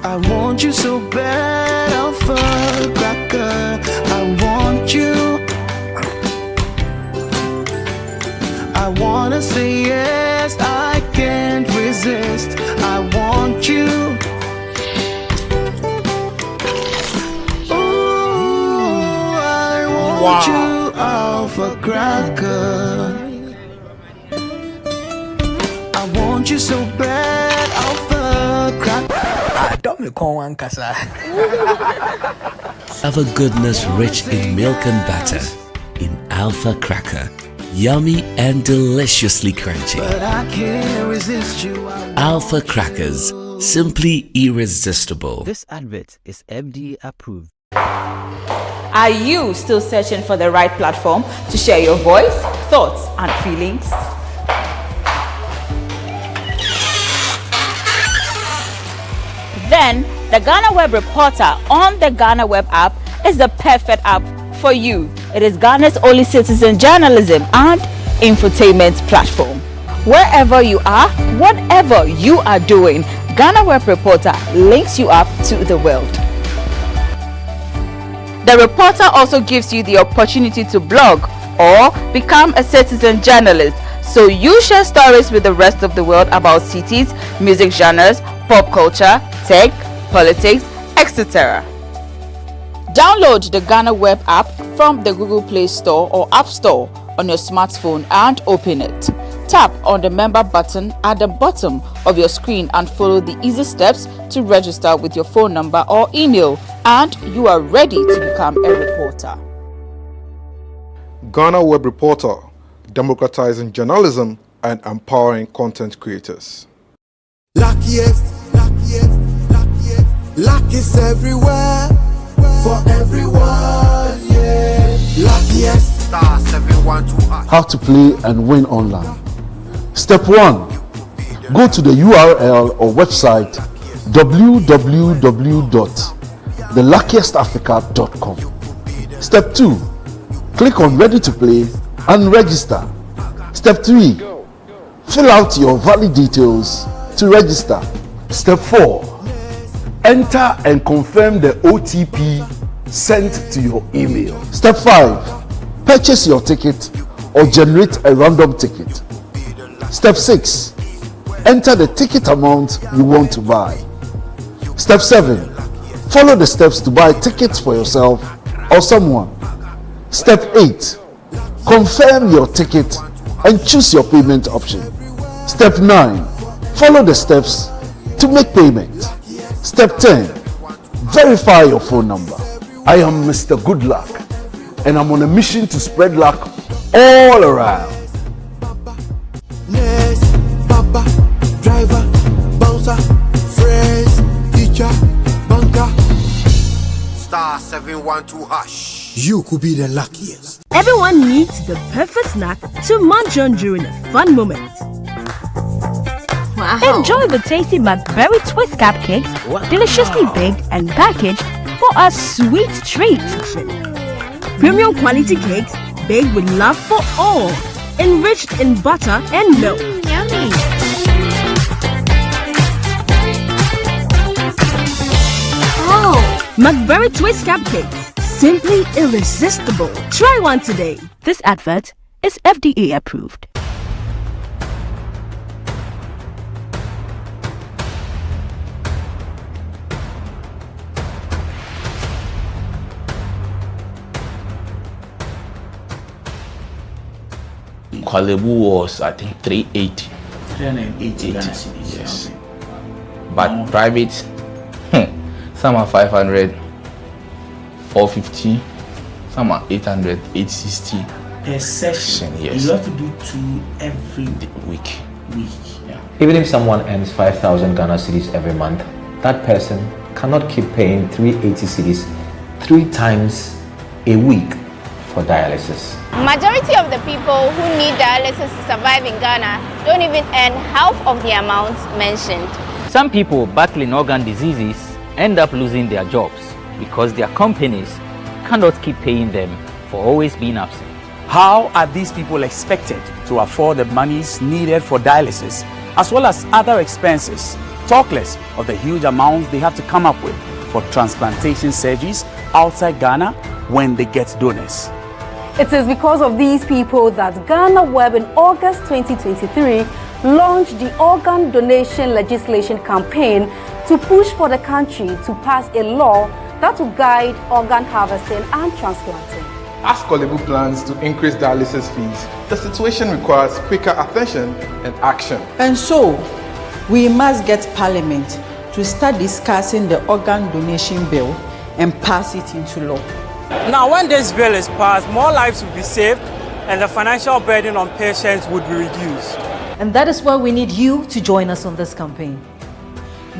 I want you so bad, alpha cracker. I want you. I wanna say yes, I can't resist. I want you. Ooh, I want you, alpha cracker. I want you so bad, alpha cracker. Alpha goodness rich in milk and butter. In Alpha Cracker. Yummy and deliciously crunchy. But I can't resist you. Alpha Crackers. Simply irresistible. This advert is FDA approved. Are you still searching for the right platform to share your voice, thoughts, and feelings? Then the GhanaWeb Reporter on the GhanaWeb app is the perfect app for you. It is Ghana's only citizen journalism and infotainment platform. Wherever you are, whatever you are doing, GhanaWeb Reporter links you up to the world. The reporter also gives you the opportunity to blog or become a citizen journalist, so you share stories with the rest of the world about cities, music genres, pop culture, tech, politics, etc. Download the GhanaWeb app from the Google Play Store or App Store on your smartphone and open it. Tap on the member button at the bottom of your screen and follow the easy steps to register with your phone number or email, and you are ready to become a reporter. GhanaWeb Reporter, democratizing journalism and empowering content creators. Luckiest, luckiest, luckiest. Luck is everywhere for everyone, yeah. Luckiest. Star 712 How to play and win online. Step 1. Go to the URL or website www.theluckiestafrica.com. Step 2. Click on Ready to Play and register. Step 3. Fill out your valid details to register. Step 4. Enter and confirm the OTP sent to your email. Step 5. Purchase your ticket or generate a random ticket. Step 6. Enter the ticket amount you want to buy. Step 7. Follow the steps to buy tickets for yourself or someone. Step 8. Confirm your ticket and choose your payment option. Step 9. Follow the steps to make payment. Step 10. Verify your phone number. I am Mr. Goodluck, and I'm on a mission to spread luck all around. Nurse, papa, driver, bouncer, friends, teacher, banker. Star 712 hash. You could be the luckiest. Everyone needs the perfect snack to munch on during a fun moment. Wow. Enjoy the tasty McBerry Twist cupcakes, deliciously baked and packaged for a sweet treat. Premium quality cakes baked with love for all, enriched in butter and milk. Yummy. Oh, McBerry Twist cupcakes, simply irresistible. Try one today. This advert is FDA approved. Kwalebu was, I think, 380. 380 Ghana cedis. Yes. But private, some are 500, 450, some are 800, 860, per session. Yes. You have to do 2 every week. Yeah. Even if someone earns 5,000 Ghana cedis every month, that person cannot keep paying 380 cedis 3 times a week for dialysis. Majority of the people who need dialysis to survive in Ghana don't even earn half of the amount mentioned. Some people battling organ diseases end up losing their jobs because their companies cannot keep paying them for always being absent. How are these people expected to afford the monies needed for dialysis as well as other expenses, talk less of the huge amounts they have to come up with for transplantation surgeries outside Ghana when they get donors? It is because of these people that GhanaWeb in August 2023 launched the organ donation legislation campaign to push for the country to pass a law that will guide organ harvesting and transplanting. As Kolebu plans to increase dialysis fees, the situation requires quicker attention and action. And so, we must get Parliament to start discussing the organ donation bill and pass it into law. Now, when this bill is passed, more lives will be saved and the financial burden on patients would be reduced. And that is why we need you to join us on this campaign.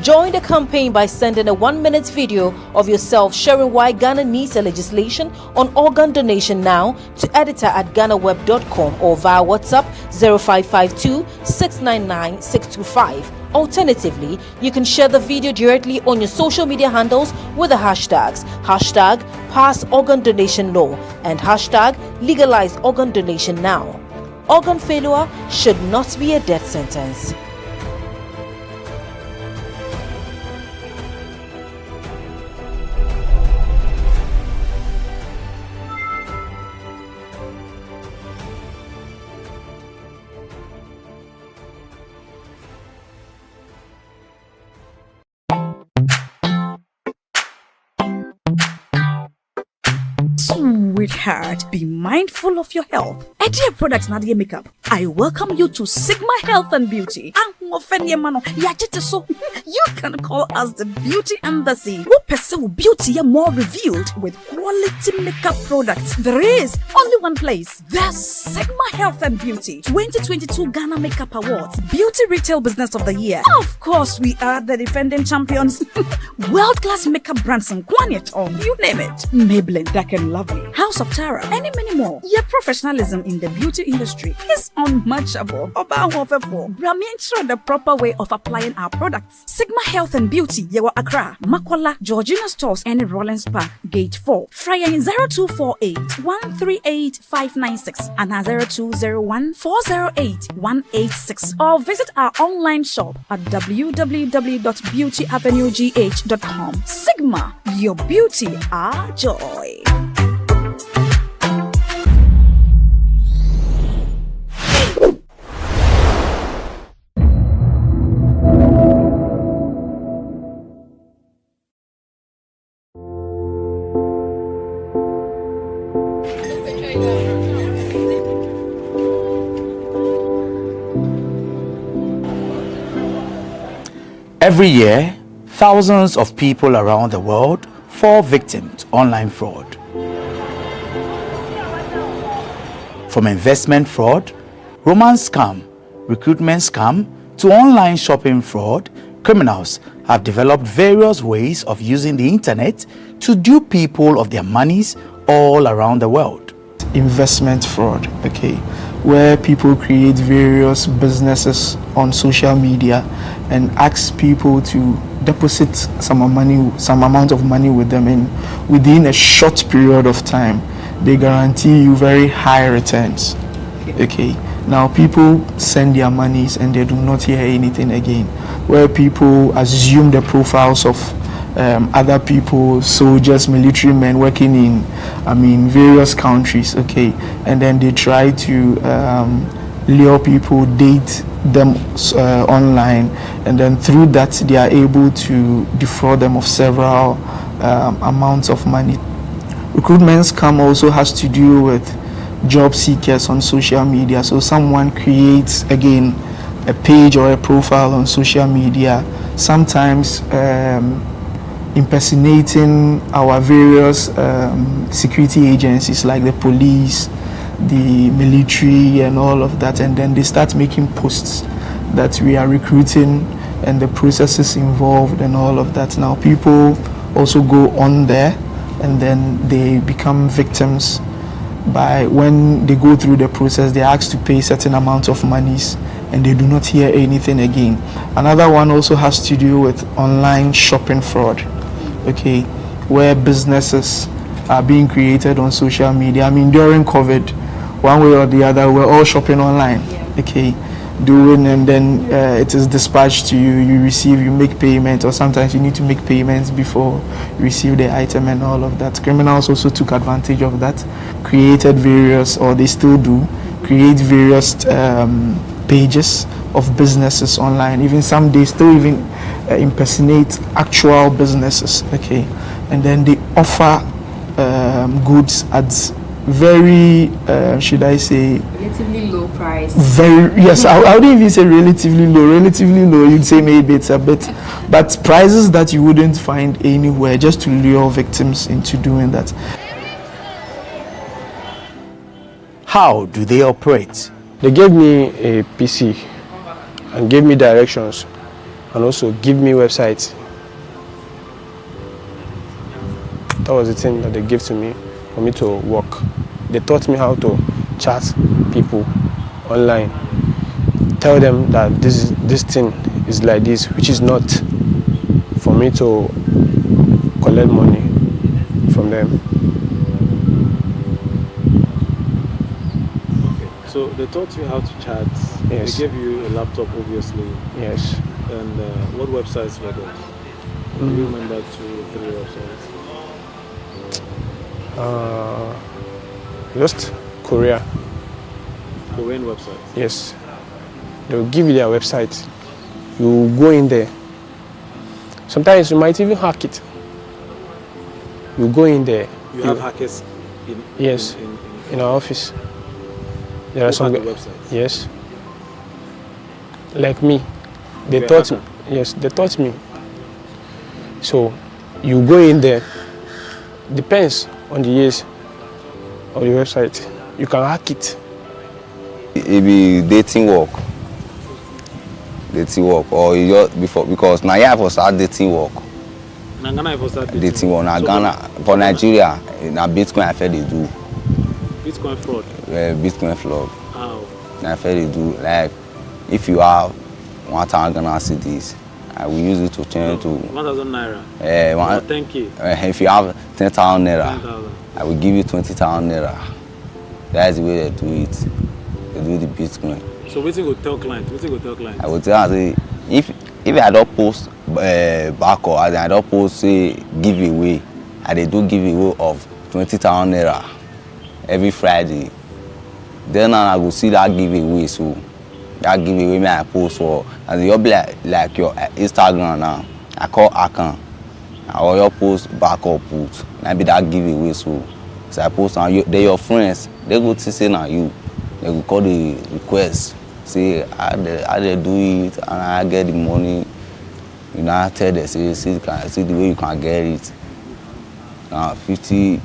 Join the campaign by sending a 1-minute video of yourself sharing why Ghana needs a legislation on organ donation now to editor@ghanaweb.com or via WhatsApp 0552 699 625. Alternatively, you can share the video directly on your social media handles with the hashtags #PassOrganDonationLaw and #LegalizeOrganDonationNow. Organ failure should not be a death sentence. Sweetheart, be mindful of your health. Idea Products Nadia Makeup. I welcome you to Sigma Health and Beauty. You can call us the Beauty Embassy. We pursue beauty more revealed with quality makeup products. There is only one place. The Sigma Health and Beauty 2022 Ghana Makeup Awards Beauty Retail Business of the Year. Of course, we are the defending champions. World-class makeup brands and Kwanyet on, you name it. Maybelline, Dark and Lovely, House of Tara, and many more. Your professionalism in the beauty industry is unmatchable. The proper way of applying our products. Sigma Health and Beauty, Yewa Accra, Makola, Georgina Stores, and Rollins Park, Gate 4. Fryer 0248 138 596 and 0201 408 186. Or visit our online shop at www.beautyavenuegh.com. Sigma, your beauty, our joy. Every year, thousands of people around the world fall victim to online fraud. From investment fraud, romance scam, recruitment scam, to online shopping fraud, criminals have developed various ways of using the internet to dupe people of their monies all around the world. Investment fraud, okay, where people create various businesses on social media and ask people to deposit some amount of money with them, and within a short period of time they guarantee you very high returns. Okay, now people send their monies and they do not hear anything again, where people assume the profiles of other people, soldiers, military men working in various countries, okay, and then they try to lure people, date them online, and then through that they are able to defraud them of several amounts of money. Recruitment scam also has to do with job seekers on social media. So someone creates, again, a page or a profile on social media, sometimes impersonating our various security agencies like the police, the military and all of that, and then they start making posts that we are recruiting and the processes involved and all of that. Now people also go on there and then they become victims. By when they go through the process, they are asked to pay certain amount of monies and they do not hear anything again. Another one also has to do with online shopping fraud, okay, where businesses are being created on social media. I mean, during COVID, one way or the other, we're all shopping online, okay, doing, and then it is dispatched to you, you receive, you make payment, or sometimes you need to make payments before you receive the item and all of that. Criminals also took advantage of that, created various, or they still do, create various pages of businesses online. Even some they still even impersonate actual businesses, okay, and then they offer goods at very should I say relatively low price. Very, yes, I wouldn't even say relatively low, you'd say maybe it's a bit, but prices that you wouldn't find anywhere, just to lure victims into doing that. How do they operate? They gave me a PC and gave me directions and also give me websites. That was the thing that they gave to me for me to work. They taught me how to chat people online, tell them that this thing is like this, which is not, for me to collect money from them. Okay. So they taught you how to chat. Yes. They gave you a laptop, obviously. Yes. And what websites were those? Do you remember 2 or 3 websites? Just Korea. Korean websites? Yes. They will give you their website. You go in there. Sometimes you might even hack it. You go in there. You have hackers in? Yes. In our office. There are some. The websites? Yes. Like me. They taught me. Yes, they taught me. So you go in there. Depends on the years of the website. You can hack it. It be dating work, or you just before, because now you have to start dating work. Now Ghana have to start dating work. Now Ghana, for Nigeria, now Bitcoin I feel they do. Bitcoin fraud. Bitcoin fraud. How? Now I feel they do. Like if you have 1,000 Ghana cedis, I will use it to change to 1,000 naira. 10K. If you have 10,000 naira, 10,000. I will give you 20,000 naira. That's the way they do it. They do the Bitcoin. So what you go tell client? I will tell her, if I don't post back or I don't post say giveaway, I they do giveaway of 20,000 naira every Friday. Then I will see that giveaway. So that giveaway me I post for, and you'll be like your Instagram now. I call account. Or your post back or put. Maybe that giveaway. So I post on you. They your friends. They go to say now you. They will call the request. Say I they do it and I get the money. You know, tell them see the way you can get it. 50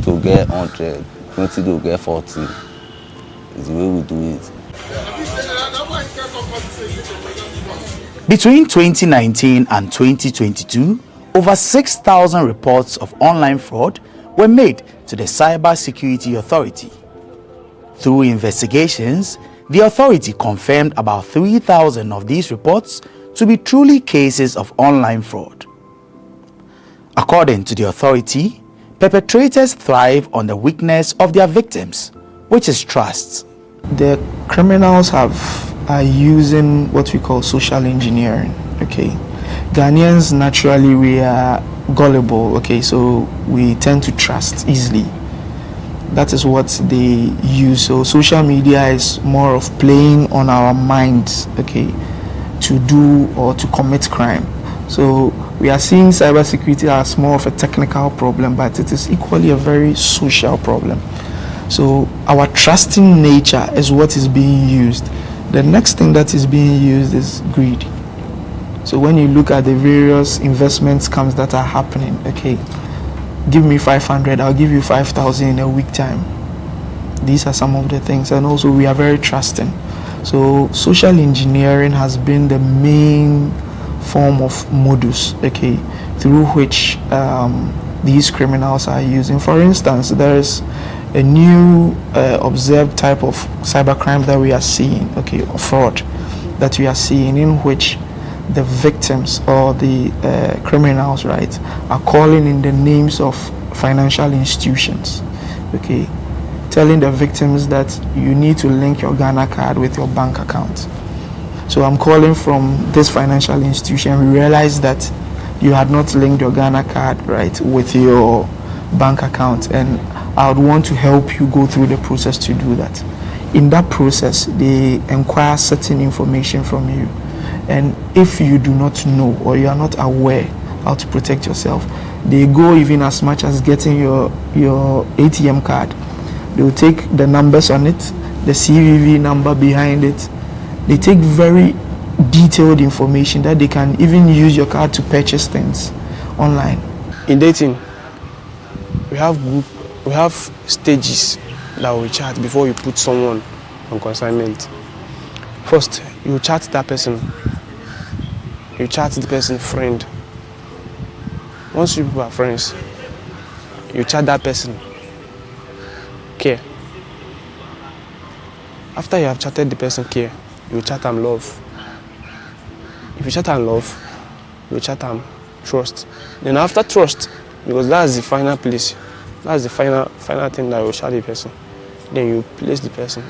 to get 100, 20 to get 40. Is the way we do it. Between 2019 and 2022, over 6,000 reports of online fraud were made to the Cyber Security Authority. Through investigations, the authority confirmed about 3,000 of these reports to be truly cases of online fraud. According to the authority, perpetrators thrive on the weakness of their victims, which is trust. The criminals are using what we call social engineering, okay? Ghanaians naturally we are gullible, okay, so we tend to trust easily. That is what they use. So social media is more of playing on our minds, okay, to do or to commit crime. So we are seeing cybersecurity as more of a technical problem, but it is equally a very social problem. So our trusting nature is what is being used. The next thing that is being used is greed. So when you look at the various investment scams that are happening, okay, give me 500, I'll give you 5,000 in a week time. These are some of the things, and also we are very trusting. So social engineering has been the main form of modus, okay, through which these criminals are using. For instance, there is a new observed type of cybercrime that we are seeing, okay, or fraud that we are seeing, in which the victims or the criminals, right, are calling in the names of financial institutions, okay, telling the victims that you need to link your Ghana card with your bank account. So I'm calling from this financial institution. We realized that you had not linked your Ghana card, right, with your bank account, and I would want to help you go through the process to do that. In that process, they inquire certain information from you, and if you do not know or you are not aware how to protect yourself, they go even as much as getting your ATM card. They will take the numbers on it, the CVV number behind it. They take very detailed information that they can even use your card to purchase things online. In dating, we have stages that we chat before you put someone on consignment. First, you chat that person. You chat the person friend. Once you are friends, you chat that person. Care. After you have chatted the person care, you chat them love. If you chat them love, you chat them trust. Then after trust, because that's the final place, that's the final thing that you chat the person, then you place the person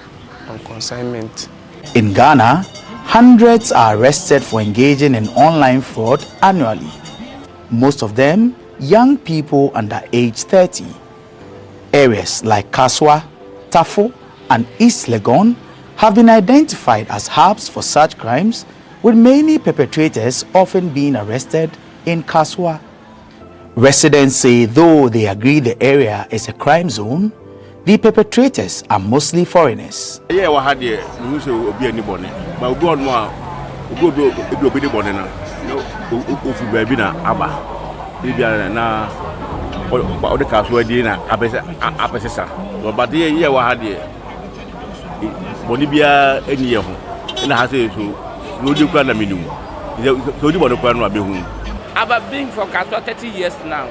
on consignment. In Ghana, hundreds are arrested for engaging in online fraud annually. Most of them young people under age 30. Areas like Kaswa, Tafo, and East Legon have been identified as hubs for such crimes, with many perpetrators often being arrested in Kaswa. Residents say though they agree the area is a crime zone, the perpetrators are mostly foreigners. Yeah, we had here. We should be anybody, but we go on more. We go do anybody now. No, if we be na aba, we be na. But the cars were doing a but the year we had here. Bonibia any year, and I say so. No, you can't minimum. So you want to plan what be home. I've been for Kaswa 30 years now.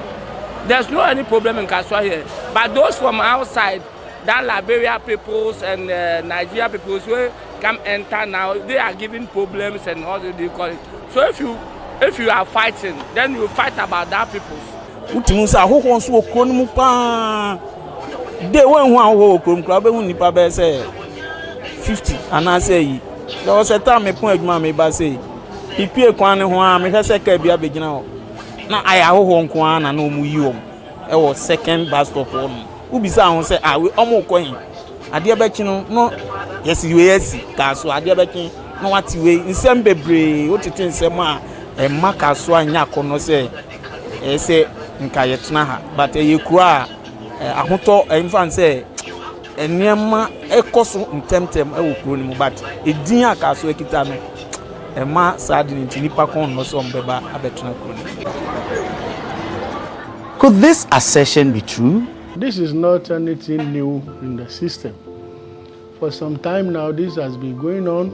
There's no any problem in Kaswa here. But those from outside, that Liberia peoples and Nigeria peoples who come enter now, they are giving problems and all that they call it. So if you are fighting, then you fight about that peoples. Utimusa who wants to pa. They won't want club nipa be say 50 and I say there was a time me point ma me ba say ipie kwan ho a me say ka bia begina ho na aya ho nko an na no mu yi om e was second bus stop on ubisa ho say we omo kwan ade bechi no yes ka so ade bechi no wati we nsem bebre otete nsem a e maka so anya kono say e say nka yetna ha but e kura ahoto infan say enema ekoso ntemtem e wokuro ni mu but edin akaso ekita no ema sad ni nipa kon no so mbeba abetuna kuro. Could this assertion be true? This is not anything new in the system. For some time now, this has been going on,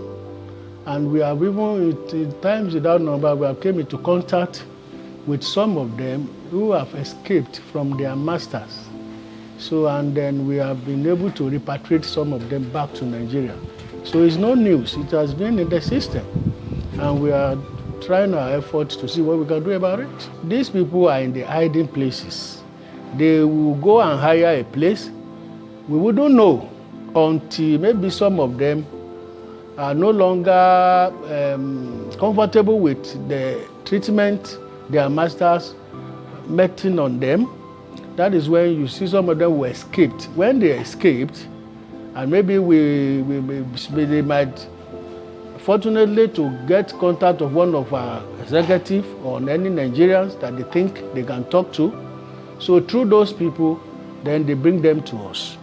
and we have even, in times without number, we have came into contact with some of them who have escaped from their masters. So, and then we have been able to repatriate some of them back to Nigeria. So it's no news. It has been in the system, and we are trying our efforts to see what we can do about it. These people are in the hiding places. They will go and hire a place. We wouldn't know until maybe some of them are no longer comfortable with the treatment their masters meting on them. That is when you see some of them who escaped. When they escaped, and maybe they might, fortunately, to get contact of one of our executives or any Nigerians that they think they can talk to. So through those people, then they bring them to us.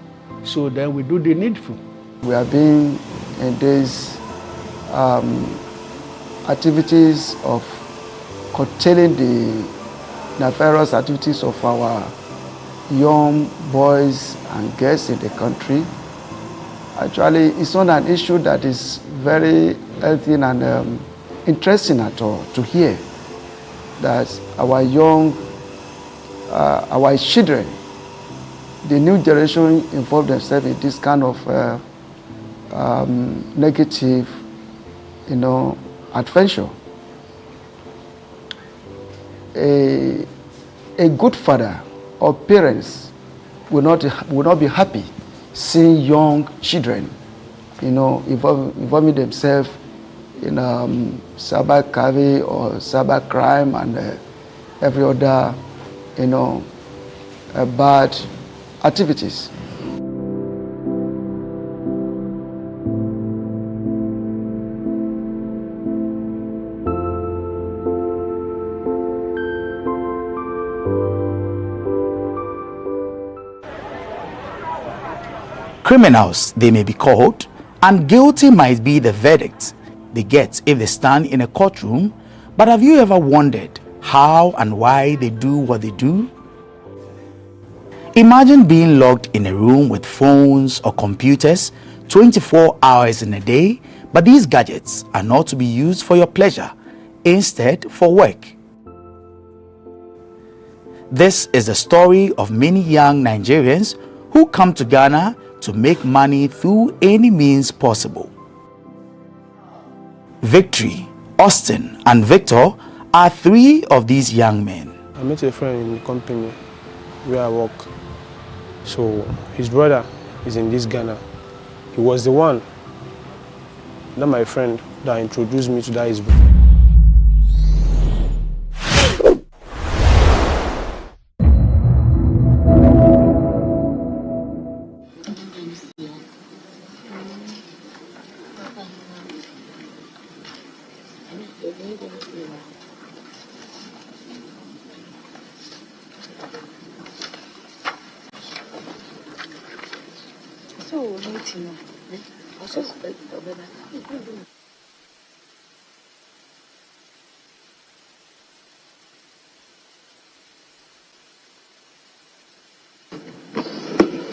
So then we do the needful. We have been in these activities of curtailing the nefarious activities of our young boys and girls in the country Actually, it's not an issue that is very healthy and interesting at all to hear that our young, our children, the new generation involve themselves in this kind of negative, adventure. A good father or parents will not be happy seeing young children, involving themselves in cyber cafe or cyber crime and every other, bad activities. Criminals, they may be called, and guilty might be the verdict they get if they stand in a courtroom, but have you ever wondered how and why they do what they do? Imagine being locked in a room with phones or computers 24 hours in a day, but these gadgets are not to be used for your pleasure, instead for work. This is the story of many young Nigerians who come to Ghana to make money through any means possible. Victory, Austin, and Victor are three of these young men. I met a friend in the company where I work. So his brother is in this Ghana. He was the one, not my friend, that introduced me to that his brother.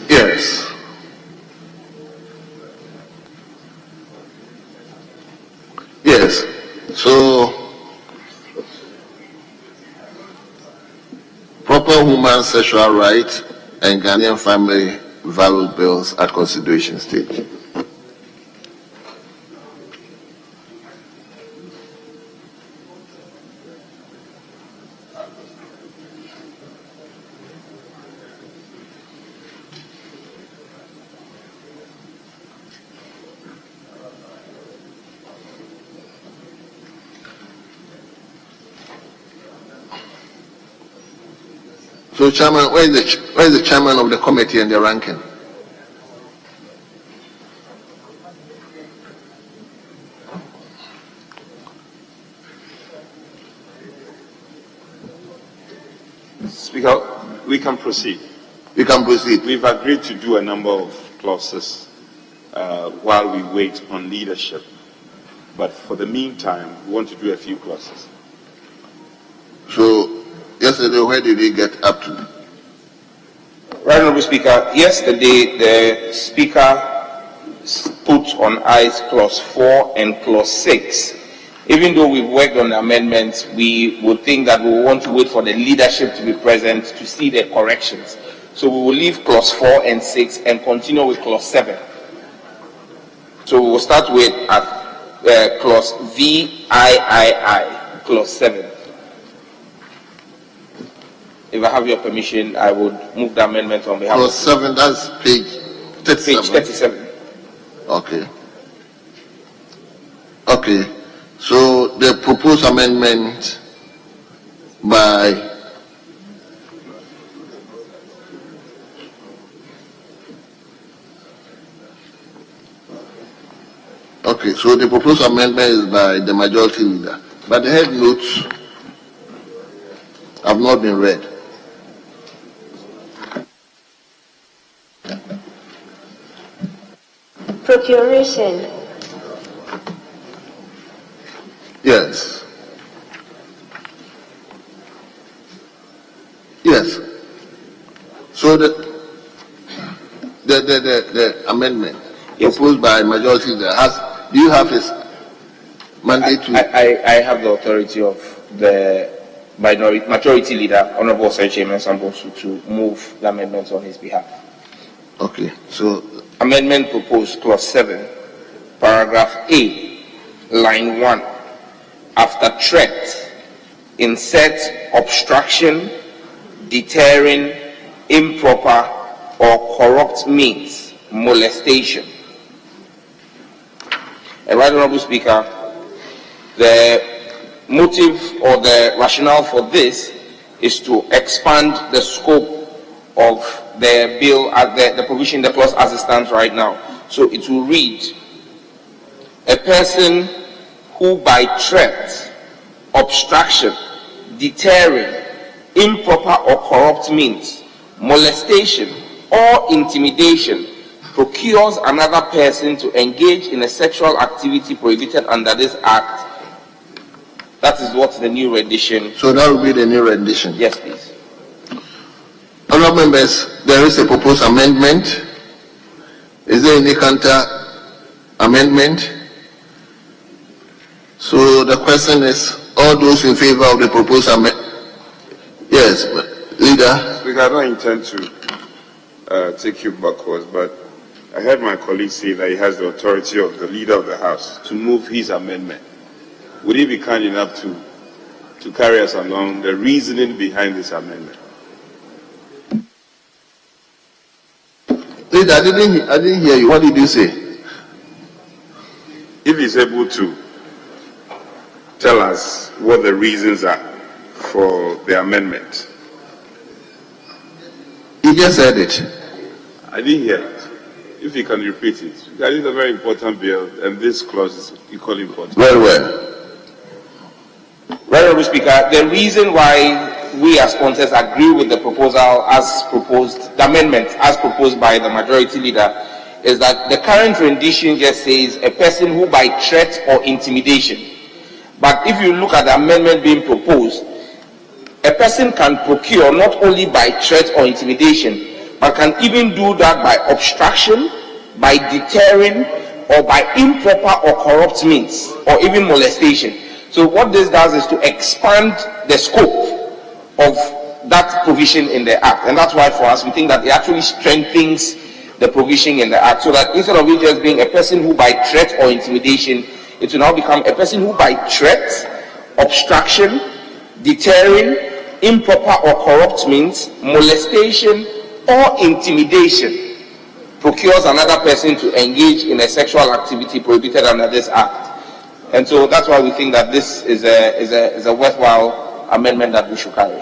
Yes. Yes. So, proper human sexual rights and Ghanaian family value bills at consideration stage. So, Chairman, where is the chairman of the committee and the ranking? Speaker, we can proceed. We can proceed. We've agreed to do a number of clauses while we wait on leadership. But for the meantime, we want to do a few clauses. So, yesterday, where did we get up to? Right, Honourable Speaker, yesterday the Speaker put on ice clause 4 and clause 6. Even though we've worked on the amendments, we would think that we want to wait for the leadership to be present to see the corrections. So we will leave clause 4 and 6 and continue with clause 7. So we will start with clause VIII, clause 7. If I have your permission, I would move the amendment on behalf Clause 7, that's page 37. Page 37. Okay. Okay. So the proposed amendment by Okay, so the proposed amendment is by the majority leader, but the head notes have not been read. Procuration. Yes. Yes. So the amendment. proposed by majority leader. Do you have his mandate to? I have the authority of the majority leader, Honorable Sir Chairman Sambosu, to move the amendments on his behalf. Okay, so amendment proposed, clause 7, paragraph A, line 1. After threat, insert obstruction, deterring, improper or corrupt means, molestation. And right, Honorable Speaker, the motive or the rationale for this is to expand the scope of the bill as the provision, the clause as it stands right now. So it will read, a person who by threat, obstruction, deterring, improper or corrupt means, molestation or intimidation procures another person to engage in a sexual activity prohibited under this act. That is what the new rendition. So that will be the new rendition. Yes, please. Honourable members, there is a proposed amendment. Is there any counter amendment? So the question is, all those in favor of the proposed amendment? Yes, leader. Speaker, I don't intend to take you backwards, but I heard my colleague say that he has the authority of the leader of the House to move his amendment. Would he be kind enough to carry us along the reasoning behind this amendment? Leader, I didn't hear you. What did you say? If he's able to tell us what the reasons are for the amendment. He just said it. I didn't hear it. If you can repeat it. That is a very important bill, and this clause is equally important. Very well. Very Honourable Speaker, the reason why we as sponsors agree with the proposal as proposed, the amendment as proposed by the majority leader, is that the current rendition just says a person who by threat or intimidation. But if you look at the amendment being proposed, a person can procure not only by threat or intimidation, but can even do that by obstruction, by deterring, or by improper or corrupt means, or even molestation. So what this does is to expand the scope of that provision in the Act. And that's why for us, we think that it actually strengthens the provision in the Act, so that instead of it just being a person who by threat or intimidation, it will now become a person who by threat, obstruction, deterring, improper or corrupt means, molestation or intimidation procures another person to engage in a sexual activity prohibited under this Act. And so that's why we think that this is a worthwhile amendment that we should carry.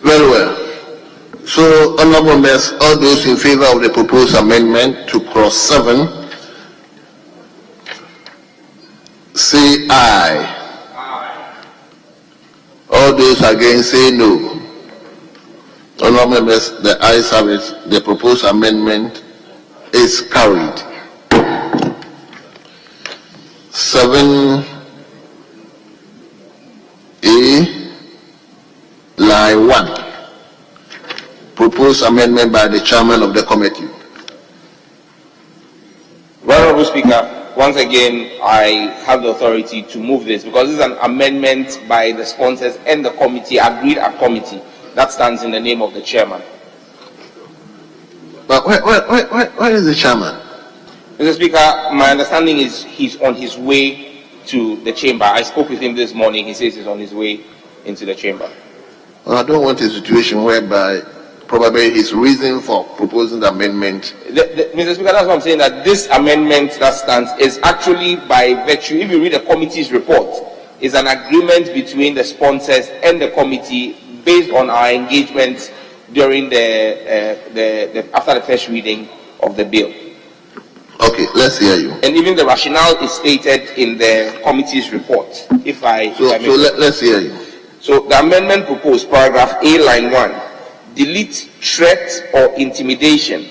Very well. So, honourable members, all those in favour of the proposed amendment to clause 7, say aye. All those against say no. Honourable members, the ayes have it. The proposed amendment is carried. 7A, line 1. Proposed amendment by the chairman of the committee. Honourable Speaker, once again, I have the authority to move this because this is an amendment by the sponsors and the committee, agreed at committee. That stands in the name of the chairman. But where is the chairman? Mr. Speaker, my understanding is he's on his way to the chamber. I spoke with him this morning. He says he's on his way into the chamber. Well, I don't want a situation whereby probably his reason for proposing the amendment. Mr. Speaker, that's what I'm saying, that this amendment that stands is actually by virtue, if you read the committee's report, is an agreement between the sponsors and the committee based on our engagement during after the first reading of the bill. Okay, let's hear you. And even the rationale is stated in the committee's report. Let's hear you. So the amendment proposed, paragraph A, line 1, delete threat or intimidation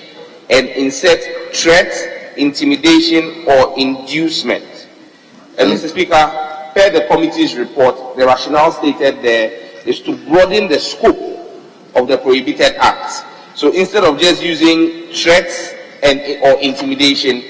and insert threat, intimidation or inducement. And Mr. Speaker, per the committee's report, the rationale stated there is to broaden the scope of the prohibited acts. So instead of just using threats or intimidation,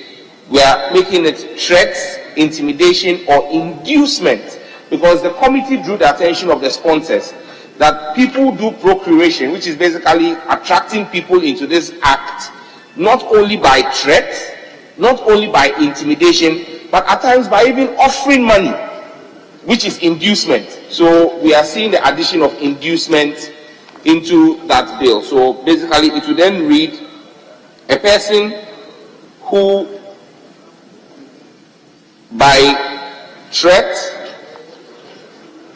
we are making it threats, intimidation, or inducement, because the committee drew the attention of the sponsors that people do procuration, which is basically attracting people into this act, not only by threats, not only by intimidation, but at times by even offering money, which is inducement. So we are seeing the addition of inducement into that bill. So basically it will then read, a person who by threat,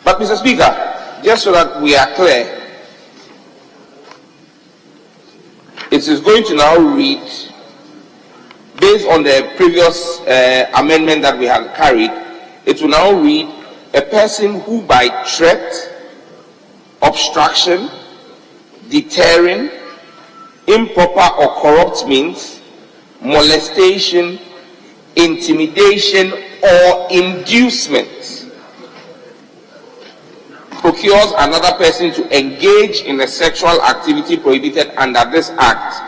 but Mr. Speaker, just so that we are clear, it is going to now read, based on the previous amendment that we have carried, it will now read, a person who by threat, obstruction, deterring, improper or corrupt means, molestation, intimidation, or inducement procures another person to engage in a sexual activity prohibited under this act.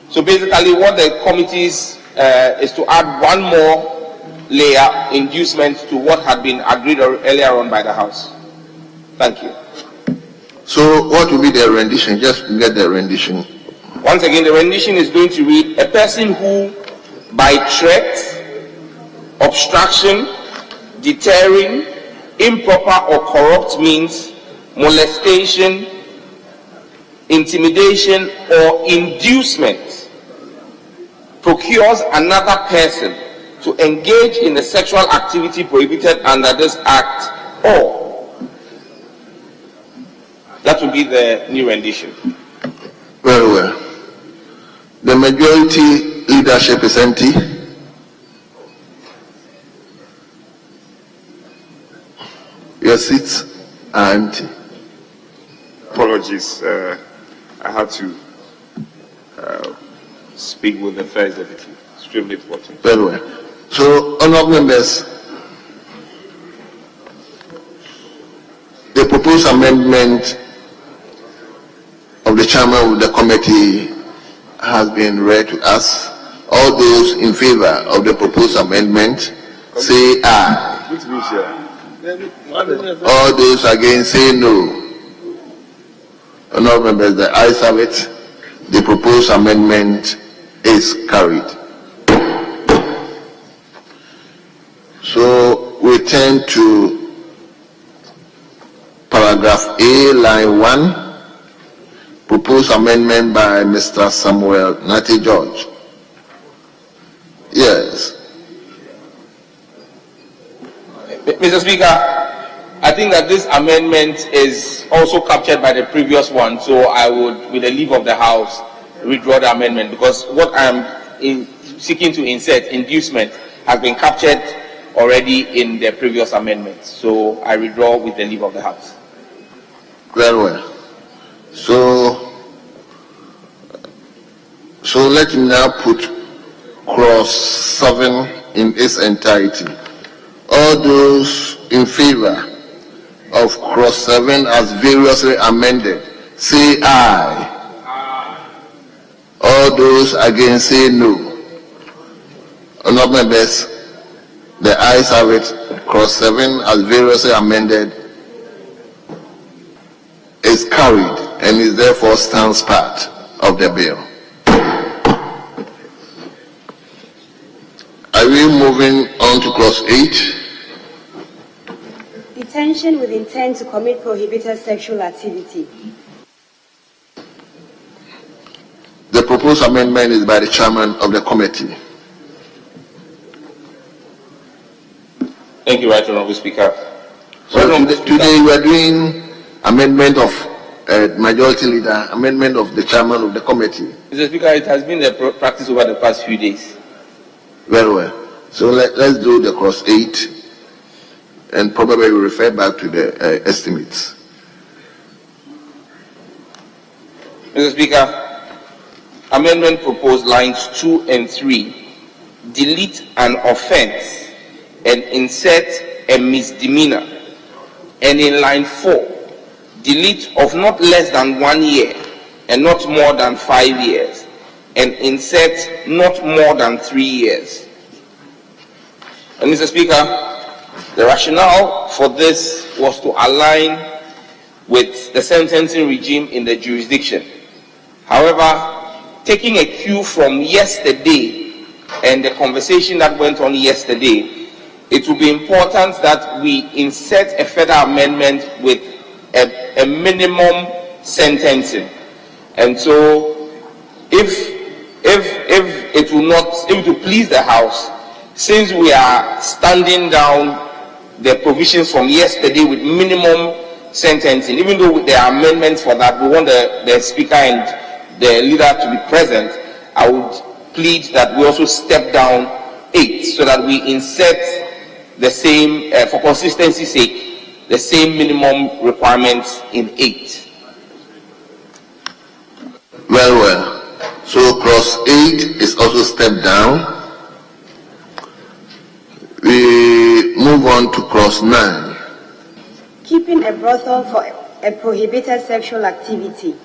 So basically what the committees is to add one more layer, inducement, to what had been agreed earlier on by the House. Thank you. So what will be the rendition? Just get the rendition. Once again, the rendition is going to read, a person who by threat, obstruction, deterring, improper or corrupt means, molestation, intimidation, or inducement procures another person to engage in a sexual activity prohibited under this act, or that will be the new rendition. Very well. The majority leadership is empty. Your seats are empty. Apologies, I had to speak with the first deputy. Extremely important. Very well. So, honourable members, the proposed amendment of the chairman of the committee has been read to us. All those in favor of the proposed amendment say aye. All those against say no. Honourable members, the ayes have it. The proposed amendment is carried. So we turn to paragraph A, line 1, proposed amendment by Mr. Samuel Nati George. Yes. Mr. Speaker, I think that this amendment is also captured by the previous one, so I would, with the leave of the House, withdraw the amendment, because what I am seeking to insert, inducement, has been captured already in the previous amendment. So I withdraw with the leave of the House. Very well. So let me now put clause 7 in its entirety. All those in favor of clause 7 as variously amended, say aye. All those against say no. Honourable members, the ayes have it. Clause 7 as variously amended is carried and is therefore stands part of the bill. Are we moving on to clause 8? Detention with intent to commit prohibited sexual activity. The proposed amendment is by the chairman of the committee. Thank you, Right Honourable Speaker. So today we are doing amendment of majority leader, amendment of the chairman of the committee. Mr. Speaker, it has been the practice over the past few days. Very well. So let's do the clause 8 and probably we'll refer back to the estimates. Mr. Speaker, amendment proposed lines 2 and 3, delete an offence and insert a misdemeanor. And in line 4, delete of not less than 1 year and not more than 5 years, and insert not more than 3 years. And Mr. Speaker, the rationale for this was to align with the sentencing regime in the jurisdiction. However, taking a cue from yesterday and the conversation that went on yesterday, it will be important that we insert a further amendment with a minimum sentencing. And so, if it will please the House, since we are standing down the provisions from yesterday with minimum sentencing, even though there are amendments for that, we want the Speaker and the leader to be present, I would plead that we also step down 8 so that we insert the same, for consistency's sake, the same minimum requirements in 8. Well. So clause 8 is also stepped down. We move on to clause 9. Keeping a brothel for a prohibited sexual activity.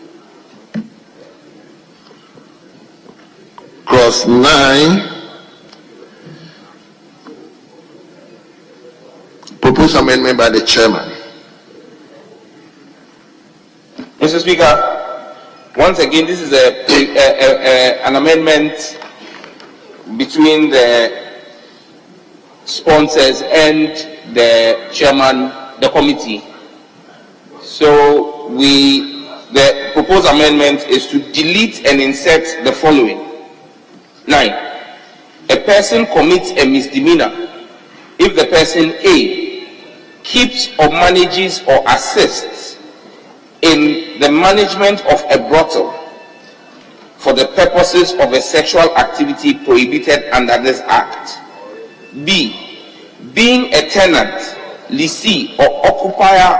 Clause 9. Proposed amendment by the chairman. Mr. Speaker, once again, this is an amendment between the sponsors and the chairman, the committee. So the proposed amendment is to delete and insert the following. 9. A person commits a misdemeanor if the person A keeps or manages or assists in the management of a brothel for the purposes of a sexual activity prohibited under this Act. B. Being a tenant, lessee, or occupier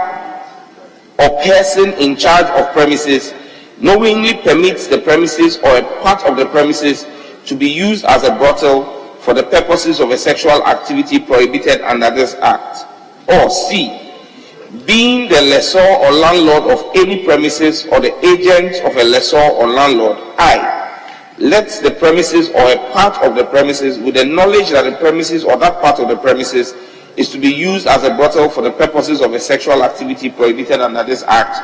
or person in charge of premises knowingly permits the premises or a part of the premises to be used as a brothel for the purposes of a sexual activity prohibited under this Act. Or C. Being the lessor or landlord of any premises or the agent of a lessor or landlord, I let the premises or a part of the premises with the knowledge that the premises or that part of the premises is to be used as a brothel for the purposes of a sexual activity prohibited under this Act,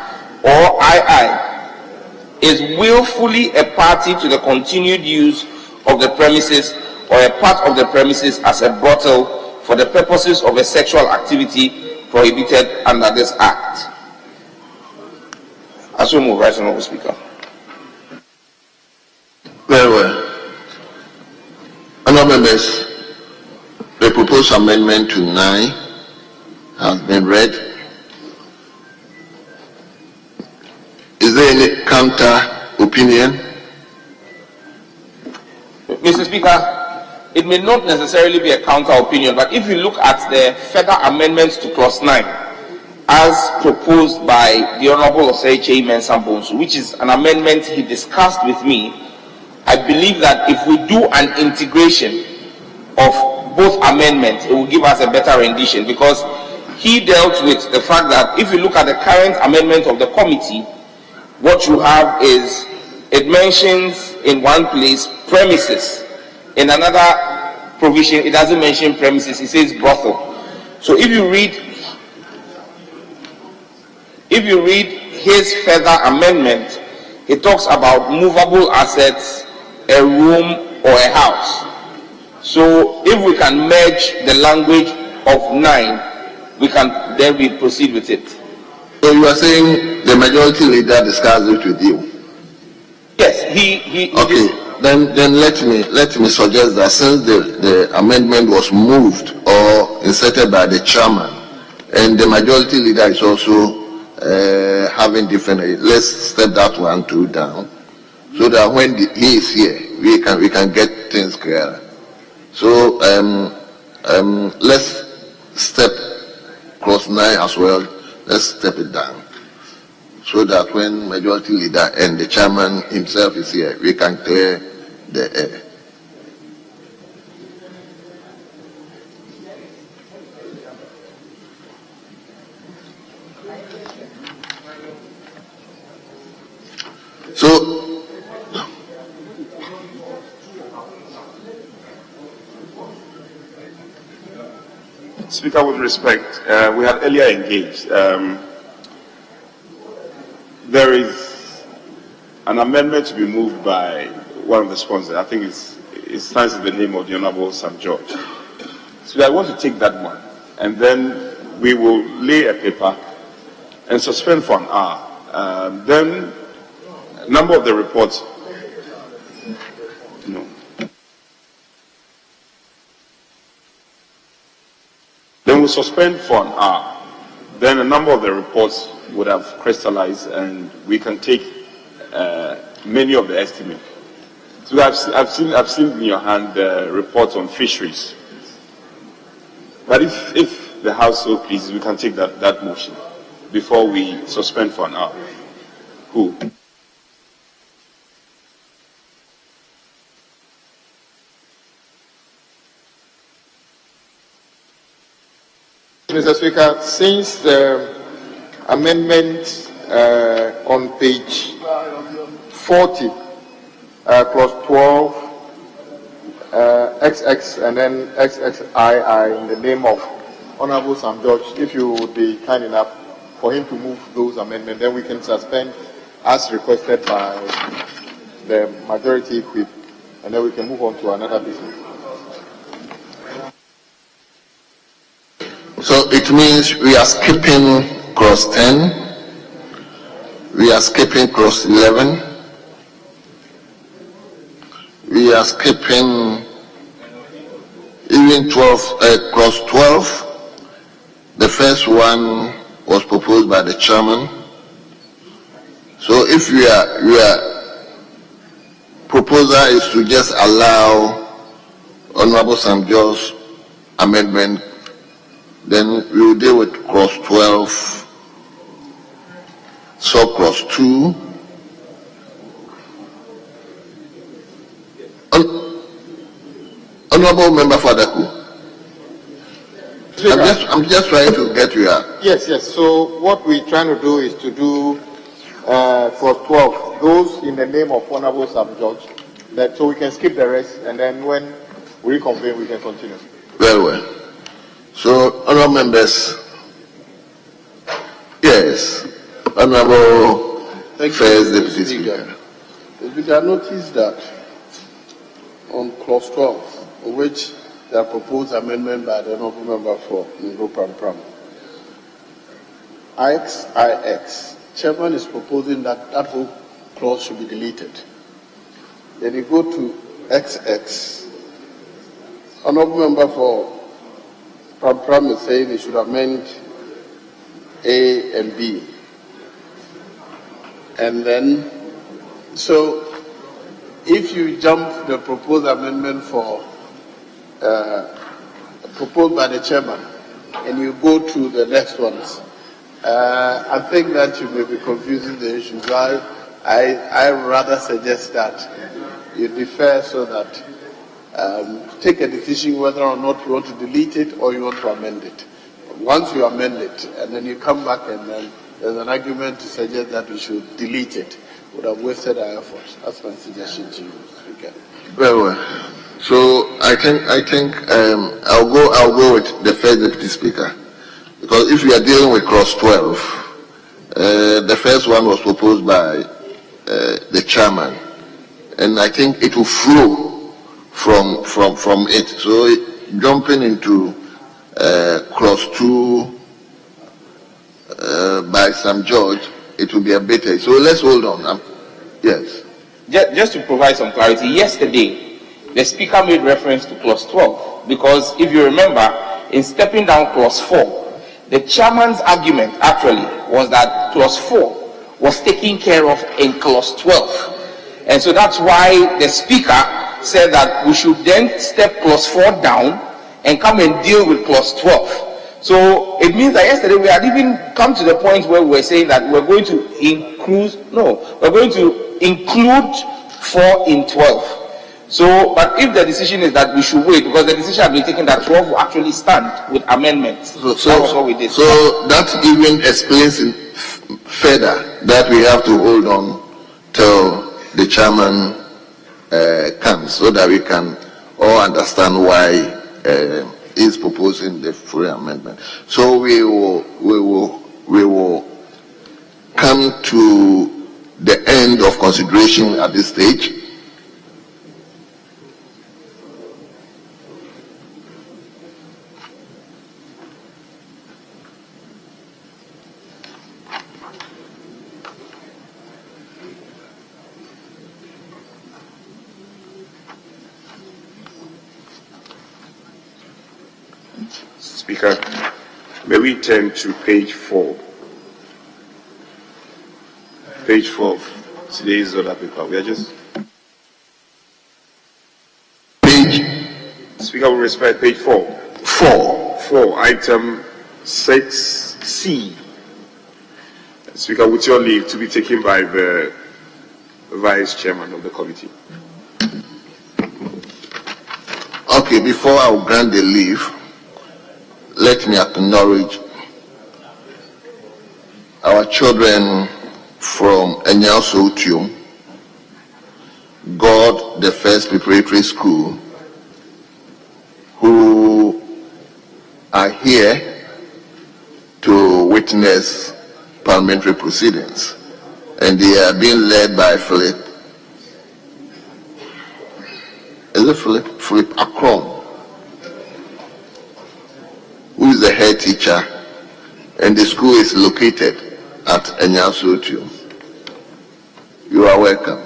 or I is willfully a party to the continued use of the premises or a part of the premises as a brothel for the purposes of a sexual activity prohibited under this Act. As we move, Right Honourable Speaker. Very well. Honourable members, the proposed amendment to 9 has been read. Is there any counter opinion? Mr. Speaker, it may not necessarily be a counter opinion, but if you look at the further amendments to clause 9 as proposed by the Honourable Osei Mensah Bonsu, which is an amendment he discussed with me, I believe that if we do an integration of both amendments, it will give us a better rendition, because he dealt with the fact that if you look at the current amendment of the committee, what you have is, it mentions in one place premises. In another provision, it doesn't mention premises, it says brothel. So if you read his further amendment, it talks about movable assets, a room or a house. So if we can merge the language of 9, we can then proceed with it. So you are saying the majority leader discussed it with you? Yes, he okay. Then let me suggest that since the amendment was moved or inserted by the chairman, and the majority leader is also having different, let's step that 1, 2 down, so that when he is here, we can get things clearer. So let's step clause 9 as well. Let's step it down, so that when majority leader and the chairman himself is here, we can clear the air. So, Speaker, with respect, we had earlier engaged. There is an amendment to be moved by one of the sponsors. I think it stands in the name of the Honorable Sam George. So I want to take that one, and then we will lay a paper and suspend for an hour. Then, a number of the reports. No. Then we'll suspend for an hour. Then a number of the reports would have crystallized, and we can take many of the estimates. So I've seen in your hand the reports on fisheries. But if the House so pleases, we can take that motion before we suspend for an hour. Who? Mr. Speaker, since the amendment on page 40, clause 12, XX and then XXII in the name of Honorable Sam George, if you would be kind enough for him to move those amendments, then we can suspend as requested by the majority whip, and then we can move on to another business. So it means we are skipping clause 10, we are skipping clause 11, we are skipping even clause 12. The first one was proposed by the chairman. So if your proposal is to just allow Honorable Sam George's amendment, then we will deal with clause 12, sub-clause 2. Honorable Member Fadaku, I'm just trying to get you out. Yes. So what we're trying to do is to do clause 12, those in the name of Honorable Sam George, so we can skip the rest, and then when we reconvene, we can continue. Very well. So, honorable members, yes, Honorable First Deputy Speaker. I noticed that on clause 12, which the proposed amendment by the Honorable Member for Ngo Pram, XIX, Chairman is proposing that that whole clause should be deleted. Then you go to XX, Honorable Member for Pram is saying it should amend A and B. And then, so if you jump the proposed amendment for proposed by the chairman and you go to the next ones, I think that you may be confusing the issues. I rather suggest that you defer so that take a decision whether or not you want to delete it or you want to amend it. Once you amend it and then you come back and then there's an argument to suggest that we should delete it, would have wasted our efforts. That's my suggestion to you, Speaker. Very well. So I think I'll go with the First Deputy Speaker, because if we are dealing with clause 12, the first one was proposed by the chairman, and I think it will flow from it. So jumping into clause 2 by Sam George, it will be a bit. So let's hold on. Yes. Just to provide some clarity, yesterday the Speaker made reference to clause 12 because if you remember, in stepping down clause 4, the chairman's argument actually was that clause 4 was taken care of in clause 12, and so that's why the Speaker said that we should then step clause 4 down and come and deal with clause 12. So it means that yesterday we had even come to the point where we were saying that we're going to we're going to include 4 in 12. So, but if the decision is that we should wait, because the decision has been taken that 12 will actually stand with amendments. So that's what we did. So that even explains further that we have to hold on till until the chairman comes, so that we can all understand why he's proposing the full amendment. So we will come to the end of consideration at this stage. Speaker, may we turn to page 4. Page 4 of today's other paper. We are just... Page? Speaker, with respect, page 4. 4, item 6C. Speaker, with your leave, to be taken by the Vice Chairman of the committee. Okay, before I will grant the leave, let me acknowledge our children from Enyausotium, God the First Preparatory School, who are here to witness parliamentary proceedings, and they are being led by Philip. Is it Philip? Philip Akron, who is the head teacher, and the school is located at Enyausotium. You are welcome.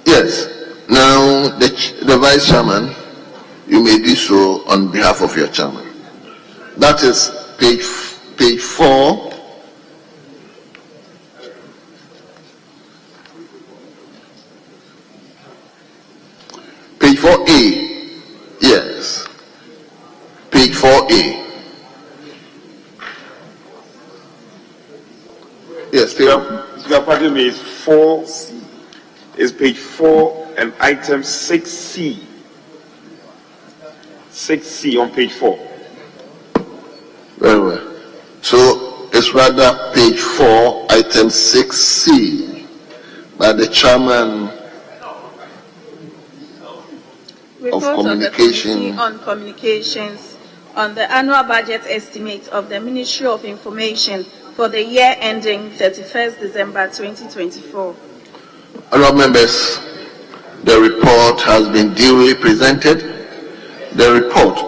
Yes, now the Vice Chairman, you may do so on behalf of your chairman. That is page 4. Page 4A. Yes. Page 4A. Yes, pardon me, it's 4C. It's page 4 and item 6C. 6C on page 4. Very well. So it's rather page 4, item 6C, by the chairman Report of communication. Of the Committee on Communications on the annual budget estimate of the Ministry of Information for the year ending 31st December 2024. Honourable members, the report has been duly presented. The report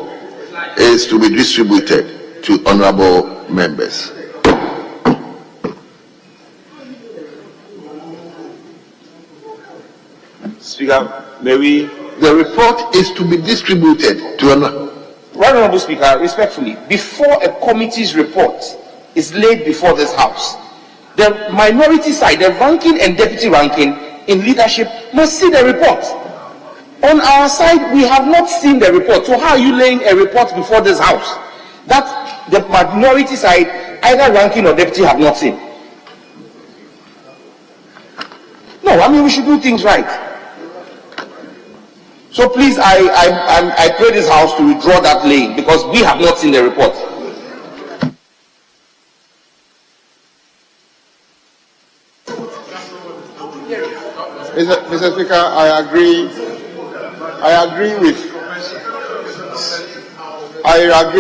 is to be distributed to honourable members. Speaker, may we... The report is to be distributed to honourable... Right, Honourable Speaker, respectfully, before a committee's report is laid before this House, the minority side, the ranking and deputy ranking in leadership, must see the report. On our side, we have not seen the report. So how are you laying a report before this House that the minority side, either ranking or deputy, have not seen? No, I mean, we should do things right. So please, I pray this House to withdraw that laying, because we have not seen the report. Mr. Speaker, I agree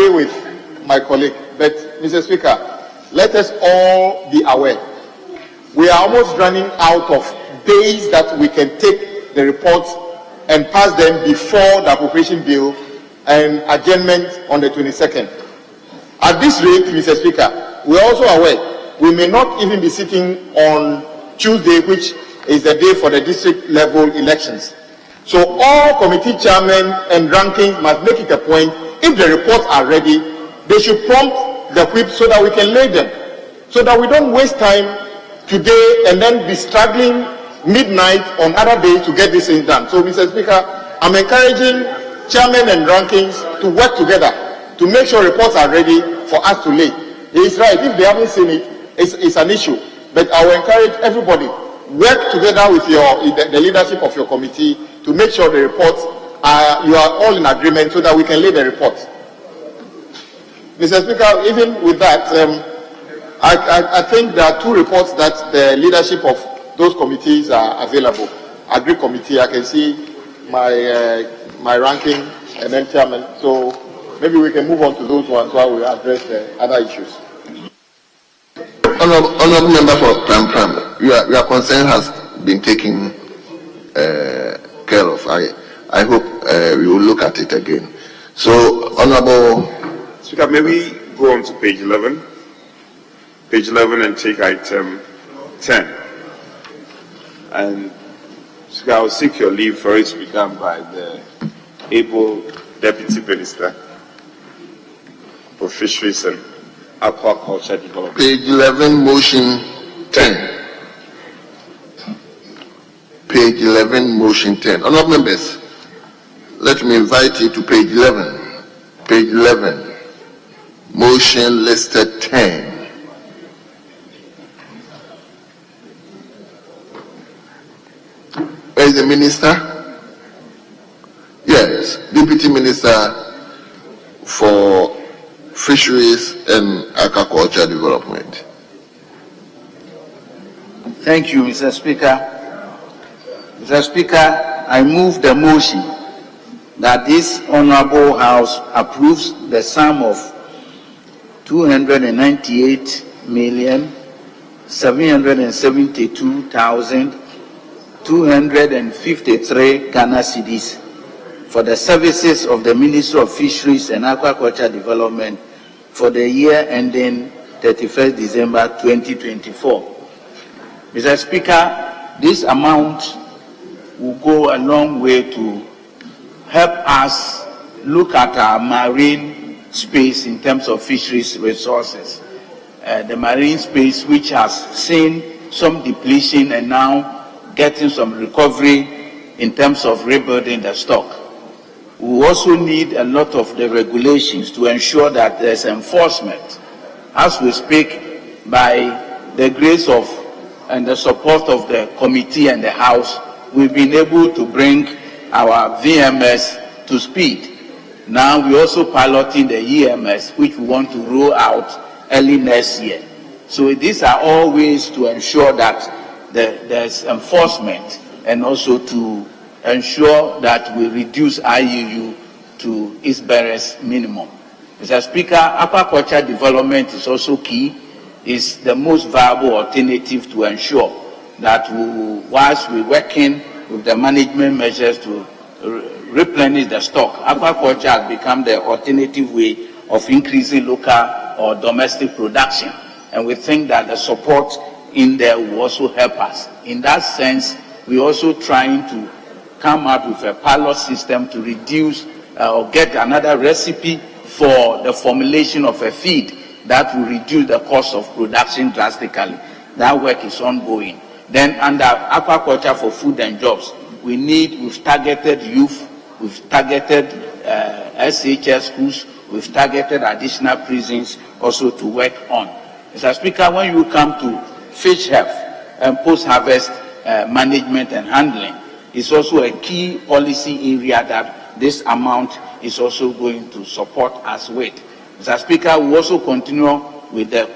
with my colleague, but Mr. Speaker, let us all be aware. We are almost running out of days that we can take the reports and pass them before the appropriation bill and adjournment on the 22nd. At this rate, Mr. Speaker, we are also aware we may not even be sitting on Tuesday, which is the day for the district level elections. So all committee chairmen and rankings must make it a point, if the reports are ready, they should prompt the whip so that we can lay them, so that we don't waste time today and then be struggling midnight on other days to get this thing done. So, Mr. Speaker, I'm encouraging chairmen and rankings to work together to make sure reports are ready for us to lay. It's right, if they haven't seen it, it's an issue. But I will encourage everybody, work together with the leadership of your committee to make sure the reports you are all in agreement so that we can lay the reports. Mr. Speaker, even with that, I think there are two reports that the leadership of those committees are available. Agri committee, I can see my ranking and then chairman. So maybe we can move on to those ones while we address the other issues. Honorable member for Pram Pram, your concern has been taken care of. I hope we will look at it again. So, Honorable Speaker, may we go on to page 11? Page 11 and take item 10. And Speaker, I will seek your leave for it to be done by the able Deputy Minister for Fisheries and Aquaculture Development. Page 11, motion 10. Page 11, motion 10. Honorable members, let me invite you to page 11. Page 11, motion listed 10. Where is the minister? Yes, Deputy Minister for Fisheries and Aquaculture Development. Thank you, Mr. Speaker. Mr. Speaker, I move the motion that this Honorable House approves the sum of 298,772,253 Ghana cedis for the services of the Ministry of Fisheries and Aquaculture Development for the year ending 31st December 2024. Mr. Speaker, this amount will go a long way to help us look at our marine space in terms of fisheries resources. The marine space which has seen some depletion and now getting some recovery in terms of rebuilding the stock. We also need a lot of the regulations to ensure that there's enforcement. As we speak, by the grace of and the support of the committee and the House, we've been able to bring our VMS to speed. Now we're also piloting the EMS, which we want to roll out early next year. So these are all ways to ensure that there's enforcement and also to ensure that we reduce IUU to its barest minimum. Mr. Speaker, aquaculture development is also key. Is the most viable alternative to ensure that whilst we're working with the management measures to replenish the stock, aquaculture has become the alternative way of increasing local or domestic production. And we think that the support in there will also help us. In that sense, we're also trying to come up with a pilot system to reduce or get another recipe for the formulation of a feed that will reduce the cost of production drastically. That work is ongoing. Then under aquaculture for food and jobs, we've targeted youth, we've targeted SHS schools, we've targeted additional prisons also to work on. Mr. Speaker, when you come to fish health and post-harvest management and handling, it's also a key policy area that this amount is also going to support us with. Mr. Speaker, we also continue with the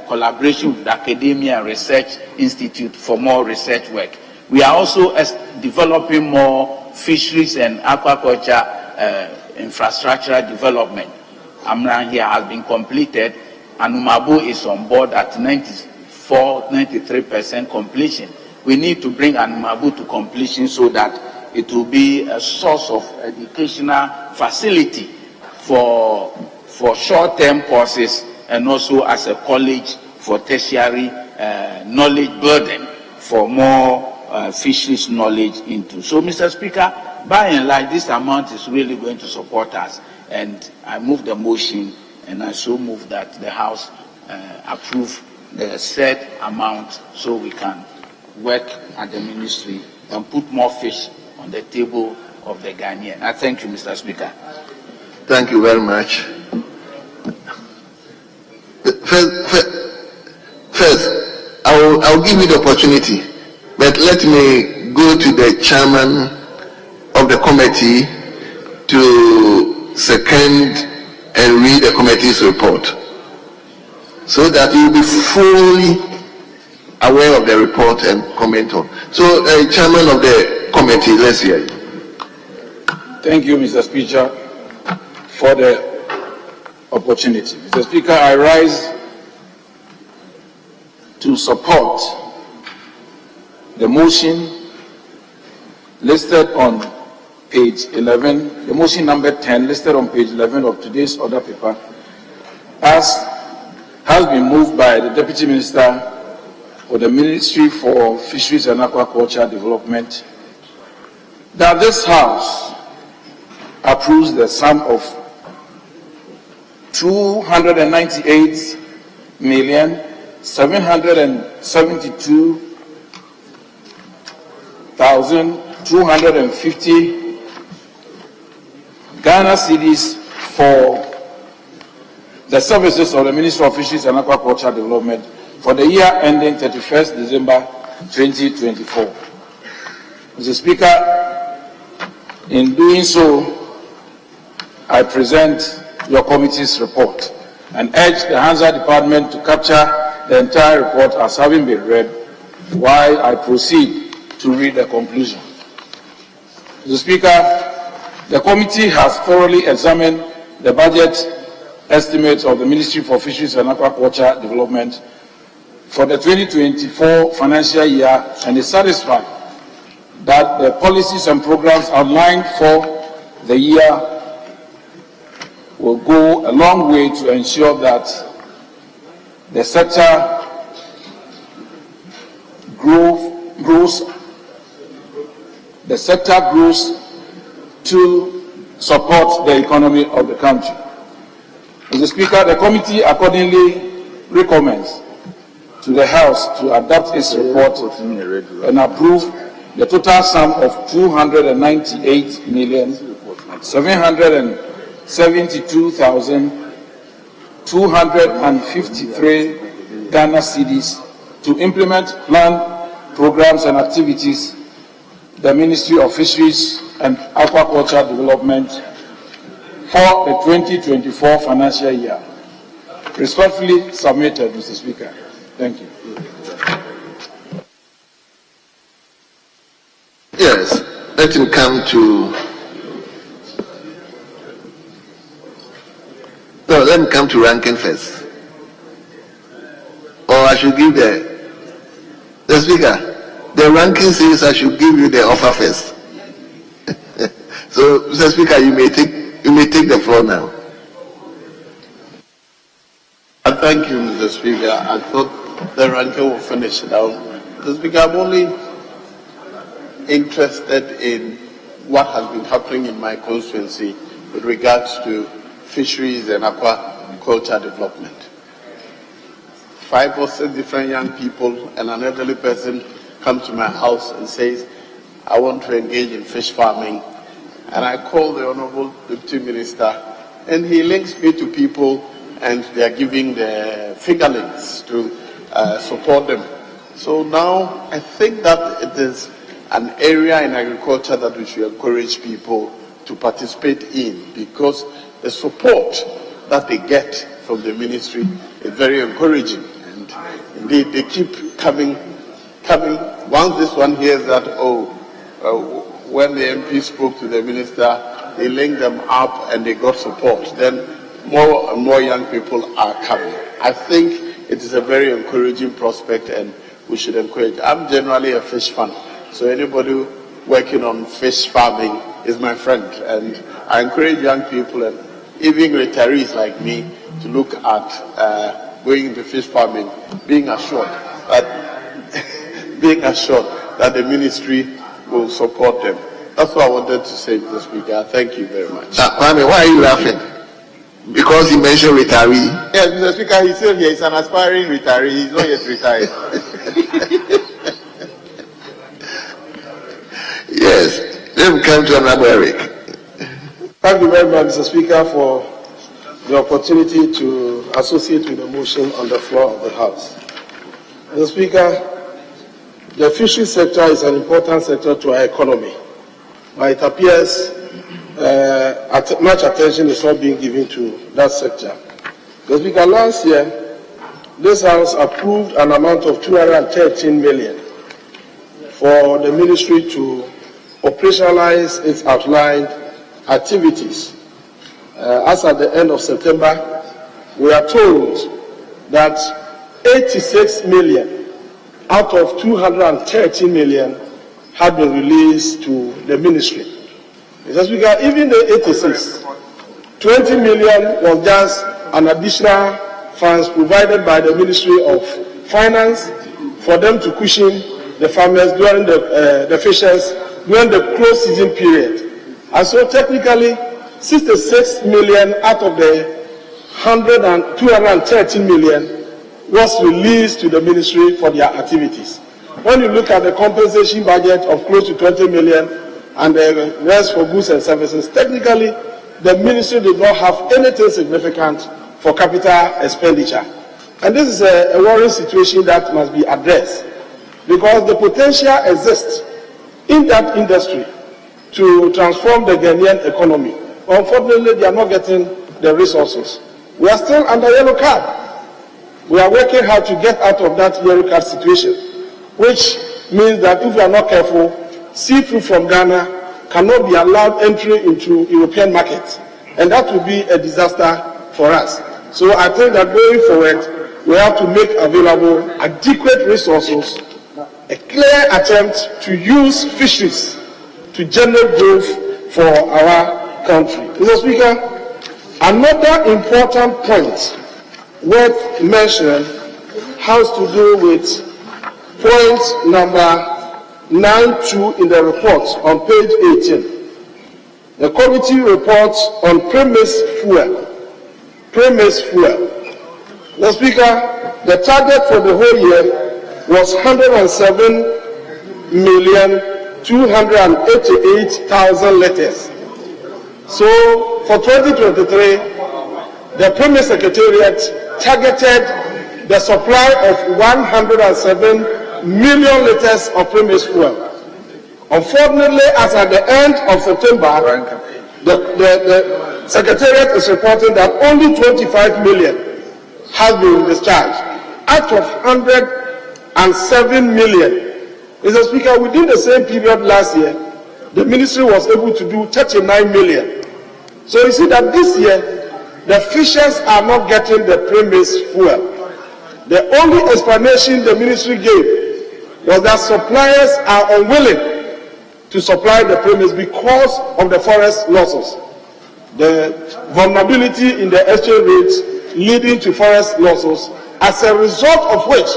collaboration with the Academia and Research Institute for more research work. We are also developing more fisheries and aquaculture infrastructure development. Amran here has been completed, and Umabo is on board at 93% completion. We need to bring Anumabu to completion so that it will be a source of educational facility for short-term courses and also as a college for tertiary knowledge burden for more fisheries knowledge into. So, Mr. Speaker, by and large, this amount is really going to support us. And I move the motion, and I so move that the House approve the said amount so we can work at the ministry and put more fish on the table of the Ghanaian. I thank you, Mr. Speaker. Thank you very much. First, I'll give you the opportunity, but let me go to the chairman of the committee to second and read the committee's report. so that you'll be fully aware of the report and comment on. So, Chairman of the committee, let's hear you. Thank you, Mr. Speaker, for the opportunity. Mr. Speaker, I rise to support the motion listed on page 11, the motion number 10 listed on page 11 of today's order paper, as has been moved by the Deputy Minister for the Ministry for Fisheries and Aquaculture Development, that this House approves the sum of 298,772,250 Ghana cedis for the services of the Ministry of Fisheries and Aquaculture Development for the year ending 31st December 2024. Mr. Speaker, in doing so, I present your committee's report and urge the Hansa Department to capture the entire report as having been read, while I proceed to read the conclusion. Mr. Speaker, the committee has thoroughly examined the budget estimates of the Ministry for Fisheries and Aquaculture Development for the 2024 financial year and is satisfied that the policies and programs outlined for the year will go a long way to ensure that the sector grows to support the economy of the country. Mr. Speaker, the committee accordingly recommends to the House to adopt its report and approve the total sum of 298,772,253 Ghana cedis to implement planned programs and activities the Ministry of Fisheries and Aquaculture Development for the 2024 financial year. Respectfully submitted, Mr. Speaker. Thank you. Yes, let him come to. No, let him come to ranking first. Or I should give the Speaker. The ranking says I should give you the offer first. So, Mr. Speaker, you may take the floor now. Thank you, Mr. Speaker. I thought the ranking will finish now. Mr. Speaker, I'm only interested in what has been happening in my constituency with regards to fisheries and aquaculture development. 5 or 6 different young people and an elderly person come to my house and says, I want to engage in fish farming. And I call the Honorable Deputy Minister, and he links me to people, and they are giving the figure links to support them. So now I think that it is an area in agriculture that we should encourage people to participate in, because the support that they get from the ministry is very encouraging. And indeed, they keep coming. Once this one hears that, when the MP spoke to the minister, they linked them up and they got support. Then more and more young people are coming. I think it is a very encouraging prospect, and we should encourage. I'm generally a fish fan, so anybody working on fish farming is my friend, and I encourage young people and even retirees like me to look at going into fish farming, being assured that the ministry will support them. That's what I wanted to say, Mr. Speaker. Thank you very much. Kwame, why are you laughing? Because he mentioned retiree. Yes, Mr. Speaker, he's still here. He's an aspiring retiree. He's not yet retired. Yes. Let me come to McBerry. Thank you very much, Mr. Speaker, for the opportunity to associate with the motion on the floor of the House. Mr. Speaker, the fisheries sector is an important sector to our economy, but it appears much attention is not being given to that sector. Mr. Speaker, last year, this House approved an amount of 213 million for the ministry to operationalize its outlined activities. As at the end of September, we are told that 86 million out of 213 million had been released to the ministry. Mr. Speaker, even the 86, 20 million was just an additional funds provided by the Ministry of Finance for them to cushion the farmers during the fishers during the close season period. And so technically, 66 million out of the 213 million was released to the ministry for their activities. When you look at the compensation budget of close to 20 million and the rest for goods and services, technically the ministry did not have anything significant for capital expenditure. And this is a worrying situation that must be addressed, because the potential exists in that industry to transform the Ghanaian economy. Unfortunately, they are not getting the resources. We are still under yellow card. We are working hard to get out of that yellow card situation, which means that if we are not careful, seafood from Ghana cannot be allowed entry into European markets, and that will be a disaster for us. So I think that going forward, we have to make available adequate resources, a clear attempt to use fisheries to generate growth for our country. Mr. Speaker, another important point worth mentioning has to do with point number 92 in the report on page 18. The committee report on premise fuel. Mr. Speaker, the target for the whole year was 107,288,000 liters. So for 2023, the premise secretariat targeted the supply of 107 million liters of premise fuel. Unfortunately, as at the end of September, the Secretariat is reporting that only 25 million has been discharged out of 107 million. Mr. Speaker, within the same period last year, the ministry was able to do 39 million. So you see that this year, the fishers are not getting the premise fuel. The only explanation the ministry gave was that suppliers are unwilling to supply the premise because of the forest losses. The vulnerability in the exchange rates leading to forest losses, as a result of which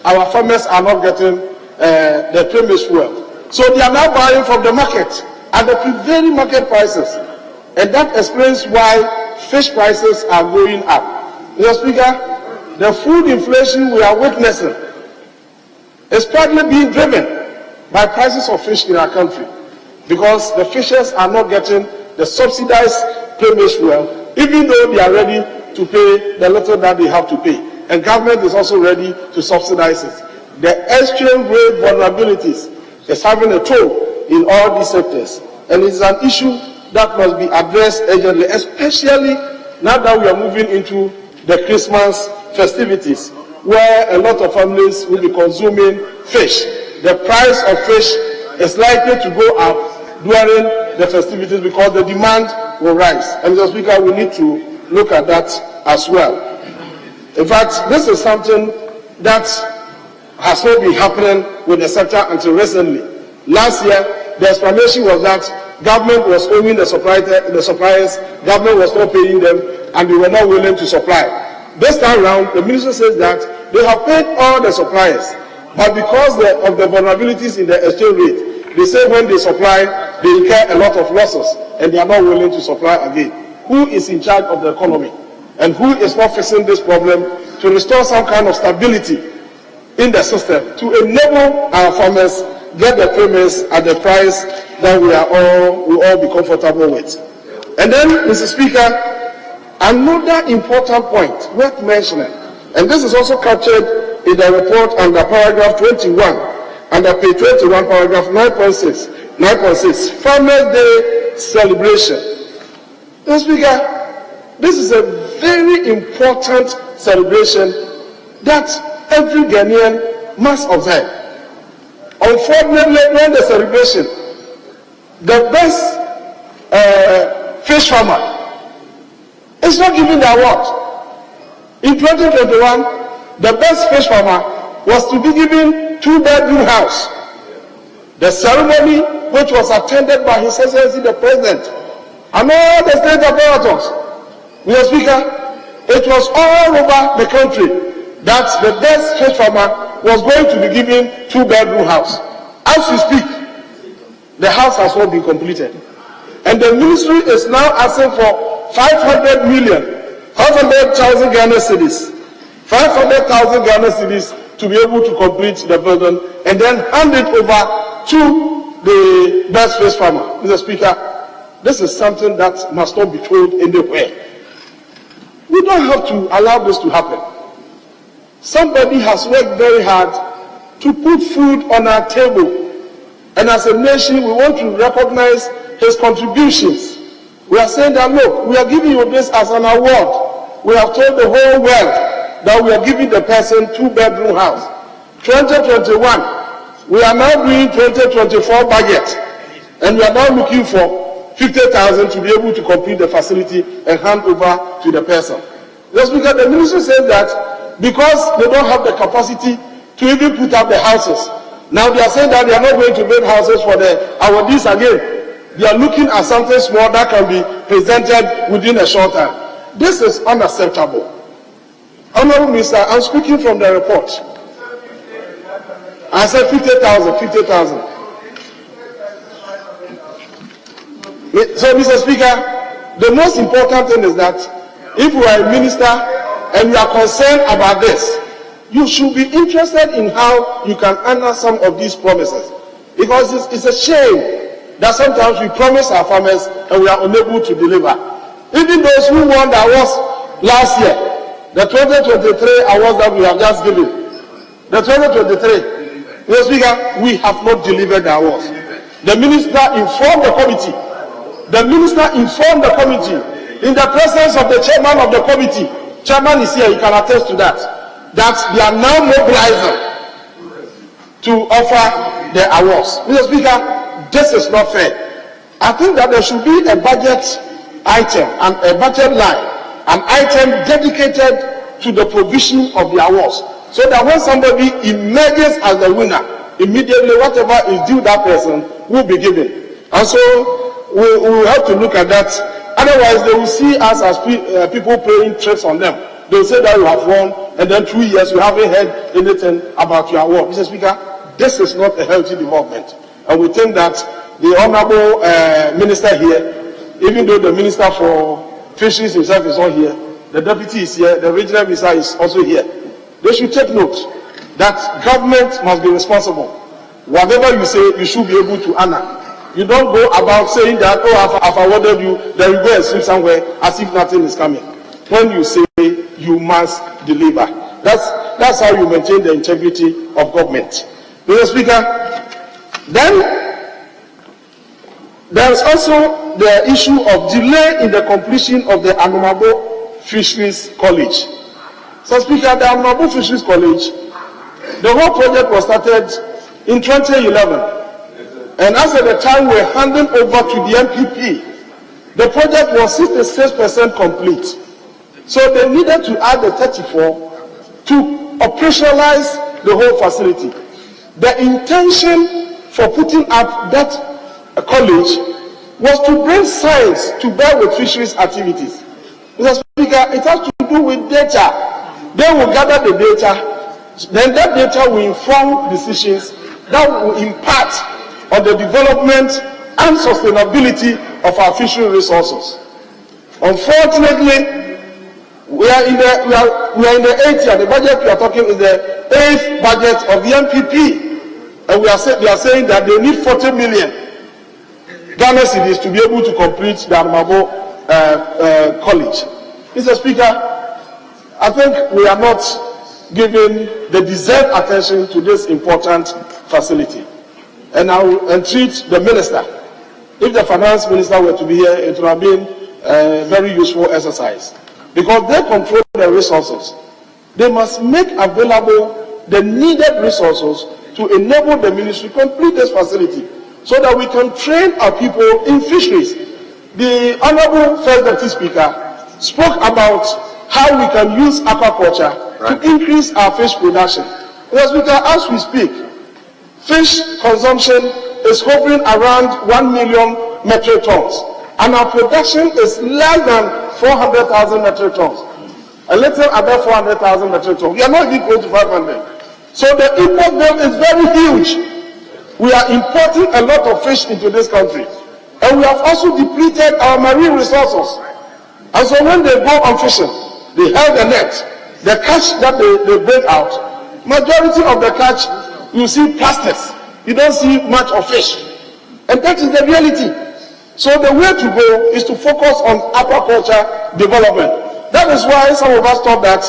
our farmers are not getting the premise fuel. So they are now buying from the market at the prevailing market prices. And that explains why fish prices are going up. Mr. Speaker, the food inflation we are witnessing is partly being driven by prices of fish in our country, because the fishers are not getting the subsidized premise fuel, even though they are ready to pay the little that they have to pay. And government is also ready to subsidize it. The exchange rate vulnerabilities is having a toll in all these sectors, and it's an issue that must be addressed urgently, especially now that we are moving into the Christmas festivities, where a lot of families will be consuming fish. The price of fish is likely to go up during the festivities because the demand will rise. And Mr. Speaker, we need to look at that as well. In fact, this is something that has not been happening with the sector until recently. Last year, the explanation was that government was owing the suppliers, government was not paying them, and they were not willing to supply. This time around, the minister says that they have paid all the suppliers, but because of the vulnerabilities in the exchange rate, they say when they supply, they incur a lot of losses, and they are not willing to supply again. Who is in charge of the economy? And who is not fixing this problem to restore some kind of stability in the system to enable our farmers get the premise at the price that we all be comfortable with? And then, Mr. Speaker, another important point worth mentioning, and this is also captured in the report under paragraph 21, under page 21, paragraph 9.6, Farmers' Day celebration. Mr. Speaker, this is a very important celebration that every Ghanaian must observe. Unfortunately, when the celebration, the best fish farmer is not given the award. In 2021, the best fish farmer was to be given 2-bedroom house. The ceremony, which was attended by His Excellency the President and all the state apparatus, Mr. Speaker, it was all over the country that the best fish farmer was going to be given 2-bedroom house. As we speak, the house has not been completed. And the ministry is now asking for 500 million, 500,000 Ghana cedis, 500,000 Ghana cedis to be able to complete the building and then hand it over to the best fish farmer. Mr. Speaker, this is something that must not be told anywhere. We don't have to allow this to happen. Somebody has worked very hard to put food on our table. And as a nation, we want to recognize his contributions. We are saying that, look, we are giving you this as an award. We have told the whole world that we are giving the person 2-bedroom house. 2021, we are now doing 2024 budget. And we are now looking for 50,000 to be able to complete the facility and hand over to the person. Just because the ministry says that because they don't have the capacity to even put up the houses. Now they are saying that they are not going to build houses for the awardees again. They are looking at something small that can be presented within a short time. This is unacceptable. Honorable Minister, I'm speaking from the report. I said 50,000, 50,000. So, Mr. Speaker, the most important thing is that if you are a minister and you are concerned about this, you should be interested in how you can honor some of these promises. Because it's a shame that sometimes we promise our farmers and we are unable to deliver. Even those who won the awards last year, the 2023 awards that we have just given, the 2023, Mr. Speaker, we have not delivered the awards. The minister informed the committee. The minister informed the committee in the presence of the chairman of the committee. Chairman is here, he can attest to that. That they are now mobilizing to offer the awards. Mr. Speaker, this is not fair. I think that there should be a budget item and a budget line, an item dedicated to the provision of the awards, so that when somebody emerges as the winner, immediately whatever is due that person will be given. And so we will have to look at that. Otherwise, they will see us as people playing tricks on them. They will say that you have won, and then 2 years you haven't heard anything about your award. Mr. Speaker, this is not a healthy development. And we think that the Honorable Minister here, even though the Minister for Fisheries himself is not here, the Deputy is here, the Regional Minister is also here. They should take note that government must be responsible. Whatever you say, you should be able to honor. You don't go about saying that, oh, I've awarded you, then you go and sleep somewhere as if nothing is coming. When you say you must deliver, that's how you maintain the integrity of government. Mr. Speaker, then there is also the issue of delay in the completion of the Anumabo Fisheries College. So, Speaker, the Anumabo Fisheries College, the whole project was started in 2011. And as at the time we were handing over to the MPP, the project was 66% complete. So they needed to add the 34 to operationalize the whole facility. The intention for putting up that college was to bring science to bear with fisheries activities. Mr. Speaker, it has to do with data. They will gather the data, then that data will inform decisions that will impact on the development and sustainability of our fishery resources. Unfortunately, we are in the 8th year. The budget we are talking is the 8th budget of the MPP, and they are saying that they need 40 million Ghana cedis to be able to complete the Anumabo College. Mr. Speaker, I think we are not giving the deserved attention to this important facility. And I will entreat the minister. If the finance minister were to be here, it would have been a very useful exercise, because they control the resources. They must make available the needed resources to enable the ministry to complete this facility so that we can train our people in fisheries. The Honorable First Deputy Speaker spoke about how we can use aquaculture to increase our fish production. Mr. Speaker, as we speak, fish consumption is hovering around 1 million metric tons, and our production is less than 400,000 metric tons. A little above 400,000 metric tons. We are not even close to 500. So the import bill is very huge. We are importing a lot of fish into this country. And we have also depleted our marine resources. And so when they go on fishing, they have the net. The catch that they bring out, majority of the catch, you see plastics. You don't see much of fish. And that is the reality. So the way to go is to focus on aquaculture development. That is why some of us thought that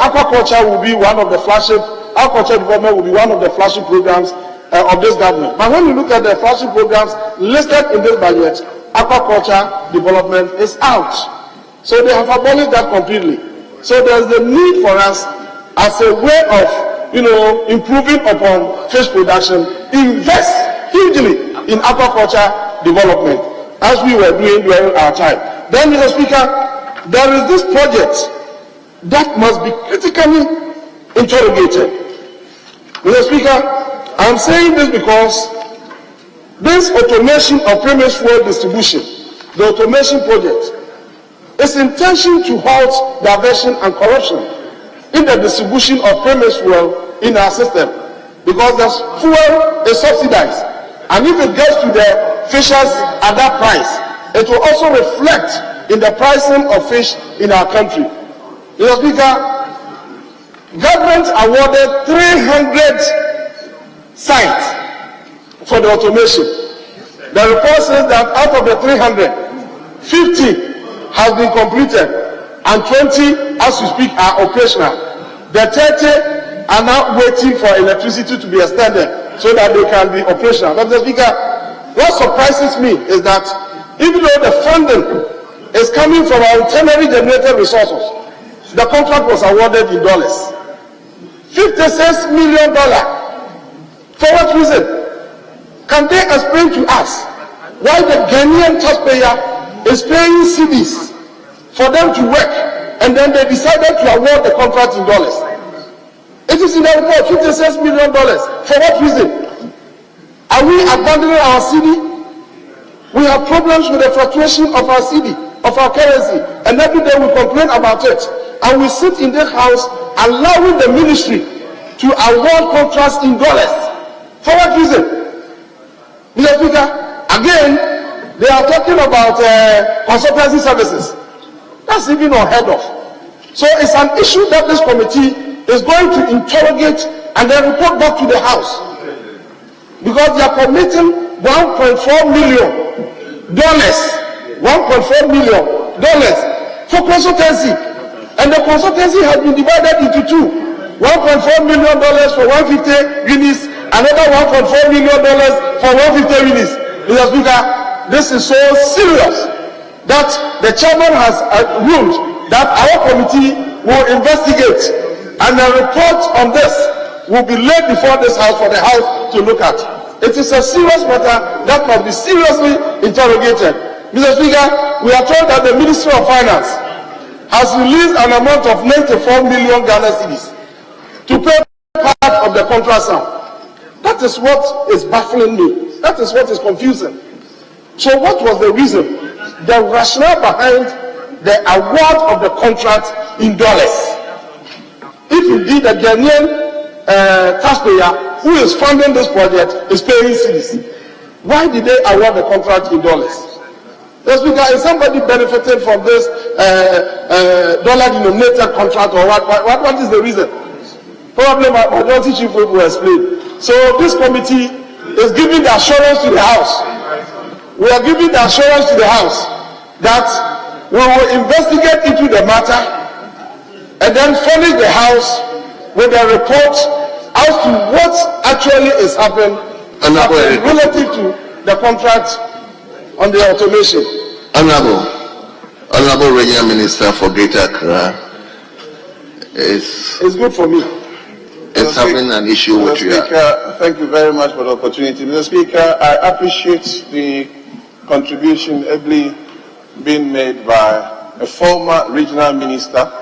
aquaculture will be one of the flagship, aquaculture development will be one of the flagship programs of this government. But when you look at the flagship programs listed in this budget, aquaculture development is out. So they have abolished that completely. So there's the need for us as a way of, improving upon fish production, invest hugely in aquaculture development, as we were doing during our time. Then, Mr. Speaker, there is this project that must be critically interrogated. Mr. Speaker, I'm saying this because this automation of premise fuel distribution, the automation project, is intention to halt diversion and corruption in the distribution of premise fuel in our system, because the fuel is subsidized, and if it gets to the fishers at that price, it will also reflect in the pricing of fish in our country. Mr. Speaker, government awarded 300 sites for the automation. The report says that out of the 300, 50 has been completed and 20 as we speak are operational. The 30 are now waiting for electricity to be extended so that they can be operational. But Mr. Speaker, what surprises me is that even though the funding is coming from our internally generated resources, the contract was awarded in dollars. $56 million. For what reason? Can they explain to us why the Ghanaian taxpayer is paying cedis for them to work, and then they decided to award the contract in dollars? It is in the report, $56 million. For what reason? Are we abandoning our cedi? We have problems with the fluctuation of our cedi, of our currency, and every day we complain about it. And we sit in this house allowing the ministry to award contracts in dollars. For what reason? Mr. Speaker, again, they are talking about consultancy services. That's even unheard of. So it's an issue that this committee is going to interrogate and then report back to the House. Because they are committing $1.4 million for consultancy. And the consultancy has been divided into two. $1.4 million for 150 units, another $1.4 million for 150 units. Mr. Speaker, this is so serious that the chairman has ruled that our committee will investigate, and a report on this will be laid before this House for the House to look at. It is a serious matter that must be seriously interrogated. Mr. Speaker, we are told that the Ministry of Finance has released an amount of 94 million Ghana cedis to pay part of the contract sum. That is what is baffling me. That is what is confusing. So what was the reason? The rationale behind the award of the contract in dollars. If indeed the Ghanaian taxpayer who is funding this project is paying cedis, why did they award the contract in dollars? That's because is somebody benefited from this dollar-denominated contract, or what is the reason? Probably my majority chief will explain. So this committee is giving the assurance to the House. We are giving the assurance to the House that we will investigate into the matter and then furnish the House with a report as to what actually is happening relative to the contract on the automation. Honorable Regional Minister for Greater Accra, is good for me. Is having an issue with you. Speaker, thank you very much for the opportunity. Mr. Speaker, I appreciate the contribution ably being made by a former regional minister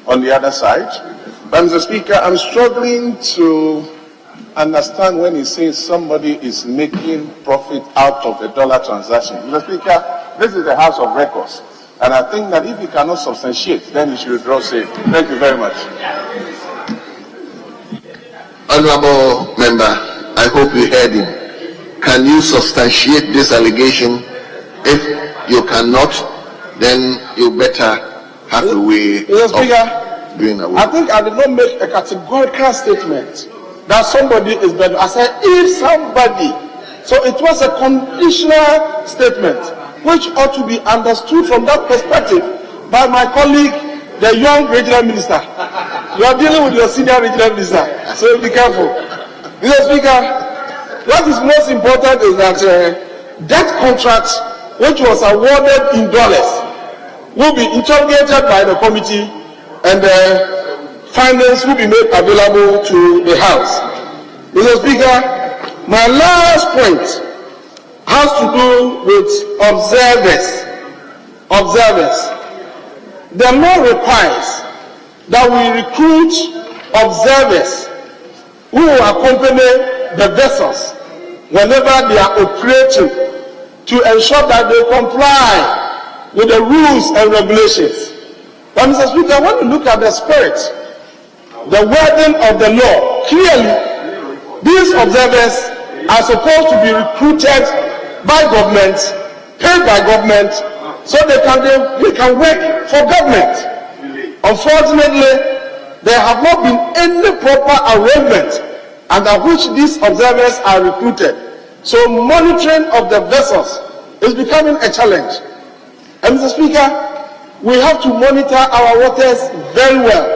on the other side. But Mr. Speaker, I'm struggling to understand when he says somebody is making profit out of the dollar transaction. Mr. Speaker, this is the House of Records. And I think that if he cannot substantiate, then he should withdraw say. Thank you very much. Honorable member, I hope you heard him. Can you substantiate this allegation? If you cannot, then you better have a way Mr. Speaker, of doing away. I think I did not make a categorical statement that somebody is better. I said, if somebody. So it was a conditional statement, which ought to be understood from that perspective by my colleague, the young regional minister. You are dealing with your senior regional minister, so be careful. Mr. Speaker, what is most important is that that contract, which was awarded in dollars, will be interrogated by the committee and findings will be made available to the House. Mr. Speaker, my last point has to do with observers. The law requires that we recruit observers who will accompany the vessels whenever they are operating to ensure that they comply with the rules and regulations. But Mr. Speaker, when you look at the spirit, the wording of the law, clearly these observers are supposed to be recruited by government, paid by government, so they can work for government. Unfortunately, there have not been any proper arrangement under which these observers are recruited. So monitoring of the vessels is becoming a challenge. And Mr. Speaker, we have to monitor our waters very well.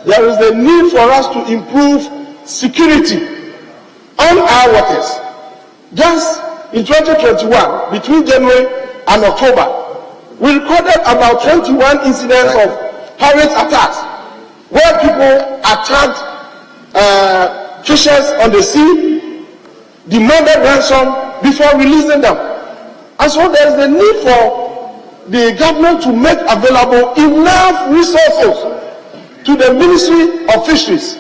There is a need for us to improve security on our waters. Just in 2021, between January and October, we recorded about 21 incidents of pirate attacks, where people attacked fishers on the sea, demanded ransom before releasing them. And so there is a need for the government to make available enough resources to the Ministry of Fisheries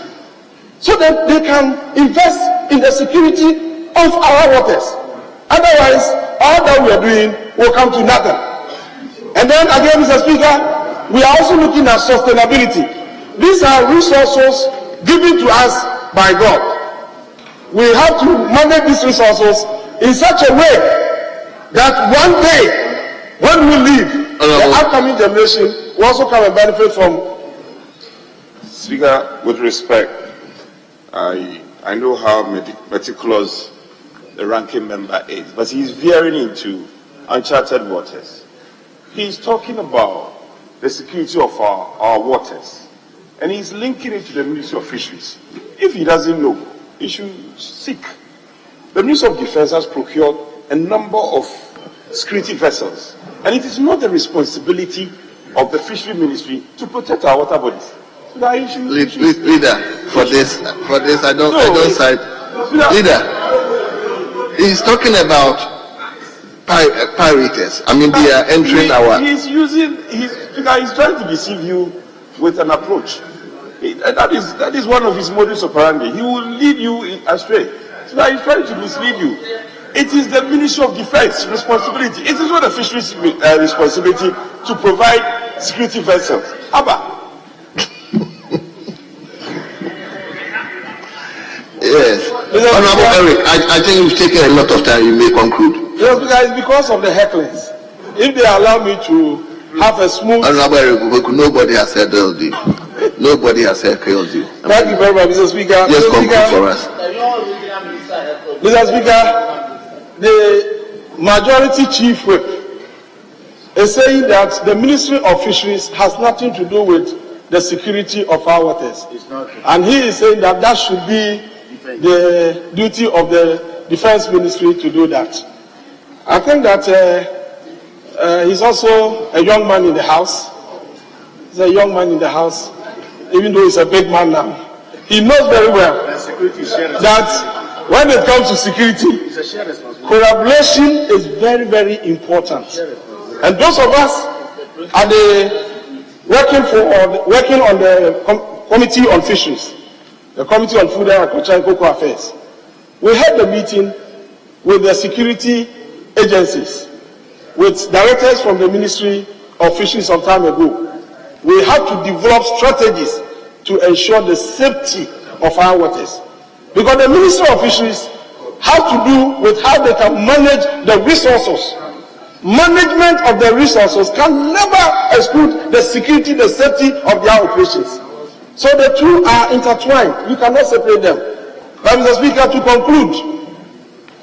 so that they can invest in the security of our waters. Otherwise, all that we are doing will come to nothing. And then again, Mr. Speaker, we are also looking at sustainability. These are resources given to us by God. We have to manage these resources in such a way that one day, when we leave, the upcoming generation will also come and benefit from. Speaker, with respect, I know how meticulous the ranking member is, but he's veering into uncharted waters. He's talking about the security of our waters, and he's linking it to the Ministry of Fisheries. If he doesn't know, he should seek. The Ministry of Defense has procured a number of security vessels, and it is not the responsibility of the Fishery Ministry to protect our water bodies. So that he should, Leader, for this, I don't side. Leader, he's talking about pirates. I mean, they are entering our. He's trying to deceive you with an approach. That is one of his modus operandi. He will lead you astray. So that he's trying to mislead you. It is the Ministry of Defense responsibility. It is not the Fisheries responsibility to provide security vessels. Abba. Yes. Honorable Eric, I think you've taken a lot of time. You may conclude. Yes, it's because of the hecklings. If they allow me to have a smooth. Honorable Eric, nobody has heckled you. Nobody has heckled you. Thank you very much, Mr. Speaker. Just conclude for us. Mr. Speaker, the majority chief whip is saying that the Ministry of Fisheries has nothing to do with the security of our waters. And he is saying that that should be the duty of the Defense Ministry to do that. I think that he's also a young man in the House. He's a young man in the House. even though he's a big man now, he knows very well that when it comes to security, collaboration is very, very important. And those of us are working on the Committee on Fisheries, the Committee on Food, Agriculture and Cocoa Affairs. We had a meeting with the security agencies, with directors from the Ministry of Fisheries some time ago. We have to develop strategies to ensure the safety of our waters. Because the Ministry of Fisheries has to do with how they can manage the resources. Management of the resources can never exclude the security, the safety of their operations. So the two are intertwined. You cannot separate them. But Mr. Speaker, to conclude,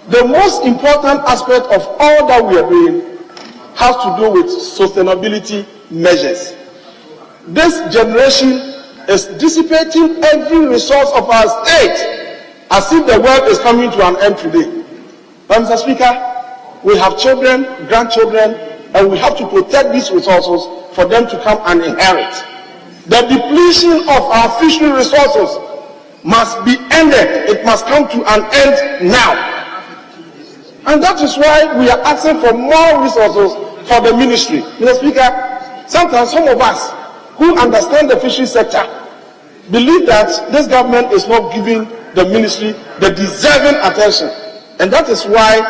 the most important aspect of all that we are doing has to do with sustainability measures. This generation is dissipating every resource of our state as if the world is coming to an end today. But Mr. Speaker, we have children, grandchildren, and we have to protect these resources for them to come and inherit. The depletion of our fishery resources must be ended. It must come to an end now. And that is why we are asking for more resources for the ministry. Mr. Speaker, sometimes some of us who understand the fishery sector believe that this government is not giving the ministry the deserving attention. And that is why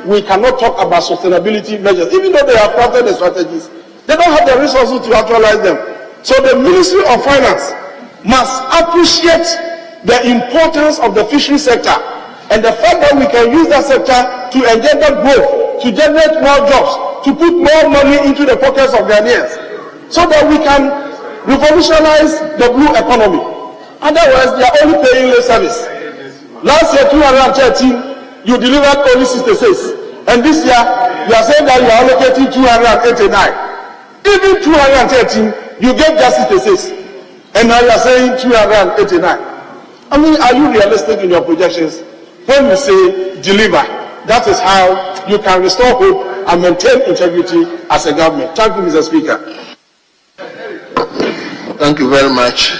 we cannot talk about sustainability measures. Even though they have crafted the strategies, they don't have the resources to actualize them. So the Ministry of Finance must appreciate the importance of the fishery sector and the fact that we can use that sector to engender growth, to generate more jobs, to put more money into the pockets of Ghanaians, so that we can revolutionize the blue economy. Otherwise, they are only paying lip service. Last year, 213, you delivered only 66. And this year, you are saying that you are allocating 289. Even 213, you gave just 66. And now you are saying 289. I mean, are you realistic in your projections? When you say deliver, that is how you can restore hope and maintain integrity as a government. Thank you, Mr. Speaker. Thank you very much.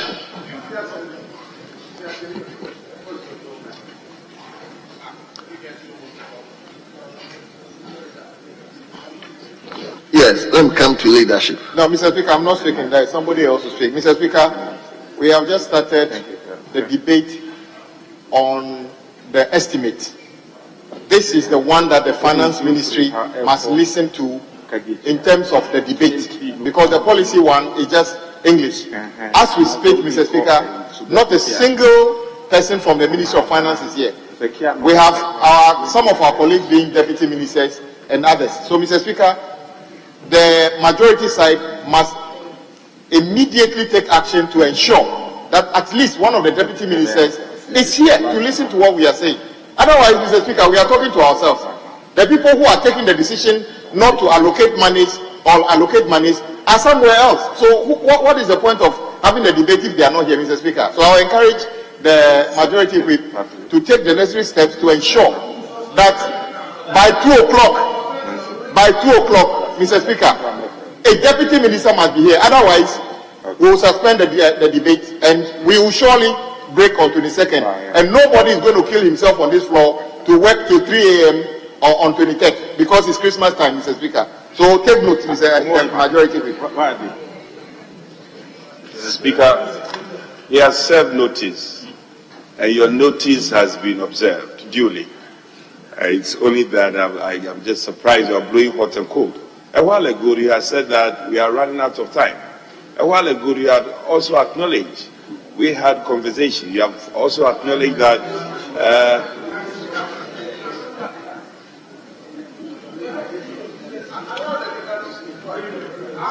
Yes, let me come to leadership. No, Mr. Speaker, I'm not speaking there. Somebody else will speak. Mr. Speaker, we have just started the debate on the estimate. This is the one that the Finance Ministry must listen to in terms of the debate, because the policy one is just English. As we speak, Mr. Speaker, not a single person from the Ministry of Finance is here. We have some of our colleagues being deputy ministers and others. So, Mr. Speaker, the majority side must immediately take action to ensure that at least one of the deputy ministers is here to listen to what we are saying. Otherwise, Mr. Speaker, we are talking to ourselves. The people who are taking the decision not to allocate monies or allocate monies are somewhere else. So what is the point of having the debate if they are not here, Mr. Speaker? So I will encourage the majority whip to take the necessary steps to ensure that by 2 o'clock, Mr. Speaker, a deputy minister must be here. Otherwise, we will suspend the debate and we will surely break on 22nd. And nobody is going to kill himself on this floor to work till 3 a.m. on 23rd because it's Christmas time, Mr. Speaker. So take note, Mr. Majority Whip. Mr. Speaker, he has served notice, and your notice has been observed duly. It's only that I'm just surprised you are blowing hot and cold. A while ago, you had said that we are running out of time. A while ago, you had also acknowledged we had conversation. You have also acknowledged that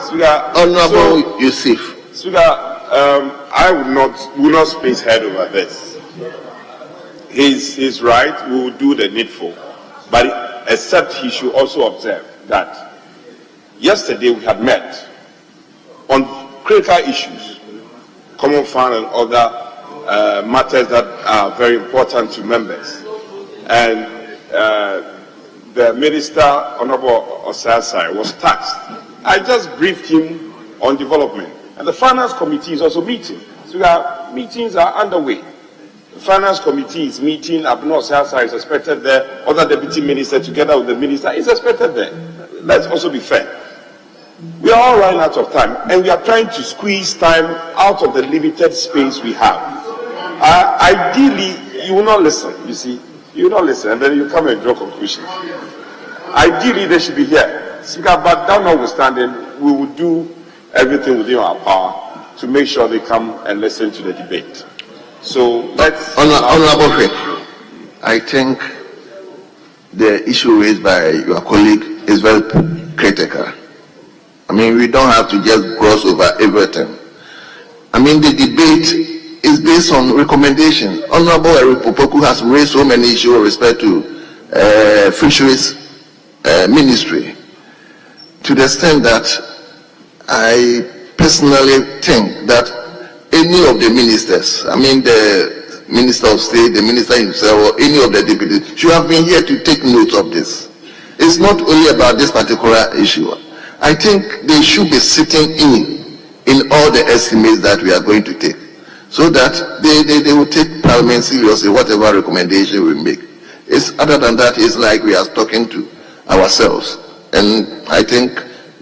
Speaker, Honorable Yusuf. Speaker, I will not space head over this. He's right. We will do the needful, but except he should also observe that yesterday we had met on critical issues, common fund and other matters that are very important to members, and the Minister, Honorable Osasai, was tasked. I just briefed him on development, and the Finance Committee is also meeting. So meetings are underway. The Finance Committee is meeting. Abner Sasa is expected there. Other deputy minister together with the minister is expected there. Let's also be fair. We are all running out of time, and we are trying to squeeze time out of the limited space we have. Ideally, you will not listen, you see. You will not listen, and then you come and draw conclusions. Ideally, they should be here. Speaker, but that notwithstanding, we will do everything within our power to make sure they come and listen to the debate. So let's... Honorable Friend, I think the issue raised by your colleague is very critical. I mean, we don't have to just gloss over everything. I mean, the debate is based on recommendation. Honorable Eric Popoku has raised so many issues with respect to Fisheries Ministry, to the extent that I personally think that any of the ministers, I mean the Minister of State, the Minister himself, or any of the deputies, should have been here to take note of this. It's not only about this particular issue. I think they should be sitting in all the estimates that we are going to take, so that they will take Parliament seriously, whatever recommendation we make. Other than that, it's like we are talking to ourselves. And I think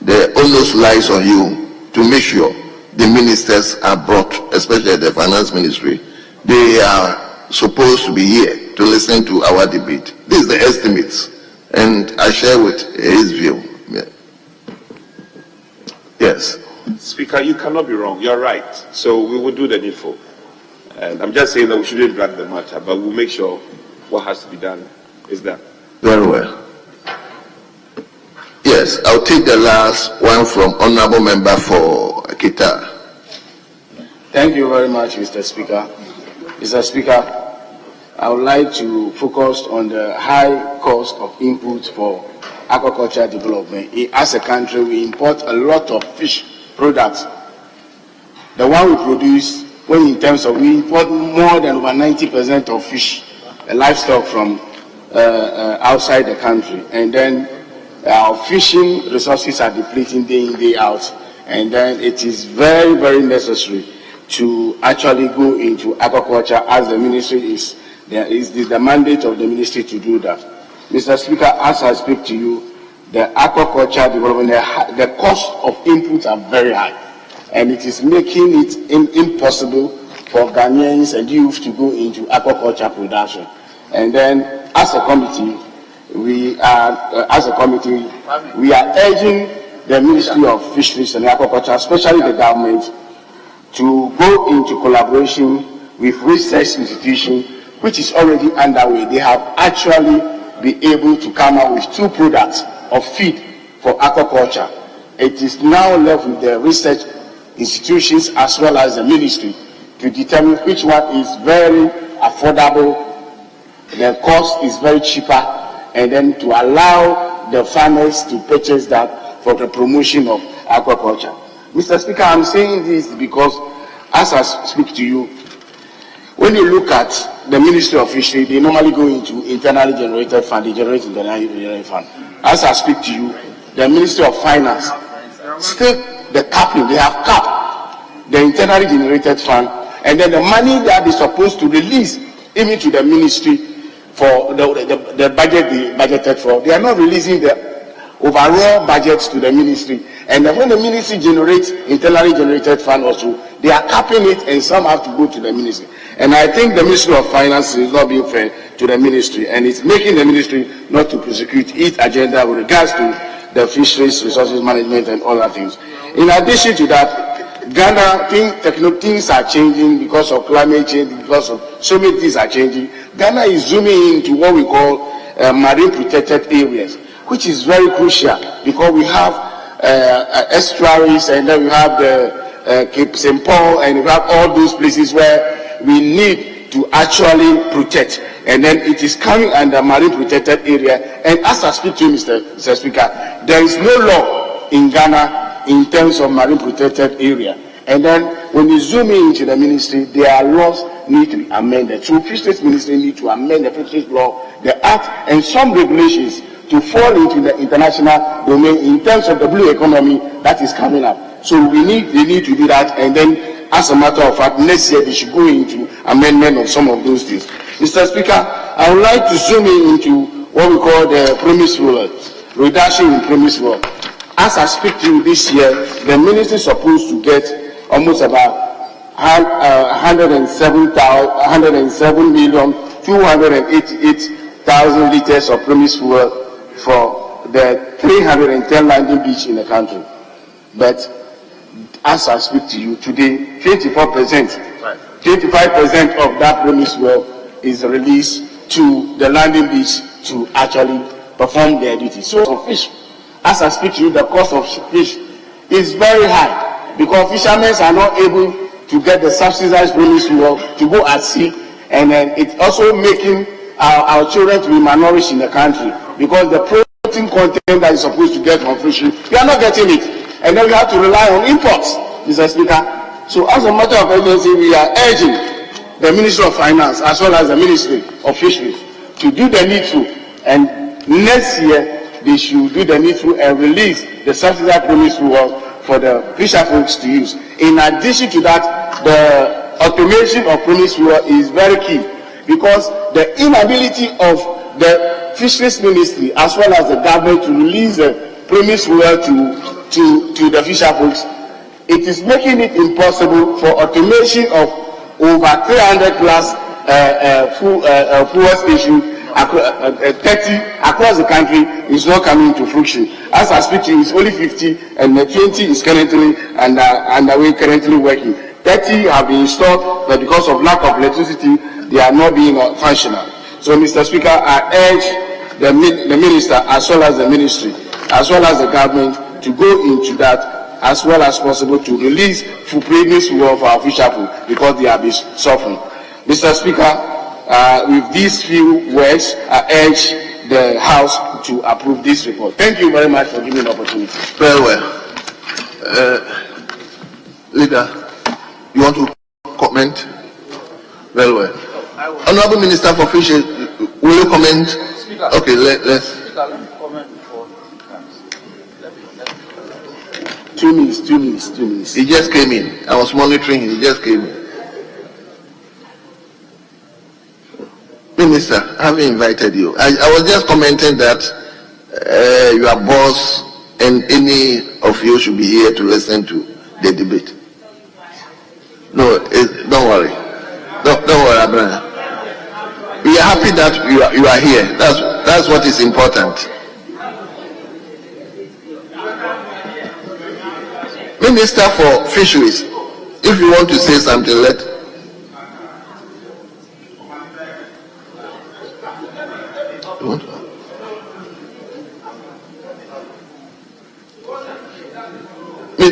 the onus lies on you to make sure the ministers are brought, especially the Finance Ministry. They are supposed to be here to listen to our debate. These are the estimates, and I share with his view. Yeah. Yes. Speaker, you cannot be wrong. You're right. So we will do the needful. And I'm just saying that we shouldn't drag the matter, but we'll make sure what has to be done is done. Very well. Yes, I'll take the last one from Honorable Member for Kita. Thank you very much, Mr. Speaker. Mr. Speaker, I would like to focus on the high cost of inputs for aquaculture development. As a country, we import a lot of fish products. The one we produce, when in terms of, we import more than over 90% of fish, livestock from outside the country. And then our fishing resources are depleting day in, day out. And then it is very, very necessary to actually go into aquaculture, as the ministry is. There is the mandate of the ministry to do that. Mr. Speaker, as I speak to you, the aquaculture development, the cost of inputs are very high, and it is making it impossible for Ghanaians and youth to go into aquaculture production. And then, as a committee, we are urging the Ministry of Fisheries and Aquaculture, especially the government, to go into collaboration with research institutions, which is already underway. They have actually been able to come out with 2 products of feed for aquaculture. It is now left with the research institutions as well as the ministry to determine which one is very affordable, the cost is very cheaper, and then to allow the farmers to purchase that for the promotion of aquaculture. Mr. Speaker, I'm saying this because as I speak to you, when you look at the Ministry of Fisheries, they normally go into internally generated fund, they generate internally generated fund. As I speak to you, the Ministry of Finance, still the capping, they have capped the internally generated fund, and then the money that is supposed to release even to the ministry for the budget they budgeted for, they are not releasing the overall budgets to the ministry. And then when the ministry generates internally generated fund also, they are capping it, and some have to go to the ministry. And I think the Ministry of Finance is not being fair to the ministry, and it's making the ministry not to prosecute its agenda with regards to the fisheries, resources management, and other things. In addition to that, Ghana, things are changing because of climate change, because of so many things are changing. Ghana is zooming into what we call marine protected areas, which is very crucial because we have estuaries, and then we have the Cape St. Paul, and we have all those places where we need to actually protect. And then it is coming under marine protected area. And as I speak to you, Mr. Speaker, there is no law in Ghana in terms of marine protected area. And then when you zoom into the ministry, their laws need to be amended. So Fisheries Ministry need to amend the fisheries law, the act, and some regulations to fall into the international domain in terms of the blue economy that is coming up. So they need to do that. And then as a matter of fact, next year they should go into amendment of some of those things. Mr. Speaker, I would like to zoom in into what we call the promiscuous, reduction in promiscuous. As I speak to you this year, the ministry is supposed to get almost about 107,288,000 liters of promiscuous for the 310 landing beach in the country. But as I speak to you today, 25% of that promiscuous is released to the landing beach to actually perform their duty. So of fish, as I speak to you, the cost of fish is very high because fishermen are not able to get the subsidized promiscuous to go at sea, and then it's also making our children to be malnourished in the country because the protein content that is supposed to get from fishing, we are not getting it, and then we have to rely on imports, Mr. Speaker. So as a matter of urgency, we are urging the Ministry of Finance as well as the Ministry of Fisheries to do the needful, and next year they should do the needful and release the subsidized promiscuous for the fisher folks to use. In addition to that, the automation of promiscuous is very key because the inability of the Fisheries Ministry as well as the government to release the promiscuous to the fisher folks, it is making it impossible for automation of over 300 plus fuel stations 30 across the country is not coming to fruition. As I speak to you, it's only 50 and 20 is currently underway, currently working. 30 have been installed, but because of lack of electricity, they are not being functional. So, Mr. Speaker, I urge the minister as well as the ministry, as well as the government to go into that as well as possible to release full previous work for our fisher people because they have been suffering. Mr. Speaker, with these few words, I urge the House to approve this report. Thank you very much for giving me the opportunity. Very well. Leader, you want to comment? Very well. Honorable Minister for Fisheries, will you comment? Speaker. Okay, let's. Speaker, let me comment before he comes. 2 minutes, 2 minutes, 2 minutes. He just came in. I was monitoring him. He just came in. Minister, I have invited you. I was just commenting that your boss and any of you should be here to listen to the debate. No, don't worry. Don't worry, Abraham. We are happy that you are here. That's what is important. Minister for Fisheries, if you want to say something, let.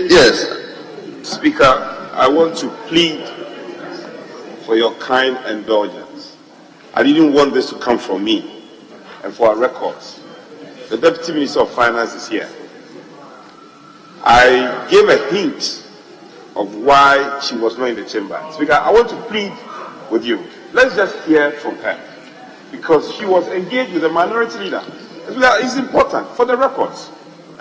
Yes. Speaker, I want to plead for your kind indulgence. I didn't want this to come from me, and for our records. The Deputy Minister of Finance is here. I gave a hint of why she was not in the chamber. Speaker, I want to plead with you. Let's just hear from her, because she was engaged with the minority leader. It's important for the records.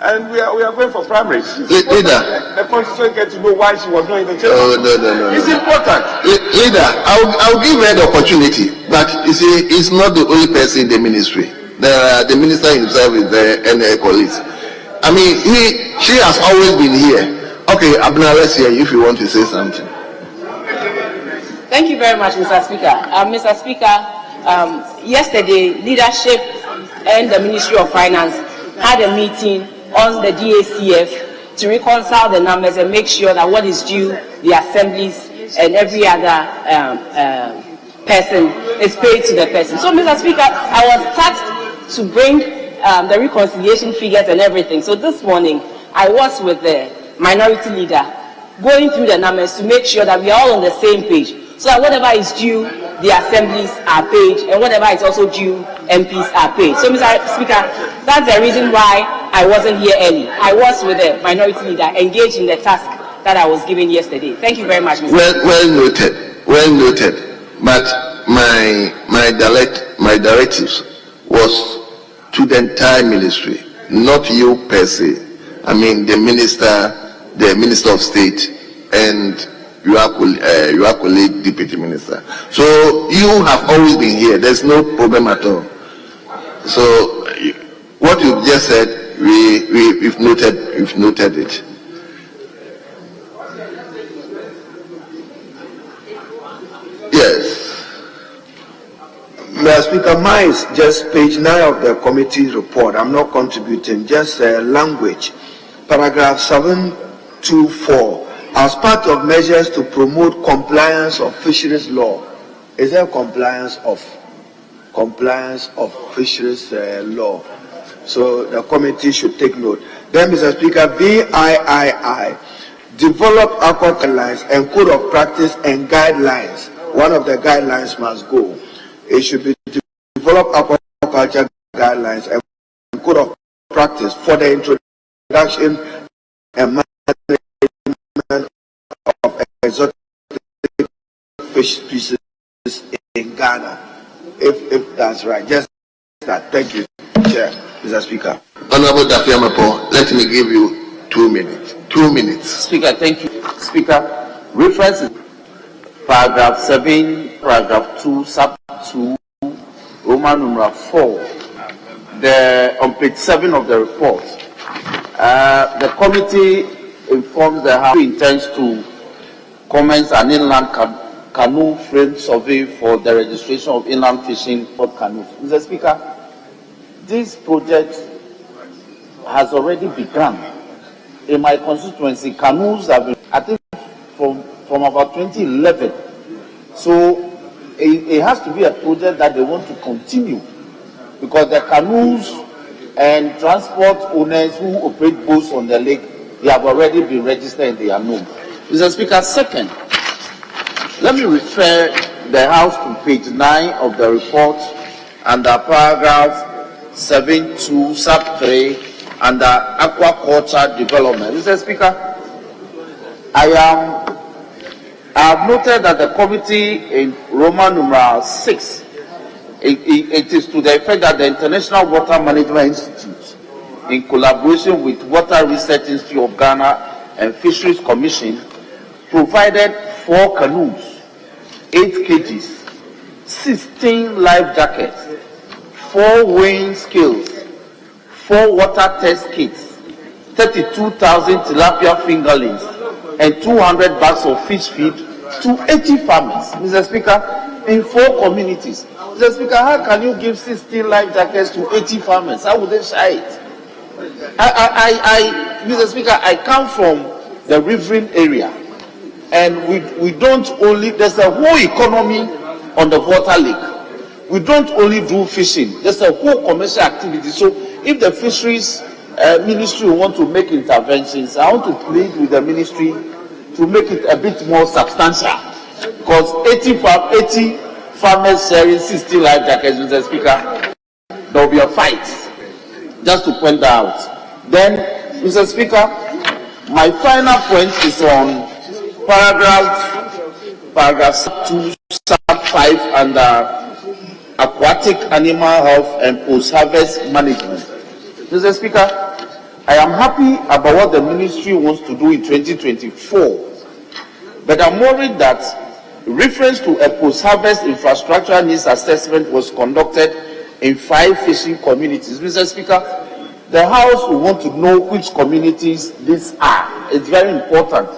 And we are going for primaries. Leader, the constitution get to know why she was not in the chamber. Oh, no. It's important. Leader, I'll give her the opportunity, but you see, he's not the only person in the ministry. The minister himself is there and her colleagues. I mean, she has always been here. Okay, Abner, let's hear you if you want to say something. Thank you very much, Mr. Speaker. Mr. Speaker, yesterday, leadership and the Ministry of Finance had a meeting on the DACF to reconcile the numbers and make sure that what is due the assemblies and every other person is paid to the person. So, Mr. Speaker, I was tasked to bring the reconciliation figures and everything. So this morning, I was with the minority leader going through the numbers to make sure that we are all on the same page, so that whatever is due the assemblies are paid, and whatever is also due MPs are paid. So, Mr. Speaker, that's the reason why I wasn't here early. I was with the minority leader engaged in the task that I was given yesterday. Thank you very much, Mr. Well noted. Well noted. But my directives was to the entire ministry, not you per se. I mean the minister of state, and your colleague Deputy Minister. So you have always been here. There's no problem at all. So what you've just said, we've noted it. Yes. Mr. Speaker, mine is just page 9 of the committee's report. I'm not contributing, just language. Paragraph 724. As part of measures to promote compliance of fisheries law. Is there compliance of fisheries law? So the committee should take note. Then, Mr. Speaker, VIII, develop aqua guidelines and code of practice and guidelines. One of the guidelines must go. It should be develop aquaculture guidelines and code of practice for the introduction and management of exotic fish species in Ghana. If that's right, just that. Thank you, Chair, Mr. Speaker. Honorable Dafiamapo, let me give you 2 minutes. 2 minutes. Speaker, thank you. Speaker, reference paragraph 7, paragraph 2, sub 2, Roman numeral 4. On page 7 of the report, the committee informs the House intends to commence an inland canoe frame survey for the registration of inland fishing port canoes. Mr. Speaker, this project has already begun. In my constituency, canoes have been, I think, from about 2011. So it has to be a project that they want to continue, because the canoes and transport owners who operate boats on the lake, they have already been registered and they are known. Mr. Speaker, second, let me refer the House to page 9 of the report under paragraph 7.2 sub 3 under aquaculture development. Mr. Speaker, I have noted that the committee in Roman numeral 6, it is to the effect that the International Water Management Institute, in collaboration with Water Research Institute of Ghana and Fisheries Commission, provided 4 canoes, 8 kgs, 16 life jackets, 4 weighing scales, 4 water test kits, 32,000 tilapia fingerlings, and 200 bags of fish feed to 80 farmers, Mr. Speaker, in 4 communities. Mr. Speaker, how can you give 16 life jackets to 80 farmers? How would they share it? Mr. Speaker, I come from the riverine area, and we don't only, there's a whole economy on the water lake. We don't only do fishing, there's a whole commercial activity. So if the fisheries ministry want to make interventions, I want to plead with the ministry to make it a bit more substantial, because 80 farmers sharing 60 life jackets, Mr. Speaker, there will be a fight. Just to point that out. Then, Mr. Speaker, my final point is on paragraph 2 sub 5 under aquatic animal health and post-harvest management. Mr. Speaker, I am happy about what the ministry wants to do in 2024, but I'm worried that reference to a post-harvest infrastructure needs assessment was conducted in 5 fishing communities. Mr. Speaker, the House will want to know which communities these are. It's very important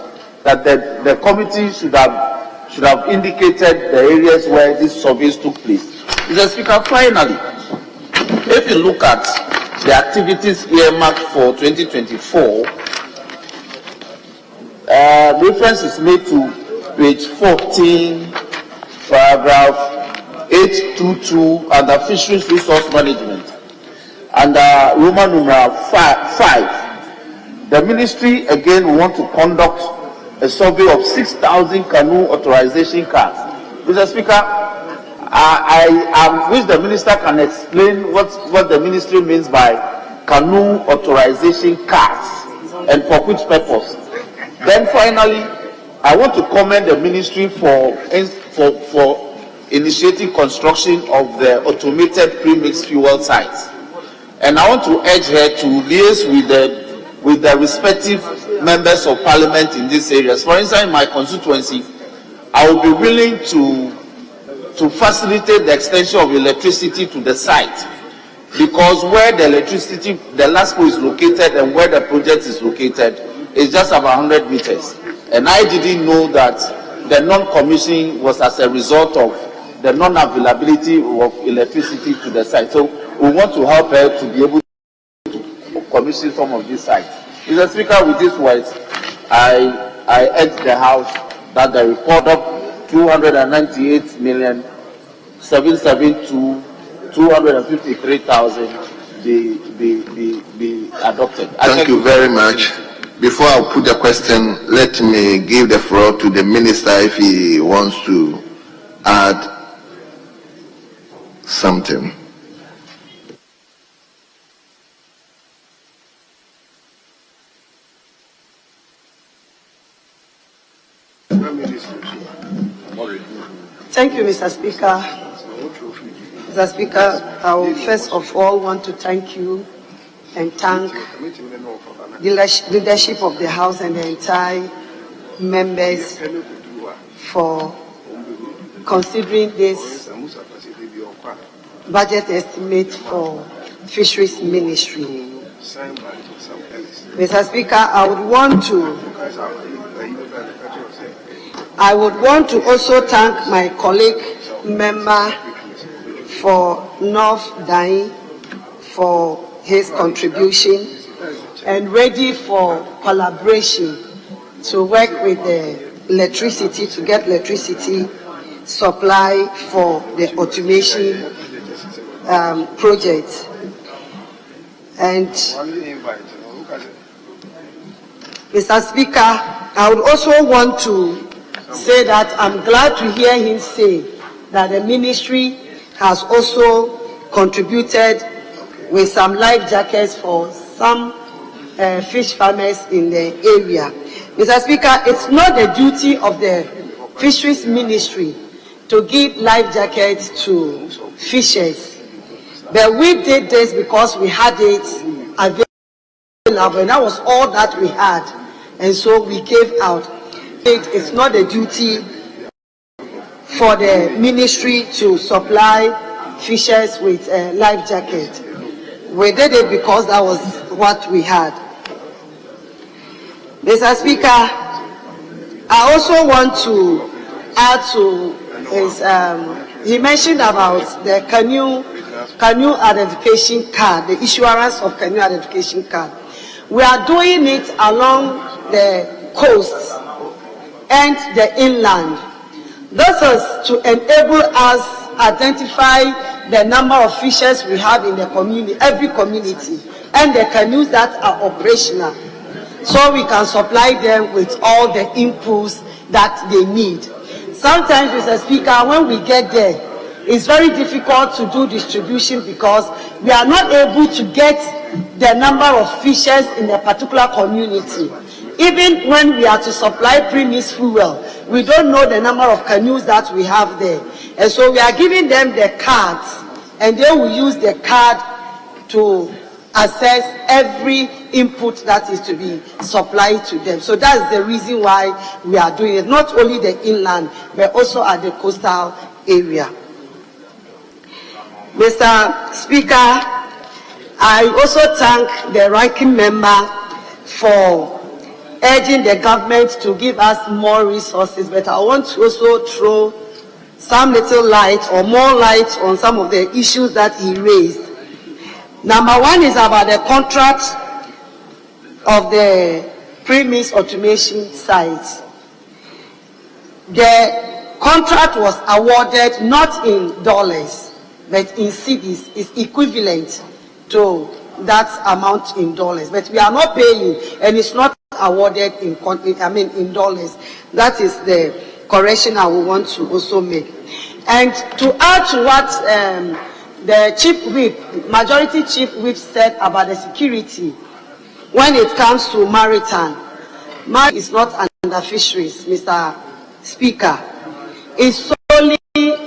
that the committee should have indicated the areas where these surveys took place. Mr. Speaker, finally, if you look at the activities earmarked for 2024, reference is made to page 14, paragraph 822 under Fisheries Resource Management. Under Roman numeral 5, the ministry again want to conduct a survey of 6,000 canoe authorization cards. Mr. Speaker, I wish the minister can explain what the ministry means by canoe authorization cards and for which purpose. Then finally, I want to commend the ministry for initiating construction of the automated premixed fuel sites. And I want to urge her to liaise with the respective members of parliament in these areas. For instance, in my constituency, I will be willing to facilitate the extension of electricity to the site, because where the electricity, the last pole is located and where the project is located is just about 100 meters. And I didn't know that the non-commissioning was as a result of the non-availability of electricity to the site. So we want to help her to be able to commission some of these sites. Mr. Speaker, with these words, I urge the House that the report of 298,772,253,000 be adopted. Thank you very much. Before I put the question, let me give the floor to the minister if he wants to add something. Thank you, Mr. Speaker. Mr. Speaker, I will first of all want to thank you and thank the leadership of the House and the entire members for considering this budget estimate for Fisheries Ministry. Mr. Speaker, I would want to also thank my colleague member for North Dai for his contribution and ready for collaboration to work with the electricity to get electricity supply for the automation project. And Mr. Speaker, I would also want to say that I'm glad to hear him say that the ministry has also contributed with some life jackets for some fish farmers in the area. Mr. Speaker, it's not the duty of the Fisheries Ministry to give life jackets to fishers, but we did this because we had it available, and that was all that we had, and so we gave out. It's not the duty for the ministry to supply fishers with a life jacket. We did it because that was what we had. Mr. Speaker, I also want to add to his, he mentioned about the canoe identification card, the issuance of canoe identification card. We are doing it along the coast and the inland. This is to enable us identify the number of fishers we have in the community, every community, and the canoes that are operational, so we can supply them with all the inputs that they need. Sometimes, Mr. Speaker, when we get there, it's very difficult to do distribution because we are not able to get the number of fishers in a particular community. Even when we are to supply pre-mixed fuel, we don't know the number of canoes that we have there. And so we are giving them the cards, and they will use the card to assess every input that is to be supplied to them. So that's the reason why we are doing it, not only the inland, but also at the coastal area. Mr. Speaker, I also thank the ranking member for urging the government to give us more resources, but I want to also throw some little light or more light on some of the issues that he raised. Number one is about the contract of the pre-mixed automation site. The contract was awarded not in dollars, but in cedis. Is equivalent to that amount in dollars, but we are not paying, and it's not awarded in dollars. That is the correction I will want to also make. And to add to what the chief whip, majority chief whip said about the security when it comes to maritime. Maritime is not under fisheries, Mr. Speaker. It's solely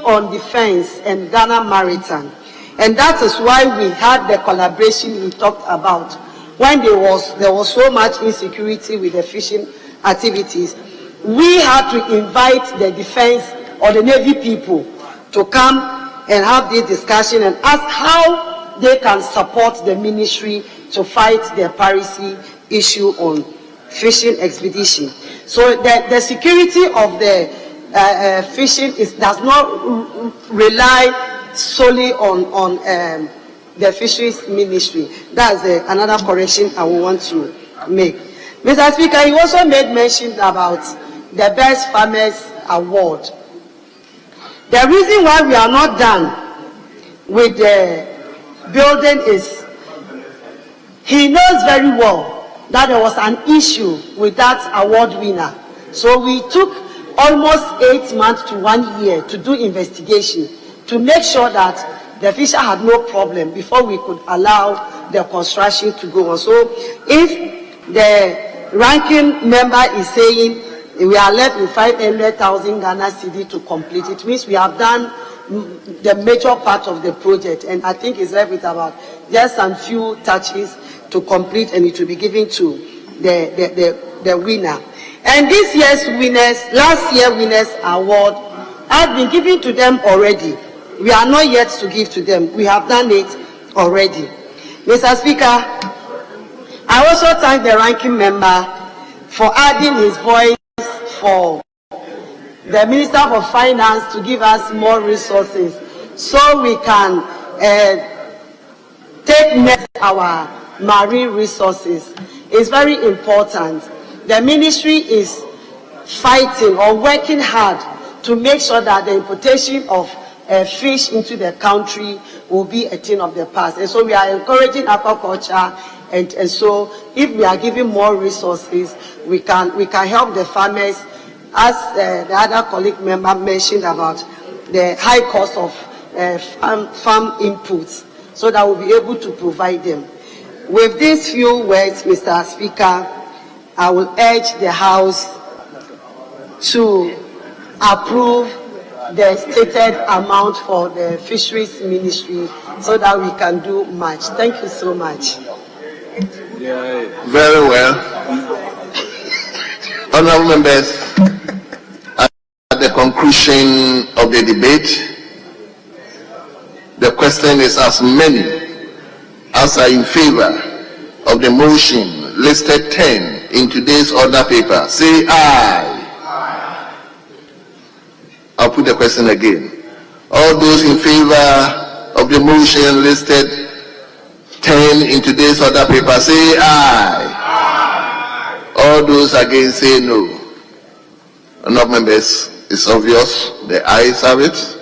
on defense and Ghana Maritime. And that is why we had the collaboration we talked about when there was so much insecurity with the fishing activities, we had to invite the defense or the Navy people to come and have this discussion and ask how they can support the ministry to fight the piracy issue on fishing expedition. So the security of the fishing does not rely solely on the fisheries ministry. That's another correction I will want to make. Mr. Speaker, you also made mention about the Best Farmers Award. The reason why we are not done with the building is he knows very well that there was an issue with that award winner. So we took almost 8 months to 1 year to do investigation to make sure that the fisher had no problem before we could allow the construction to go on. So if the ranking member is saying we are left with 500,000 Ghana cedi to complete, it means we have done the major part of the project, and I think it's left with about just some few touches to complete, and it will be given to the winner. And this year's winners, last year winners award, has been given to them already. We are not yet to give to them. We have done it already. Mr. Speaker, I also thank the ranking member for adding his voice for the Minister for Finance to give us more resources so we can take next our marine resources. It's very important. The ministry is fighting or working hard to make sure that the importation of fish into the country will be a thing of the past. And so we are encouraging aquaculture, and so if we are giving more resources, we can help the farmers, as the other colleague member mentioned about the high cost of farm inputs, so that we'll be able to provide them. With these few words, Mr. Speaker, I will urge the House to approve the stated amount for the Fisheries Ministry so that we can do much. Thank you so much. Very well. Honourable members, at the conclusion of the debate, the question is as many as are in favor of the motion listed 10 in today's order paper, say aye. I'll put the question again. All those in favor of the motion listed 10 in today's order paper, say aye. All those against, say no. Honourable members, it's obvious, the ayes have it.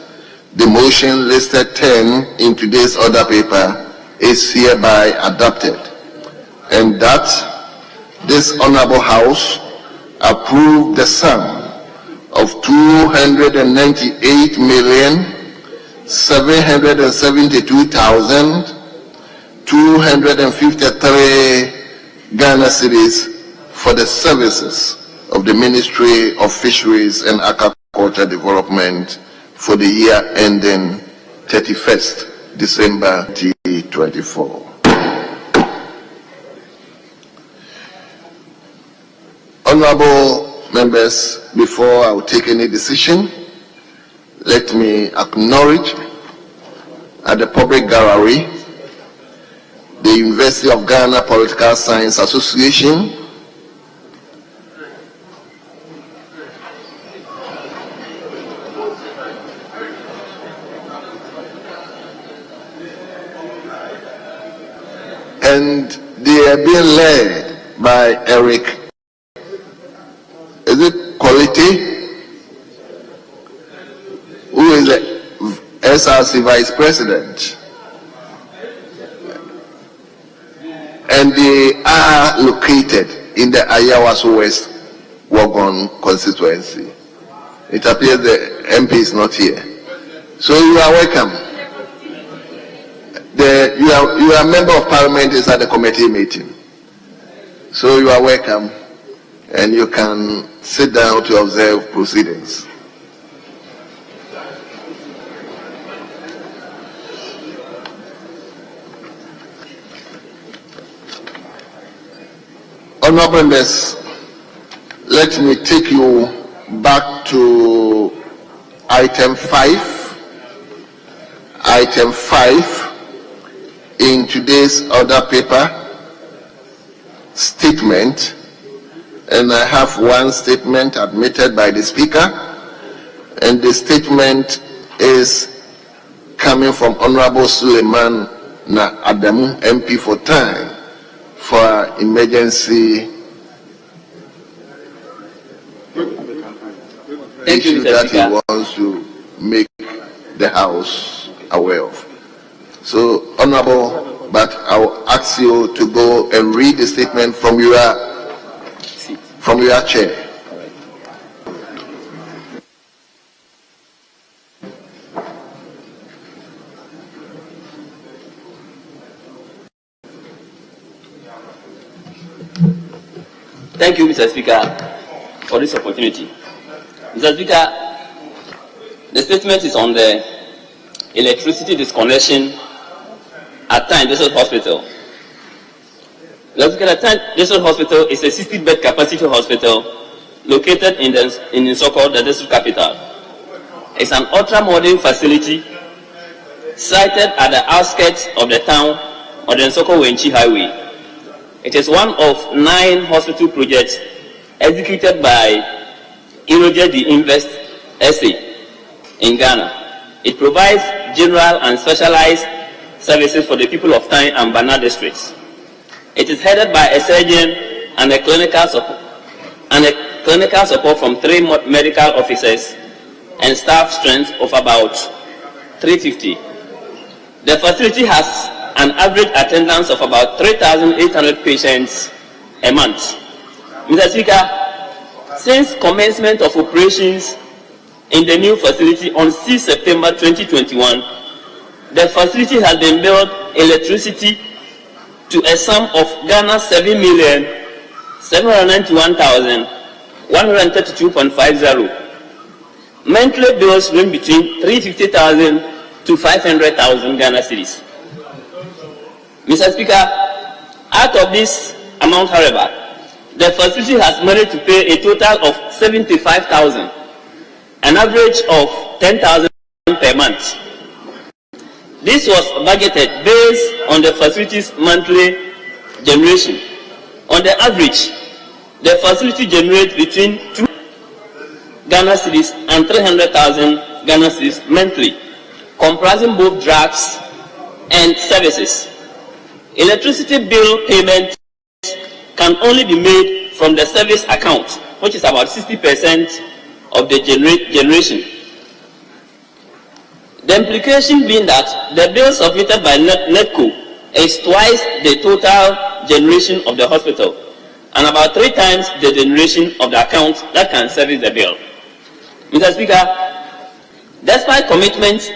The motion listed 10 in today's order paper is hereby adopted, and that this honourable House approved the sum of 298,772,253 Ghana cedis for the services of the Ministry of Fisheries and Aquaculture Development for the year ending 31st December 2024. Honourable members, before I will take any decision, let me acknowledge at the public gallery the University of Ghana Political Science Association, and they are being led by Eric, is it Quality, who is the SRC Vice President, and they are located in the Ayawaso West Wagon constituency. It appears the MP is not here, so you are welcome. You are a member of Parliament is at the committee meeting, so you are welcome, and you can sit down to observe proceedings. Honorable members, let me take you back to item 5. Item 5 in today's order paper, statement, and I have one statement admitted by the Speaker, and the statement is coming from Honorable Suleiman Na Adamu, MP for Time, for emergency issue that he wants to make the House aware of. So, Honorable, but I will ask you to go and read the statement from your chair. Thank you, Mr. Speaker, for this opportunity. Mr. Speaker, the statement is on the electricity disconnection at Tyne District Hospital. Mr. Speaker, Tyne District Hospital is a 60-bed capacity hospital located in Nsoko, the district capital. It's an ultra-modern facility sited at the outskirts of the town on the Nsoko-Wenchi Highway. It is one of 9 hospital projects executed by Iroje the Invest SA in Ghana. It provides general and specialized services for the people of Tyne and Bana districts. It is headed by a surgeon and a clinical support from 3 medical officers and staff strength of about 350. The facility has an average attendance of about 3,800 patients a month. Mr. Speaker, since commencement of operations in the new facility on 6 September 2021, the facility has been billed electricity to a sum of Ghana 7,791,132.50. Monthly bills range between 350,000 to 500,000 Ghana cedis. Mr. Speaker, out of this amount, however, the facility has managed to pay a total of 75,000, an average of 10,000 per month. This was budgeted based on the facility's monthly generation. On the average, the facility generates between 2 Ghana cedis and 300,000 Ghana cedis monthly, comprising both drugs and services. Electricity bill payment can only be made from the service account, which is about 60% of the generation. The implication being that the bill submitted by NETCO is twice the total generation of the hospital and about 3 times the generation of the account that can service the bill. Mr. Speaker, despite commitments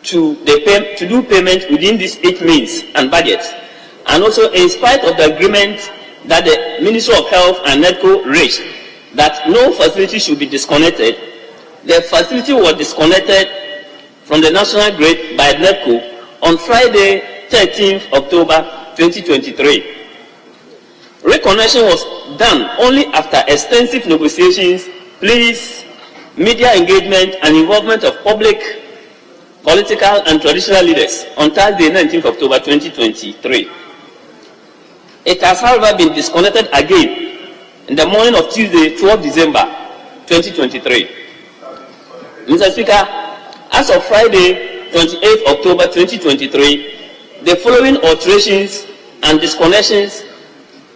to do payment within these 8 means and budgets, and also in spite of the agreement that the Ministry of Health and NETCO reached that no facility should be disconnected, the facility was disconnected from the national grid by NETCO on Friday, 13th October 2023. Reconnection was done only after extensive negotiations, pleas, media engagement, and involvement of public, political, and traditional leaders on Thursday, 19th October 2023. It has, however, been disconnected again in the morning of Tuesday, 12th December 2023. Mr. Speaker, as of Friday, 28th October 2023, the following alterations and disconnections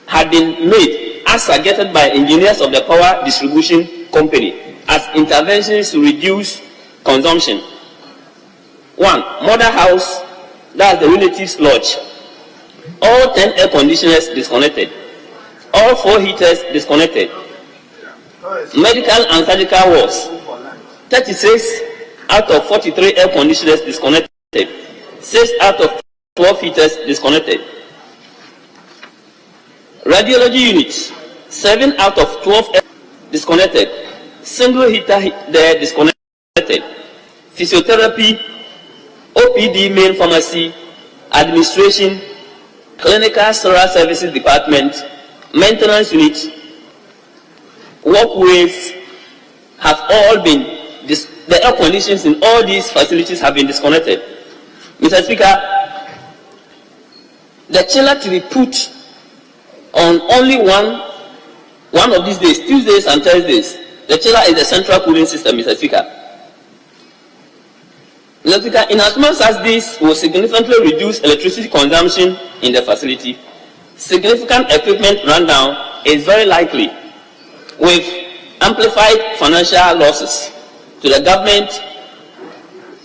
had been made as suggested by engineers of the power distribution company as interventions to reduce consumption. 1. Mother house, that's the relatives lodge. All 10 air conditioners disconnected. All 4 heaters disconnected. Medical and surgical wards, 36 out of 43 air conditioners disconnected. 6 out of 12 heaters disconnected. Radiology units, 7 out of 12 disconnected. Single heater there disconnected. Physiotherapy, OPD main pharmacy, administration, clinical sterile services department, maintenance units, walkways have all been, the air conditions in all these facilities have been disconnected. Mr. Speaker, the chiller to be put on only one of these days, Tuesdays and Thursdays. The chiller is the central cooling system, Mr. Speaker. Mr. Speaker, in as much as this will significantly reduce electricity consumption in the facility, significant equipment rundown is very likely, with amplified financial losses to the government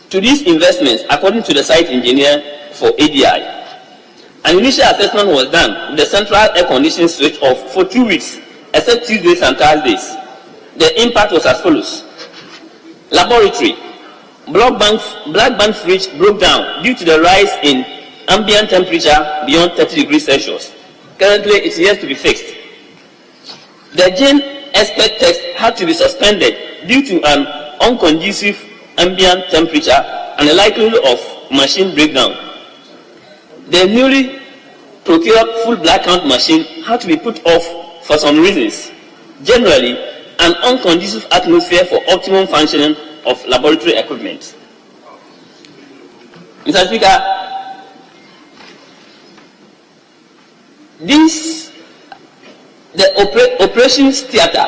to these investments, according to the site engineer for ADI. An initial assessment was done with the central air conditioning switch off for 2 weeks, except Tuesdays and Thursdays. The impact was as follows. Laboratory. Black band fridge broke down due to the rise in ambient temperature beyond 30 degrees Celsius. Currently, it's yet to be fixed. The gene expert test had to be suspended due to an unconducive ambient temperature and the likelihood of machine breakdown. The newly procured full blackout machine had to be put off for some reasons. Generally, an unconducive atmosphere for optimum functioning of laboratory equipment. Mr. Speaker, the operations theater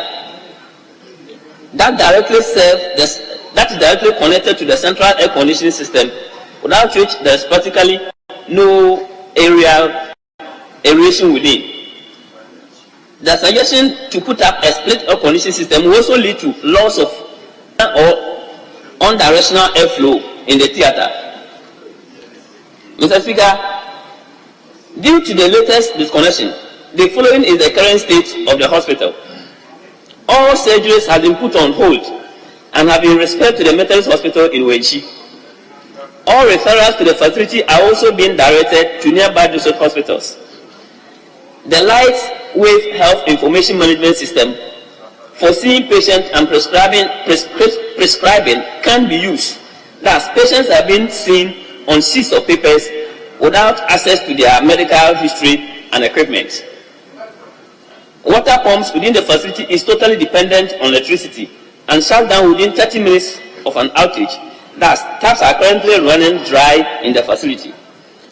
that is directly connected to the central air conditioning system, without which there is practically no aeration within. The suggestion to put up a split air conditioning system will also lead to loss of or unidirectional airflow in the theater. Mr. Speaker, due to the latest disconnection, the following is the current state of the hospital. All surgeries have been put on hold and have been referred to the Methodist Hospital in Wenchi. All referrals to the facility are also being directed to nearby district hospitals. The Lightwave Health Information Management System for seeing patients and prescribing can be used. Thus, patients are being seen on sheets of papers without access to their medical history and equipment. Water pumps within the facility is totally dependent on electricity and shut down within 30 minutes of an outage. Thus, taps are currently running dry in the facility.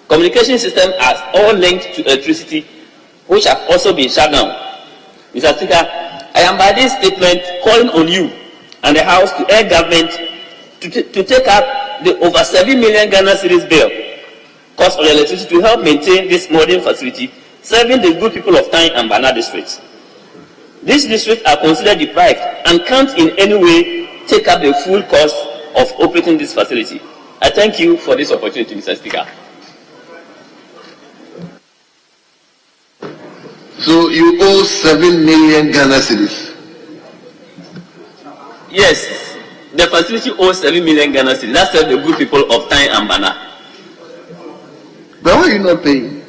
Communication systems are all linked to electricity, which have also been shut down. Mr. Speaker, I am by this statement calling on you and the House to urge government to take up the over 7 million Ghana cedis bill cost of electricity to help maintain this modern facility, serving the good people of Tyne and Bana districts. These districts are considered deprived and can't in any way take up the full cost of operating this facility. I thank you for this opportunity, Mr. Speaker. So you owe 7 million Ghana cedis? Yes, the facility owes 7 million Ghana cedis. That's the good people of Tyne and Bana. But why are you not paying?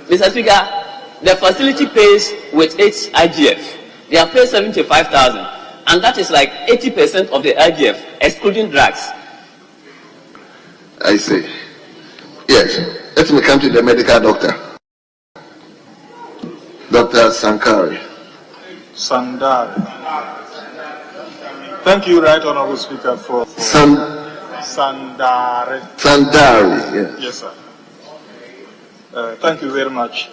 Mr. Speaker, the facility pays with its IGF. They are paid 75,000, and that is like 80% of the IGF, excluding drugs. I see. Yes, let me come to the medical doctor. Dr. Sankari. Sandari. Thank you, Right Honorable Speaker, for Sandari. Sandari, yes. Yes, sir. Thank you very much,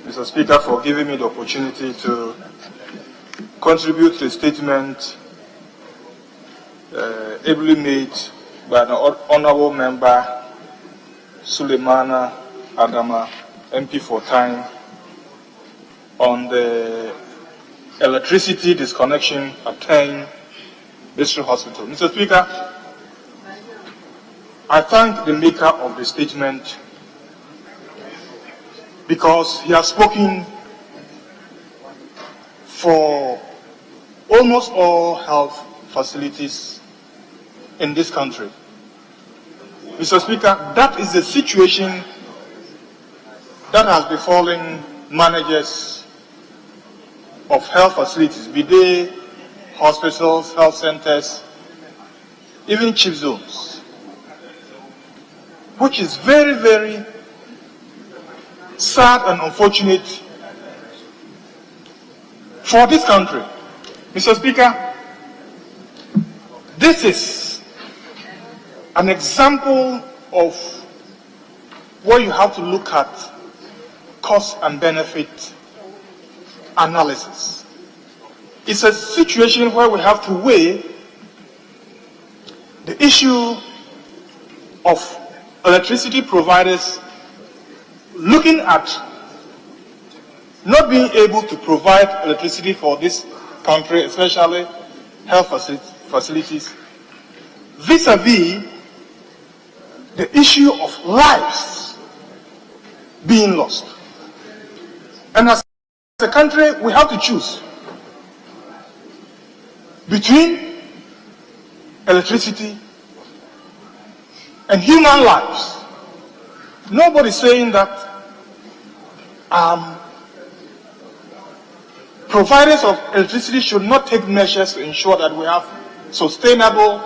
Mr. Speaker, for giving me the opportunity to contribute to a statement ably made by an honorable member, Suleimana Adama, MP for Tyne, on the electricity disconnection at Tyne District Hospital. Mr. Speaker, I thank the maker of the statement because he has spoken for almost all health facilities in this country. Mr. Speaker, that is the situation that has befallen managers of health facilities, be they hospitals, health centers, even chief zones, which is very, very sad and unfortunate for this country. Mr. Speaker, this is an example of where you have to look at cost and benefit analysis. It's a situation where we have to weigh the issue of electricity providers looking at not being able to provide electricity for this country, especially health facilities, vis-a-vis the issue of lives being lost. And as a country, we have to choose between electricity and human lives. Nobody's saying that providers of electricity should not take measures to ensure that we have sustainable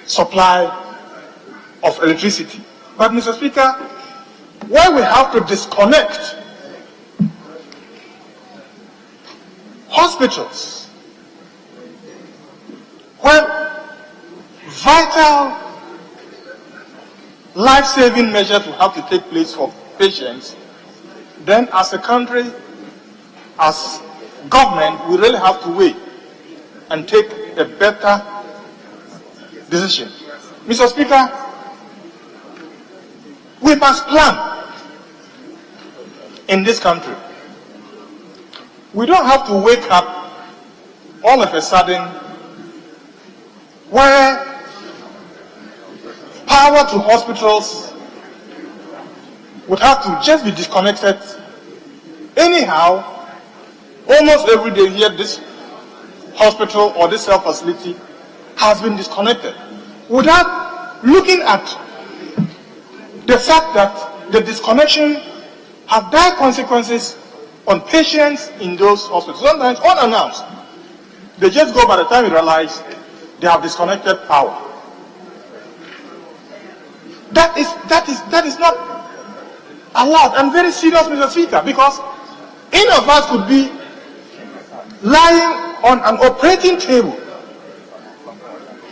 supply of electricity. But, Mr. Speaker, where we have to disconnect hospitals, where vital life-saving measures will have to take place for patients, then as a country, as government, we really have to wait and take a better decision. Mr. Speaker, we must plan in this country. We don't have to wake up all of a sudden where power to hospitals would have to just be disconnected anyhow. Almost every day here, this hospital or this health facility has been disconnected without looking at the fact that the disconnection have dire consequences on patients in those hospitals. Sometimes unannounced. They just go by the time you realize they have disconnected power. That is not allowed and very serious, Mr. Speaker, because any of us could be lying on an operating table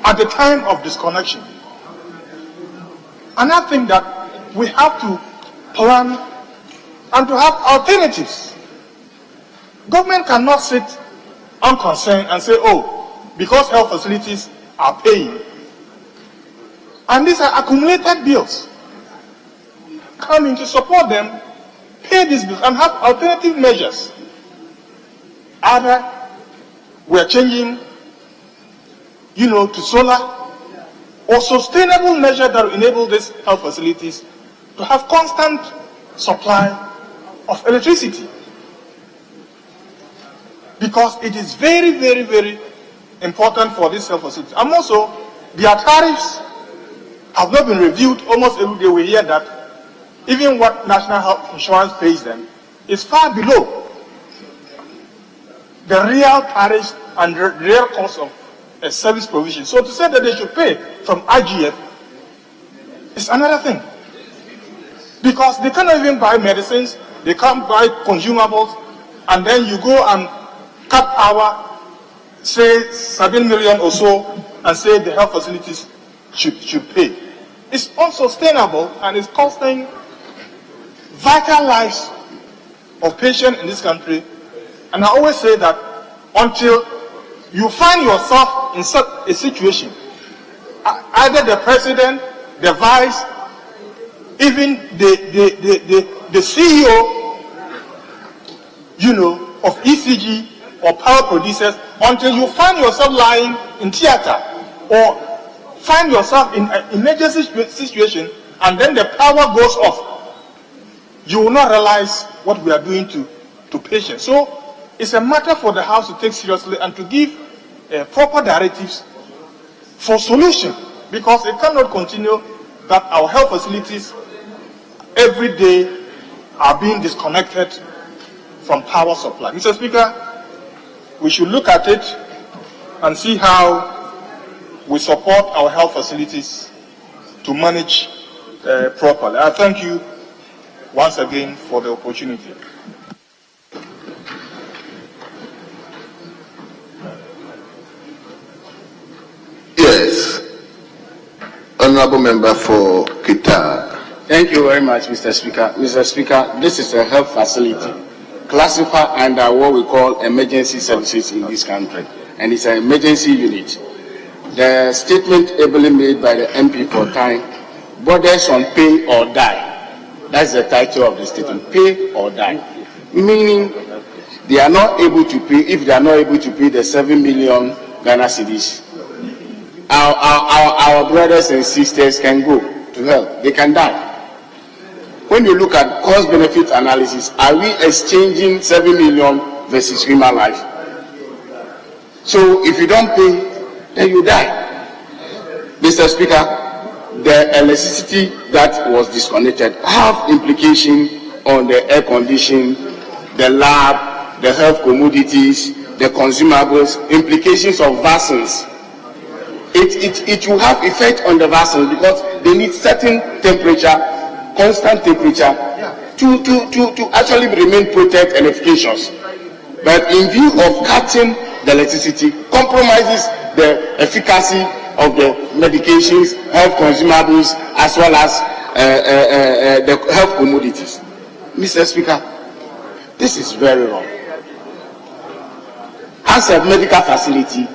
at the time of disconnection. And I think that we have to plan and to have alternatives. Government cannot sit unconcerned and say, oh, because health facilities are paying, and these are accumulated bills, coming to support them, pay these bills and have alternative measures. Either we are changing, to solar, or sustainable measures that will enable these health facilities to have constant supply of electricity. Because it is very, very, very important for this health facility. And also, their tariffs have not been reviewed. Almost every day we hear that even what national health insurance pays them is far below the real tariffs and the real cost of a service provision. So to say that they should pay from IGF is another thing. Because they cannot even buy medicines, they can't buy consumables, and then you go and cut our, say, 7 million or so, and say the health facilities should pay. It's unsustainable and it's costing vital lives of patients in this country. And I always say that until you find yourself in such a situation, either the president, the vice, even the CEO, of ECG or power producers, until you find yourself lying in theater or find yourself in an emergency situation and then the power goes off, you will not realize what we are doing to patients. So it's a matter for the House to take seriously and to give proper directives for solution, because it cannot continue that our health facilities every day are being disconnected from power supply. Mr. Speaker, we should look at it and see how we support our health facilities to manage properly. I thank you once again for the opportunity. Yes. Honorable Member for Kita. Thank you very much, Mr. Speaker. Mr. Speaker, this is a health facility classified under what we call emergency services in this country, and it's an emergency unit. The statement ably made by the MP for time borders on pay or die. That's the title of the statement, pay or die. Meaning they are not able to pay. If they are not able to pay the 7 million Ghana cedis, our brothers and sisters can go to hell. They can die. When you look at cost-benefit analysis, are we exchanging 7 million versus human life? So if you don't pay, then you die. Mr. Speaker, the electricity that was disconnected have implication on the air conditioning, the lab, the health commodities, the consumables, implications of vaccines. It will have effect on the vaccines because they need certain temperature, constant temperature to actually remain protect and efficacious. But in view of cutting the electricity, compromises the efficacy of the medications, health consumables, as well as the health commodities. Mr. Speaker, this is very wrong. As a medical facility,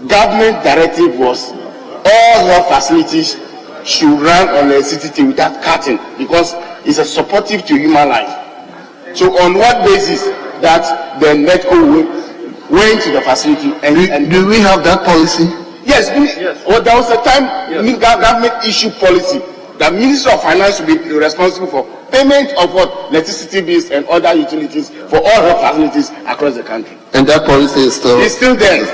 government directive was all health facilities should run on electricity without cutting because it's a supportive to human life. So on what basis that the NETCO went to the facility and do we have that policy? Yes. Well, there was a time government issued policy that Minister of Finance will be responsible for payment of what electricity bills and other utilities for all health facilities across the country. And that policy is still there.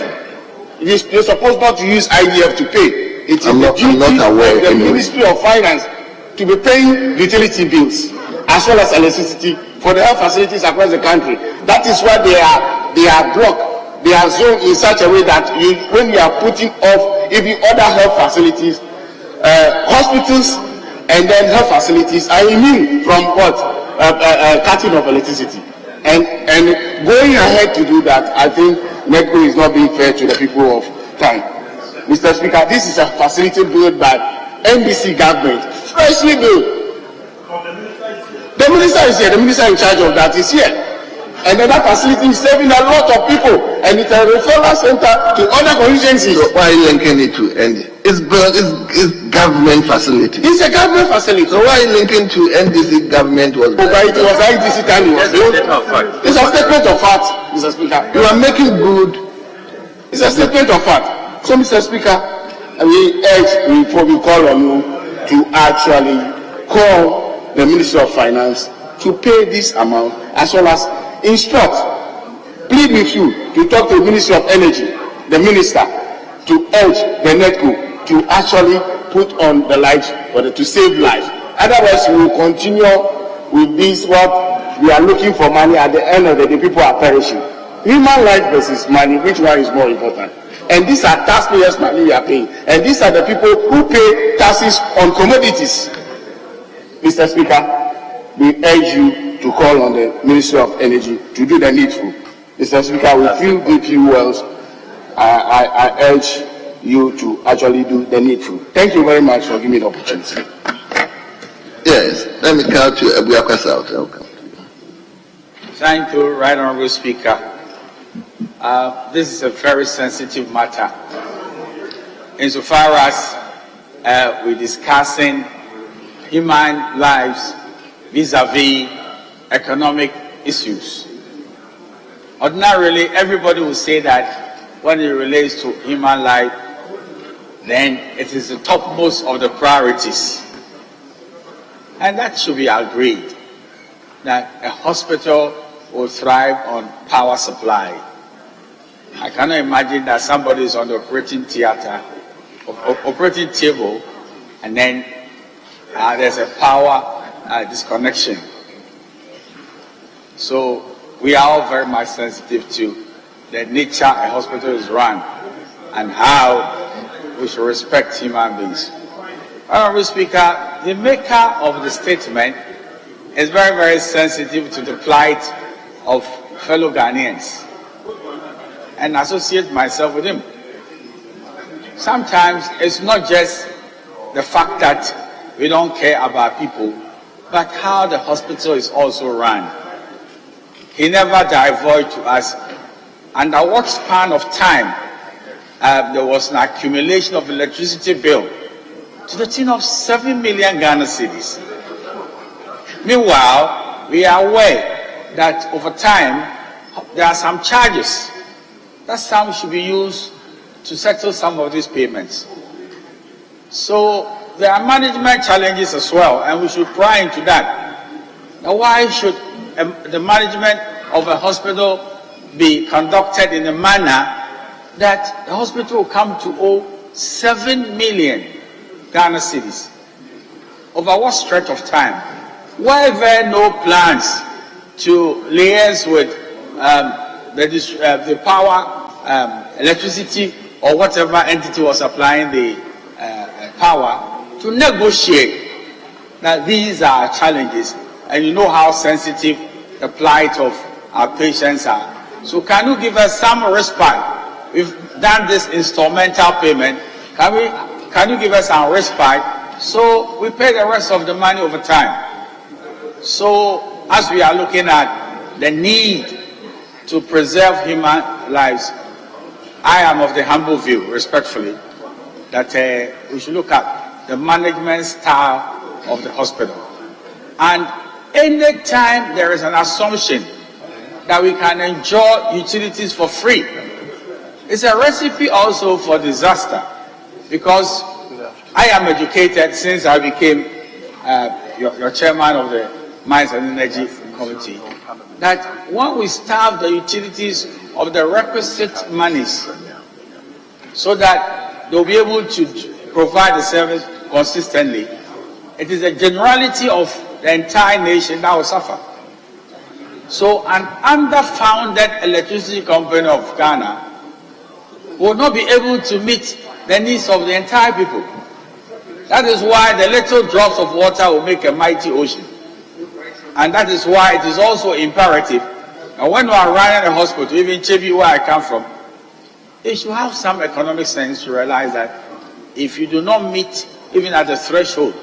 You're supposed not to use IDF to pay. It is I'm not aware of the anyway. Ministry of Finance to be paying utility bills as well as electricity for the health facilities across the country. That is why they are blocked. They are zoned in such a way that when you are putting off even other health facilities, hospitals and then health facilities are immune from what cutting of electricity. And going ahead to do that, I think NETCO is not being fair to the people of time. Mr. Speaker, this is a facility built by NBC government, freshly built. The minister is here. The minister in charge of that is here. And then that facility is saving a lot of people, and it's a referral center to other constituencies. So why are you linking it to ND? It's government facility. It's a government facility. So why are you linking to NDC government? But it was NDC time it was built. It's a statement of fact, Mr. Speaker. You are making good. It's a statement of fact. So, Mr. Speaker, we urge, before we call on you to actually call the Ministry of Finance to pay this amount as well as instruct, plead with you to talk to the Ministry of Energy, the minister, to urge the NETCO to actually put on the lights to save lives. Otherwise, we will continue with this what we are looking for money. At the end of the day, people are perishing. Human life versus money, which one is more important? And these are taxpayers' money we are paying. And these are the people who pay taxes on commodities. Mr. Speaker, we urge you to call on the Ministry of Energy to do the needful. Mr. Speaker, we feel deeply well. I urge you to actually do the needful. Thank you very much for giving me the opportunity. Yes, let me call to Abuakwa South. Welcome. Thank you, Right Honorable Speaker. This is a very sensitive matter. Insofar as we're discussing human lives vis-a-vis economic issues. Ordinarily, everybody will say that when it relates to human life, then it is the topmost of the priorities. And that should be agreed, that a hospital will thrive on power supply. I cannot imagine that somebody is on the operating table, and then there's a power disconnection. So we are all very much sensitive to the nature a hospital is run and how we should respect human beings. Honorable Speaker, the maker of the statement is very, very sensitive to the plight of fellow Ghanaians and associate myself with him. Sometimes it's not just the fact that we don't care about people, but how the hospital is also run. He never divulged to us under what span of time there was an accumulation of electricity bill to the tune of 7 million Ghana cedis. Meanwhile, we are aware that over time there are some charges that some should be used to settle some of these payments. So there are management challenges as well, and we should pry into that. Now, why should the management of a hospital be conducted in a manner that the hospital will come to owe 7 million Ghana cedis? Over what stretch of time? Were there no plans to liaise with the power, electricity, or whatever entity was supplying the power, to negotiate that these are challenges, and you know how sensitive the plight of our patients are. So can you give us some respite? We've done this instrumental payment. Can you give us some respite so we pay the rest of the money over time? So as we are looking at the need to preserve human lives, I am of the humble view, respectfully, that we should look at the management style of the hospital. And any time there is an assumption that we can enjoy utilities for free, it's a recipe also for disaster. Because I am educated since I became your chairman of the Mines and Energy Committee, that when we starve the utilities of the requisite monies so that they'll be able to provide the service consistently, it is a generality of the entire nation that will suffer. So an underfunded electricity company of Ghana will not be able to meet the needs of the entire people. That is why the little drops of water will make a mighty ocean. And that is why it is also imperative. And when we are running a hospital, even Chebi, where I come from, they should have some economic sense to realize that if you do not meet, even at the threshold,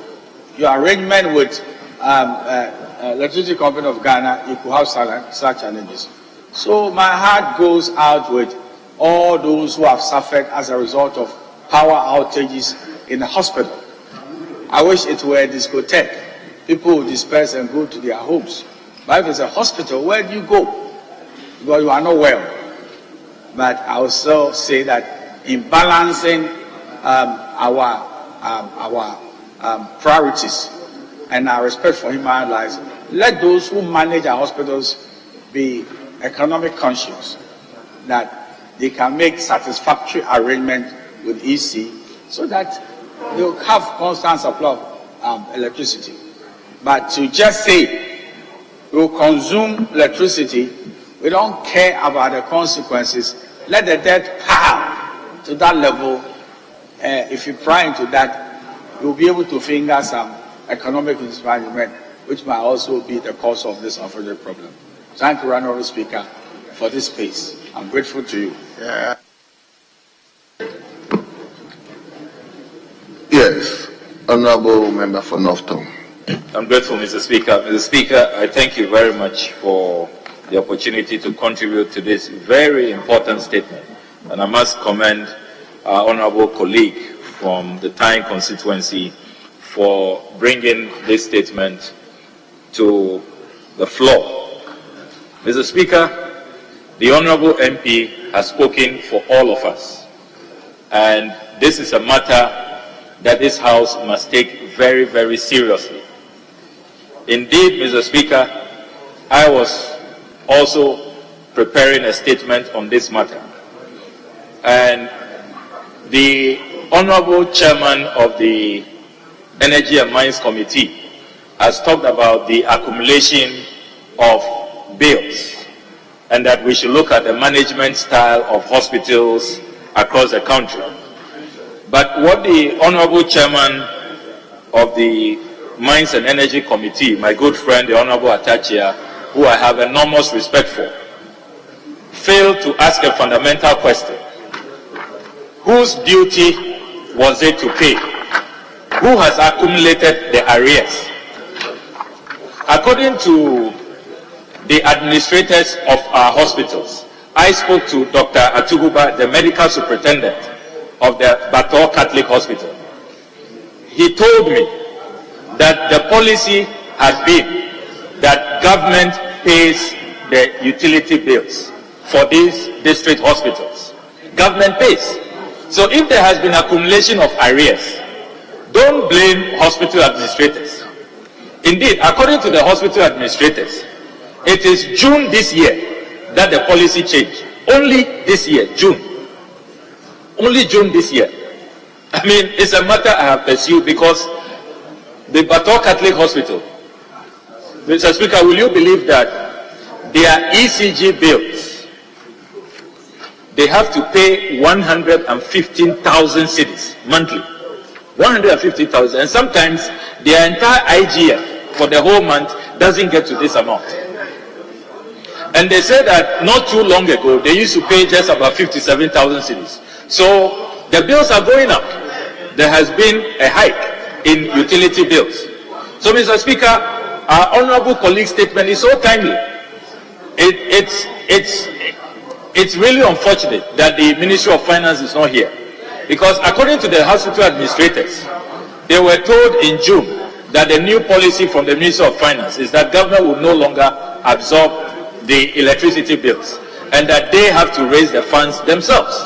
your arrangement with Electricity Company of Ghana, you could have such challenges. So my heart goes out with all those who have suffered as a result of power outages in the hospital. I wish it were a discotheque. People would disperse and go to their homes. But if it's a hospital, where do you go? Because you are not well. But I also say that in balancing our priorities and our respect for human lives, let those who manage our hospitals be economic conscious, that they can make satisfactory arrangement with EC so that they will have constant supply of electricity. But to just say we will consume electricity, we don't care about the consequences, let the debt pile to that level. If you pry into that, you'll be able to finger some economic mismanagement, which might also be the cause of this unfortunate problem. Thank you, Honourable Speaker, for this space. I'm grateful to you. Yeah. Yes, Honourable Member for Northton. I'm grateful, Mr. Speaker. Mr. Speaker, I thank you very much for the opportunity to contribute to this very important statement. And I must commend our honourable colleague from the Tyne constituency for bringing this statement to the floor. Mr. Speaker, the honourable MP has spoken for all of us. And this is a matter that this House must take very, very seriously. Indeed, Mr. Speaker, I was also preparing a statement on this matter. And the Honourable Chairman of the Energy and Mines Committee has talked about the accumulation of bills and that we should look at the management style of hospitals across the country. But what the Honourable Chairman of the Mines and Energy Committee, my good friend, the Honorable Atachia, who I have enormous respect for, failed to ask a fundamental question. Whose duty was it to pay? Who has accumulated the arrears? According to the administrators of our hospitals, I spoke to Dr. Atuguba, the medical superintendent of the Bator Catholic Hospital. He told me that the policy has been that government pays the utility bills for these district hospitals. Government pays. So if there has been accumulation of arrears, don't blame hospital administrators. Indeed, according to the hospital administrators, it is June this year that the policy changed. Only this year, June. Only June this year. I mean, it's a matter I have pursued because the Bator Catholic Hospital, Mr. Speaker, will you believe that their ECG bills, they have to pay 115,000 cedis monthly. 150,000, and sometimes their entire IGF for the whole month doesn't get to this amount. And they said that not too long ago, they used to pay just about 57,000 cedis. So the bills are going up. There has been a hike in utility bills. So, Mr. Speaker, our honorable colleague's statement is so timely. It's really unfortunate that the Ministry of Finance is not here. Because according to the hospital administrators, they were told in June that the new policy from the Ministry of Finance is that government will no longer absorb the electricity bills and that they have to raise the funds themselves.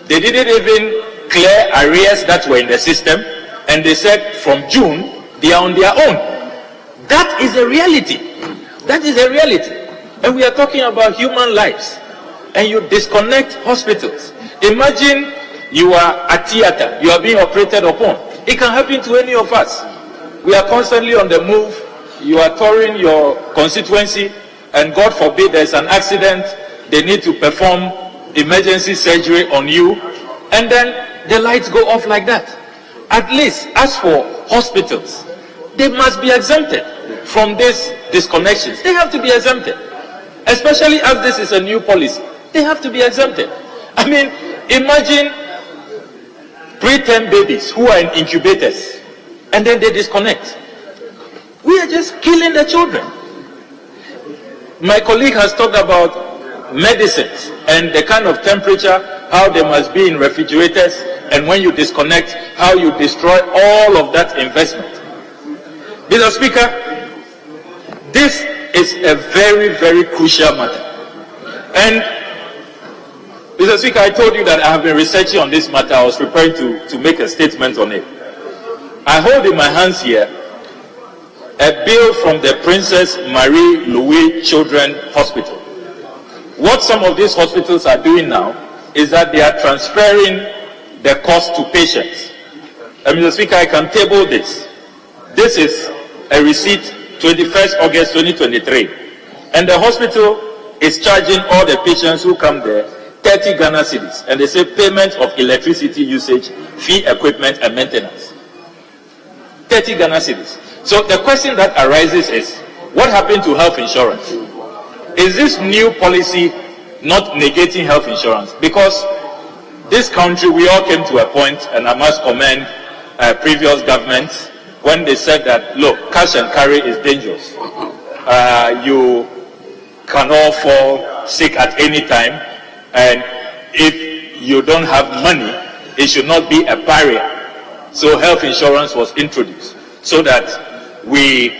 They didn't even clear arrears that were in the system, and they said from June they are on their own. That is a reality. That is a reality. And we are talking about human lives. And you disconnect hospitals. Imagine you are a theater, you are being operated upon. It can happen to any of us. We are constantly on the move. You are touring your constituency, and God forbid there's an accident, they need to perform emergency surgery on you, and then the lights go off like that. At least, as for hospitals, they must be exempted from these disconnections. They have to be exempted. Especially as this is a new policy. They have to be exempted. I mean, imagine preterm babies who are in incubators and then they disconnect. We are just killing the children. My colleague has talked about medicines and the kind of temperature, how they must be in refrigerators, and when you disconnect, how you destroy all of that investment. Mr. Speaker, this is a very, very crucial matter. And Mr. Speaker, I told you that I have been researching on this matter. I was preparing to make a statement on it. I hold in my hands here a bill from the Princess Marie Louise Children's Hospital. What some of these hospitals are doing now is that they are transferring the cost to patients. And Mr. Speaker, I can table this. This is a receipt, 21st August 2023. And the hospital is charging all the patients who come there 30 Ghana cedis, and they say payment of electricity usage, fee, equipment, and maintenance. 30 Ghana cedis. So the question that arises is, what happened to health insurance? Is this new policy not negating health insurance? Because this country, we all came to a point, and I must commend previous governments, when they said that, look, cash and carry is dangerous. You can all fall sick at any time, and if you don't have money, it should not be a barrier. So health insurance was introduced so that we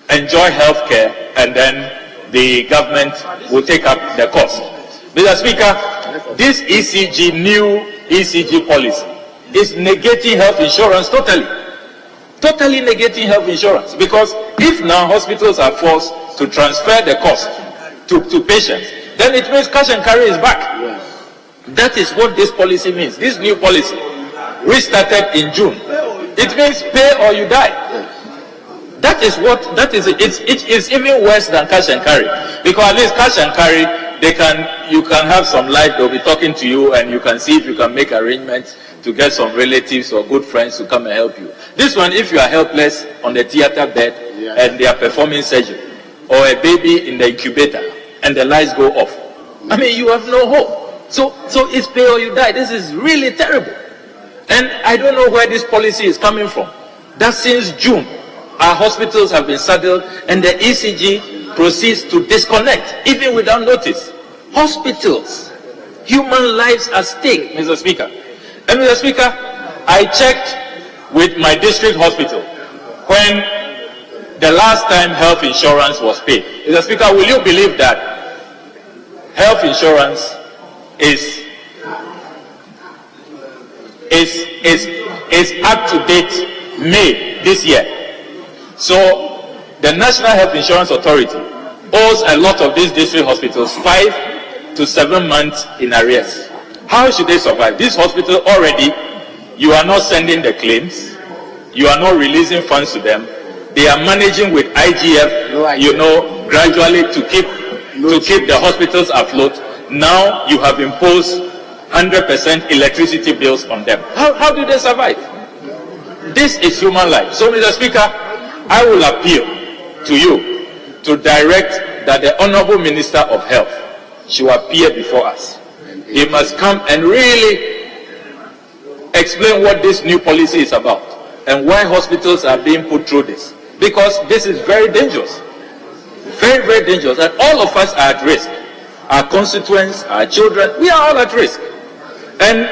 enjoy health care, and then the government will take up the cost. Mr. Speaker, this new ECG policy is negating health insurance totally. Totally negating health insurance, because if now hospitals are forced to transfer the cost to patients, then it means cash and carry is back. That is what this policy means. This new policy, we started in June. It means pay or you die. That is it is even worse than cash and carry, because at least cash and carry, you can have some life, they'll be talking to you and you can see if you can make arrangements. to get some relatives or good friends to come and help you. This one, if you are helpless on the theater bed and they are performing surgery, or a baby in the incubator and the lights go off, I mean, you have no hope. So it's pay or you die. This is really terrible. And I don't know where this policy is coming from. That since June, our hospitals have been saddled and the ECG proceeds to disconnect, even without notice. Hospitals, human lives at stake, Mr. Speaker. And Mr. Speaker, I checked with my district hospital when the last time health insurance was paid. Mr. Speaker, will you believe that health insurance is up to date May this year? So the National Health Insurance Authority owes a lot of these district hospitals 5 to 7 months in arrears. How should they survive? This hospital already, you are not sending the claims, you are not releasing funds to them. They are managing with IGF, you know, gradually to keep the hospitals afloat. Now you have imposed 100% electricity bills on them. How do they survive? This is human life. So, Mr. Speaker, I will appeal to you to direct that the Honorable Minister of Health should appear before us. He must come and really explain what this new policy is about and why hospitals are being put through this. Because this is very dangerous. Very, very dangerous. And all of us are at risk. Our constituents, our children, we are all at risk. And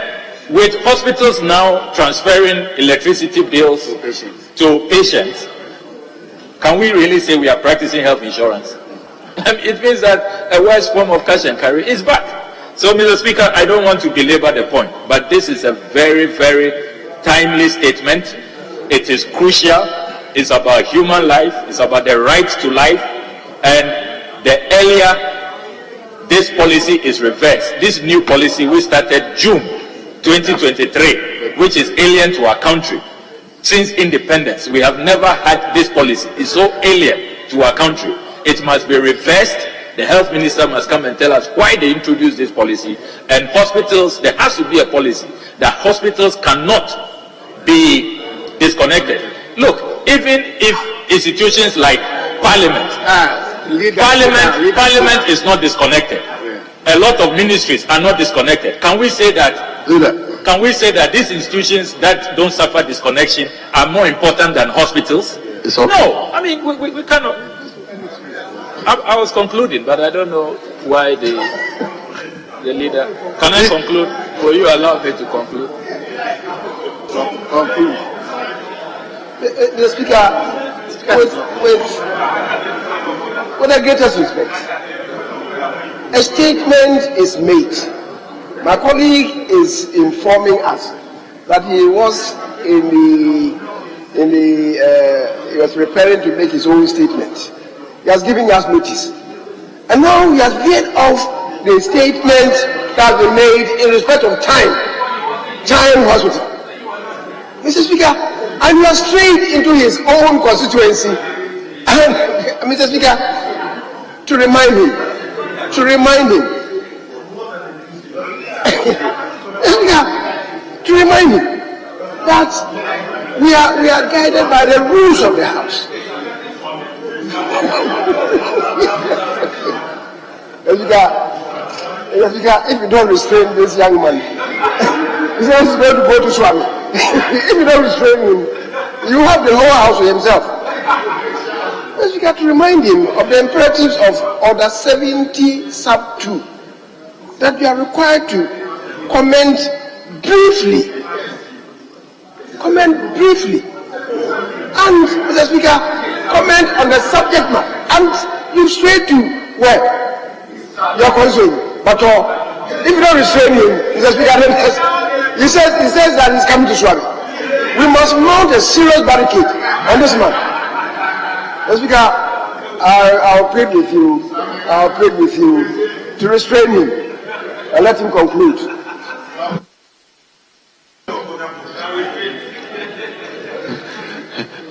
with hospitals now transferring electricity bills to patients, can we really say we are practicing health insurance? It means that a worse form of cash and carry is back. So, Mr. Speaker, I don't want to belabor the point, but this is a very, very timely statement. It is crucial. It's about human life. It's about the right to life. And the earlier this policy is reversed, this new policy we started June 2023, which is alien to our country. Since independence, we have never had this policy. It's so alien to our country. It must be reversed. The health minister must come and tell us why they introduced this policy. And hospitals, there has to be a policy that hospitals cannot be disconnected. Look, even if institutions like Parliament is not disconnected, a lot of ministries are not disconnected. Can we say that? Can we say that these institutions that don't suffer disconnection are more important than hospitals? No, I mean we cannot. I was concluding, but I don't know why the leader. Can I conclude? Will you allow me to conclude? Conclude. The Speaker, with the greatest respect, a statement is made. My colleague is informing us that he was he was preparing to make his own statement. He has given us notice. And now he has veered off the statement that has been made in respect of Time Hospital. Mr. Speaker, and he has strayed into his own constituency. And, Mr. Speaker, to remind him that we are guided by the rules of the House. If you don't restrain this young man, he says he's going to go to Swami. If you don't restrain him, you have the whole house to himself. You got to remind him of the imperatives of Order 70 sub 2, that you are required to comment briefly. And, Mr. Speaker, comment on the subject matter. And you straight to where? Your concern. But if you don't restrain him, Mr. Speaker, he says that he's coming to Swami. We must mount a serious barricade on this man. Mr. Speaker, I'll plead with you to restrain him and let him conclude.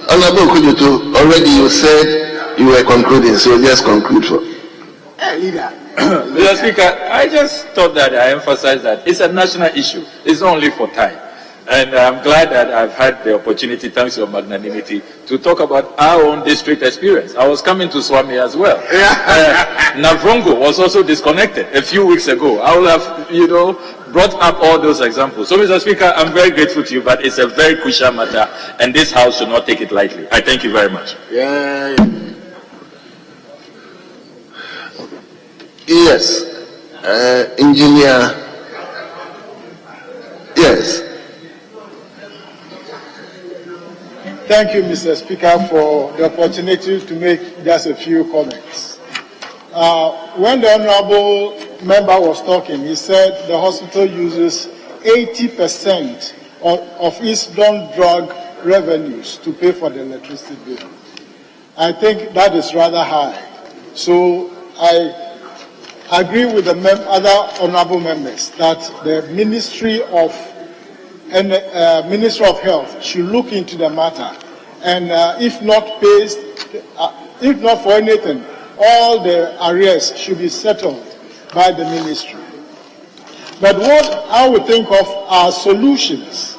Honorable Kujutu, already you said you were concluding, so just conclude for. Leader. Mr. Speaker, I just thought that I emphasized that it's a national issue. It's not only for Time. And I'm glad that I've had the opportunity, thanks to your magnanimity, to talk about our own district experience. I was coming to Swami as well. Navrongo was also disconnected a few weeks ago. I will have, brought up all those examples. So, Mr. Speaker, I'm very grateful to you, but it's a very crucial matter, and this House should not take it lightly. I thank you very much. Yes, engineer. Yes. Thank you, Mr. Speaker, for the opportunity to make just a few comments. When the Honorable Member was talking, he said the hospital uses 80% of its non-drug revenues to pay for the electricity bill. I think that is rather high. So I agree with the other honorable members that the Ministry of Health should look into the matter, and if not for anything, all the arrears should be settled by the ministry. But what I would think of are solutions.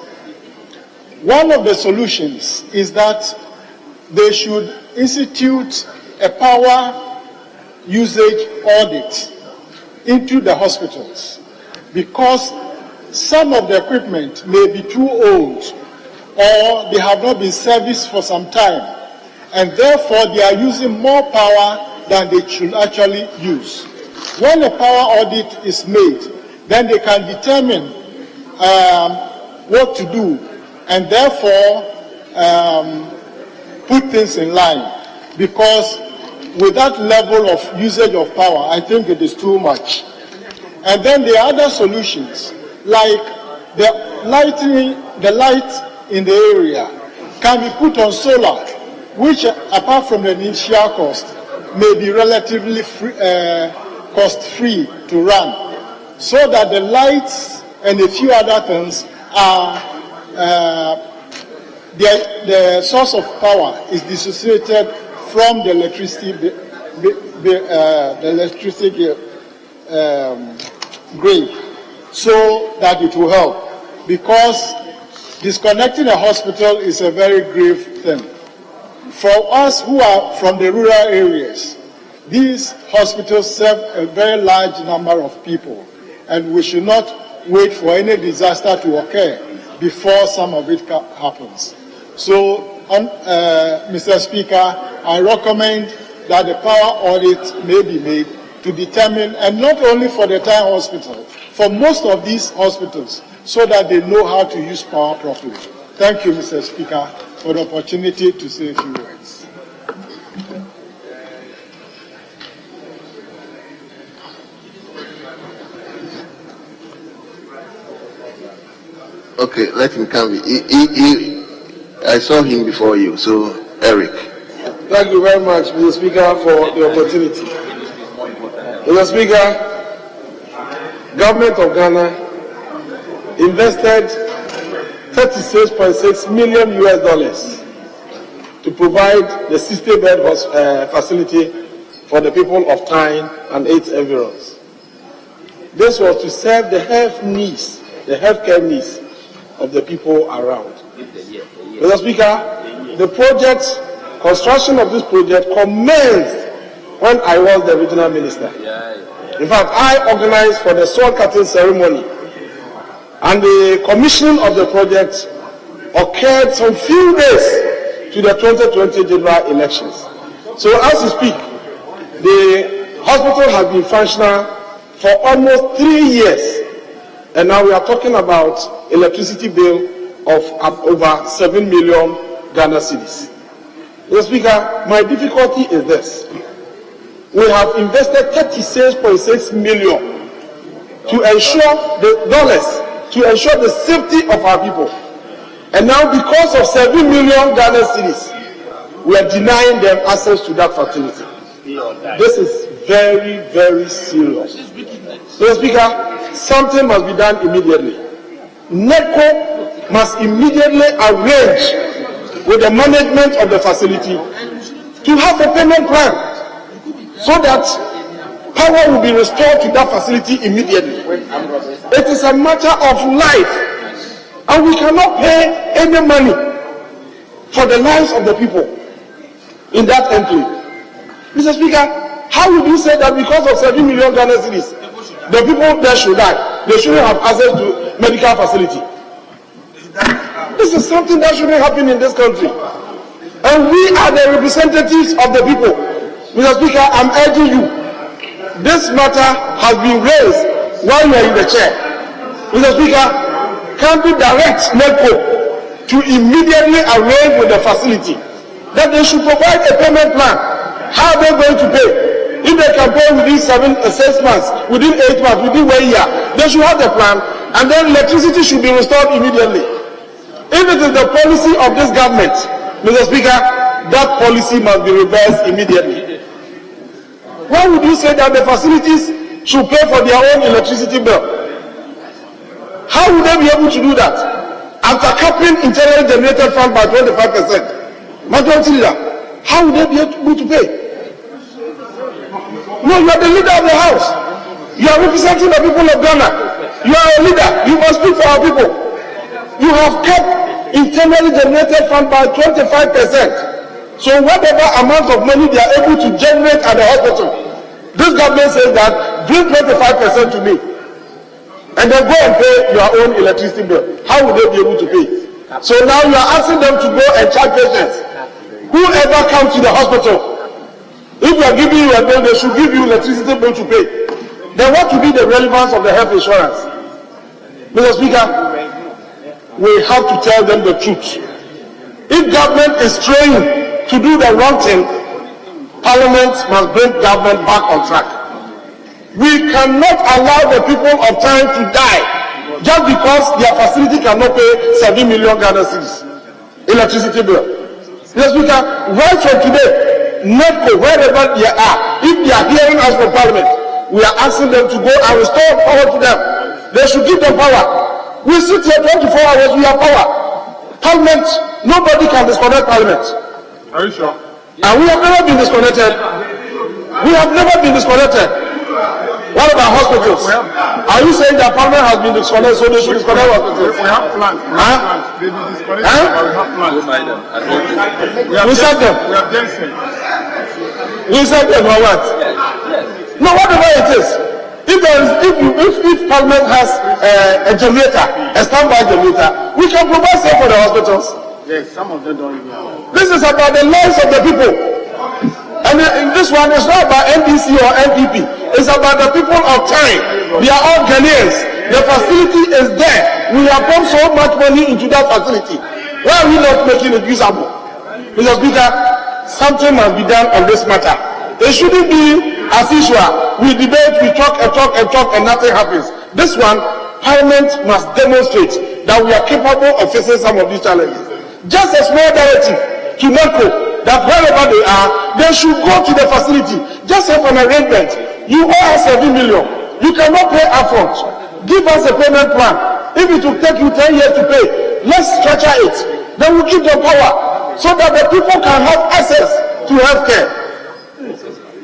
One of the solutions is that they should institute a power usage audit into the hospitals, because some of the equipment may be too old or they have not been serviced for some time, and therefore they are using more power than they should actually use. When a power audit is made, then they can determine what to do, and therefore put things in line, because with that level of usage of power, I think it is too much. And then the other solutions, like the light in the area, can be put on solar, which, apart from the initial cost, may be relatively cost-free to run, so that the lights and a few other things are the source of power is dissociated from the electricity grid, so that it will help. Because disconnecting a hospital is a very grave thing. For us who are from the rural areas, these hospitals serve a very large number of people, and we should not wait for any disaster to occur before some of it happens. So, Mr. Speaker, I recommend that the power audit may be made to determine, and not only for the Town Hospital, for most of these hospitals, so that they know how to use power properly. Thank you, Mr. Speaker, for the opportunity to say a few words. Okay, let him come. I saw him before you, so Eric. Thank you very much, Mr. Speaker, for the opportunity. Mr. Speaker, Government of Ghana invested $36.6 million to provide the 60-bed facility for the people of Tyne and its environs. This was to serve the healthcare needs of the people around. Mr. Speaker, the construction of this project commenced when I was the regional minister. In fact, I organized for the sword cutting ceremony, and the commissioning of the project occurred some few days to the 2020 general elections. So as we speak, the hospital has been functional for almost 3 years, and now we are talking about electricity bill of over 7 million Ghana cedis. Mr. Speaker, my difficulty is this. We have invested $36.6 million to ensure the safety of our people. And now, because of 7 million Ghana cedis, we are denying them access to that facility. This is very, very serious. Mr. Speaker, something must be done immediately. NECO must immediately arrange with the management of the facility to have a payment plan, so that power will be restored to that facility immediately. It is a matter of life And we cannot pay any money for the lives of the people in that enclave. Mr. Speaker, how would you say that because of 7 million Ghana cedis, the people there should die? They shouldn't have access to medical facility. This is something that shouldn't happen in this country. And we are the representatives of the people. Mr. Speaker, I'm urging you, this matter has been raised while you are in the chair. Mr. Speaker, can we direct NECO to immediately arrange with the facility that they should provide a payment plan? How are they going to pay? If they can pay within 6 months, within 8 months, within 1 year, they should have the plan, and then electricity should be restored immediately. If it is the policy of this government, Mr. Speaker, that policy must be reversed immediately. Why would you say that the facilities should pay for their own electricity bill? How would they be able to do that? After capping internally generated fund by 25%, majority leader, how would they be able to pay? No, you are the leader of the house. You are representing the people of Ghana. You are a leader. You must speak for our people. You have kept internally generated fund by 25%. So whatever amount of money they are able to generate at the hospital, this government says that bring 25% to me, and then go and pay your own electricity bill. How will they be able to pay? So now you are asking them to go and charge patients. Whoever comes to the hospital, if you are giving you a bill, they should give you electricity bill to pay. Then what will be the relevance of the health insurance? Mr. Speaker, we have to tell them the truth. If government is trying to do the wrong thing, Parliament must bring government back on track. We cannot allow the people of time to die just because their facility cannot pay 7 million Ghana cedis electricity bill. Mr. Speaker, right from today, NECO, wherever they are, if they are hearing us from Parliament, we are asking them to go and restore power to them. They should give them power. We sit here 24 hours, we have power. Parliament, nobody can disconnect Parliament. Are you sure? And we have never been disconnected. We have never been disconnected. What about hospitals? Are you saying that Parliament has been disconnected, so they should disconnect hospitals? We have plans. They will disconnect. We have plans. We said them. We have them. We said them or what? No, whatever it is. If Parliament has a generator, a standby generator, we can provide some for the hospitals. Yes, some of them don't even know. This is about the lives of the people. And in this one, it's not about NDC or NPP. It's about the people of time. They are all Ghanaians. The facility is there. We have pumped so much money into that facility. Why are we not making it usable? Mr. Speaker, something must be done on this matter. It shouldn't be as usual. We debate, we talk, and nothing happens. This one, Parliament must demonstrate that we are capable of facing some of these challenges. Just a small directive to NECO that wherever they are, they should go to the facility. Just have an arrangement. You owe us 7 million. You cannot pay upfront. Give us a payment plan. If it will take you 10 years to pay, let's structure it. Then we'll give them power so that the people can have access to health care.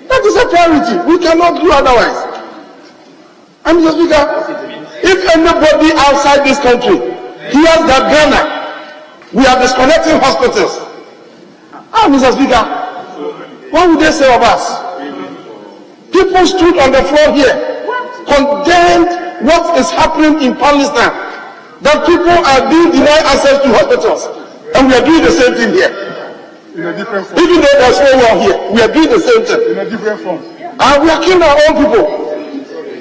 That is a priority. We cannot do otherwise. And Mr. Speaker, if anybody outside this country hears that Ghana, we are disconnecting hospitals, Mr. Speaker, what would they say of us? People stood on the floor here, condemned what is happening in Palestine, that people are being denied access to hospitals, and we are doing the same thing here. In a different form. Even though there's no war here, we are doing the same thing. In a different form. And we are killing our own people.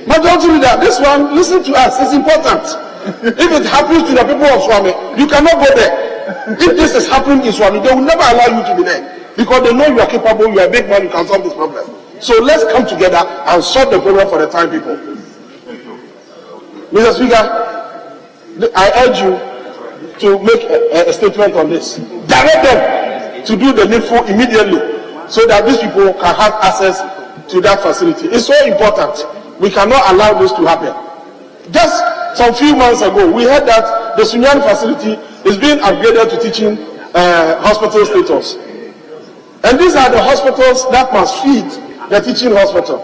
Majority leader, this one, listen to us, it's important. If it happens to the people of Swami, you cannot go there. If this is happening in Swami, they will never allow you to be there. Because they know you are capable, you are a big man, you can solve this problem. So let's come together and solve the problem for the time people. Mr. Speaker, I urge you to make a statement on this. Direct them to do the needful immediately so that these people can have access to that facility. It's so important. We cannot allow this to happen. Just some few months ago, we heard that the Sunyan facility is being upgraded to teaching hospital status. And these are the hospitals that must feed the teaching hospital.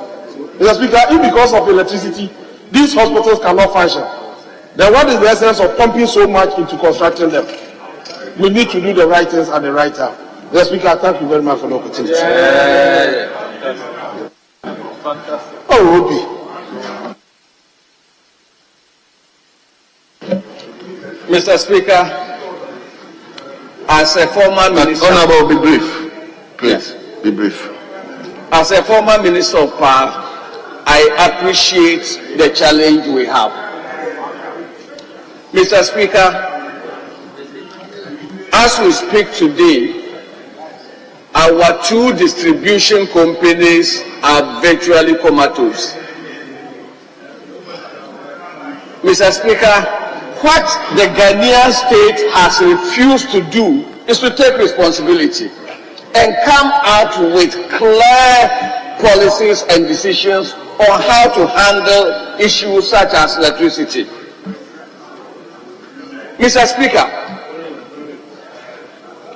Mr. Speaker, if because of electricity, these hospitals cannot function, then what is the essence of pumping so much into constructing them? We need to do the right things at the right time. Mr. Speaker, thank you very much for the opportunity. Oh, Obi. Mr. Speaker, as a former minister... Honorable, be brief. Please, be brief. As a former minister of power, I appreciate the challenge we have. Mr. Speaker, as we speak today, our two distribution companies are virtually comatose. Mr. Speaker, what the Ghanaian state has refused to do is to take responsibility and come out with clear policies and decisions on how to handle issues such as electricity. Mr. Speaker,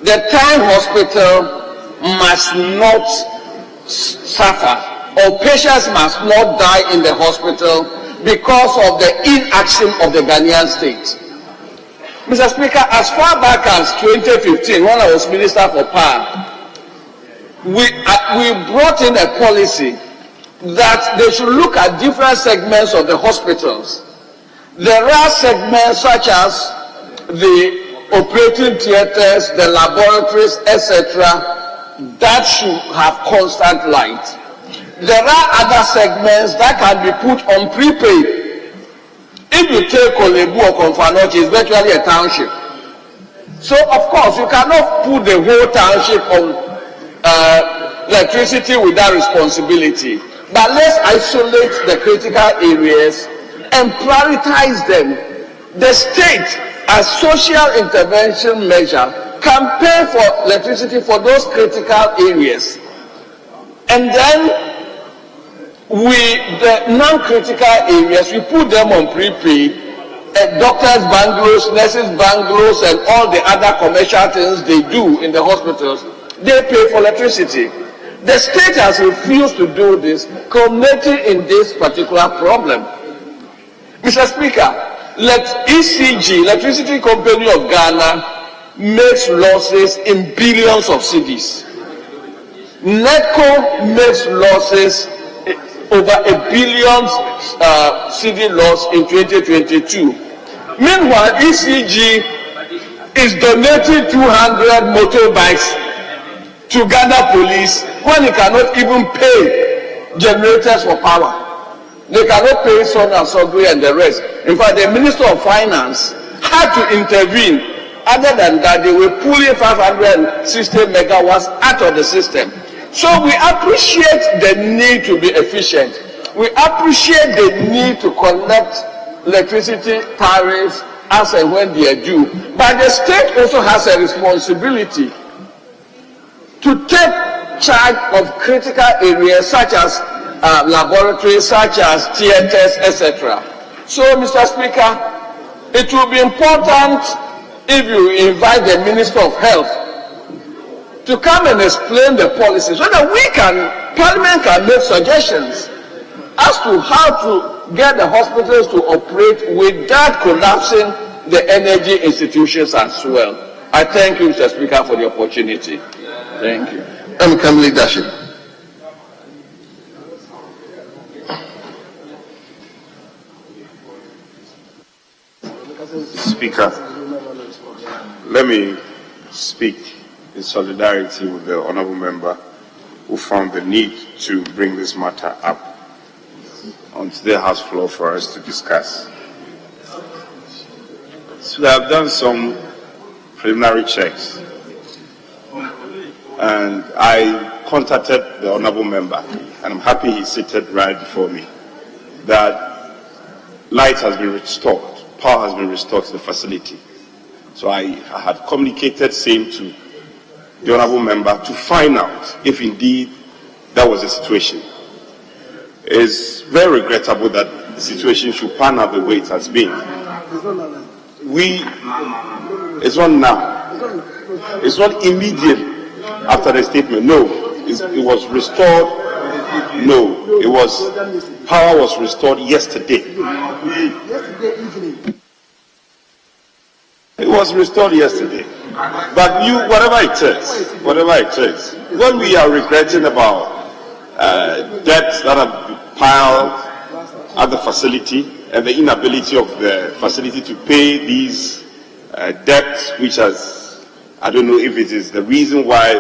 the Town Hospital must not suffer, or patients must not die in the hospital because of the inaction of the Ghanaian state. Mr. Speaker, as far back as 2015, when I was Minister for Power, we brought in a policy that they should look at different segments of the hospitals. There are segments such as the operating theaters, the laboratories, etc., that should have constant light. There are other segments that can be put on prepaid. If you take Olebu or Konfanochi, it's virtually a township. So, of course, you cannot put the whole township on electricity without responsibility. But let's isolate the critical areas and prioritize them. The state, as social intervention measure, can pay for electricity for those critical areas. And then the non-critical areas, we put them on prepaid, doctors' bungalows, nurses' bungalows, and all the other commercial things they do in the hospitals, they pay for electricity. The state has refused to do this, culminating in this particular problem. Mr. Speaker, let ECG, Electricity Company of Ghana, makes losses in billions of cedis. NEDCO makes losses over $1 billion CD loss in 2022. Meanwhile, ECG is donating 200 motorbikes to Ghana Police when it cannot even pay generators for power. They cannot pay Son and Sogri and the rest. In fact, the Minister of Finance had to intervene. Other than that, they were pulling 560 megawatts out of the system. So we appreciate the need to be efficient. We appreciate the need to collect electricity tariffs as and when they are due. But the state also has a responsibility to take charge of critical areas such as laboratories, such as theaters, etc. So, Mr. Speaker, it will be important if you invite the Minister of Health to come and explain the policy so that Parliament can make suggestions as to how to get the hospitals to operate without collapsing the energy institutions as well. I thank you, Mr. Speaker, for the opportunity. Thank you. Leadership. Speaker, let me speak in solidarity with the honourable member who found the need to bring this matter up onto the House floor for us to discuss. So I've done some preliminary checks and I contacted the honourable member, and I'm happy he's seated right before me, that light has been restored, power has been restored to the facility. So I had communicated same to the honourable member to find out if indeed that was the situation. It's very regrettable that the situation should pan out the way it has been. It's not now. It's not immediate after the statement. No, it was restored. No, power was restored yesterday. Yesterday evening. It was restored yesterday. But whatever it is, when we are regretting about debts that have piled at the facility and the inability of the facility to pay these debts, which has, I don't know if it is the reason why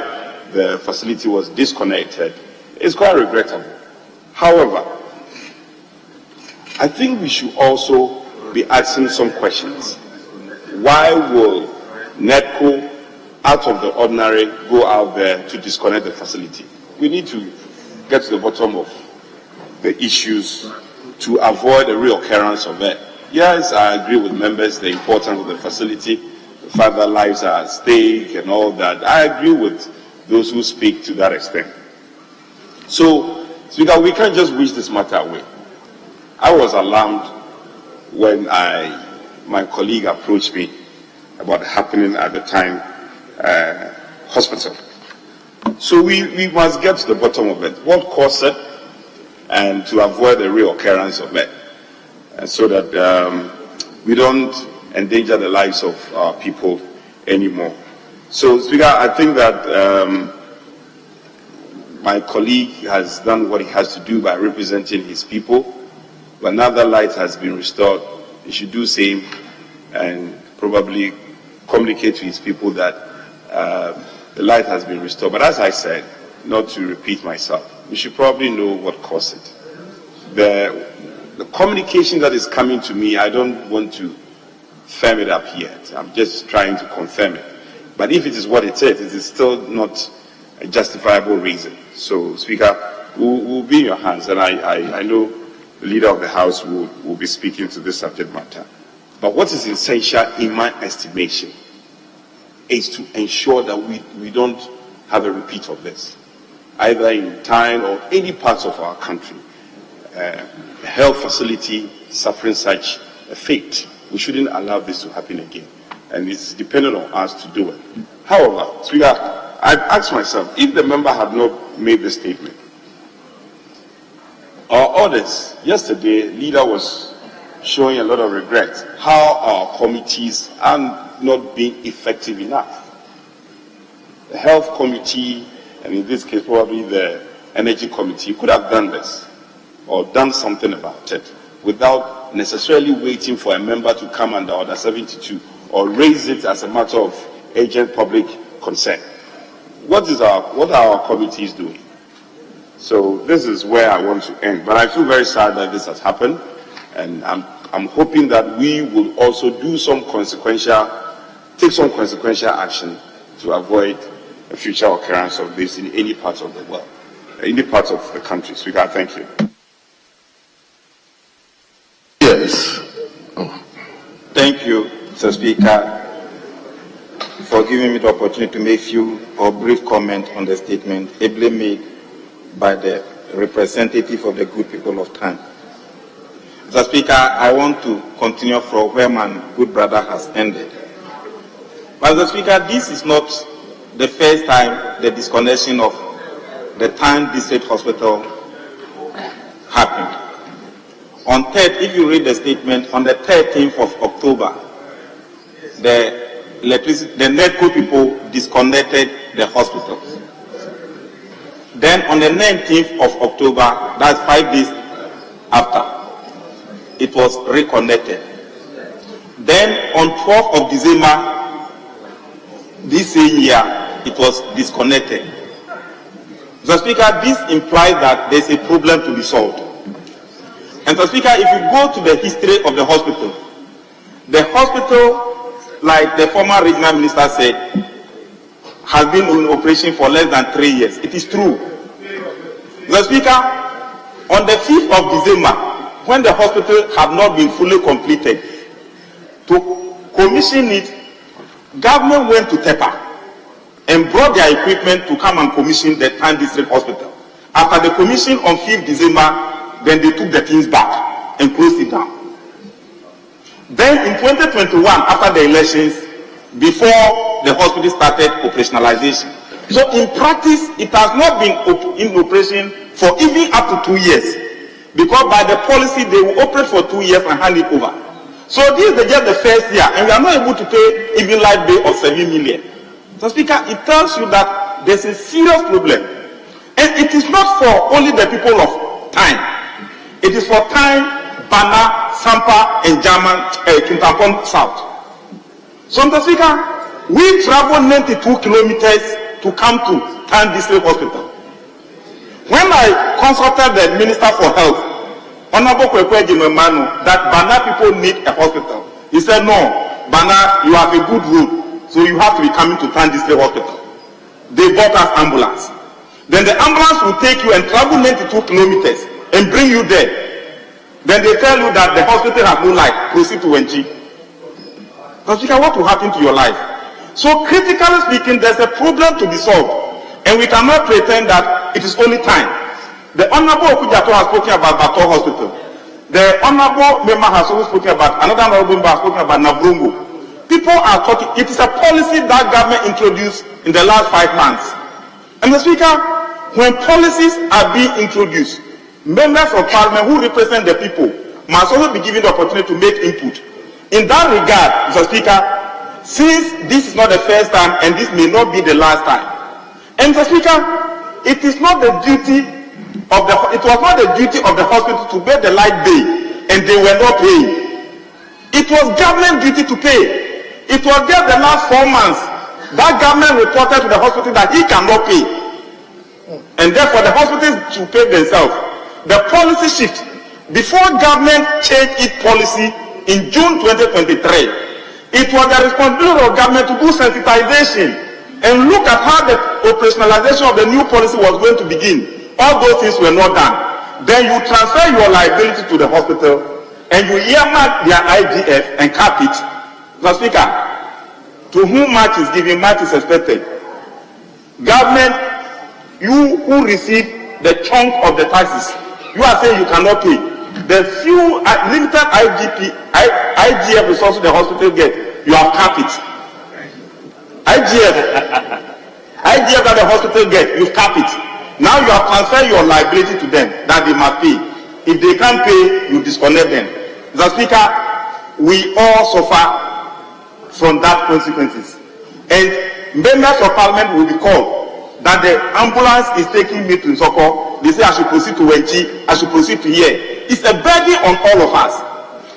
the facility was disconnected, it's quite regrettable. However, I think we should also be asking some questions. Why will NEDCO, out of the ordinary, go out there to disconnect the facility? We need to get to the bottom of the issues to avoid a reoccurrence of it. Yes, I agree with members, the importance of the facility, the fact that lives are at stake and all that. I agree with those who speak to that extent. So, Speaker, we can't just wish this matter away. I was alarmed when my colleague approached me about the happening at the time hospital. So we must get to the bottom of it. What caused it, and to avoid the reoccurrence of it, and so that we don't endanger the lives of our people anymore. So, Speaker, I think that my colleague has done what he has to do by representing his people. When another light has been restored, he should do same and probably communicate to his people that the light has been restored. But as I said, not to repeat myself, we should probably know what caused it. The communication that is coming to me, I don't want to firm it up yet. I'm just trying to confirm it. But if it is what it is still not a justifiable reason. So, Speaker, we'll be in your hands, and I know the leader of the House will be speaking to this subject matter. But what is essential, in my estimation, is to ensure that we don't have a repeat of this, either in time or any parts of our country. A health facility suffering such a fate, we shouldn't allow this to happen again. And it's dependent on us to do it. However, Speaker, I've asked myself, if the member had not made this statement, our orders, yesterday, leader was showing a lot of regret how our committees are not being effective enough. The health committee, and in this case probably the energy committee, could have done this or done something about it without necessarily waiting for a member to come under Order 72 or raise it as a matter of urgent public concern. What are our committees doing? So this is where I want to end. But I feel very sad that this has happened, and I'm hoping that we will also take some consequential action to avoid a future occurrence of this in any part of the world, any part of the country. Speaker, thank you. Yes. Thank you, Mr. Speaker, for giving me the opportunity to make few or brief comment on the statement ably made by the representative of the good people of Time. Mr. Speaker, I want to continue from where my good brother has ended. But Mr. Speaker, this is not the first time the disconnection of the Time District Hospital happened. If you read the statement, on the 13th of October, the NEDCO people disconnected the hospital. Then on the 19th of October, that's 5 days after, it was reconnected. Then on 12th of December, this same year, it was disconnected. Mr. Speaker, this implies that there's a problem to be solved. And Mr. Speaker, if you go to the history of the hospital, like the former regional minister said, has been in operation for less than 3 years. It is true. Mr. Speaker, on the 5th of December, when the hospital had not been fully completed, to commission it, government went to Tepa and brought their equipment to come and commission the Time District Hospital. After the commission on 5th December, then they took the things back and closed it down. Then in 2021, after the elections, before the hospital started operationalization. So in practice, it has not been in operation for even up to 2 years. Because by the policy, they will operate for 2 years and hand it over. So this is just the first year, and we are not able to pay even light bill of 7 million. So Speaker, it tells you that there's a serious problem. And it is not for only the people of Time. It is for Time, Bana, Sampa, and German, Kintampon South. So Mr. Speaker, we travel 92 kilometers to come to Time District Hospital. When I consulted the Minister for Health, Honorable Kwekwe Manu, that Bana people need a hospital, he said, no, Bana, you have a good road, so you have to be coming to Time District Hospital. They bought us ambulance. Then the ambulance will take you and travel 92 kilometers and bring you there. Then they tell you that the hospital has no light. Proceed to Wenchi. But Speaker, what will happen to your life? So critically speaking, there's a problem to be solved. And we cannot pretend that it is only Time. The Honorable Okujato has spoken about Bato Hospital. The Honorable member has also spoken about, another Honorable member has spoken about Navrongo. People are talking, it is a policy that government introduced in the last 5 months. And the Speaker, when policies are being introduced, members of Parliament who represent the people must also be given the opportunity to make input. In that regard, Mr. Speaker, since this is not the first time and this may not be the last time, and Mr. Speaker, it is not the duty of the hospital to pay the light bill, and they were not paying. It was government duty to pay. It was just the last 4 months that government reported to the hospital that he cannot pay, and therefore the hospitals should pay themselves. The policy shift before government changed its policy in June 2023. It was the responsibility of government to do sensitization and look at how the operationalization of the new policy was going to begin. All those things were not done. Then you transfer your liability to the hospital and you earmark their IGF and cap it. Mr. Speaker, to whom much is given, much is expected. Government, you who receive the chunk of the taxes, you are saying you cannot pay. The few limited IGF resources the hospital get, you have capped it. IGF that the hospital get, you cap it. Now you have transferred your liability to them that they must pay. If they can't pay, you disconnect them. Mr. Speaker, we all suffer from that consequences. And members of Parliament will be called that the ambulance is taking me to Nsoko. They say I should proceed to Wenchi, I should proceed to here. It's a burden on all of us.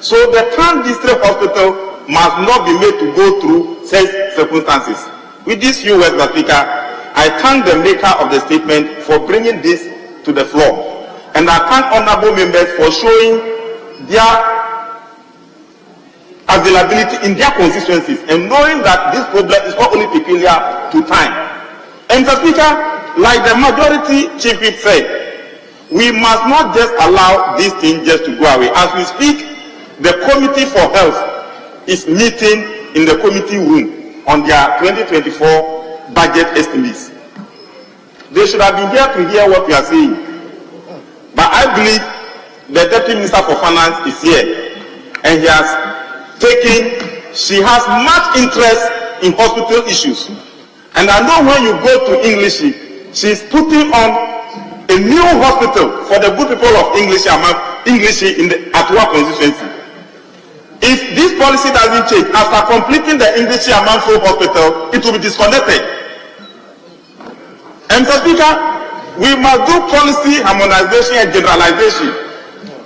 So the Trans District Hospital must not be made to go through such circumstances. With these few words, Mr. Speaker, I thank the maker of the statement for bringing this to the floor. And I thank honorable members for showing their availability in their constituencies and knowing that this problem is not only peculiar to Time. And Mr. Speaker, like the majority chief whip said, we must not just allow this thing just to go away. As we speak, the Committee for Health is meeting in the committee room on their 2024 budget estimates. They should have been here to hear what we are saying. But I believe the Deputy Minister for Finance is here, and she has much interest in hospital issues. And I know when you go to English, she's putting on a new hospital for the good people of English in the Atwa constituency. If this policy doesn't change, after completing the English Amanfo hospital, it will be disconnected. And Mr. Speaker, we must do policy harmonization and generalization.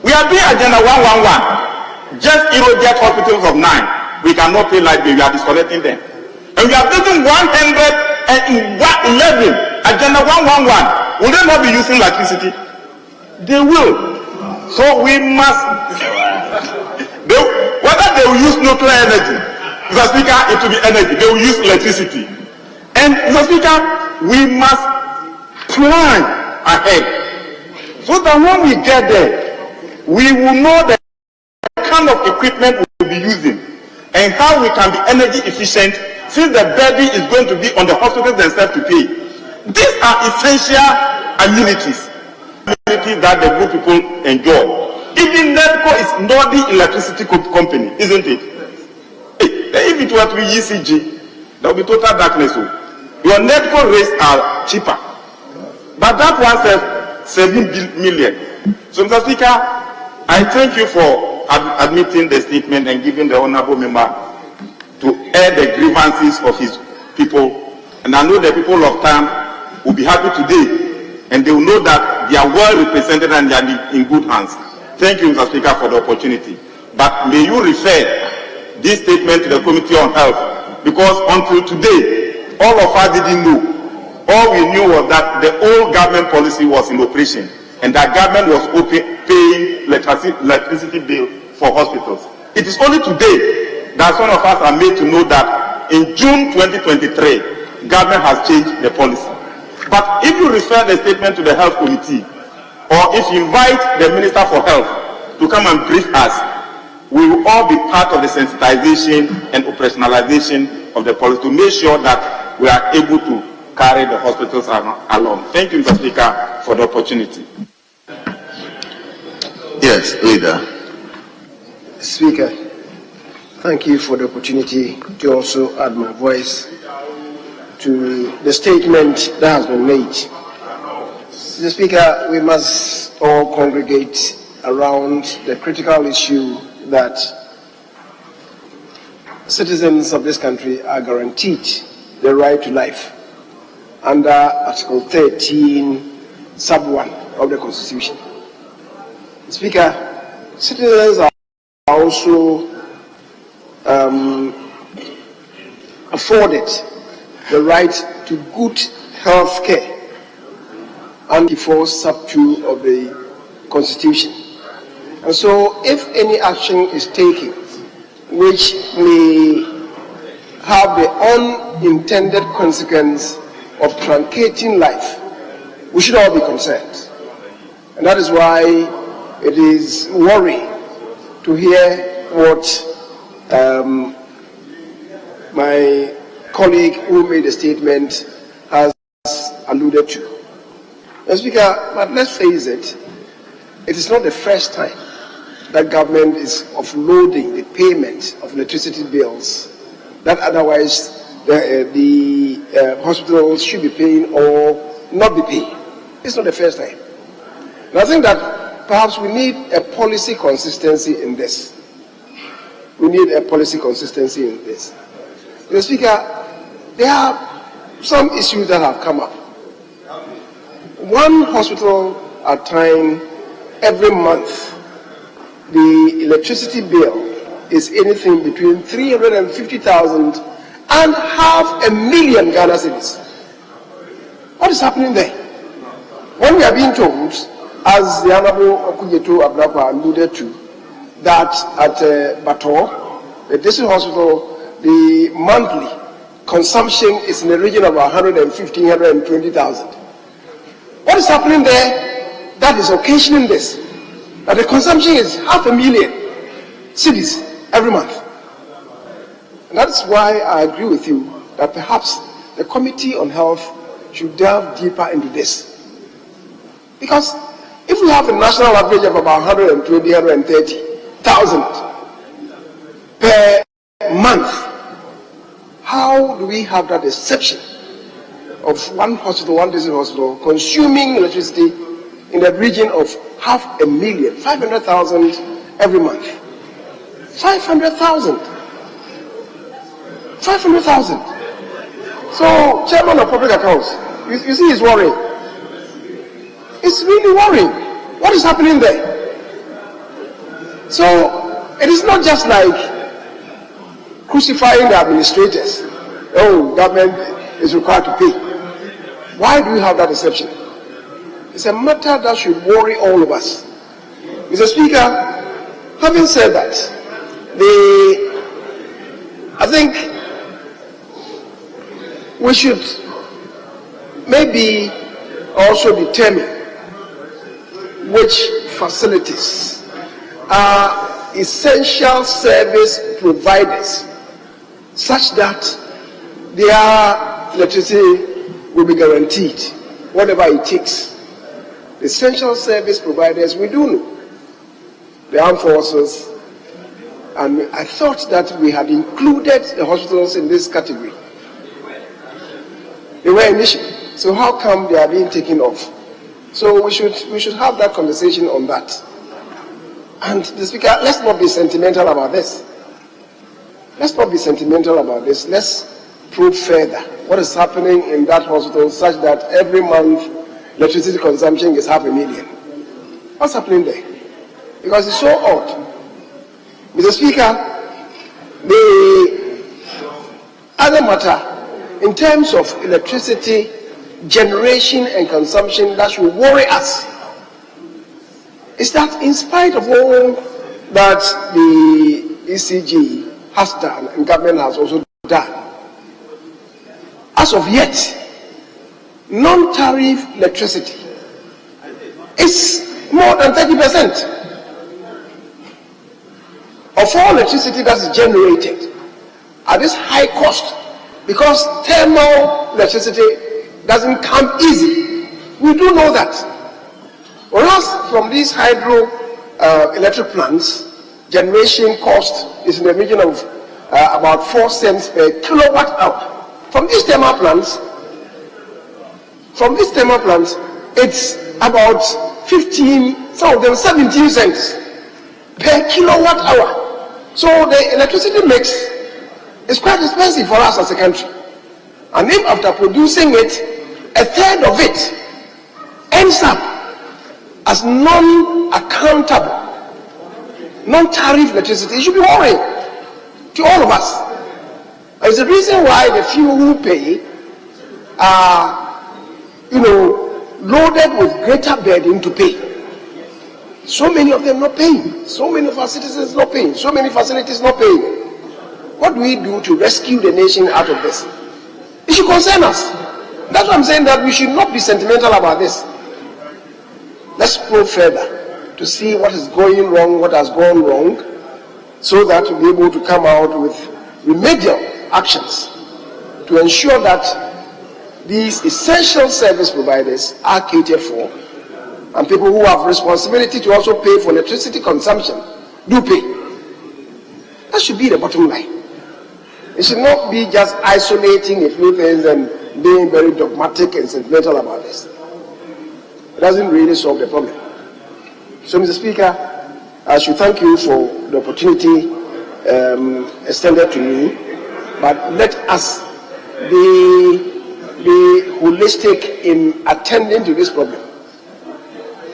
We are doing Agenda 111. Just irrogate hospitals of 9. We cannot pay light bill, we are disconnecting them. And we are taking 111 Agenda 111. Will they not be using electricity? They will. So we must. Whether they will use nuclear energy, Mr. Speaker, it will be energy. They will use electricity. And Mr. Speaker, we must plan ahead so that when we get there, we will know the kind of equipment we will be using and how we can be energy efficient, since the burden is going to be on the hospitals themselves to pay. These are essential amenities that the good people enjoy. Even NEDCO is not the electricity company, isn't it? If it were to be ECG, there will be total darkness. Your NEDCO rates are cheaper. But that one says 7 million. So, Mr. Speaker, I thank you for admitting the statement and giving the honorable member to air the grievances of his people. And I know the people of Tam will be happy today, and they will know that they are well represented and they are in good hands. Thank you, Mr. Speaker, for the opportunity. But may you refer this statement to the Committee on Health, because until today, all of us didn't know. All we knew was that the old government policy was in operation, and that government was paying electricity bill for hospitals. It is only today that some of us are made to know that in June 2023, government has changed the policy. But if you refer the statement to the Health Committee, or if you invite the Minister for Health to come and brief us, we will all be part of the sensitization and operationalization of the policy to make sure that we are able to carry the hospitals along. Thank you, Mr. Speaker, for the opportunity. Yes, Leader. Speaker, thank you for the opportunity to also add my voice to the statement that has been made. Mr. Speaker, we must all congregate around the critical issue that citizens of this country are guaranteed the right to life under Article 13, Sub 1 of the Constitution. Speaker, citizens are also afforded the right to good health care under 4 Sub 2 of the Constitution. And so if any action is taken which may have the unintended consequence of truncating life, we should all be concerned. And that is why it is worrying to hear what my colleague who made a statement has alluded to. Mr. Speaker, but let's face it, it is not the first time that government is offloading the payment of electricity bills that otherwise the hospitals should be paying or not be paying. It's not the first time. And I think that perhaps we need a policy consistency in this. We need a policy consistency in this. Mr. Speaker, there are some issues that have come up. One hospital at a time, every month, the electricity bill is anything between 350,000 and 500,000 Ghana cedis. What is happening there? When we are being told, as the Honorable Okujeto Abrapa alluded to, that at Bator, the district hospital, the monthly consumption is in the region of 115,000, 120,000. What is happening there that is occasioning this? That the consumption is 500,000 cedis every month. And that's why I agree with you that perhaps the Committee on Health should delve deeper into this. Because if we have a national average of about 120,000, 130,000 per month, how do we have that exception of one hospital, one district hospital, consuming electricity in the region of 500,000, 500,000 every month? 500,000. 500,000. So, Chairman of Public Accounts, you see he's worrying. It's really worrying. What is happening there? So, it is not just like crucifying the administrators. Oh, government is required to pay. Why do we have that exception? It's a matter that should worry all of us. Mr. Speaker, having said that, I think we should maybe also determine which facilities are essential service providers such that their electricity will be guaranteed, whatever it takes. The essential service providers, we do know. The armed forces, and I thought that we had included the hospitals in this category. They were an issue. So how come they are being taken off? So we should have that conversation on that. And the Speaker, let's not be sentimental about this. Let's not be sentimental about this. Let's probe further what is happening in that hospital such that every month electricity consumption is 500,000. What's happening there? Because it's so odd. Mr. Speaker, the other matter, in terms of electricity generation and consumption that should worry us, is that in spite of all that the ECG has done and government has also done, as of yet, non-tariff electricity is more than 30% of all electricity that is generated at this high cost, because thermal electricity doesn't come easy. We do know that. Whereas from these hydro electric plants, generation cost is in the region of about 4 cents per kilowatt hour. From these thermal plants, it's about 15, some of them 17 cents per kilowatt hour. So the electricity mix is quite expensive for us as a country. And if after producing it, a third of it ends up as non-accountable, non-tariff electricity, it should be worrying to all of us. And it's the reason why the few who pay are, loaded with greater burden to pay. So many of them not paying. So many of our citizens not paying. So many facilities not paying. What do we do to rescue the nation out of this? It should concern us. That's why I'm saying that we should not be sentimental about this. Let's probe further to see what is going wrong, what has gone wrong, so that we'll be able to come out with remedial actions to ensure that these essential service providers are catered for, and people who have responsibility to also pay for electricity consumption do pay. That should be the bottom line. It should not be just isolating a few things and being very dogmatic and sentimental about this. It doesn't really solve the problem. So, Mr. Speaker, I should thank you for the opportunity extended to me, but let us be holistic in attending to this problem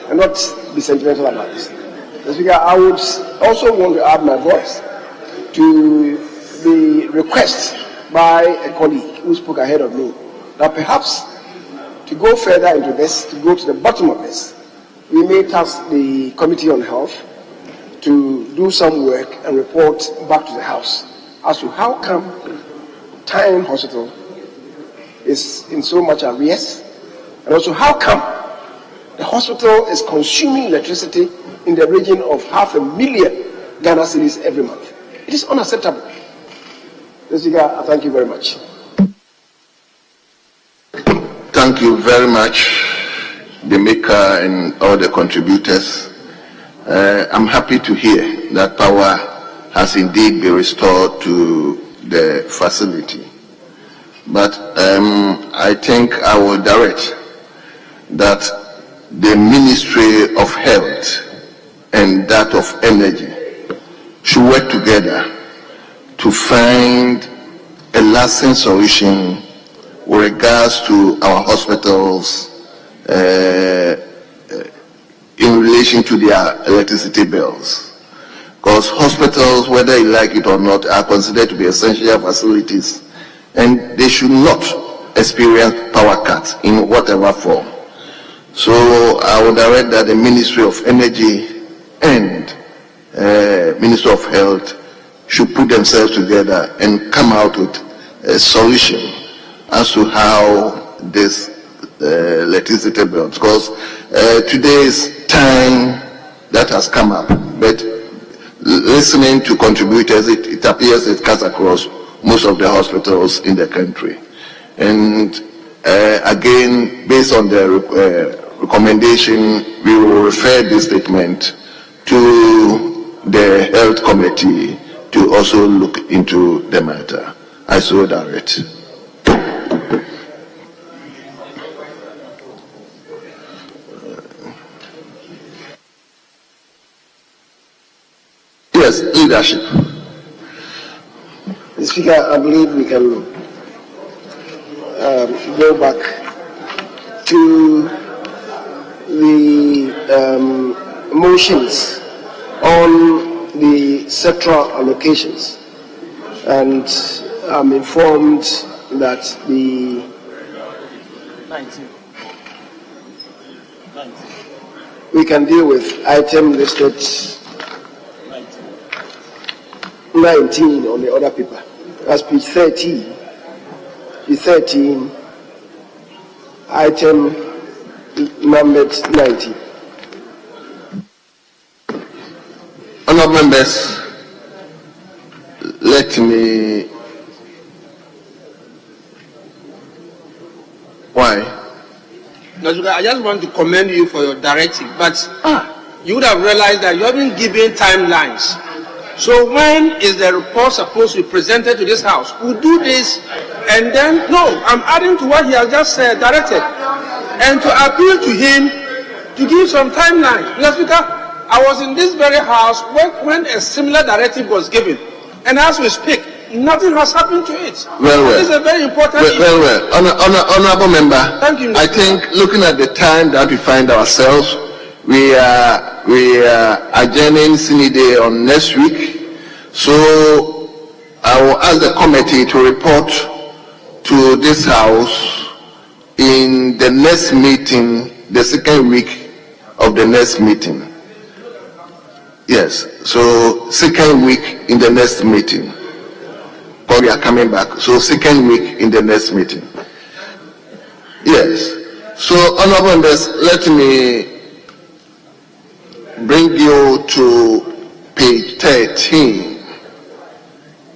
and not be sentimental about this. Mr. Speaker, I would also want to add my voice to the request by a colleague who spoke ahead of me that perhaps to go further into this, to go to the bottom of this, we may task the Committee on Health to do some work and report back to the House as to how come Tyne Hospital is in so much arrears, and also how come the hospital is consuming electricity in the region of 500,000 Ghana cedis every month. It is unacceptable. Mr. Speaker, I thank you very much. Thank you very much, the maker and all the contributors. I'm happy to hear that power has indeed been restored to the facility. But I think I will direct that the Ministry of Health and that of Energy should work together to find a lasting solution with regards to our hospitals in relation to their electricity bills. Because hospitals, whether you like it or not, are considered to be essential facilities, and they should not experience power cuts in whatever form. So I would direct that the Ministry of Energy and Ministry of Health should put themselves together and come out with a solution as to how this electricity bills, because today is time that has come up, but listening to contributors, it appears it cuts across most of the hospitals in the country. And again, based on the recommendation, we will refer this statement to the Health Committee to also look into the matter. I so direct. Yes, leadership. Mr. Speaker, I believe we can go back to the motions on the sectoral allocations, and I'm informed that the 19. we can deal with item listed 19 on the other paper. That's page 13. Page 13, item numbered 19. Honourable members, let me. Why? I just want to commend you for your directive, but you would have realized that you haven't given timelines. So when is the report supposed to be presented to this House? We'll do this, and then, no, I'm adding to what he has just directed, and to appeal to him to give some timelines. Mr. Speaker, I was in this very House when a similar directive was given, and as we speak, nothing has happened to it. This is a very important issue. Honourable member, thank you, Mr. I think looking at the time that we find ourselves, we are adjourning Sini Day on next week, so I will ask the committee to report to this House in the next meeting, the second week of the next meeting. Yes, so second week in the next meeting. But we are coming back, so second week in the next meeting. Yes, so honourable members, let me bring you to page 13.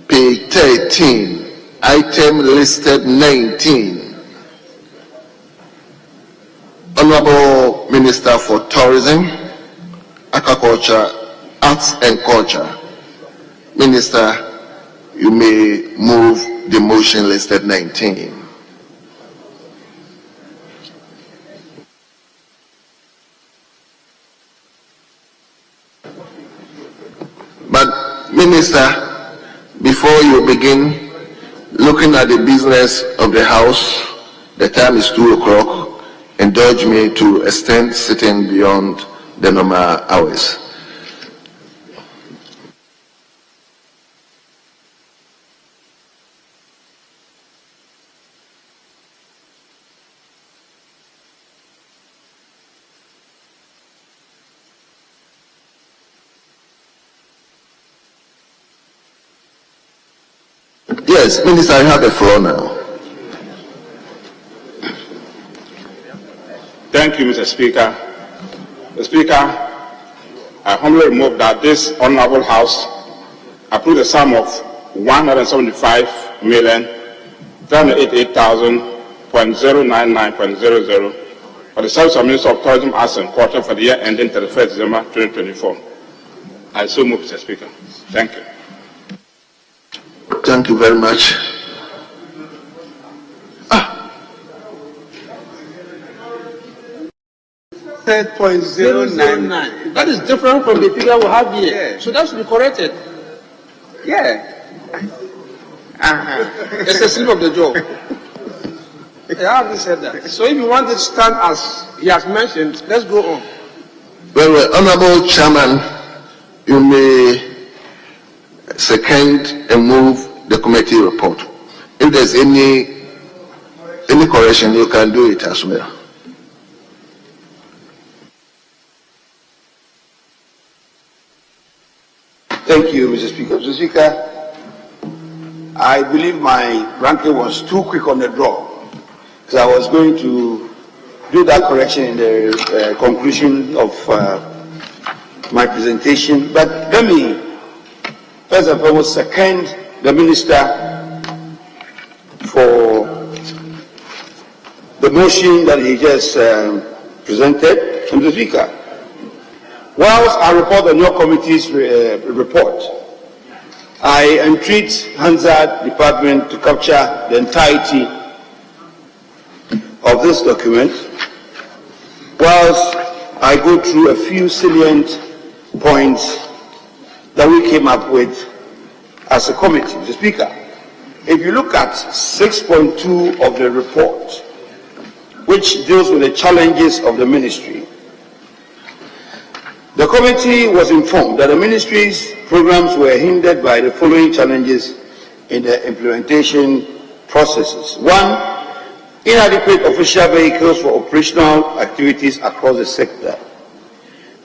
Page 13, item listed 19. Honourable Minister for Tourism, Aquaculture, Arts and Culture. Minister, you may move the motion listed 19. But Minister, before you begin looking at the business of the House, the time is 2 o'clock. Indulge me to extend sitting beyond the normal hours. Yes, Minister, I have the floor now. Thank you, Mr. Speaker. Mr. Speaker, I humbly move that this honorable House approve the sum of 175,388,099.00 for the service of Minister of Tourism, Arts and Culture for the year ending 31st December 2024. I so move, Mr. Speaker. Thank you. Thank you very much. 0.099. That is different from the figure we have here. Yeah. So that should be corrected. Yeah. It's a slip of the jaw. I haven't said that. So if you want it to stand as he has mentioned, let's go on. Well, Honourable Chairman, you may second and move the committee report. If there's any correction, you can do it as well. Thank you, Mr. Speaker. Mr. Speaker, I believe my ranking was too quick on the draw, because I was going to do that correction in the conclusion of my presentation. But let me, first and foremost, second the Minister for the motion that he just presented. Mr. Speaker, whilst I report on your committee's report, I entreat Hansard Department to capture the entirety of this document, whilst I go through a few salient points that we came up with as a committee. Mr. Speaker, if you look at 6.2 of the report, which deals with the challenges of the ministry, the committee was informed that the ministry's programs were hindered by the following challenges in the implementation processes. 1, inadequate official vehicles for operational activities across the sector.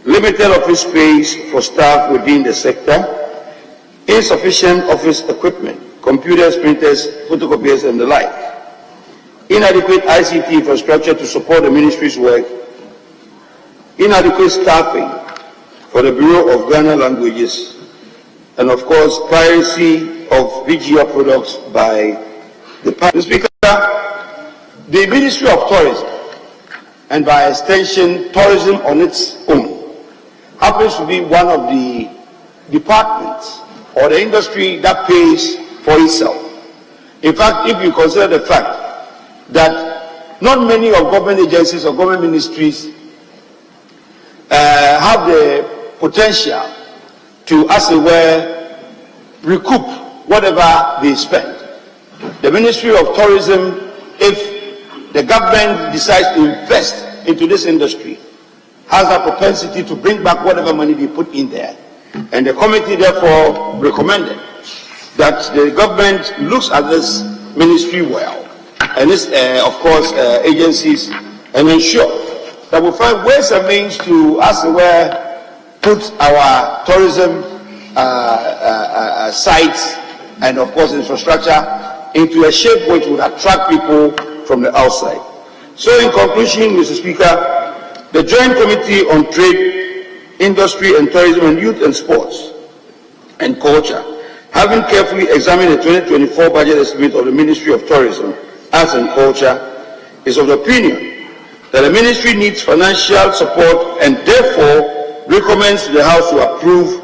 Limited office space for staff within the sector. Insufficient office equipment, computers, printers, photocopiers, and the like. Inadequate ICT infrastructure to support the ministry's work. Inadequate staffing for the Bureau of Ghana Languages. And of course, piracy of VGO products by the Speaker. The Ministry of Tourism, and by extension, tourism on its own, happens to be one of the departments or the industry that pays for itself. In fact, if you consider the fact that not many of government agencies or government ministries have the potential to, as it were, recoup whatever they spend. The Ministry of Tourism, if the government decides to invest into this industry, has a propensity to bring back whatever money they put in there. And the committee therefore recommended that the government looks at this ministry well, and this, of course, agencies, and ensure that we find ways and means to, as it were, put our tourism sites and, of course, infrastructure into a shape which would attract people from the outside. So in conclusion, Mr. Speaker, the Joint Committee on Trade, Industry and Tourism and Youth and Sports and Culture, having carefully examined the 2024 budget estimate of the Ministry of Tourism, Arts and Culture, is of the opinion that the ministry needs financial support and therefore recommends to the House to approve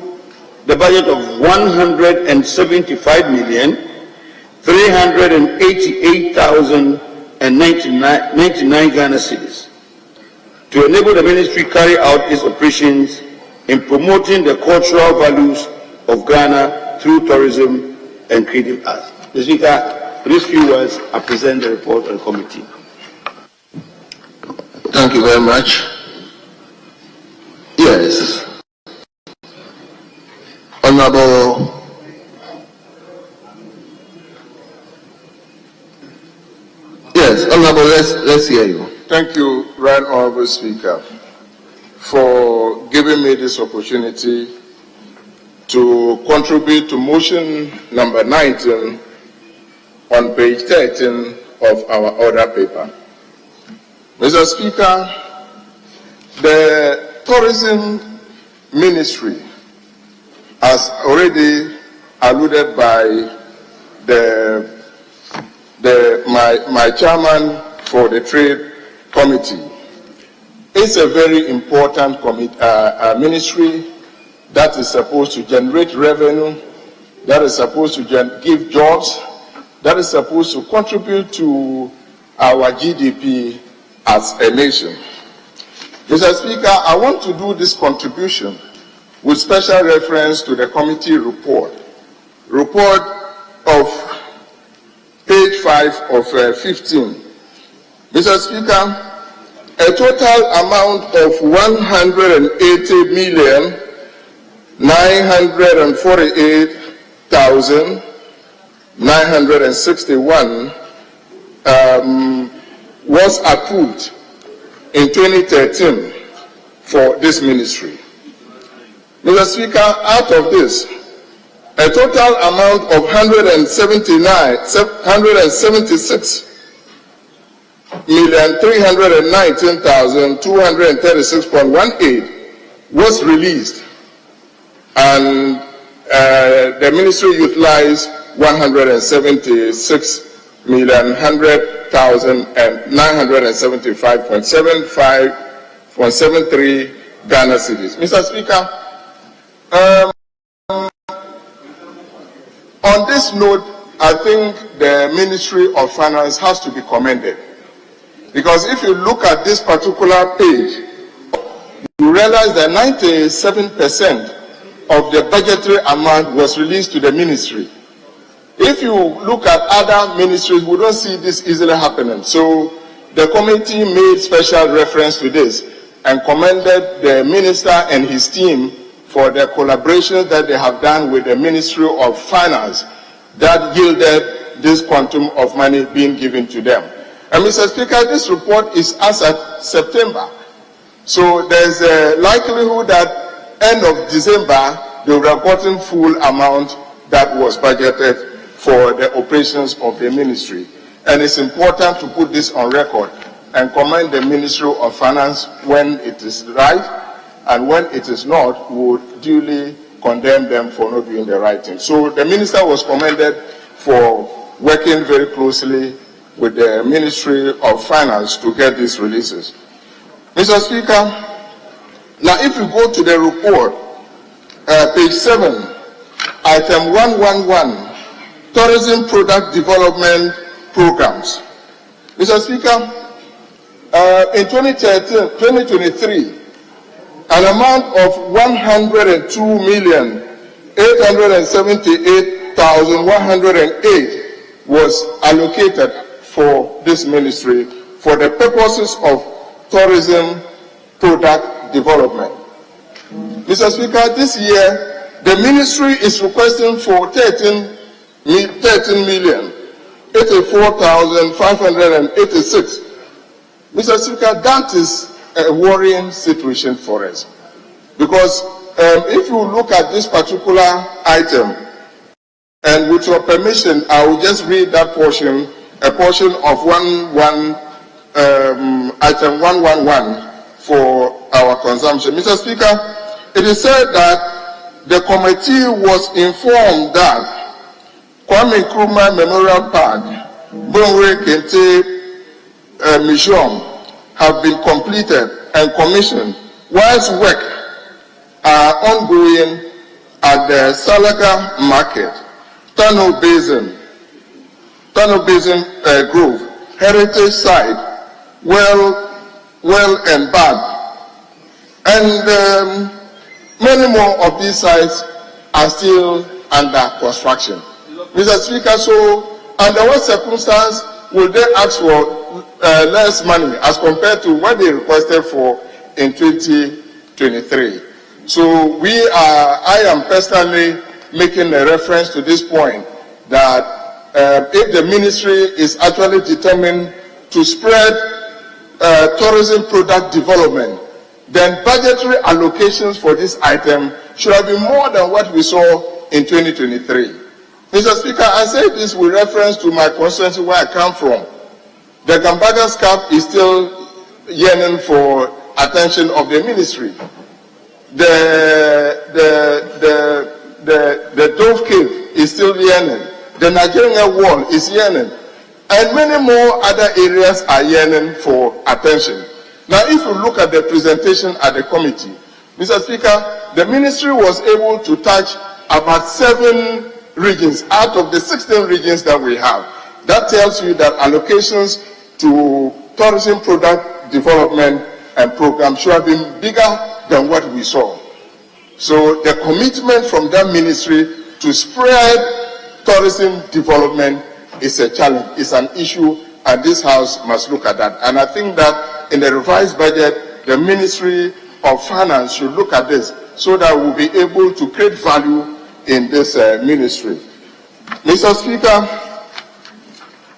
the budget of 175,388,099 Ghana cedis to enable the ministry carry out its operations in promoting the cultural values of Ghana through tourism and creative arts. Mr. Speaker, with these few words, I present the report to the committee. Thank you very much. Yes. Honorable let's hear you. Thank you, Right Honorable Speaker, for giving me this opportunity to contribute to motion number 19 on page 13 of our order paper. Mr. Speaker, the Tourism Ministry, as already alluded by my chairman for the Trade Committee, it's a very important ministry that is supposed to generate revenue, that is supposed to give jobs, that is supposed to contribute to our GDP as a nation. Mr. Speaker, I want to do this contribution with special reference to the committee report of page 5 of 15. Mr. Speaker, a total amount of 180,948,961 was approved in 2013 for this ministry. Mr. Speaker, out of this, a total amount of 176,319,236.18 was released, and the ministry utilized 176,975.73 Ghana cedis. Mr. Speaker, on this note, I think the Ministry of Finance has to be commended, because if you look at this particular page, you realize that 97% of the budgetary amount was released to the ministry. If you look at other ministries, we don't see this easily happening. So the committee made special reference to this and commended the minister and his team for the collaboration that they have done with the Ministry of Finance that yielded this quantum of money being given to them. And Mr. Speaker, this report is as at September. So there's a likelihood that end of December, they will have gotten full amount that was budgeted for the operations of the ministry. And it's important to put this on record and commend the Ministry of Finance when it is right, and when it is not, we would duly condemn them for not doing the right thing. So the minister was commended for working very closely with the Ministry of Finance to get these releases. Mr. Speaker, now if you go to the report, page 7, item 111, Tourism Product Development Programs. Mr. Speaker, in 2023, an amount of 102,878,108 was allocated for this ministry for the purposes of tourism product development. Mr. Speaker, this year, the ministry is requesting for 13,084,586. Mr. Speaker, that is a worrying situation for us. Because if you look at this particular item, and with your permission, I will just read that portion, a portion of item 111 for our consumption. Mr. Speaker, it is said that the committee was informed that Kwame Nkrumah Memorial Park, Bonwe Kente Museum have been completed and commissioned, whilst work are ongoing at the Salaga Market, Tunnel Basin Grove, Heritage Site, Well and Bad, and many more of these sites are still under construction. Mr. Speaker, so under what circumstance will they ask for less money as compared to what they requested for in 2023? So I am personally making a reference to this point that if the ministry is actually determined to spread tourism product development, then budgetary allocations for this item should have been more than what we saw in 2023. Mr. Speaker, I say this with reference to my constituency where I come from. The Gambagas Cup is still yearning for attention of the ministry. The Dove Cave is still yearning. The Nigerian Wall is yearning. And many more other areas are yearning for attention. Now, if you look at the presentation at the committee, Mr. Speaker, the ministry was able to touch about 7 regions out of the 16 regions that we have. That tells you that allocations to tourism product development and program should have been bigger than what we saw. So the commitment from that ministry to spread tourism development is a challenge, it's an issue, and this House must look at that. And I think that in the revised budget, the Ministry of Finance should look at this so that we'll be able to create value in this ministry. Mr. Speaker,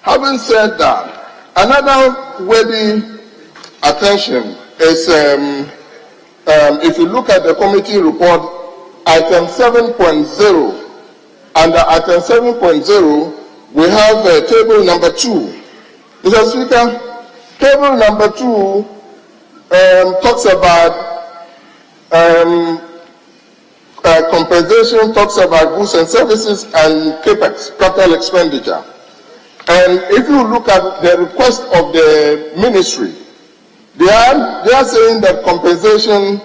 having said that, another worthy attention is, if you look at the committee report, item 7.0, under item 7.0, we have table number 2. Mr. Speaker, table number 2 talks about compensation, talks about goods and services and CapEx, capital expenditure. And if you look at the request of the ministry, they are saying that compensation,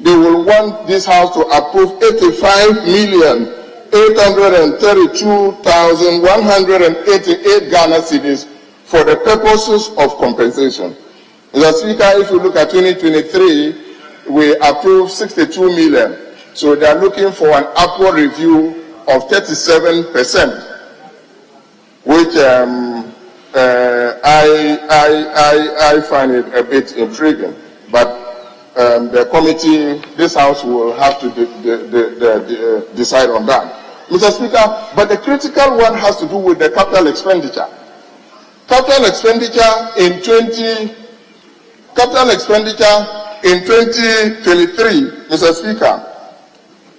they will want this House to approve 85,832,188 Ghana cedis for the purposes of compensation. Mr. Speaker, if you look at 2023, we approved 62 million. So they are looking for an upward review of 37%, which I find it a bit intriguing. But the committee, this House will have to decide on that. Mr. Speaker, but the critical one has to do with the capital expenditure. Capital expenditure in 2023, Mr. Speaker,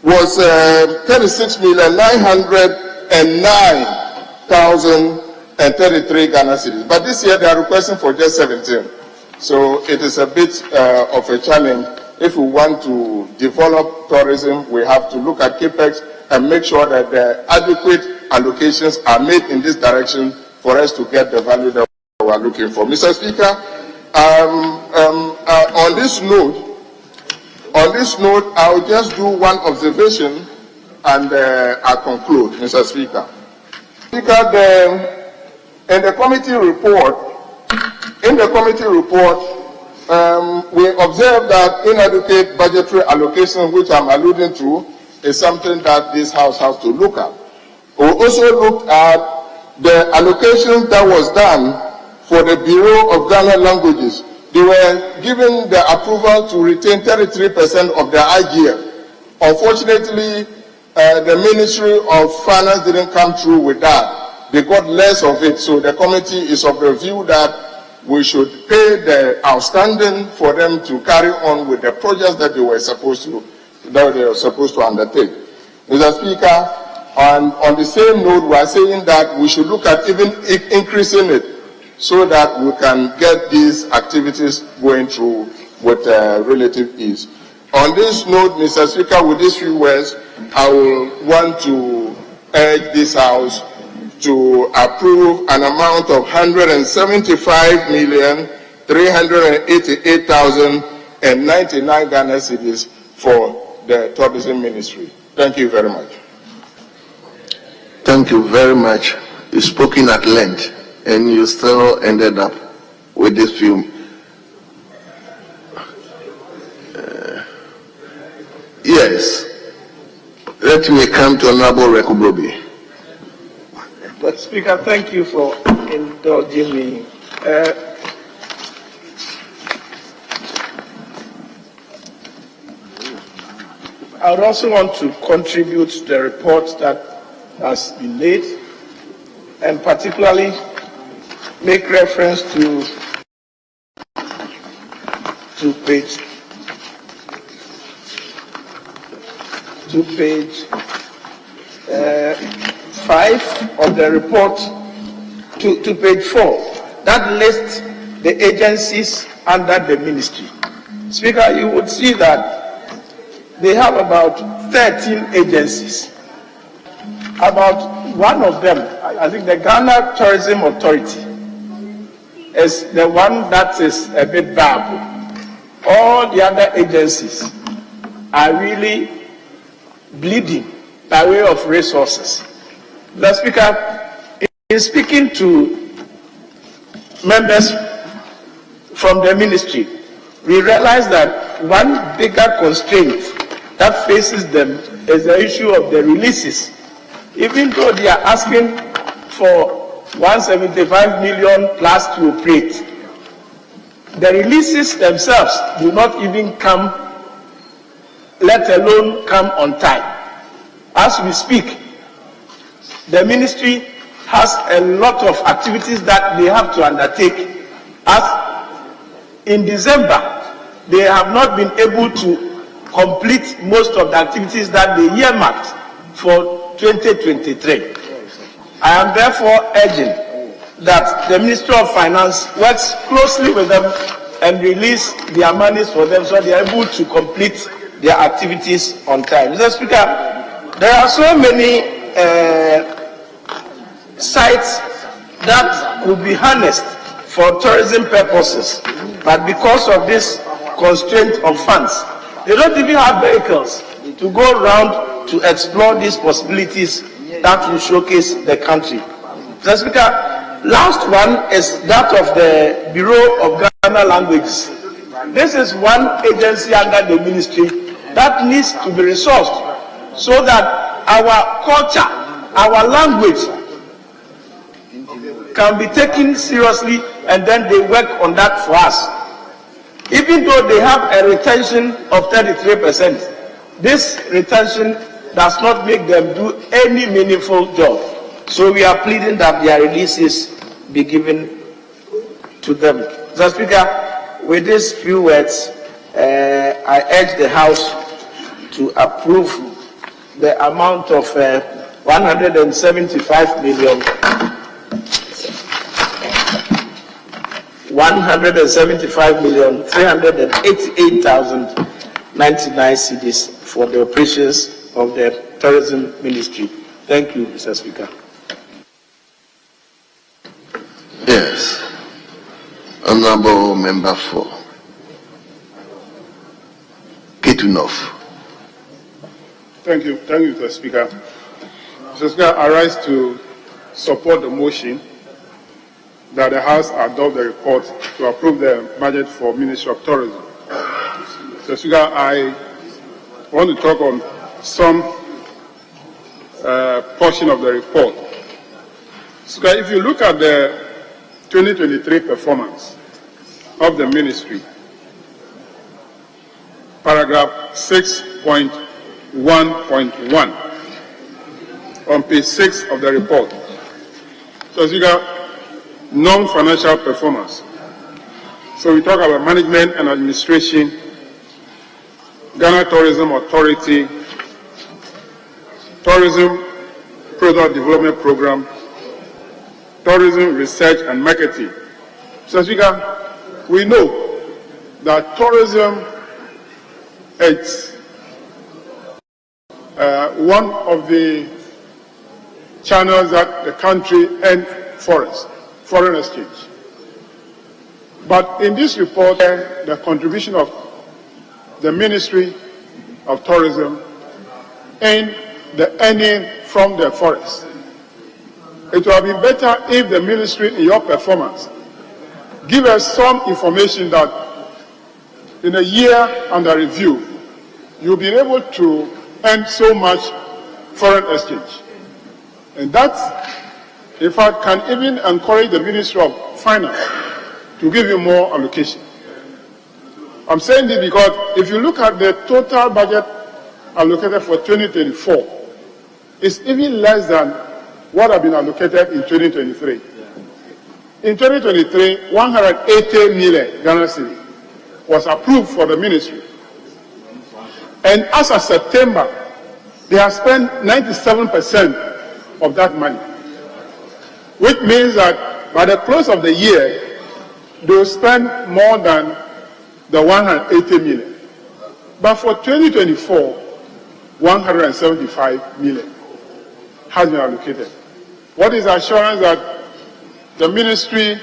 was 36,909,033 Ghana cedis. But this year they are requesting for just 17. So it is a bit of a challenge. If we want to develop tourism, we have to look at CapEx and make sure that the adequate allocations are made in this direction for us to get the value that we are looking for. Mr. Speaker, on this note, I'll just do one observation and I'll conclude, Mr. Speaker. Speaker, in the committee report, we observed that inadequate budgetary allocation, which I'm alluding to, is something that this House has to look at. We also looked at the allocation that was done for the Bureau of Ghana Languages. They were given the approval to retain 33% of their IGF. Unfortunately, the Ministry of Finance didn't come through with that. They got less of it, so the committee is of the view that we should pay the outstanding for them to carry on with the projects that they were supposed to undertake. Mr. Speaker, and on the same note, we are saying that we should look at even increasing it so that we can get these activities going through with relative ease. On this note, Mr. Speaker, with these few words, I will want to urge this House to approve an amount of 175,388,099 Ghana cedis for the Tourism Ministry. Thank you very much. Thank you very much. You've spoken at length, and you still ended up with this few. Yes. Let me come to Honorable Rekubobi. But Speaker, thank you for indulging me. I would also want to contribute to the report that has been made, and particularly make reference to page 5 of the report to page 4 that lists the agencies under the ministry. Speaker, you would see that they have about 13 agencies. About one of them, I think the Ghana Tourism Authority, is the one that is a bit bad. All the other agencies are really bleeding by way of resources. The Speaker, in speaking to members from the ministry, we realize that one bigger constraint that faces them is the issue of the releases. Even though they are asking for 175 million plus to operate, the releases themselves do not even come, let alone come on time. As we speak, the ministry has a lot of activities that they have to undertake. As in December, they have not been able to complete most of the activities that they earmarked for 2023. I am therefore urging that the Ministry of Finance works closely with them and release their monies for them so they are able to complete their activities on time. Mr. Speaker, there are so many sites that could be harnessed for tourism purposes, but because of this constraint of funds, they don't even have vehicles to go around to explore these possibilities that will showcase the country. Mr. Speaker, last one is that of the Bureau of Ghana Languages. This is one agency under the ministry that needs to be resourced so that our culture, our language can be taken seriously, and then they work on that for us. Even though they have a retention of 33%, this retention does not make them do any meaningful job. So we are pleading that their releases be given to them. Mr. Speaker, with these few words, I urge the House to approve the amount of 175 million 388,099 cedis for the operations of the Tourism Ministry. Thank you, Mr. Speaker. Yes. Honorable Member for Ketunov. Thank you, Mr. Speaker. Mr. Speaker, I rise to support the motion that the House adopt the report to approve the budget for Ministry of Tourism. Mr. Speaker, I want to talk on some portion of the report. Speaker, if you look at the 2023 performance of the ministry, paragraph 6.1.1 on page 6 of the report. So, Speaker, non-financial performance. So we talk about management and administration, Ghana Tourism Authority, Tourism Product Development Program, Tourism Research and Marketing. So, Speaker, we know that tourism is one of the channels that the country earns foreign exchange. But in this report, the contribution of the Ministry of Tourism and the earning from the forest. It would have been better if the ministry, in your performance, give us some information that in a year under review, you'll be able to earn so much foreign exchange. And that, in fact, can even encourage the Ministry of Finance to give you more allocation. I'm saying this because if you look at the total budget allocated for 2024, it's even less than what has been allocated in 2023. In 2023, 180 million Ghana cedis was approved for the ministry. And as of September, they have spent 97% of that money, which means that by the close of the year, they will spend more than the 180 million. But for 2024, 175 million has been allocated. What is the assurance that the ministry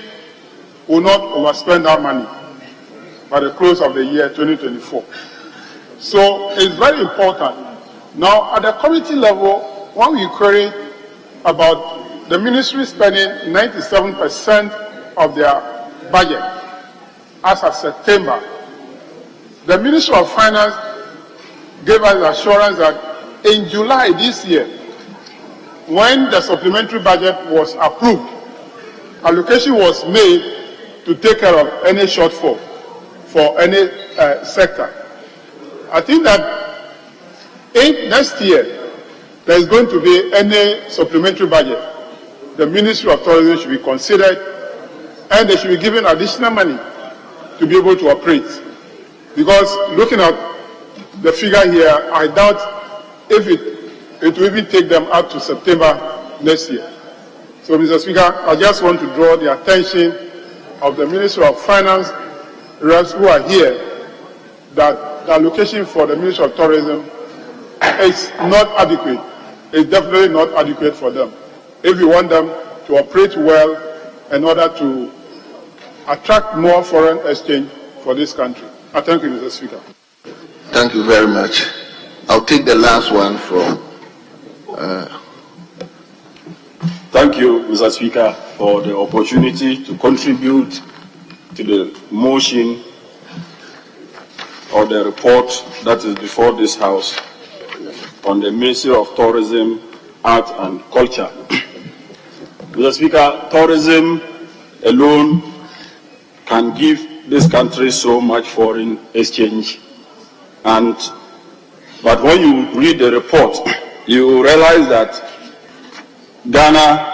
will not overspend that money by the close of the year 2024? So it's very important. Now, at the committee level, when we query about the ministry spending 97% of their budget as of September, the Ministry of Finance gave us assurance that in July this year, when the supplementary budget was approved, allocation was made to take care of any shortfall for any sector. I think that if next year there is going to be any supplementary budget, the Ministry of Tourism should be considered and they should be given additional money to be able to operate. Because looking at the figure here, I doubt if it will even take them up to September next year. So, Mr. Speaker, I just want to draw the attention of the Ministry of Finance reps who are here that the allocation for the Ministry of Tourism is not adequate. It's definitely not adequate for them. If we want them to operate well in order to attract more foreign exchange for this country. I thank you, Mr. Speaker. Thank you very much. I'll take the last one from... Thank you, Mr. Speaker, for the opportunity to contribute to the motion of the report that is before this House on the Ministry of Tourism, Art and Culture. Mr. Speaker, tourism alone can give this country so much foreign exchange, but when you read the report, you realize that Ghana,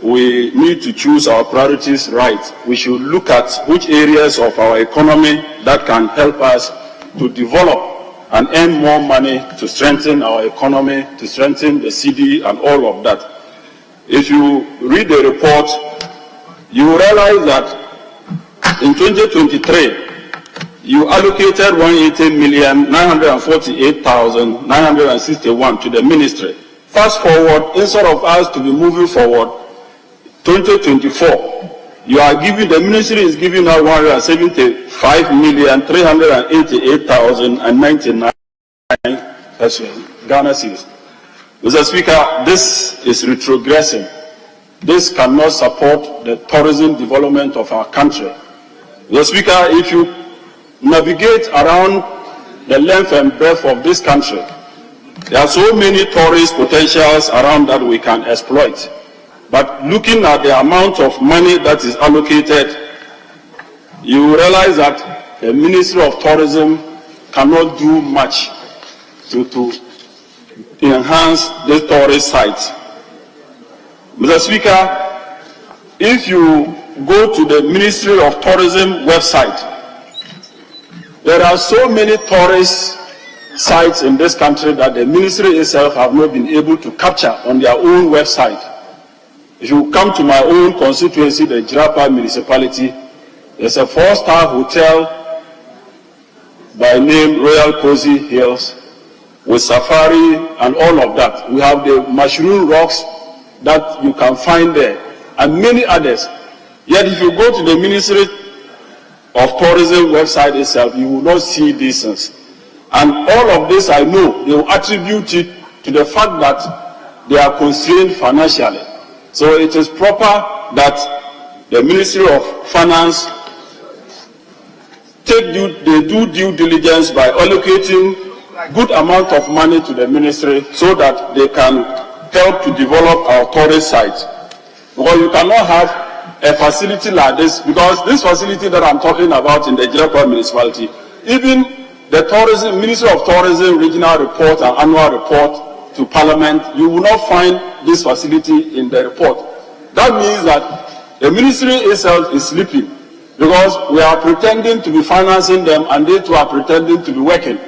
we need to choose our priorities right. We should look at which areas of our economy that can help us to develop and earn more money to strengthen our economy, to strengthen the city and all of that. If you read the report, you realize that in 2023, you allocated 180,948,961 to the ministry. Fast forward, instead of us to be moving forward, 2024, you are giving, the ministry is giving out 175,388,099 Ghana cedis. Mr. Speaker, this is retrogressing. This cannot support the tourism development of our country. Mr. Speaker, if you navigate around the length and breadth of this country, there are so many tourist potentials around that we can exploit. But looking at the amount of money that is allocated, you realize that the Ministry of Tourism cannot do much to enhance the tourist sites. Mr. Speaker, if you go to the Ministry of Tourism website, there are so many tourist sites in this country that the ministry itself have not been able to capture on their own website. If you come to my own constituency, the Jirapa municipality, there's a 4-star hotel by name Royal Cozy Hills with safari and all of that. We have the mushroom rocks that you can find there and many others. Yet if you go to the Ministry of Tourism website itself, you will not see these things. And all of this, I know, they will attribute it to the fact that they are constrained financially. So it is proper that the Ministry of Finance do due diligence by allocating good amount of money to the ministry so that they can help to develop our tourist sites. Because you cannot have a facility like this, because this facility that I'm talking about in the Jirapa municipality, even the tourism, Ministry of Tourism regional report and annual report to Parliament, you will not find this facility in the report. That means that the ministry itself is sleeping, because we are pretending to be financing them and they too are pretending to be working.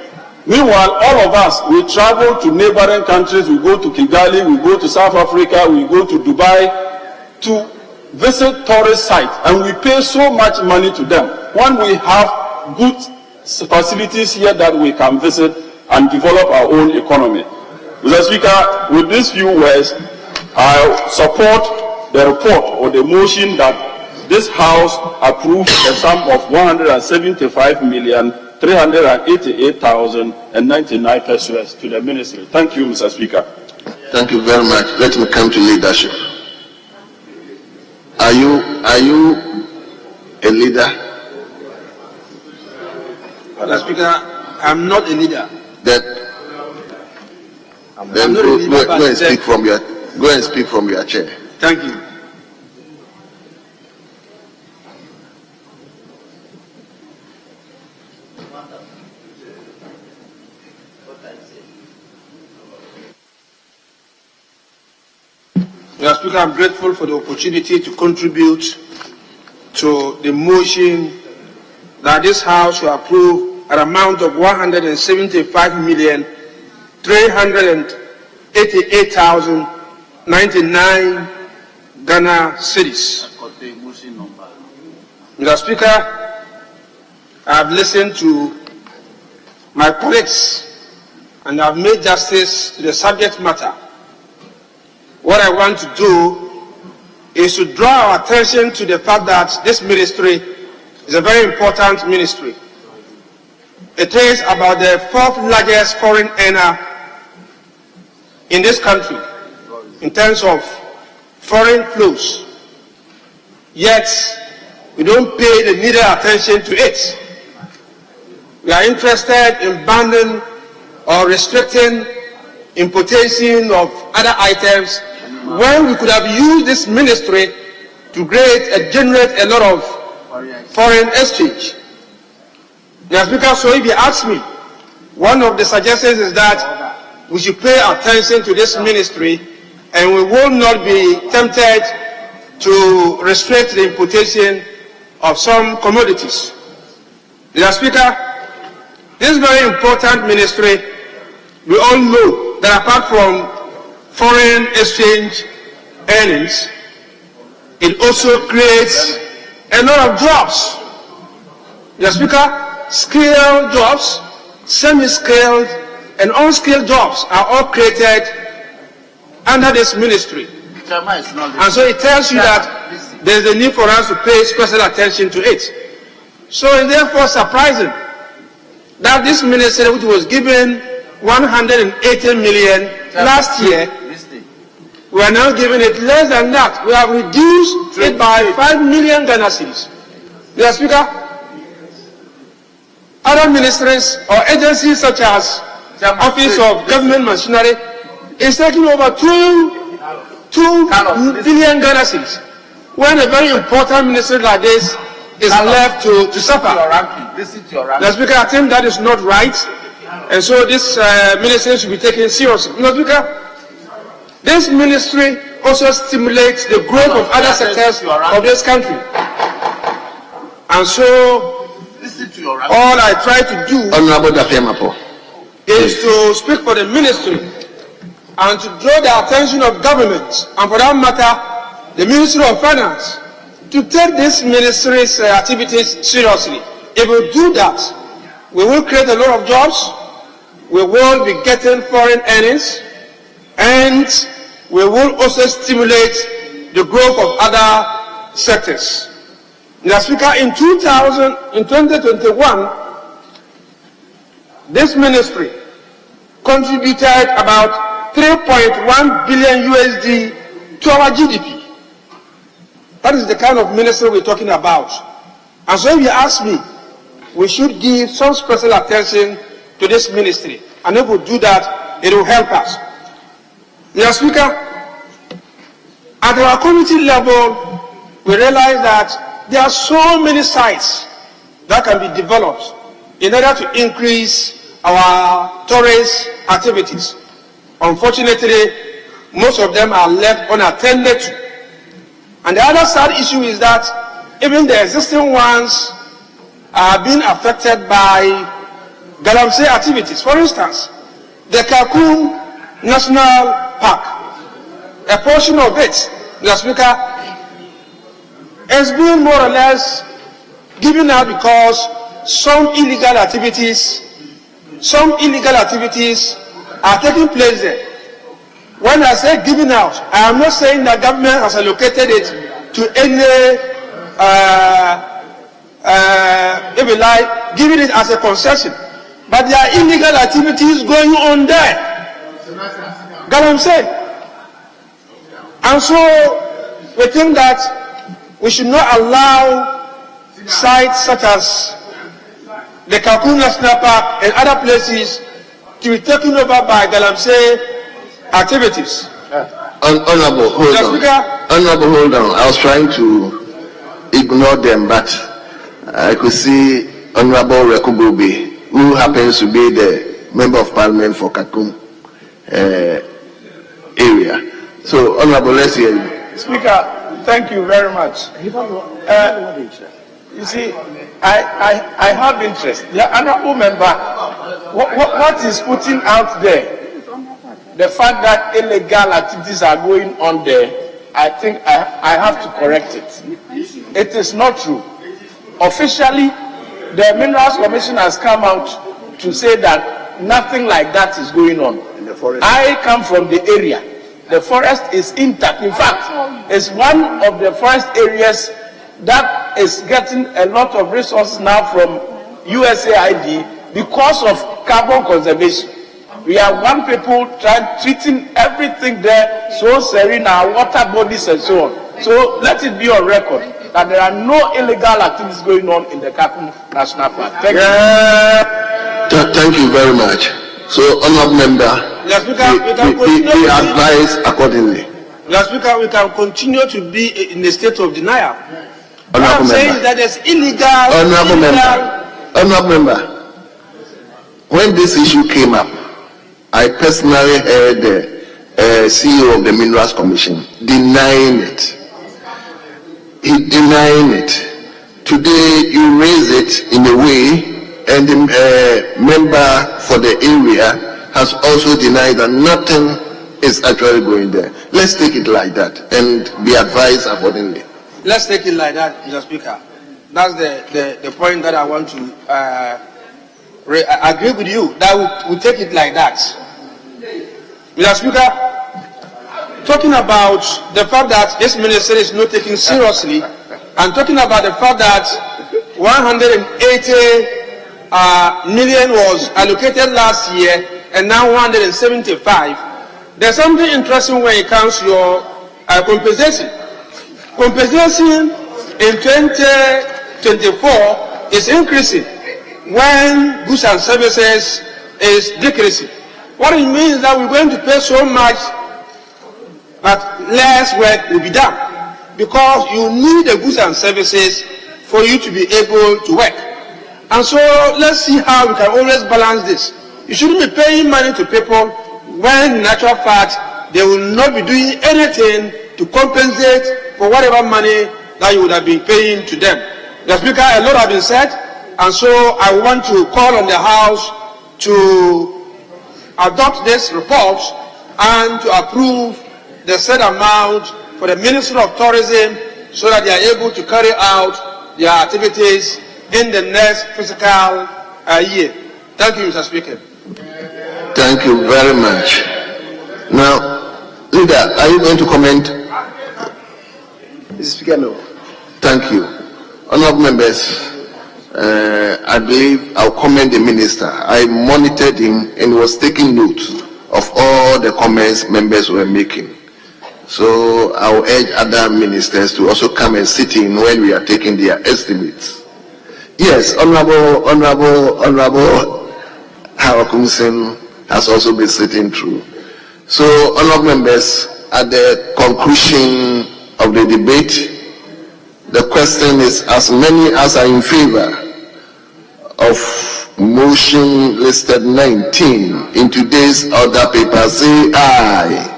Meanwhile, all of us, we travel to neighboring countries, we go to Kigali, we go to South Africa, we go to Dubai to visit tourist sites, and we pay so much money to them when we have good facilities here that we can visit and develop our own economy. Mr. Speaker, with these few words, I support the report or the motion that this House approves a sum of 175,388,099 pesos to the ministry. Thank you, Mr. Speaker. Thank you very much. Let me come to leadership. Are you a leader? Mr. Speaker, I'm not a leader. Then go and speak from your chair. Thank you. Mr. Speaker, I'm grateful for the opportunity to contribute to the motion that this House will approve an amount of 175,388,099 Ghana cedis. Mr. Speaker, I have listened to my colleagues and I have made justice to the subject matter. What I want to do is to draw our attention to the fact that this ministry is a very important ministry. It is about the 4th largest foreign earner in this country in terms of foreign flows. Yet, we don't pay the needed attention to it. we are interested in banning or restricting importation of other items when we could have used this ministry to generate a lot of foreign exchange. Mr. Speaker, so if you ask me, one of the suggestions is that we should pay attention to this ministry and we will not be tempted to restrict the importation of some commodities. Mr. Speaker, this very important ministry, we all know that apart from foreign exchange earnings, it also creates a lot of jobs. Mr. Speaker, skilled jobs, semi-skilled, and unskilled jobs are all created under this ministry. And so it tells you that there's a need for us to pay special attention to it. So it's therefore surprising that this ministry, which was given 180 million last year, we are now giving it less than that. We have reduced it by 5 million Ghana cedis. Mr. Speaker, other ministries or agencies such as the Office of Government Machinery is taking over 2 billion Ghana cedis, when a very important ministry like this is left to suffer. Mr. Speaker, I think that is not right, and so this ministry should be taken seriously. Mr. Speaker, this ministry also stimulates the growth of other sectors of this country. And so, all I try to do is to speak for the ministry and to draw the attention of government, and for that matter, the Ministry of Finance, to take this ministry's activities seriously. If we do that, we will create a lot of jobs, we will be getting foreign earnings, and we will also stimulate the growth of other sectors. Mr. Speaker, in 2021, this ministry contributed about 3.1 billion USD to our GDP. That is the kind of ministry we're talking about. And so if you ask me, we should give some special attention to this ministry. And if we do that, it will help us. Mr. Speaker, at our community level, we realize that there are so many sites that can be developed in order to increase our tourist activities. Unfortunately, most of them are left unattended to. And the other sad issue is that even the existing ones are being affected by galamsey activities. For instance, the Kakun National Park, a portion of it, Mr. Speaker, has been more or less given out because some illegal activities are taking place there. When I say giving out, I am not saying that government has allocated it to any, if you like, giving it as a concession. But there are illegal activities going on there. Got what I'm saying? And so we think that we should not allow sites such as the Kakun National Park and other places to be taken over by galamsey activities. Honorable, hold on. I was trying to ignore them, but I could see Honorable Rekubobe, who happens to be the Member of Parliament for Kakun area. So, Honorable, let's hear you. Speaker, thank you very much. You see, I have interest. The honorable member, what is putting out there, the fact that illegal activities are going on there, I think I have to correct it. It is not true. Officially, the Minerals Commission has come out to say that nothing like that is going on. I come from the area. The forest is intact. In fact, it's one of the forest areas that is getting a lot of resources now from USAID because of carbon conservation. We are one people treating everything there so serene, our water bodies and so on. So let it be on record. that there are no illegal activities going on in the Kakum National Park. Thank you. Thank you very much. So, honourable member, we advise accordingly. Mr. Speaker, we can continue to be in a state of denial. What Honourable I'm saying member. is that there's illegal. Honourable member, when this issue came up, I personally heard the CEO of the Minerals Commission denying it. He denying it. Today you raise it in a way, and the member for the area has also denied that nothing is actually going there. Let's take it like that and be advised accordingly. Let's take it like that, Mr. Speaker. That's the point that I want to agree with you, that we take it like that. Mr. Speaker, talking about the fact that this ministry is not taken seriously, and talking about the fact that 180 million was allocated last year and now 175, there's something interesting when it comes to your compensation. Compensation in 2024 is increasing when goods and services is decreasing. What it means is that we're going to pay so much, but less work will be done, because you need the goods and services for you to be able to work. And so let's see how we can always balance this. You shouldn't be paying money to people when in actual fact they will not be doing anything to compensate for whatever money that you would have been paying to them. The Speaker, a lot has been said, and so I want to call on the House to adopt this report and to approve the said amount for the Ministry of Tourism, so that they are able to carry out their activities in the next fiscal year. Thank you, Mr. Speaker. Thank you very much. Now, Leader, are you going to comment? Mr. Speaker, no. Thank you. Honourable members, I believe I'll commend the minister. I monitored him and was taking note of all the comments members were making. So I'll urge other ministers to also come and sit in when we are taking their estimates. Yes, Honourable Hawakumsen has also been sitting through. So, honourable members, at the conclusion of the debate, the question is, as many as are in favour of motion listed 19 in today's order paper, say aye.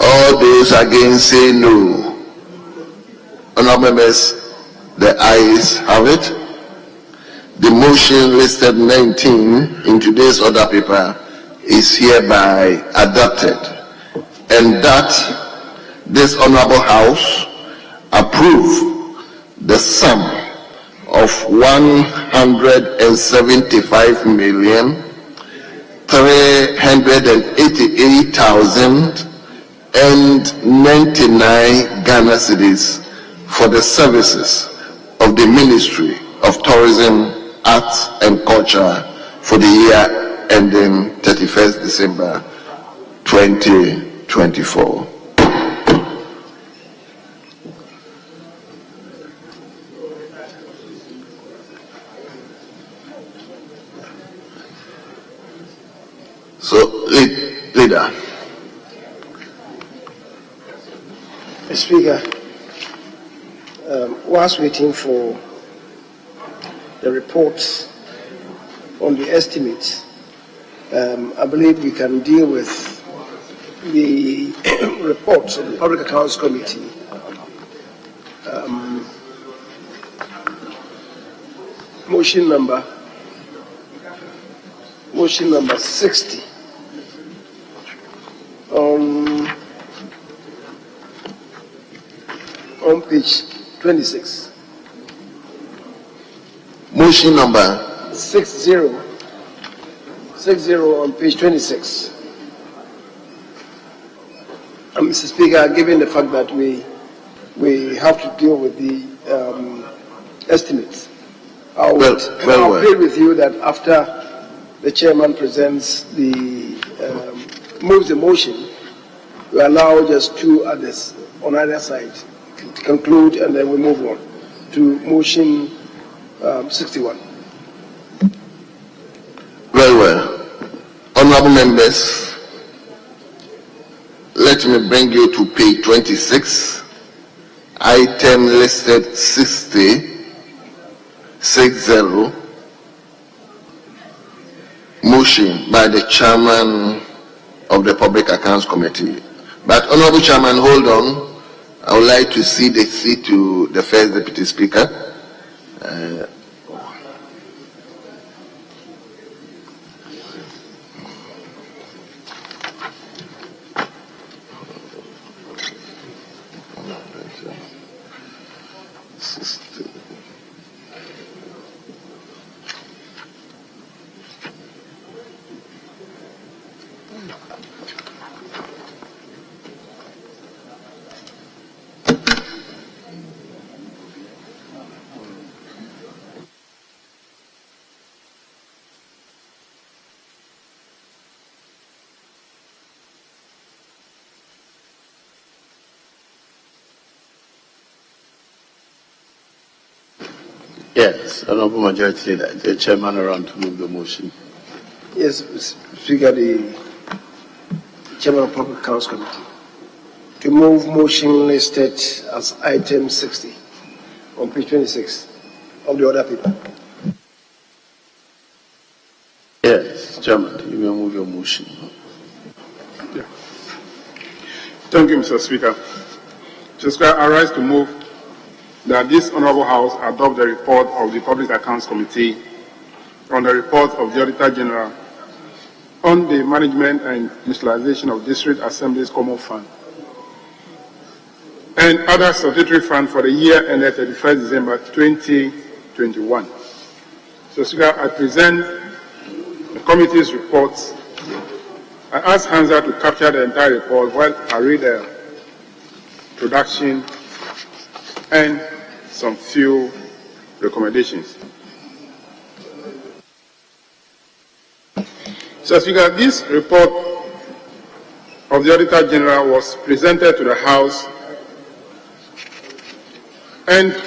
All those against say no. Honourable members, the ayes have it. The motion listed 19 in today's order paper is hereby adopted, and that this honourable House approve the sum of 175,388,099 Ghana cedis for the services of the Ministry of Tourism, Arts and Culture for the year ending 31st December 2024. So, Leader. Mr. Speaker, whilst waiting for the reports on the estimates, I believe we can deal with the reports of the Public Accounts Committee. Motion number 60 on page 26. Motion number 60 on page 26. Mr. Speaker, given the fact that we have to deal with the estimates, I'll agree with you that after the chairman presents moves the motion, we allow just two others on either side conclude, and then we move on to motion 61. Very well. Honorable members, let me bring you to page 26, item listed 60, motion by the chairman of the Public Accounts Committee. But Honorable Chairman, hold on. I would like to see the seat to the first Deputy Speaker. Yes, Honorable Majority Leader, the chairman around to move the motion. Yes, Speaker, the Chairman of Public Accounts Committee, to move motion listed as item 60 on page 26 of the order paper. Yes, Chairman, you may move your motion. Yeah. Thank you, Mr. Speaker. Mr. Speaker, I rise to move that this Honourable House adopt the report of the Public Accounts Committee on the report of the Auditor General on the management and utilization of District Assembly's Common Fund and other statutory funds for the year ended 31st December 2021. So, Speaker, I present the committee's reports. I ask Hansa to capture the entire report while I read the introduction and some few recommendations. So, Speaker, this report of the Auditor General was presented to the House and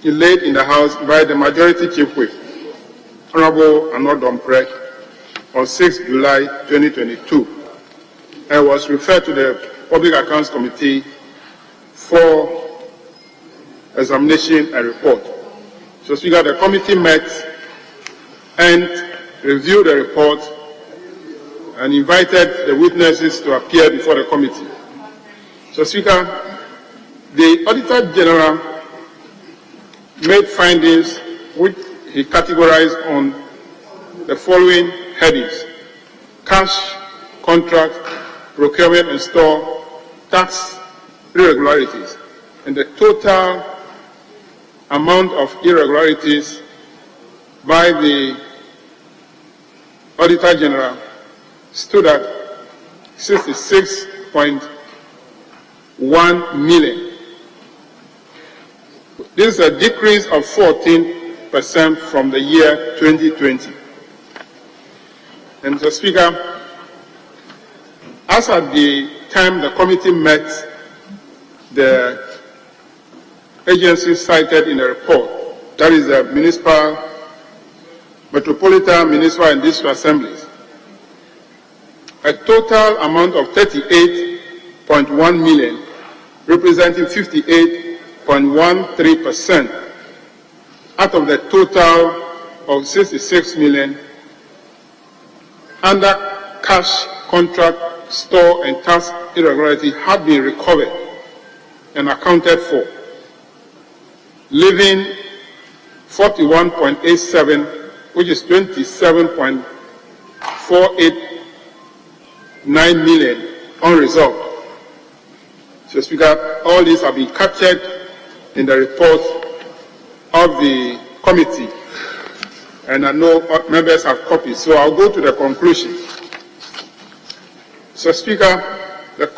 laid in the House by the Majority Chief Whip, Honorable Arnold Domprek, on 6 July 2022, and was referred to the Public Accounts Committee for examination and report. So, Speaker, the committee met and reviewed the report and invited the witnesses to appear before the committee. So, Speaker, the Auditor General made findings which he categorized on the following headings: cash, contract, procurement and store, tax irregularities, and the total amount of irregularities by the Auditor General stood at 66.1 million. This is a decrease of 14% from the year 2020. And Mr. Speaker, as at the time the committee met, the agencies cited in the report, that is the municipal, metropolitan, municipal and district assemblies, a total amount of 38.1 million, representing 58.13% out of the total of 66 million under cash, contract, store and tax irregularity had been recovered and accounted for, leaving 41.87, which is 27.489 million unresolved. So, Speaker, all these have been captured in the report of the committee, and I know members have copies, so I'll go to the conclusion. So, Speaker, the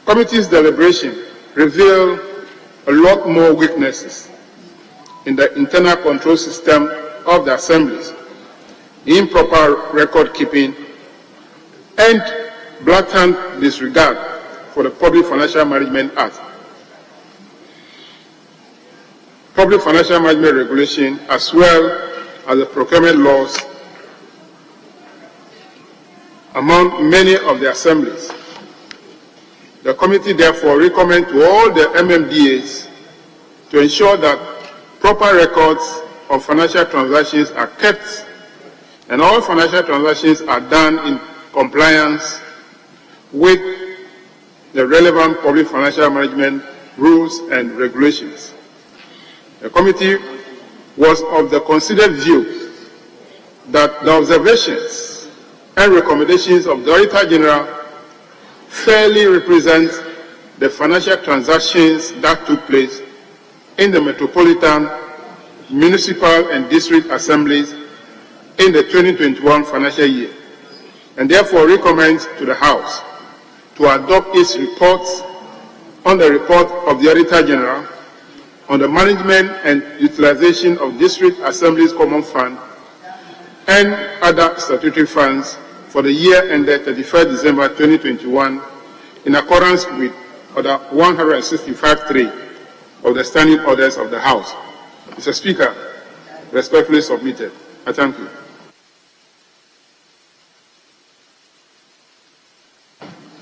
committee's deliberation revealed a lot more weaknesses in the internal control system of the assemblies, improper record keeping, and blatant disregard for the Public Financial Management Act, Public Financial Management Regulation, as well as the procurement laws among many of the assemblies. The committee therefore recommends to all the MMDAs to ensure that proper records of financial transactions are kept and all financial transactions are done in compliance with the relevant public financial management rules and regulations. The committee was of the considered view that the observations and recommendations of the Auditor General fairly represent the financial transactions that took place in the metropolitan, municipal, and district assemblies in the 2021 financial year, and therefore recommends to the House to adopt its reports on the report of the Auditor General on the management and utilization of District Assemblies Common Fund and other statutory funds for the year ended 31st December 2021 in accordance with Order 165.3 of the Standing Orders of the House. Mr. Speaker, respectfully submitted. I thank you.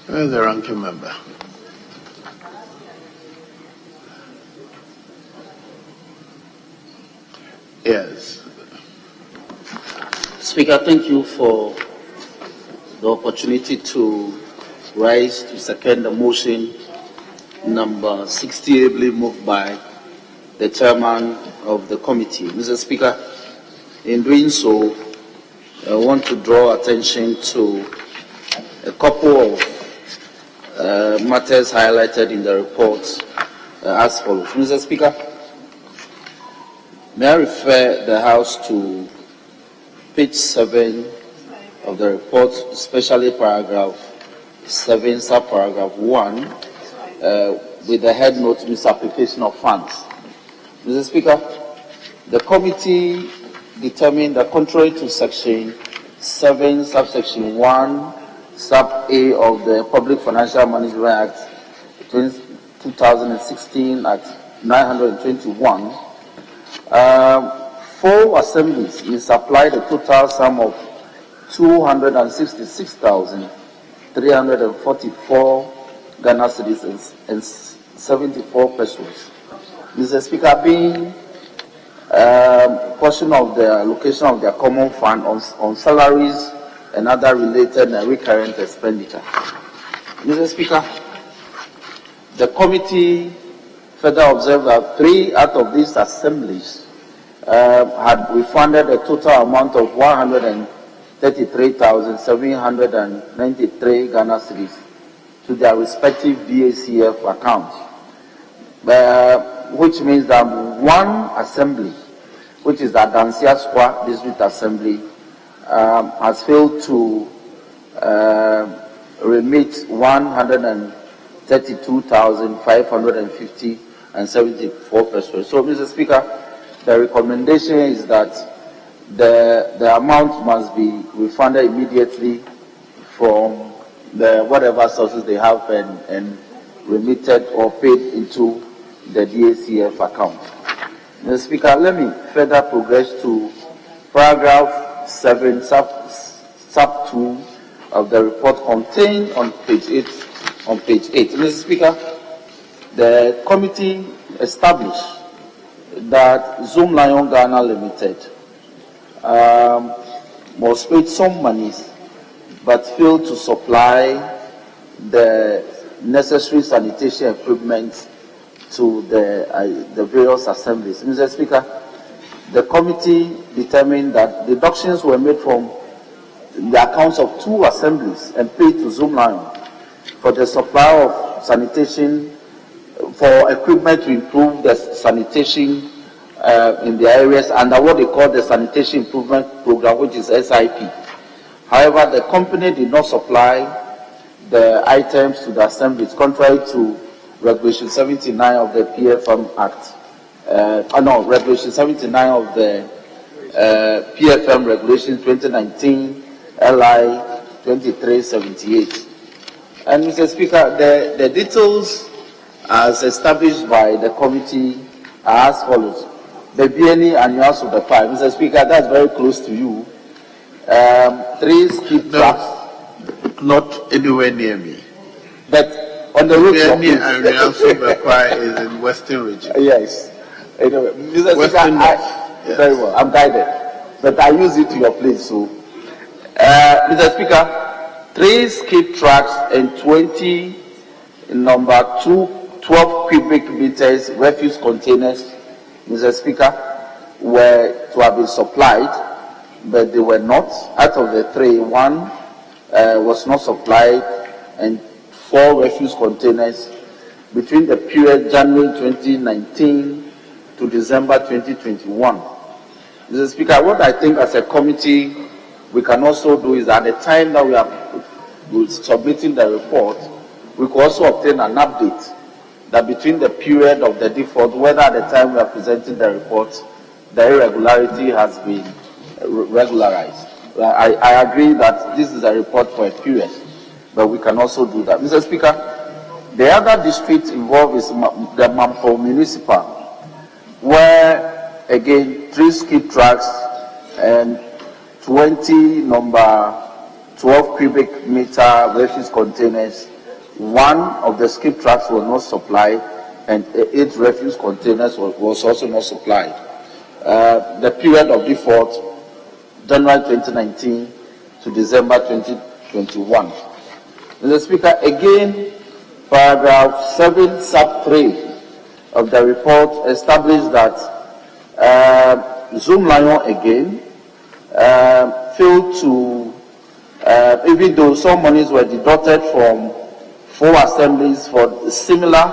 The ranking member. Yes. Speaker, thank you for the opportunity to rise to second the motion number 60, ably moved by the chairman of the committee. Mr. Speaker, in doing so, I want to draw attention to a couple of matters highlighted in the report as follows. Mr. Speaker, may I refer the House to page 7 of the report, especially paragraph 7, subparagraph 1, with the head note misapplication of funds. Mr. Speaker, the committee determined that contrary to section 7, subsection 1, sub A of the Public Financial Management Act 2016 at 921, 4 assemblies misapplied a total sum of 266,344 Ghana cedis and 74 pesos. Mr. Speaker, being portion of the allocation of their common fund on salaries and other related and recurrent expenditure. Mr. Speaker, the committee further observed that 3 out of these assemblies had refunded a total amount of 133,793 Ghana cedis to their respective BACF accounts, which means that one assembly, which is the Adansia Square District Assembly, has failed to remit 132,550 and 74 pesos. So, Mr. Speaker, the recommendation is that the amount must be refunded immediately from the whatever sources they have and remitted or paid into the DACF account. Mr. Speaker, let me further progress to paragraph 7, sub 2 of the report contained on page 8. Mr. Speaker, the committee established that Zoom Lion Ghana Limited was paid some monies but failed to supply the necessary sanitation equipment to the various assemblies. Mr. Speaker, the committee determined that deductions were made from the accounts of 2 assemblies and paid to Zoom Lion for the supply of sanitation, for equipment to improve the sanitation in the areas under what they call the Sanitation Improvement Program, which is SIP. However, the company did not supply the items to the assemblies, contrary to Regulation 79 of the PFM Act. Regulation 79 of the PFM Regulation 2019 LI 2378. And Mr. Speaker, the details as established by the committee are as follows. The BNE annuals of the pipe. Mr. Speaker, that's very close to you. 3 skip tracks. Not anywhere near me. But on the road. BNE annuals of the pipe is in Western region. Yes. Anyway, Mr. Western Speaker, yes. Very well, I'm guided. But I use it to your place, so. Mr. Speaker, 3 skip tracks and 20 number 12 cubic meters refuse containers, Mr. Speaker, were to have been supplied, but they were not. Out of the 3, 1 was not supplied, and 4 refuse containers between the period January 2019 to December 2021. Mr. Speaker, what I think as a committee we can also do is at the time that we are submitting the report, we could also obtain an update that between the period of the default, whether at the time we are presenting the report, the irregularity has been regularized. I agree that this is a report for a period, but we can also do that. Mr. Speaker, the other district involved is the Mampo Municipal, where again 3 skip tracks and 20 number 12 cubic meter refuse containers. 1 of the skip tracks was not supplied, and 8 refuse containers was also not supplied. The period of default, January 2019 to December 2021. Mr. Speaker, again, paragraph 7 sub 3 of the report established that Zoom Lion again failed to, even though some monies were deducted from 4 assemblies for similar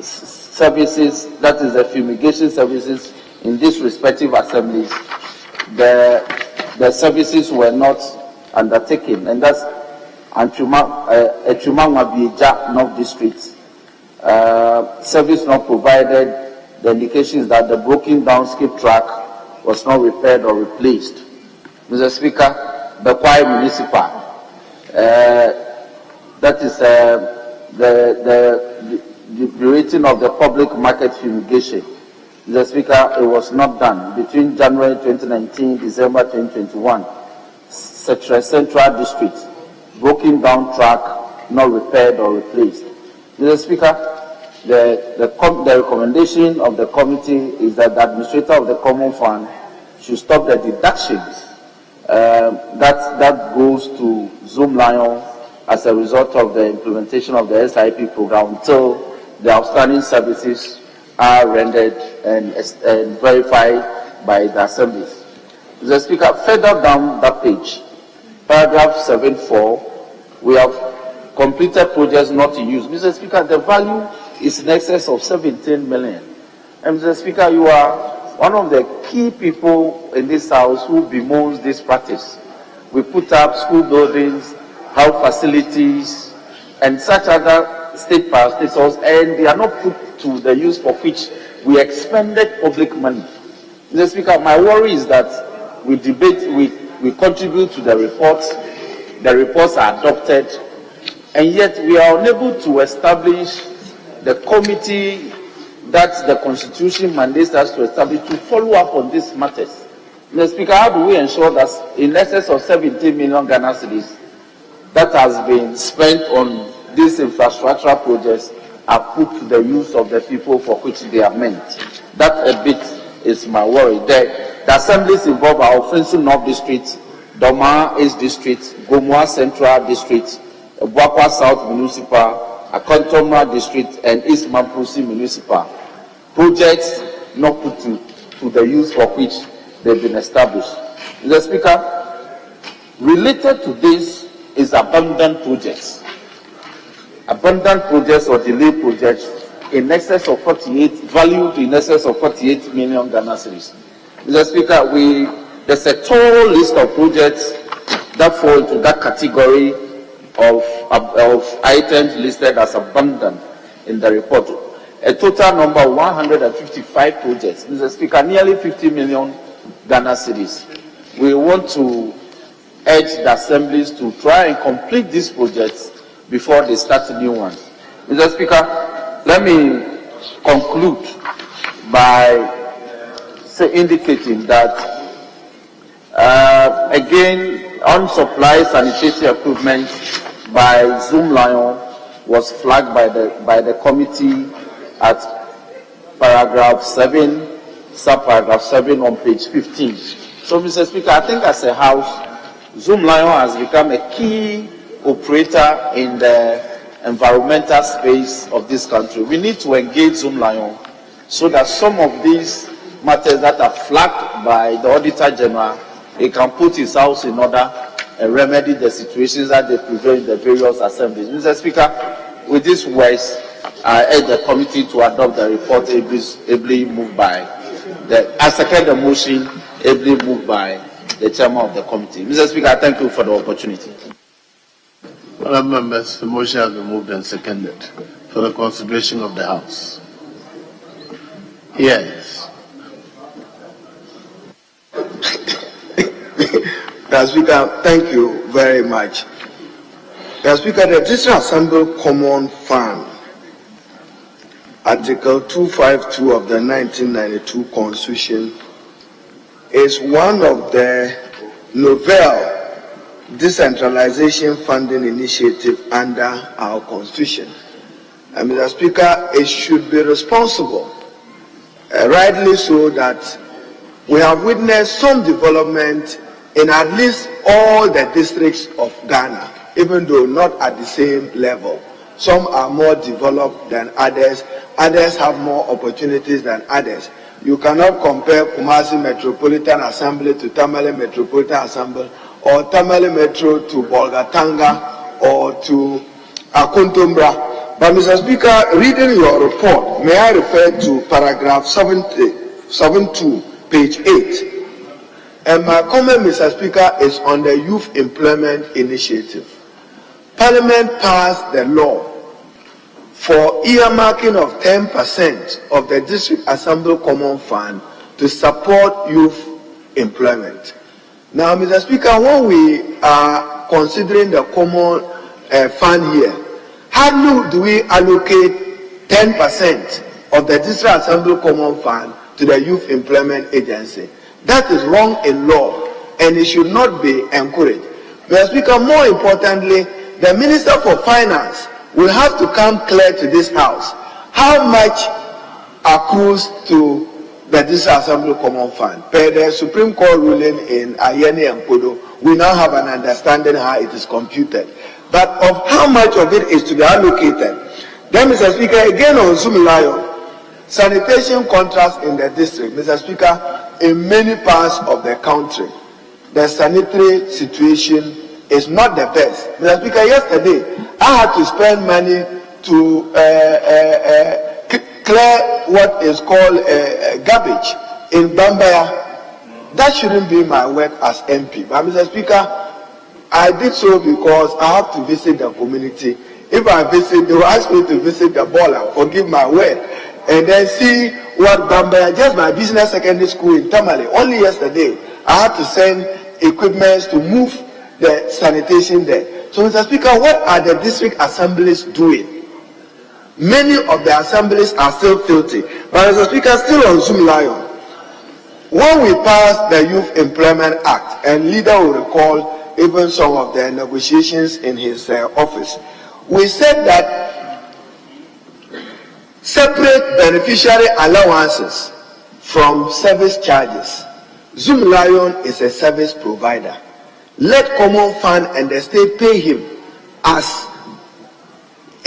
services, that is the fumigation services in these respective assemblies, the services were not undertaken, and that's Echumangwa North District. Service not provided. The indication is that the broken down skip track was not repaired or replaced. Mr. Speaker, the Kwai Municipal, that is the rating of the public market fumigation. Mr. Speaker, it was not done between January 2019 December 2021. Central District, broken down track, not repaired or replaced. Mr. Speaker, the recommendation of the committee is that the administrator of the common fund should stop the deductions that goes to Zoom Lion as a result of the implementation of the SIP program until the outstanding services are rendered and verified by the assemblies. Mr. Speaker, further down that page, paragraph 7.4, we have completed projects not in use. Mr. Speaker, the value is in excess of 17 million. And Mr. Speaker, you are one of the key people in this house who bemoans this practice. We put up school buildings, health facilities, and such other state parastatals, and they are not put to the use for which we expended public money. Mr. Speaker, my worry is that we debate, we contribute to the reports are adopted, and yet we are unable to establish the committee that the Constitution mandates us to establish to follow up on these matters. Mr. Speaker, how do we ensure that in excess of 17 million Ghana cedis that has been spent on these infrastructural projects are put to the use of the people for which they are meant? That a bit is my worry. The assemblies involved are Offensive North District, Doma East District, Gomua Central District, Buakwa South Municipal, Akontoma District, and East Mamprusi Municipal. Projects not put to the use for which they've been established. Mr. Speaker, related to this is abandoned projects. Abandoned projects or delayed projects in excess of 48, valued in excess of 48 million Ghana cedis. Mr. Speaker, there's a total list of projects that fall into that category of items listed as abandoned in the report. A total number of 155 projects. Mr. Speaker, nearly 50 million Ghana cedis. We want to urge the assemblies to try and complete these projects before they start new ones. Mr. Speaker, let me conclude by indicating that again, on supply sanitary equipment by Zoom Lion was flagged by the committee at paragraph 7, subparagraph 7 on page 15. So, Mr. Speaker, I think as a House, Zoom Lion has become a key operator in the environmental space of this country. We need to engage Zoom Lion so that some of these matters that are flagged by the Auditor General, he can put his house in order and remedy the situations that they prevail in the various assemblies. Mr. Speaker, with these words, I urge the committee to adopt the report ably moved by I second the motion ably moved by the chairman of the committee. Mr. Speaker, I thank you for the opportunity. Other members, the motion has been moved and seconded for the consideration of the House. Yes. Mr. Speaker, thank you very much. Mr. Speaker, the District Assembly Common Fund, Article 252 of the 1992 Constitution, is one of the novel decentralization funding initiative under our Constitution. And Mr. Speaker, it should be responsible, rightly so, that we have witnessed some development in at least all the districts of Ghana, even though not at the same level. Some are more developed than others. Others have more opportunities than others. You cannot compare Kumasi Metropolitan Assembly to Tamale Metropolitan Assembly, or Tamale Metro to Bolgatanga, or to Akuntumbra. But Mr. Speaker, reading your report, may I refer to paragraph 72, page 8. And my comment, Mr. Speaker, is on the Youth Employment Initiative. Parliament passed the law for earmarking of 10% of the District Assembly Common Fund to support youth employment. Now, Mr. Speaker, when we are considering the common fund here, how do we allocate 10% of the District Assembly Common Fund to the Youth Employment Agency? That is wrong in law, and it should not be encouraged. Mr. Speaker, more importantly, the Minister for Finance will have to come clear to this House how much accrues to the District Assembly Common Fund. Per the Supreme Court ruling in Ayeni and Kodo, we now have an understanding how it is computed. But of how much of it is to be allocated, then, Mr. Speaker, again on Zoom Lion, sanitation contracts in the district, Mr. Speaker, in many parts of the country, the sanitary situation is not the best. Mr. Speaker, yesterday, I had to spend money to clear what is called garbage in Bambaya. That shouldn't be my work as MP. But Mr. Speaker, I did so because I have to visit the community. If I visit, they will ask me to visit the baller, forgive my word, and then see what Bambaya, just my business secondary school in Tamale, only yesterday, I had to send equipment to move the sanitation there. So, Mr. Speaker, what are the district assemblies doing? Many of the assemblies are still filthy. But, Mr. Speaker, still on Zoom Lion, when we passed the Youth Employment Act, and leader will recall even some of the negotiations in his office, we said that separate beneficiary allowances from service charges. Zoom Lion is a service provider. Let Common Fund and the state pay him as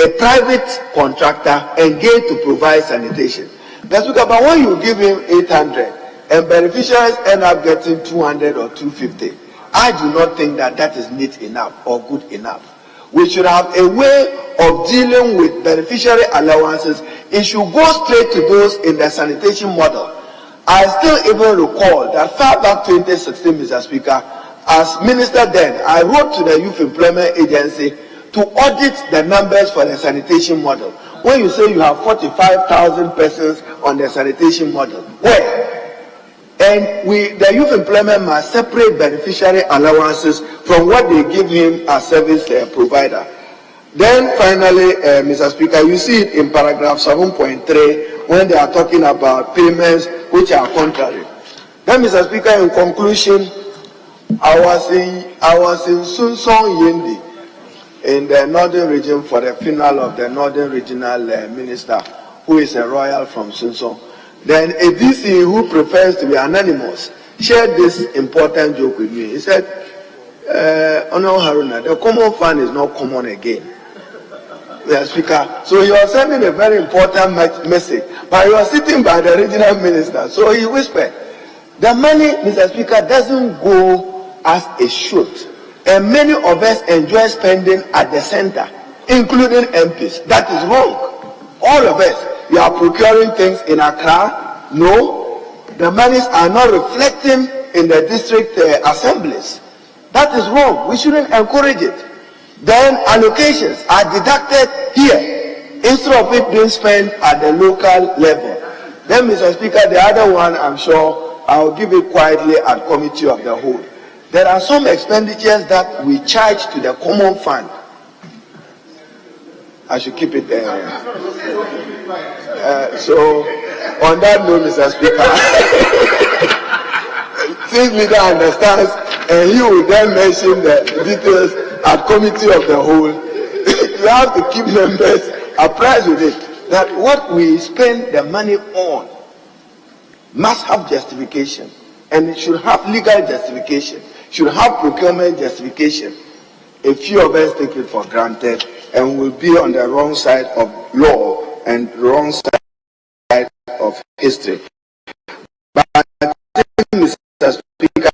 a private contractor engaged to provide sanitation. But when you give him 800 and beneficiaries end up getting 200 or 250, I do not think that that is neat enough or good enough. We should have a way of dealing with beneficiary allowances. It should go straight to those in the sanitation model. I still even recall that far back 2016, Mr. Speaker, as minister then, I wrote to the Youth Employment Agency to audit the numbers for the sanitation model. When you say you have 45,000 persons on the sanitation model, where? And the youth employment must separate beneficiary allowances from what they give him as service provider. Then finally, Mr. Speaker, you see it in paragraph 7.3 when they are talking about payments which are contrary. Then, Mr. Speaker, in conclusion, I was in Sunsong Yendi in the northern region for the funeral of the northern regional minister, who is a royal from Sunsong. Then a DC who prefers to be anonymous shared this important joke with me. He said, Honorable Haruna, the common fund is not common again. Mr. Speaker, so he was sending a very important message, but he was sitting by the regional minister, so he whispered, the money, Mr. Speaker, doesn't go as it should. And many of us enjoy spending at the center, including MPs. That is wrong. All of us, we are procuring things in Accra. No, the monies are not reflecting in the district assemblies. That is wrong. We shouldn't encourage it. Then allocations are deducted here instead of it being spent at the local level. Then, Mr. Speaker, the other one, I'm sure I'll give it quietly at committee of the whole. There are some expenditures that we charge to the common fund. I should keep it there. So, on that note, Mr. Speaker, since leader understands, and he will then mention the details at committee of the whole, you have to keep members apprised with it, that what we spend the money on must have justification, and it should have legal justification, should have procurement justification. A few of us take it for granted and will be on the wrong side of law and wrong side of history. But I think, Mr. Speaker,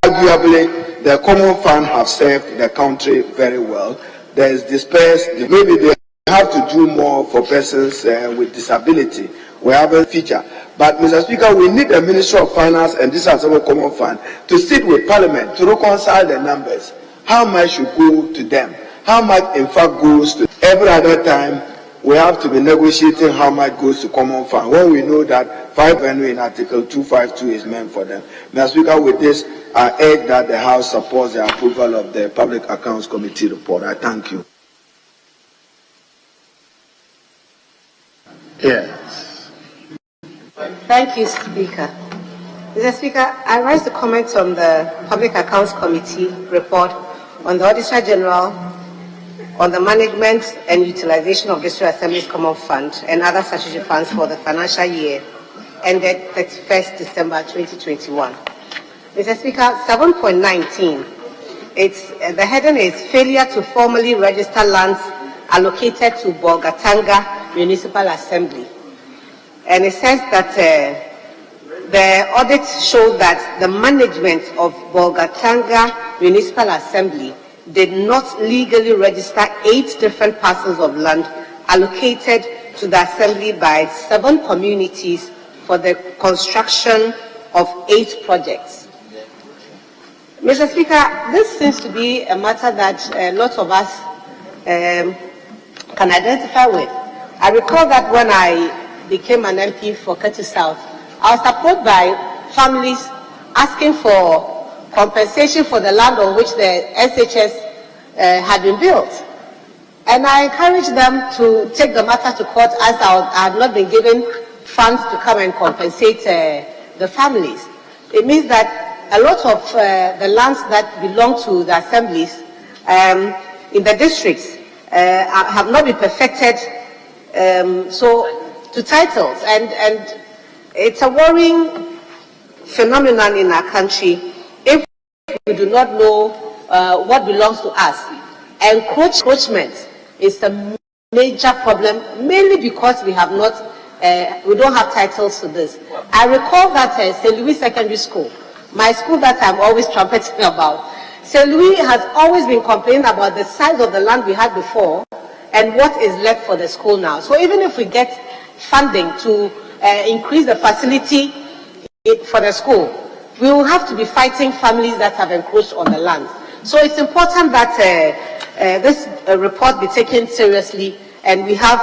arguably the common fund have served the country very well. There is dispersed, maybe they have to do more for persons with disability. We have a feature. But, Mr. Speaker, we need the Ministry of Finance and this Assembly Common Fund to sit with Parliament to reconcile the numbers. How much should go to them? How much, in fact, goes to every other time? We have to be negotiating how much goes to Common Fund when we know that 5 in Article 252 is meant for them. Mr. Speaker, with this, I urge that the House supports the approval of the Public Accounts Committee report. I thank you. Yes. Thank you, Speaker. Mr. Speaker, I rise to comment on the Public Accounts Committee report on the Auditor General on the management and utilization of District Assembly's Common Fund and other statutory funds for the financial year ended 31st December 2021. Mr. Speaker, 7.19, the heading is Failure to Formally Register Lands Allocated to Bolgatanga Municipal Assembly. And it says that the audit showed that the management of Bolgatanga Municipal Assembly did not legally register 8 different parcels of land allocated to the assembly by 7 communities for the construction of 8 projects. Mr. Speaker, this seems to be a matter that a lot of us can identify with. I recall that when I became an MP for Kati South, I was approached by families asking for compensation for the land on which the SHS had been built. And I encouraged them to take the matter to court as I had not been given funds to come and compensate the families. It means that a lot of the lands that belong to the assemblies in the districts have not been perfected to titles, and it's a worrying phenomenon in our country if we do not know what belongs to us. Encroachment is a major problem, mainly because we don't have titles to this. I recall that St. Louis Secondary School, my school that I'm always trumpeting about, St. Louis has always been complaining about the size of the land we had before and what is left for the school now. So even if we get funding to increase the facility for the school, we will have to be fighting families that have encroached on the land. So it's important that this report be taken seriously, and we have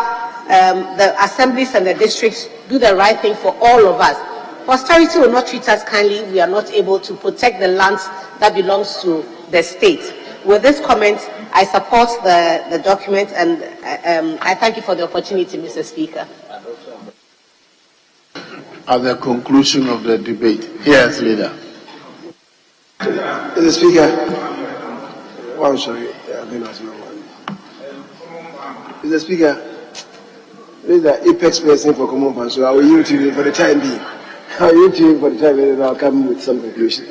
the assemblies and the districts do the right thing for all of us. Posterity will not treat us kindly. We are not able to protect the lands that belongs to the state. With this comment, I support the document, and I thank you for the opportunity, Mr. Speaker. At the conclusion of the debate. Yes, Leader. Mr. Speaker, I'm sorry. Mr. Speaker, this is the apex person for common fund, so I will yield to you for the time being. I will yield to you for the time being, and I'll come with some conclusion.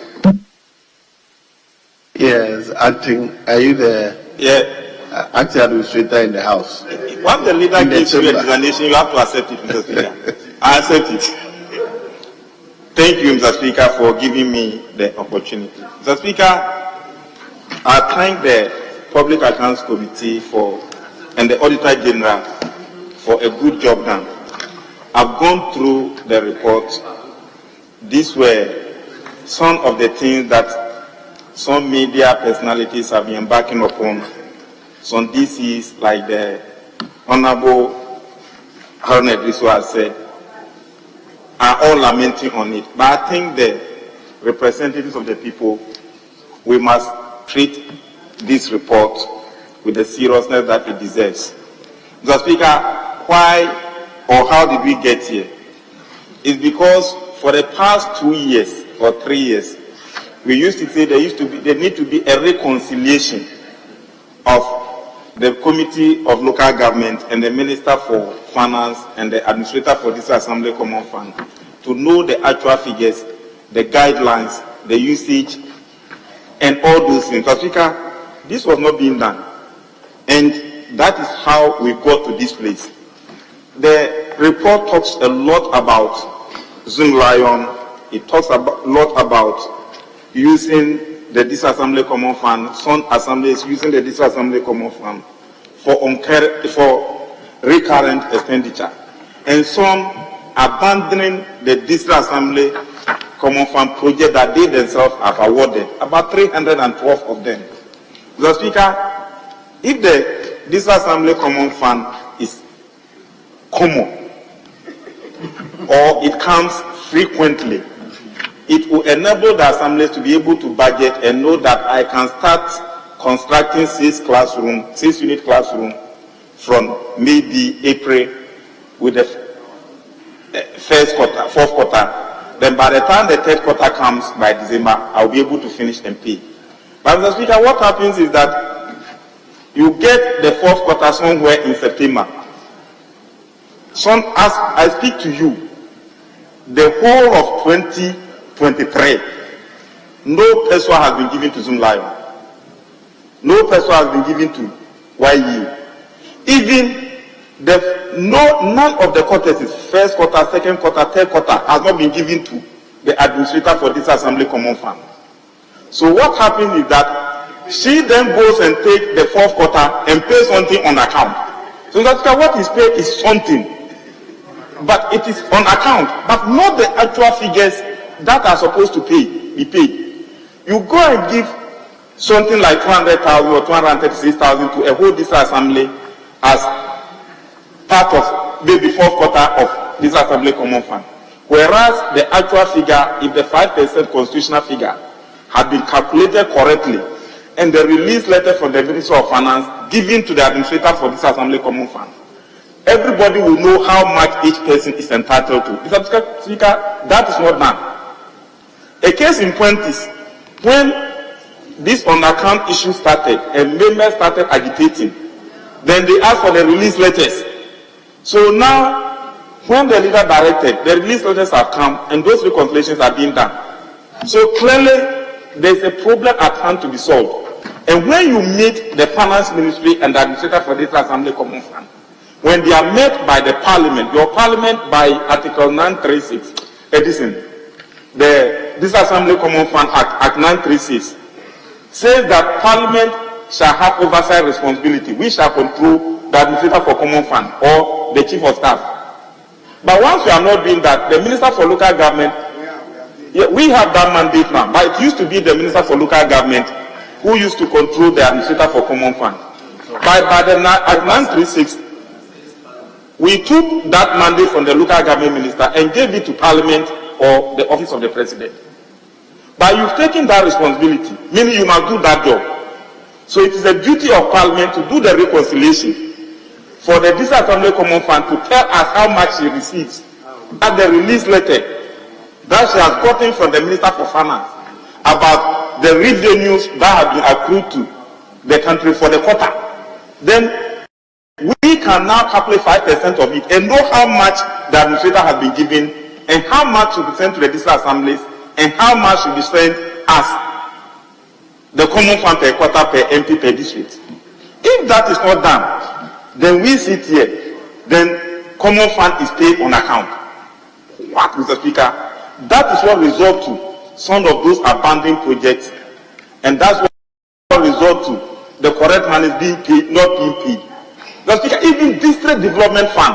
Yes, acting. Are you the acting administrator in the House? Once the leader gives you an explanation, you have to accept it, Mr. Speaker. I accept it. Thank you, Mr. Speaker, for giving me the opportunity. Mr. Speaker, I thank the Public Accounts Committee and the Auditor General for a good job done. I've gone through the report. These were some of the things that some media personalities have been embarking upon. Some DCs, like the Honorable Harun Edriso has said, are all lamenting on it. But I think the representatives of the people, we must treat this report with the seriousness that it deserves. Mr. Speaker, why or how did we get here? It's because for the past 2 years or 3 years, we used to say there need to be a reconciliation of the Committee of Local Government and the Minister for Finance and the Administrator for this Assembly Common Fund to know the actual figures, the guidelines, the usage, and all those things. Mr. Speaker, this was not being done. And that is how we got to this place. The report talks a lot about Zoom Lion. It talks a lot about using the Disassembly Common Fund. Some assemblies using the Disassembly Common Fund for recurrent expenditure, and some abandoning the Disassembly Common Fund project that they themselves have awarded, about 312 of them. Mr. Speaker, if the Disassembly Common Fund is common or it comes frequently, it will enable the assemblies to be able to budget and know that I can start constructing 6-unit classroom from maybe April with the fourth quarter. Then by the time the third quarter comes by December, I'll be able to finish and pay. But Mr. Speaker, what happens is that you get the fourth quarter somewhere in September. As I speak to you, the whole of 2023, no peso has been given to Zoom Lion. No peso has been given to YU. Even none of the quarters, first quarter, second quarter, third quarter, has not been given to the administrator for this Assembly Common Fund. So what happens is that she then goes and takes the fourth quarter and pays something on account. So that's what is paid is something, but it is on account, but not the actual figures that are supposed to be paid. You go and give something like 200,000 or 236,000 to a whole district assembly as part of maybe fourth quarter of this Assembly Common Fund. Whereas the actual figure, if the 5% constitutional figure had been calculated correctly, and the release letter from the Minister of Finance given to the administrator for this Assembly Common Fund, everybody will know how much each person is entitled to. Mr. Speaker, that is not done. A case in point is when this on-account issue started and members started agitating, then they asked for the release letters. So now, when the leader directed, the release letters have come and those reconciliations are being done. So clearly, there's a problem at hand to be solved. And when you meet the Finance Ministry and the administrator for this Assembly Common Fund, when they are met by the Parliament, your Parliament by Article 936, this Assembly Common Fund Act 936, says that Parliament shall have oversight responsibility. We shall control the administrator for Common Fund or the Chief of Staff. But once we are not doing that, the Minister for Local Government, we have that mandate now, but it used to be the Minister for Local Government who used to control the administrator for Common Fund. By the Act 936, we took that mandate from the Local Government Minister and gave it to Parliament or the Office of the President. But you've taken that responsibility, meaning you must do that job. So it is a duty of Parliament to do the reconciliation for the Disassembly Common Fund to tell us how much she receives. At the release letter that she has gotten from the Minister for Finance about the revenues that have been accrued to the country for the quarter, then we can now calculate 5% of it and know how much the administrator has been given and how much should be sent to the district assemblies and how much should be sent as the common fund per quarter per MP per district. If that is not done, then we sit here, then common fund is paid on account. What, Mr. Speaker? That is what results to some of those abandoned projects, and that's what results to the correct money is being paid, not being paid. Mr. Speaker, even district development fund,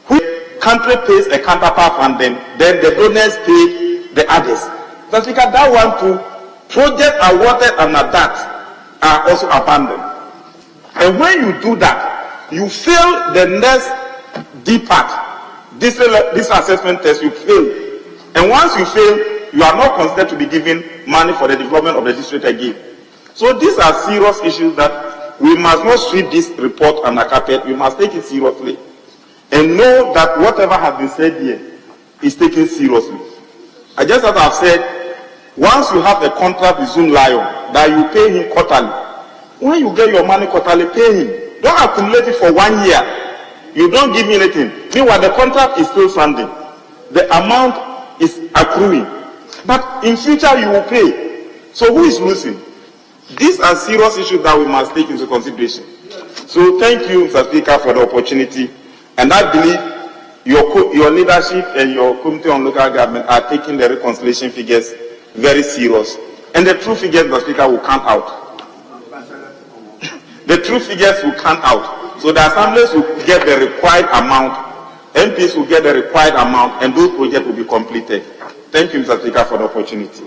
which country pays a counterpart fund, then the donors pay the others. Mr. Speaker, that one too, projects awarded under that are also abandoned. And when you do that, you fail the next D part. This assessment test, you fail. And once you fail, you are not considered to be given money for the development of the district again. So these are serious issues that we must not sweep this report under carpet. We must take it seriously. And know that whatever has been said here is taken seriously. I just as I've said, once you have a contract with Zoom Lion that you pay him quarterly, when you get your money quarterly, pay him. Don't accumulate it for 1 year. You don't give me anything. Meanwhile, the contract is still standing. The amount is accruing. But in future, you will pay. So who is losing? These are serious issues that we must take into consideration. So thank you, Mr. Speaker, for the opportunity. And I believe your leadership and your Committee on Local Government are taking the reconciliation figures very serious. And the true figures, Mr. Speaker, will come out. The true figures will come out. So the assemblies will get the required amount, MPs will get the required amount, and those projects will be completed. Thank you, Mr. Speaker, for the opportunity.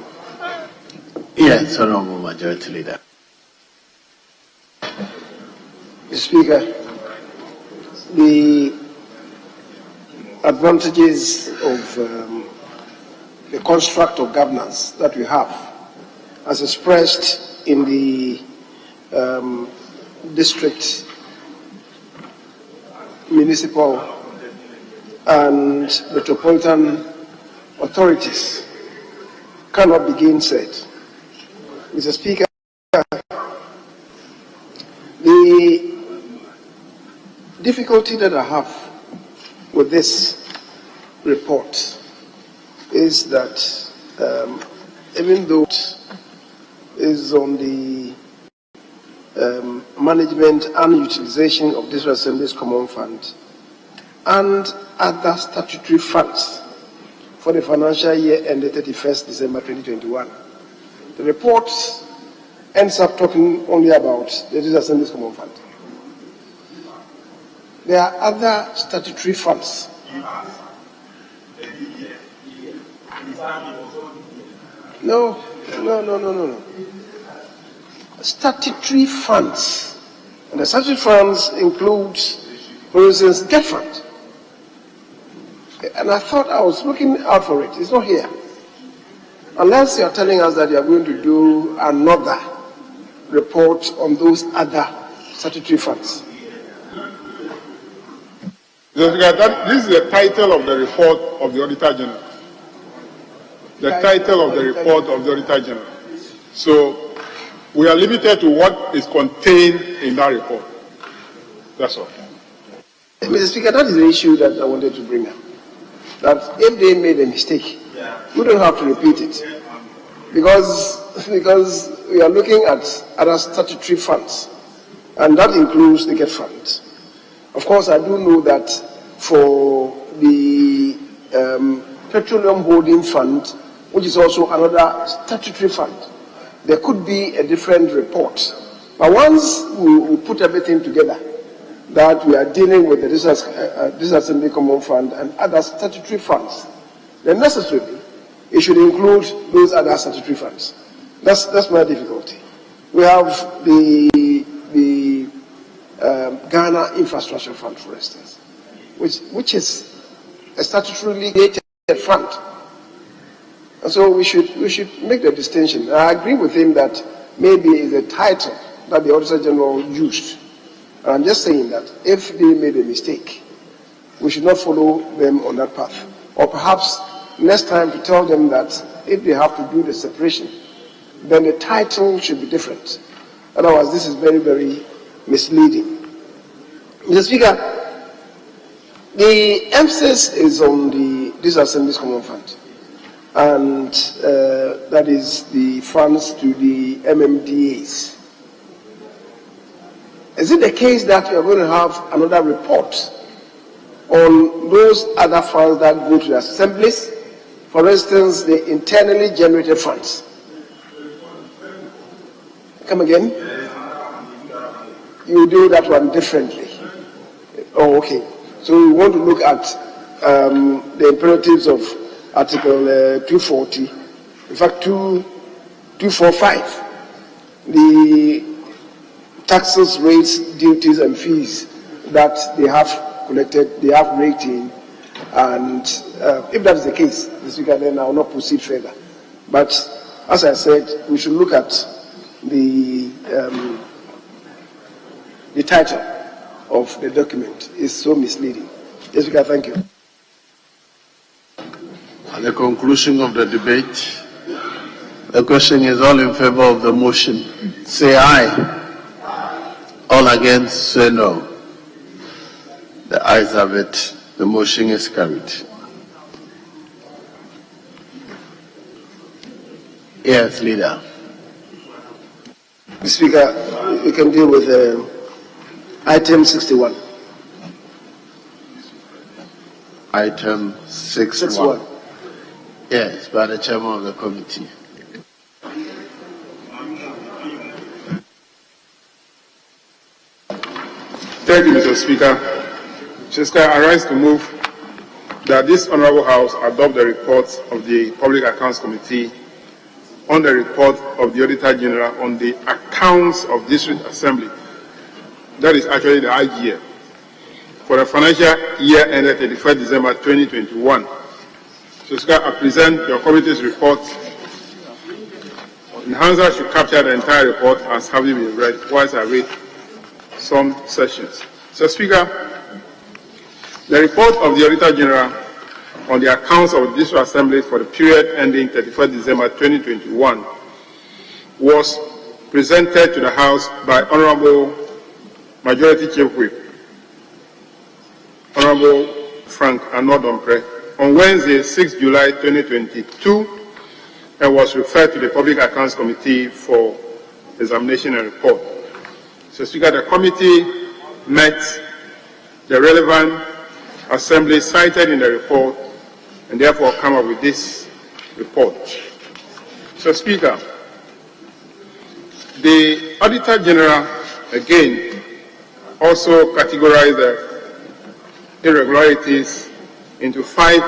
Yes, Honorable Majority Leader. Mr. Speaker, the advantages of the construct of governance that we have, as expressed in the district, municipal, and metropolitan authorities, cannot be gainsaid. Mr. Speaker, the difficulty that I have with this report is that even though it is on the management and utilization of this Assembly's Common Fund and other statutory funds for the financial year ended 31st December 2021, the report ends up talking only about the Assembly's Common Fund. There are other statutory funds. No. Statutory funds. And the statutory funds include, for instance, debt fund. And I thought I was looking out for it. It's not here. Unless you are telling us that you are going to do another report on those other statutory funds. This is the title of the report of the Auditor General. The title of the report of the Auditor General. So we are limited to what is contained in that report. That's all. Mr. Speaker, that is the issue that I wanted to bring up. That if they made a mistake, we don't have to repeat it. Because we are looking at other statutory funds, and that includes the debt fund. Of course, I do know that for the Petroleum Holding Fund, which is also another statutory fund, there could be a different report. But once we put everything together, that we are dealing with the Disassembly Common Fund and other statutory funds, then necessarily it should include those other statutory funds. That's my difficulty. We have the Ghana Infrastructure Fund, for instance, which is a statutorily gated fund. And so we should make the distinction. I agree with him that maybe is a title that the Auditor General used. And I'm just saying that if they made a mistake, we should not follow them on that path. Or perhaps next time to tell them that if they have to do the separation, then the title should be different. Otherwise, this is very, very misleading. Mr. Speaker, the emphasis is on this Assembly's Common Fund, and that is the funds to the MMDAs. Is it the case that we are going to have another report on those other funds that go to the assemblies? For instance, the internally generated funds. Come again? You do that one differently. Oh, okay. So we want to look at the imperatives of Article 240, in fact 245, the taxes, rates, duties, and fees that they have collected, they have rating, and if that is the case, Mr. Speaker, then I will not proceed further. But as I said, we should look at the title of the document. Is so misleading. Yes, Speaker, thank you. At the conclusion of the debate, the question is all in favor of the motion, say aye. All against, say no. The ayes have it. The motion is carried. Yes, Leader. Mr. Speaker, we can deal with item 61. Item 61. Yes, by the chairman of the committee. Thank you, Mr. Speaker. Mr. Speaker, I rise to move that this Honourable House adopt the report of the Public Accounts Committee on the report of the Auditor General on the accounts of District Assembly. That is actually the IGF for the financial year ended 31st December 2021. So, Speaker, I present your committee's report. Enhancer should capture the entire report as having been read, whilst I read some sections. So, Speaker, the report of the Auditor General on the accounts of the District Assembly for the period ending 31st December 2021 was presented to the House by Honourable Majority Chief Whip, Honourable Frank Anodompre, on Wednesday, 6 July 2022, and was referred to the Public Accounts Committee for examination and report. So, Speaker, the committee met the relevant assembly cited in the report and therefore come up with this report. So, Speaker, the Auditor General again also categorized the irregularities into 5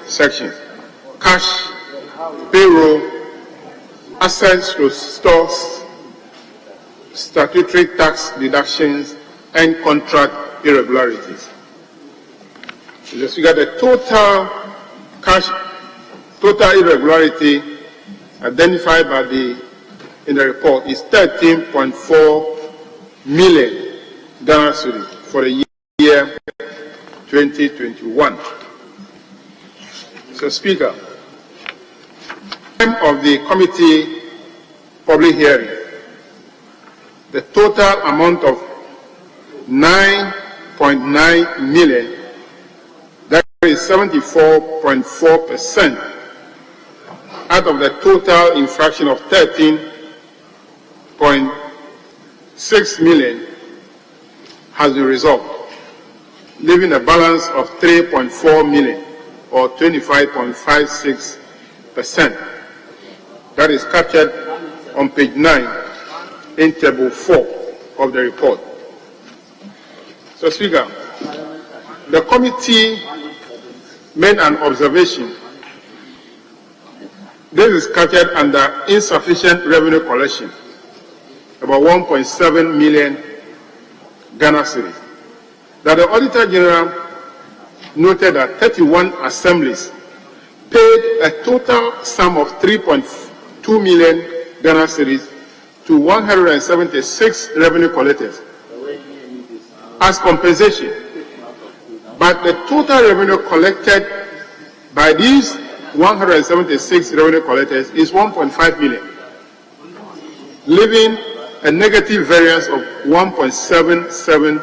sections: cash, payroll, assets to stores, statutory tax deductions, and contract irregularities. Mr. Speaker, the total irregularity identified by in the report is 13.4 million Ghana cedis for the year 2021. So, Speaker, time of the committee public hearing, the total amount of 9.9 million, that is 74.4% out of the total infraction of 13.6 million has been resolved, leaving a balance of 3.4 million or 25.56%. That is captured on page 9 in table 4 of the report. So, Speaker, the committee made an observation. This is captured under insufficient revenue collection, about 1.7 million Ghana cedis, that the Auditor General noted that 31 assemblies paid a total sum of 3.2 million Ghana cedis to 176 revenue collectors as compensation. But the total revenue collected by these 176 revenue collectors is 1.5 million, leaving a negative variance of 1.77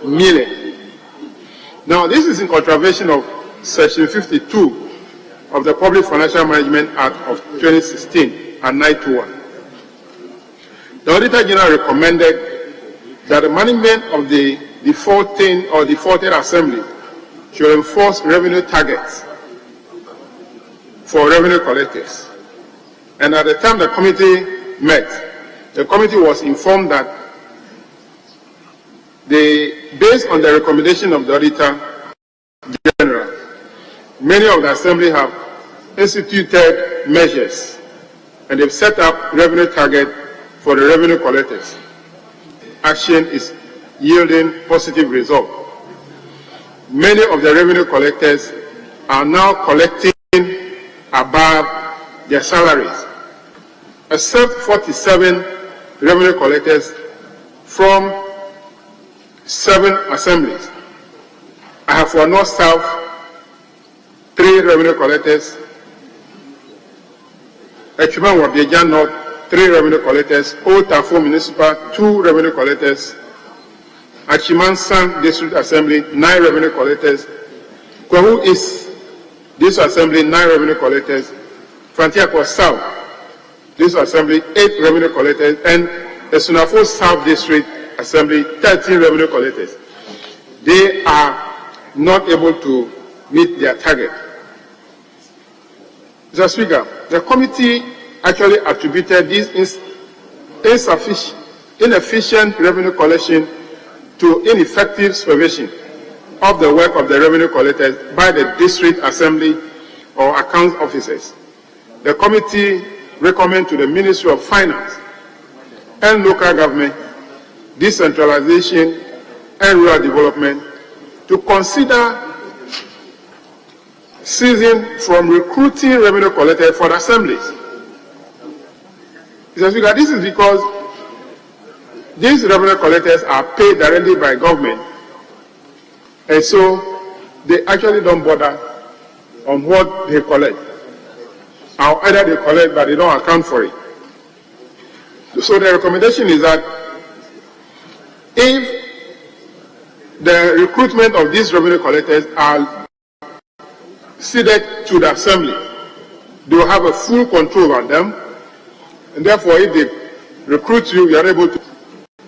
million. Now, this is in contravention of Section 52 of the Public Financial Management Act of 2016 and 921. The Auditor General recommended that the management of the defaulting or defaulted assembly should enforce revenue targets for revenue collectors. And at the time the committee met, the committee was informed that based on the recommendation of the Auditor General, many of the assembly have instituted measures and they've set up revenue target for the revenue collectors. Action is yielding positive result. Many of the revenue collectors are now collecting above their salaries, except 47 revenue collectors from 7 assemblies. I have for North South 3 revenue collectors, Echuman Wabieja North 3 revenue collectors, Old Tafo Municipal 2 revenue collectors, Achimansan District Assembly 9 revenue collectors, Kwahu East District Assembly 9 revenue collectors, Frontier South District Assembly 8 revenue collectors, and the Sunafo South District Assembly 13 revenue collectors. They are not able to meet their target. Mr. Speaker, the committee actually attributed this inefficient revenue collection to ineffective supervision of the work of the revenue collectors by the district assembly or account officers. The committee recommends to the Ministry of Finance and local government, decentralization and rural development to consider ceasing from recruiting revenue collectors for the assemblies. Mr. Speaker, this is because these revenue collectors are paid directly by government, and so they actually don't bother on what they collect. Or either they collect but they don't account for it. So the recommendation is that if the recruitment of these revenue collectors are ceded to the assembly, they will have a full control on them, and therefore if they recruit you, you are able to,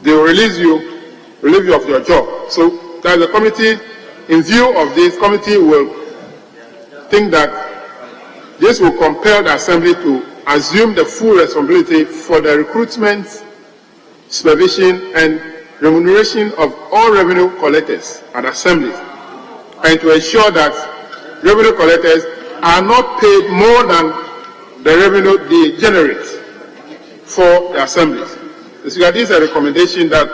they will relieve you of your job. So that the committee, in view of this, committee will think that this will compel the assembly to assume the full responsibility for the recruitment, supervision, and remuneration of all revenue collectors at assemblies, and to ensure that revenue collectors are not paid more than the revenue they generate for the assemblies. This is a recommendation that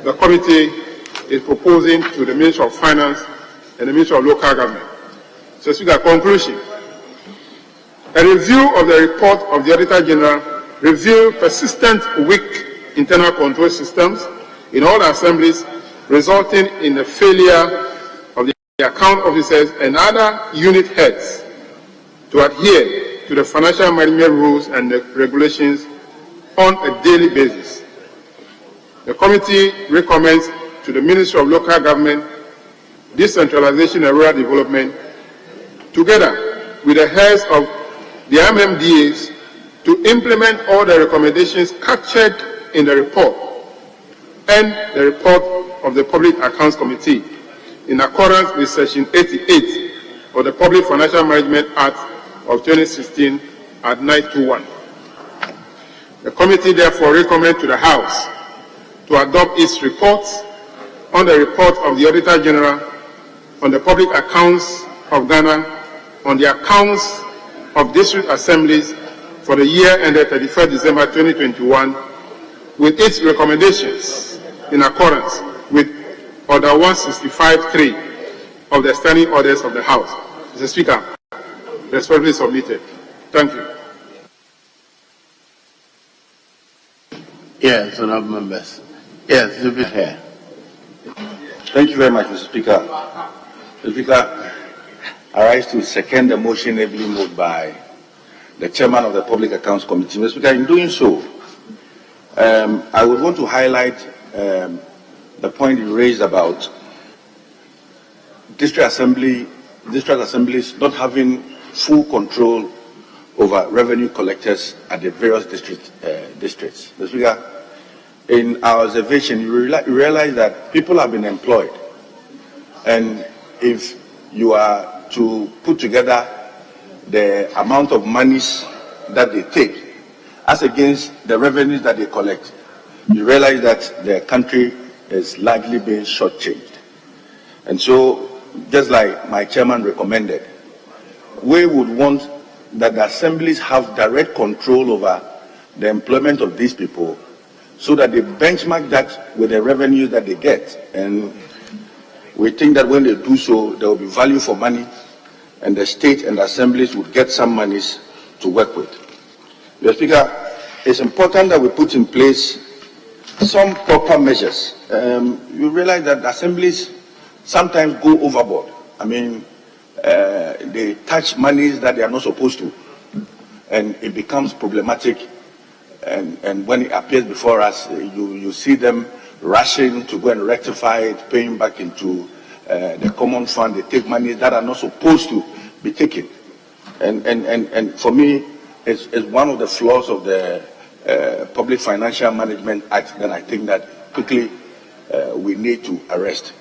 the committee is proposing to the Ministry of Finance and the Ministry of Local Government. So, Speaker, conclusion. A review of the report of the Auditor General revealed persistent weak internal control systems in all assemblies, resulting in the failure of the account officers and other unit heads to adhere to the financial management rules and the regulations on a daily basis. The committee recommends to the Ministry of Local Government, Decentralization and Rural Development, together with the heads of the MMDAs, to implement all the recommendations captured in the report and the report of the Public Accounts Committee in accordance with Section 88 of the Public Financial Management Act of 2016 at 921. The committee therefore recommends to the House to adopt its report on the report of the Auditor General on the public accounts of Ghana, on the accounts of district assemblies for the year ended 31st December 2021, with its recommendations in accordance with Order 165.3 of the Standing Orders of the House. Mr. Speaker, respectfully submitted. Thank you. Yes, honorable members. Yes, you'll be here. Thank you very much, Mr. Speaker. Mr. Speaker, I rise to second the motion ably moved by the chairman of the Public Accounts Committee. Mr. Speaker, in doing so, I would want to highlight the point you raised about district assemblies not having full control over revenue collectors at the various districts. Mr. Speaker, in our observation, you realize that people have been employed, and if you are to put together the amount of monies that they take as against the revenues that they collect, you realize that the country is largely being shortchanged. And so, just like my chairman recommended, we would want that the assemblies have direct control over the employment of these people, so that they benchmark that with the revenues that they get. And we think that when they do so, there will be value for money, and the state and the assemblies would get some monies to work with. Mr. Speaker, it's important that we put in place some proper measures. You realize that assemblies sometimes go overboard. I mean, they touch monies that they are not supposed to, and it becomes problematic. And when it appears before us, you see them rushing to go and rectify it, paying back into the common fund. They take money that are not supposed to be taken. And for me, it's one of the flaws of the Public Financial Management Act that I think that quickly we need to arrest.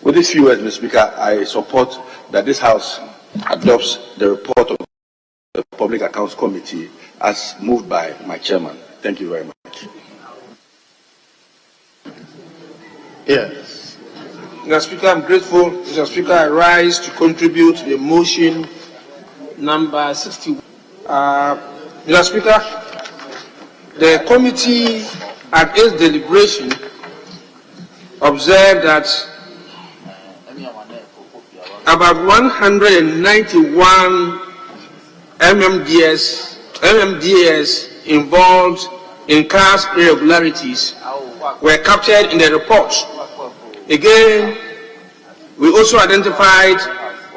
With these few words, Mr. Speaker, I support that this House adopts the report of the Public Accounts Committee as moved by my chairman. Thank you very much. Yes. Mr. Speaker, I'm grateful. Mr. Speaker, I rise to contribute to the motion number 61. Mr. Speaker, the committee at its deliberation observed that about 191 MMDs involved in cash irregularities were captured in the report. Again, we also identified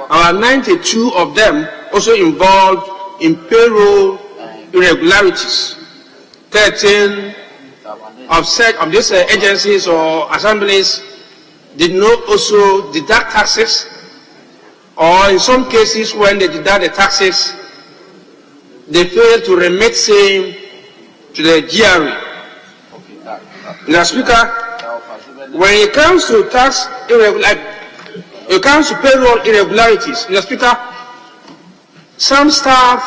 about 92 of them also involved in payroll irregularities. 13 of these agencies or assemblies did not also deduct taxes, or in some cases when they deduct the taxes, they fail to remit same to the GRA. Mr. Speaker, when it comes to payroll irregularities, Mr. Speaker, some staff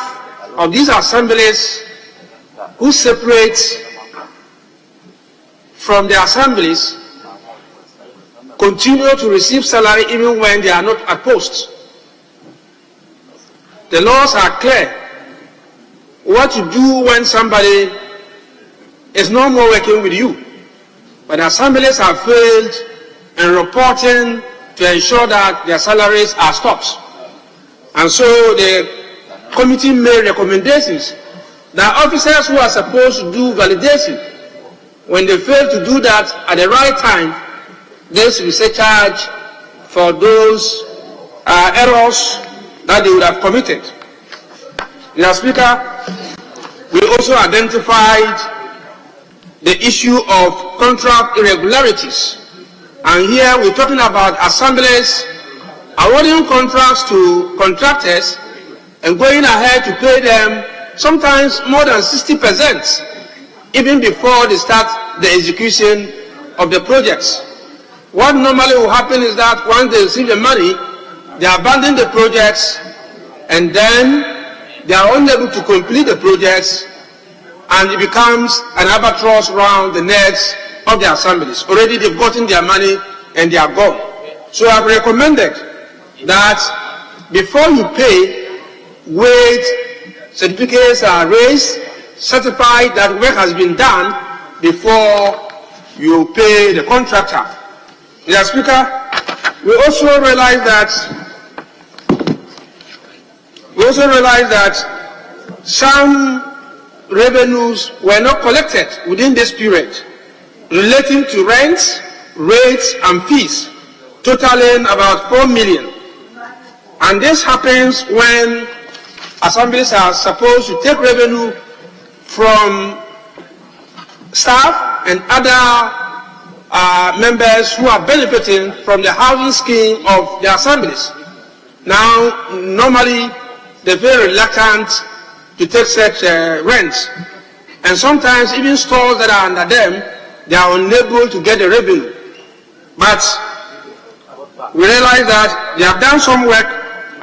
of these assemblies who separate from the assemblies continue to receive salary even when they are not at post. The laws are clear. What to do when somebody is no more working with you, but the assemblies have failed in reporting to ensure that their salaries are stopped. And so the committee made recommendations that officers who are supposed to do validation, when they fail to do that at the right time, they should be charged for those errors that they would have committed. Mr. Speaker, we also identified the issue of contract irregularities. And here we're talking about assemblies awarding contracts to contractors and going ahead to pay them sometimes more than 60%, even before they start the execution of the projects. What normally will happen is that once they receive the money, they abandon the projects, and then they are unable to complete the projects, and it becomes an albatross around the necks of the assemblies. Already they've gotten their money and they are gone. So I've recommended that before you pay, wait, certificates are raised, certified that work has been done before you pay the contractor. Mr. Speaker, we also realize that some revenues were not collected within this period, relating to rents, rates, and fees, totaling about 4 million. And this happens when assemblies are supposed to take revenue from staff and other members who are benefiting from the housing scheme of the assemblies. Now, normally, they're very reluctant to take such rents. And sometimes even stores that are under them, they are unable to get the revenue. But we realize that they have done some work,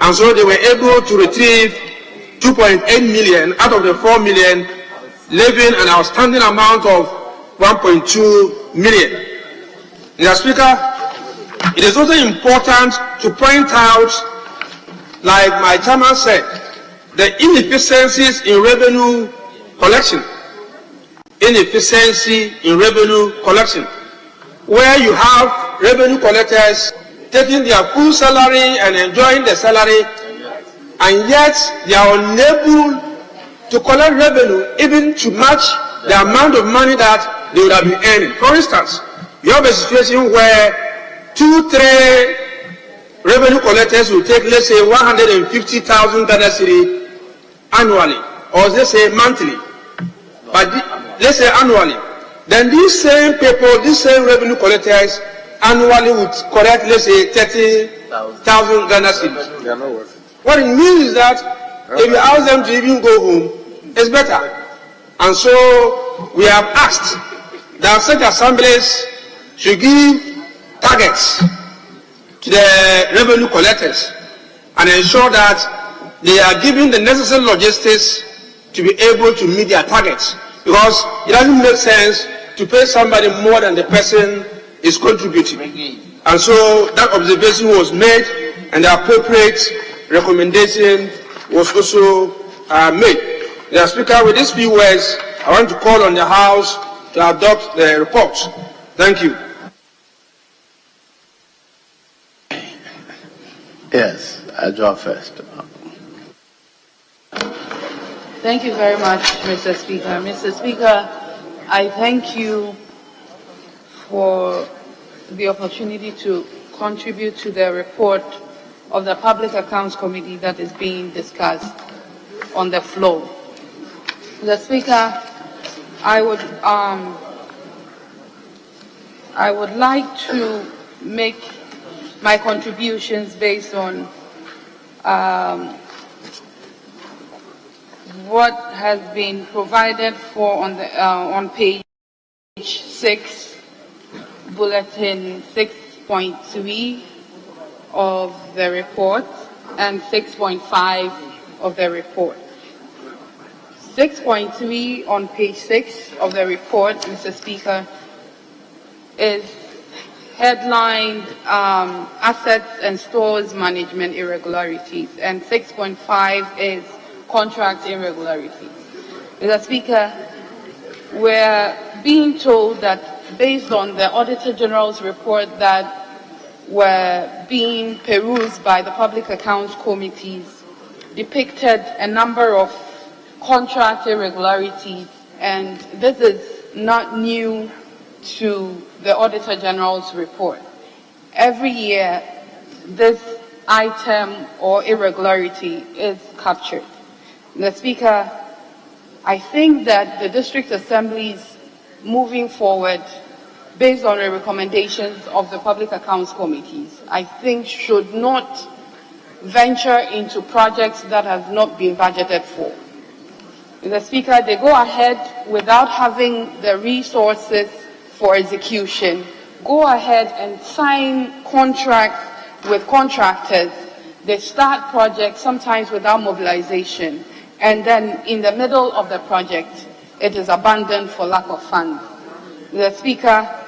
and so they were able to retrieve 2.8 million out of the 4 million, leaving an outstanding amount of 1.2 million. Mr. Speaker, it is also important to point out, like my chairman said, the inefficiencies in revenue collection. Inefficiency in revenue collection, where you have revenue collectors taking their full salary and enjoying the salary, and yet they are unable to collect revenue even to match the amount of money that they would have been earning. For instance, you have a situation where 2-3 revenue collectors will take, let's say, 150,000 Ghana cedi annually, or let's say monthly, but let's say annually. Then these same people, these same revenue collectors annually would collect, let's say, 30,000 Ghana cedi. They are not worth it. What it means is that if you ask them to even go home, it's better. And so we have asked that such assemblies should give targets to the revenue collectors and ensure that they are given the necessary logistics to be able to meet their targets. Because it doesn't make sense to pay somebody more than the person is contributing. And so that observation was made, and the appropriate recommendation was also made. Mr. Speaker, with these few words, I want to call on the House to adopt the report. Thank you. Yes, I draw first. Thank you very much, Mr. Speaker. Mr. Speaker, I thank you for the opportunity to contribute to the report of the Public Accounts Committee that is being discussed on the floor. Mr. Speaker, I would like to make my contributions based on what has been provided for on page 6, bulletin 6.3 of the report, and 6.5 of the report. 6.3 on page 6 of the report, Mr. Speaker, is headlined Assets and Stores Management Irregularities, and 6.5 is Contract Irregularities. Mr. Speaker, we're being told that based on the Auditor General's report that were being perused by the Public Accounts Committees, depicted a number of contract irregularities, and this is not new to the Auditor General's report. Every year, this item or irregularity is captured. Mr. Speaker, I think that the district assemblies moving forward, based on the recommendations of the Public Accounts Committees, I think should not venture into projects that have not been budgeted for. Mr. Speaker, they go ahead without having the resources for execution, go ahead and sign contracts with contractors. They start projects sometimes without mobilization, and then in the middle of the project, it is abandoned for lack of funds. Mr. Speaker,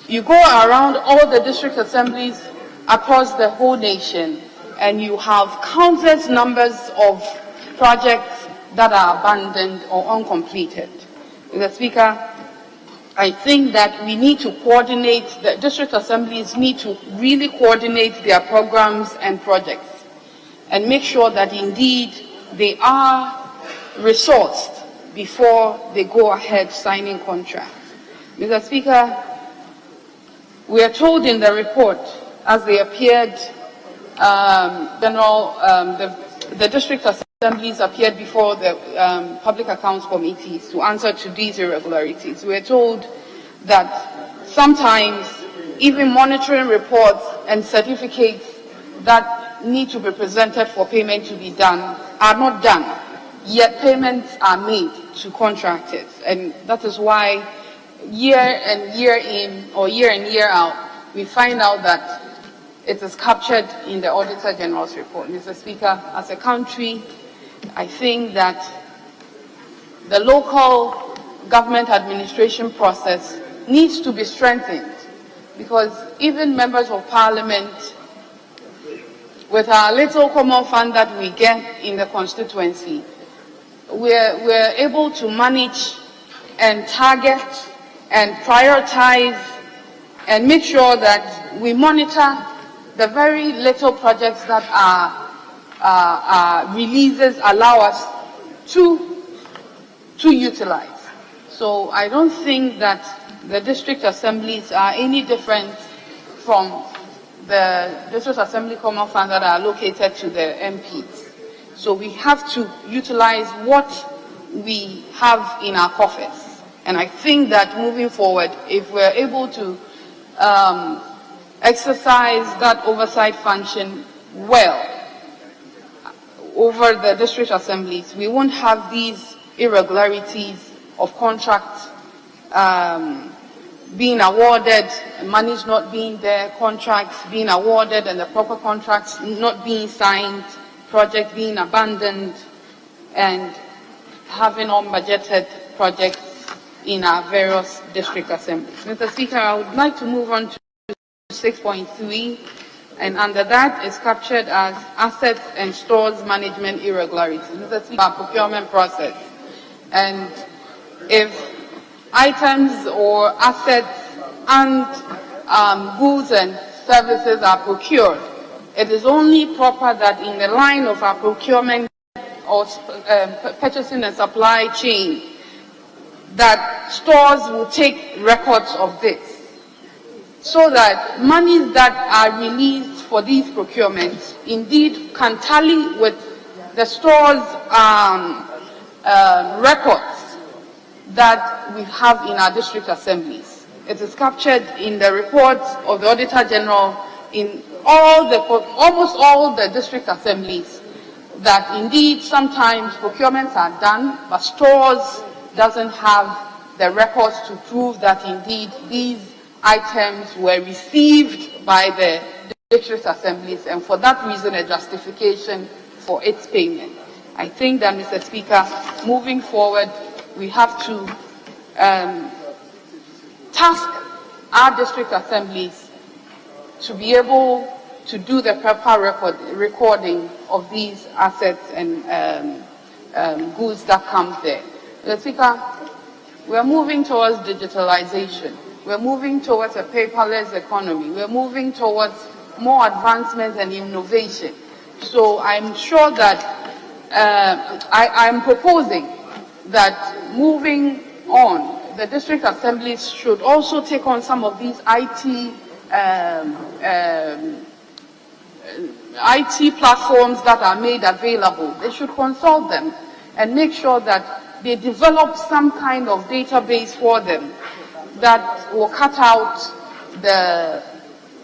you go around all the district assemblies across the whole nation, and you have countless numbers of projects that are abandoned or uncompleted. Mr. Speaker, I think that we need to coordinate, the district assemblies need to really coordinate their programs and projects and make sure that indeed they are resourced before they go ahead signing contracts. Mr. Speaker, we are told in the report, as they appeared, the district assemblies appeared before the public accounts committees to answer to these irregularities. We are told that sometimes even monitoring reports and certificates that need to be presented for payment to be done are not done, yet payments are made to contractors. And that is why year and year in or year and year out, we find out that it is captured in the Auditor General's report. Mr. Speaker, as a country, I think that the local government administration process needs to be strengthened, because even members of parliament, with our little common fund that we get in the constituency, we're able to manage and target and prioritize and make sure that we monitor the very little projects that our releases allow us to utilize. So I don't think that the district assemblies are any different from the district assembly common funds that are allocated to the MPs. So we have to utilize what we have in our coffers. And I think that moving forward, if we're able to exercise that oversight function well over the district assemblies, we won't have these irregularities of contracts being awarded, money's not being there, contracts being awarded and the proper contracts not being signed, projects being abandoned, and having unbudgeted projects in our various district assemblies. Mr. Speaker, I would like to move on to 6.3, and under that is captured as assets and stores management irregularities. Mr. Speaker, our procurement process. And if items or assets and goods and services are procured, it is only proper that in the line of our procurement or purchasing and supply chain, that stores will take records of this, so that monies that are released for these procurements indeed can tally with the store's records that we have in our district assemblies. It is captured in the reports of the Auditor General in almost all the district assemblies, that indeed sometimes procurements are done, but stores doesn't have the records to prove that indeed these items were received by the district assemblies, and for that reason a justification for its payment. I think that, Mr. Speaker, moving forward, we have to task our district assemblies to be able to do the proper recording of these assets and goods that comes there. Mr. Speaker, we are moving towards digitalization. We're moving towards a paperless economy. We're moving towards more advancement and innovation. So I'm sure that I'm proposing that moving on, the district assemblies should also take on some of these IT platforms that are made available. They should consult them and make sure that they develop some kind of database for them that will cut out the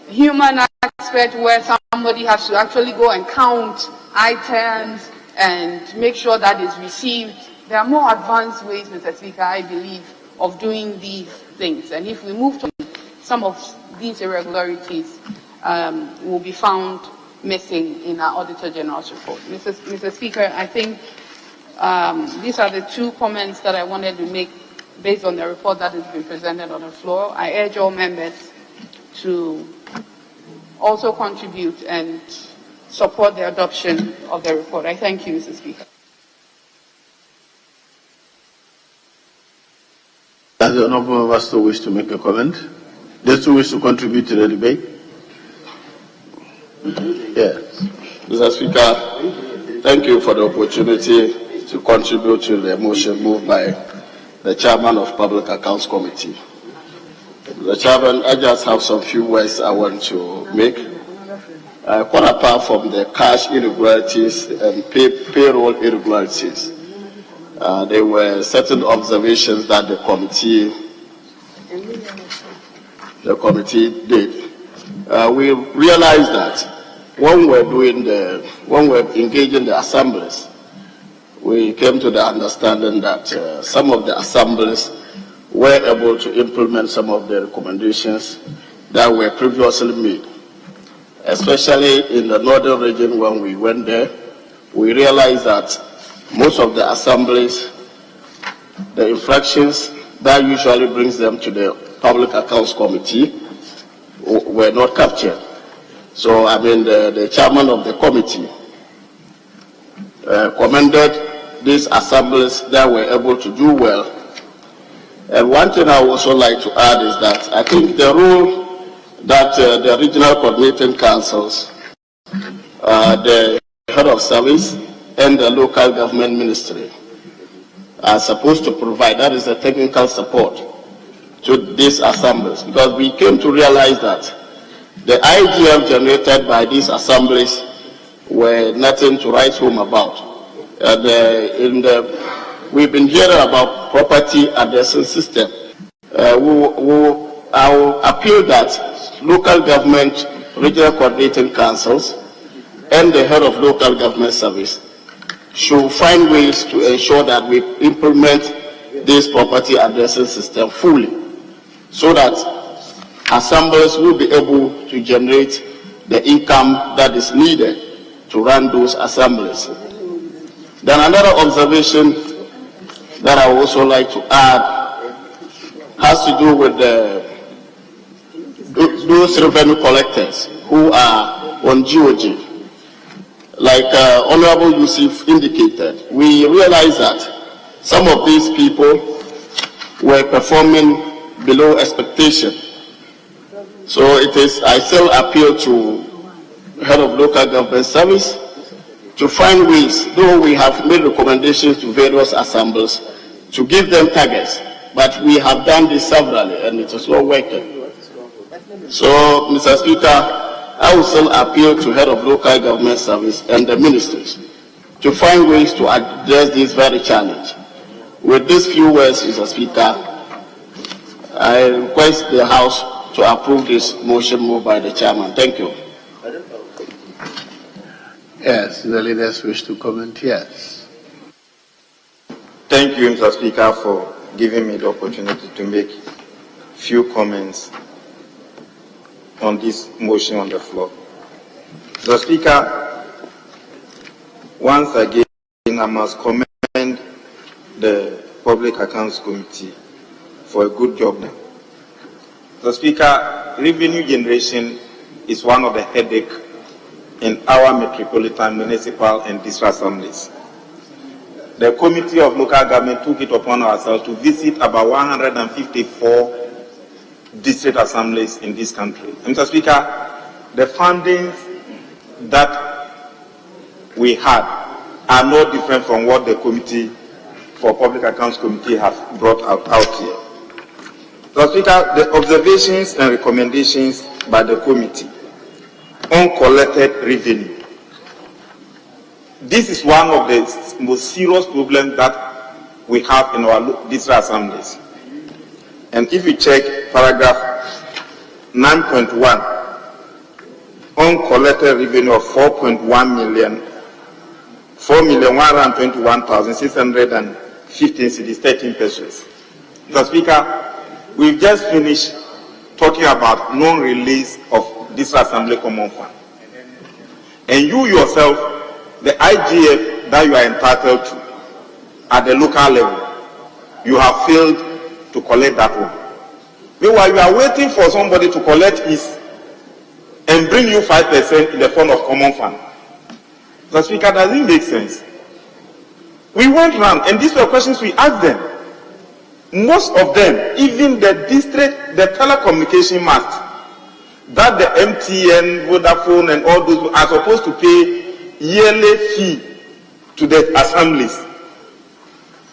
human aspect where somebody has to actually go and count items and make sure that is received. There are more advanced ways, Mr. Speaker, I believe, of doing these things. And if we move to some of these irregularities, will be found missing in our Auditor General's report. Mr. Speaker, I think these are the two comments that I wanted to make based on the report that has been presented on the floor. I urge all members to also contribute and support the adoption of the report. I thank you, Mr. Speaker. Does the honourable member still wish to make a comment? They still wish to contribute to the debate? Yes. Mr. Speaker, thank you for the opportunity to contribute to the motion moved by the chairman of Public Accounts Committee. The chairman, I just have some few words I want to make. Quite apart from the cash irregularities and payroll irregularities, there were certain observations that the committee did. We realized that when we're engaging the assemblies, we came to the understanding that some of the assemblies were able to implement some of the recommendations that were previously made. Especially in the northern region, when we went there, we realized that most of the assemblies, the infractions that usually brings them to the Public Accounts Committee were not captured. So, I mean, the chairman of the committee commended these assemblies that were able to do well. And one thing I would also like to add is that I think the role that the regional coordinating councils, the head of service, and the local government ministry are supposed to provide, that is the technical support to these assemblies, because we came to realize that the IGF generated by these assemblies were nothing to write home about. We've been hearing about property addressing system. I will appeal that local government regional coordinating councils and the head of local government service should find ways to ensure that we implement this property addressing system fully, so that assemblies will be able to generate the income that is needed to run those assemblies. Then another observation that I would also like to add has to do with those revenue collectors who are on GOG. Like Honorable Yusuf indicated, we realize that some of these people were performing below expectation. So I still appeal to head of local government service to find ways, though we have made recommendations to various assemblies to give them targets, but we have done this severally and it is not working. So, Mr. Speaker, I will still appeal to head of local government service and the ministries to find ways to address this very challenge. With these few words, Mr. Speaker, I request the House to approve this motion moved by the chairman. Thank you. Yes, the leaders wish to comment. Yes. Thank you, Mr. Speaker, for giving me the opportunity to make few comments on this motion on the floor. Mr. Speaker, once again, I must commend the Public Accounts Committee for a good job done. Mr. Speaker, revenue generation is one of the headaches in our metropolitan, municipal, and district assemblies. The Committee of Local Government took it upon ourselves to visit about 154 district assemblies in this country. And Mr. Speaker, the fundings that we had are no different from what the Committee for Public Accounts Committee has brought out here. Mr. Speaker, the observations and recommendations by the committee on collected revenue. This is one of the most serious problems that we have in our district assemblies. And if you check paragraph 9.1, uncollected revenue of 4.1 million, 4,121,615 cedis, 13 pesos. Mr. Speaker, we've just finished talking about non-release of this Assembly Common Fund. And you yourself, the IGF that you are entitled to at the local level, you have failed to collect that one. Meanwhile, you are waiting for somebody to collect his and bring you 5% in the form of common fund. Mr. Speaker, does it make sense? We went round, and these were questions we asked them. Most of them, even the telecommunication mast, that the MTN, Vodafone, and all those are supposed to pay yearly fee to the assemblies.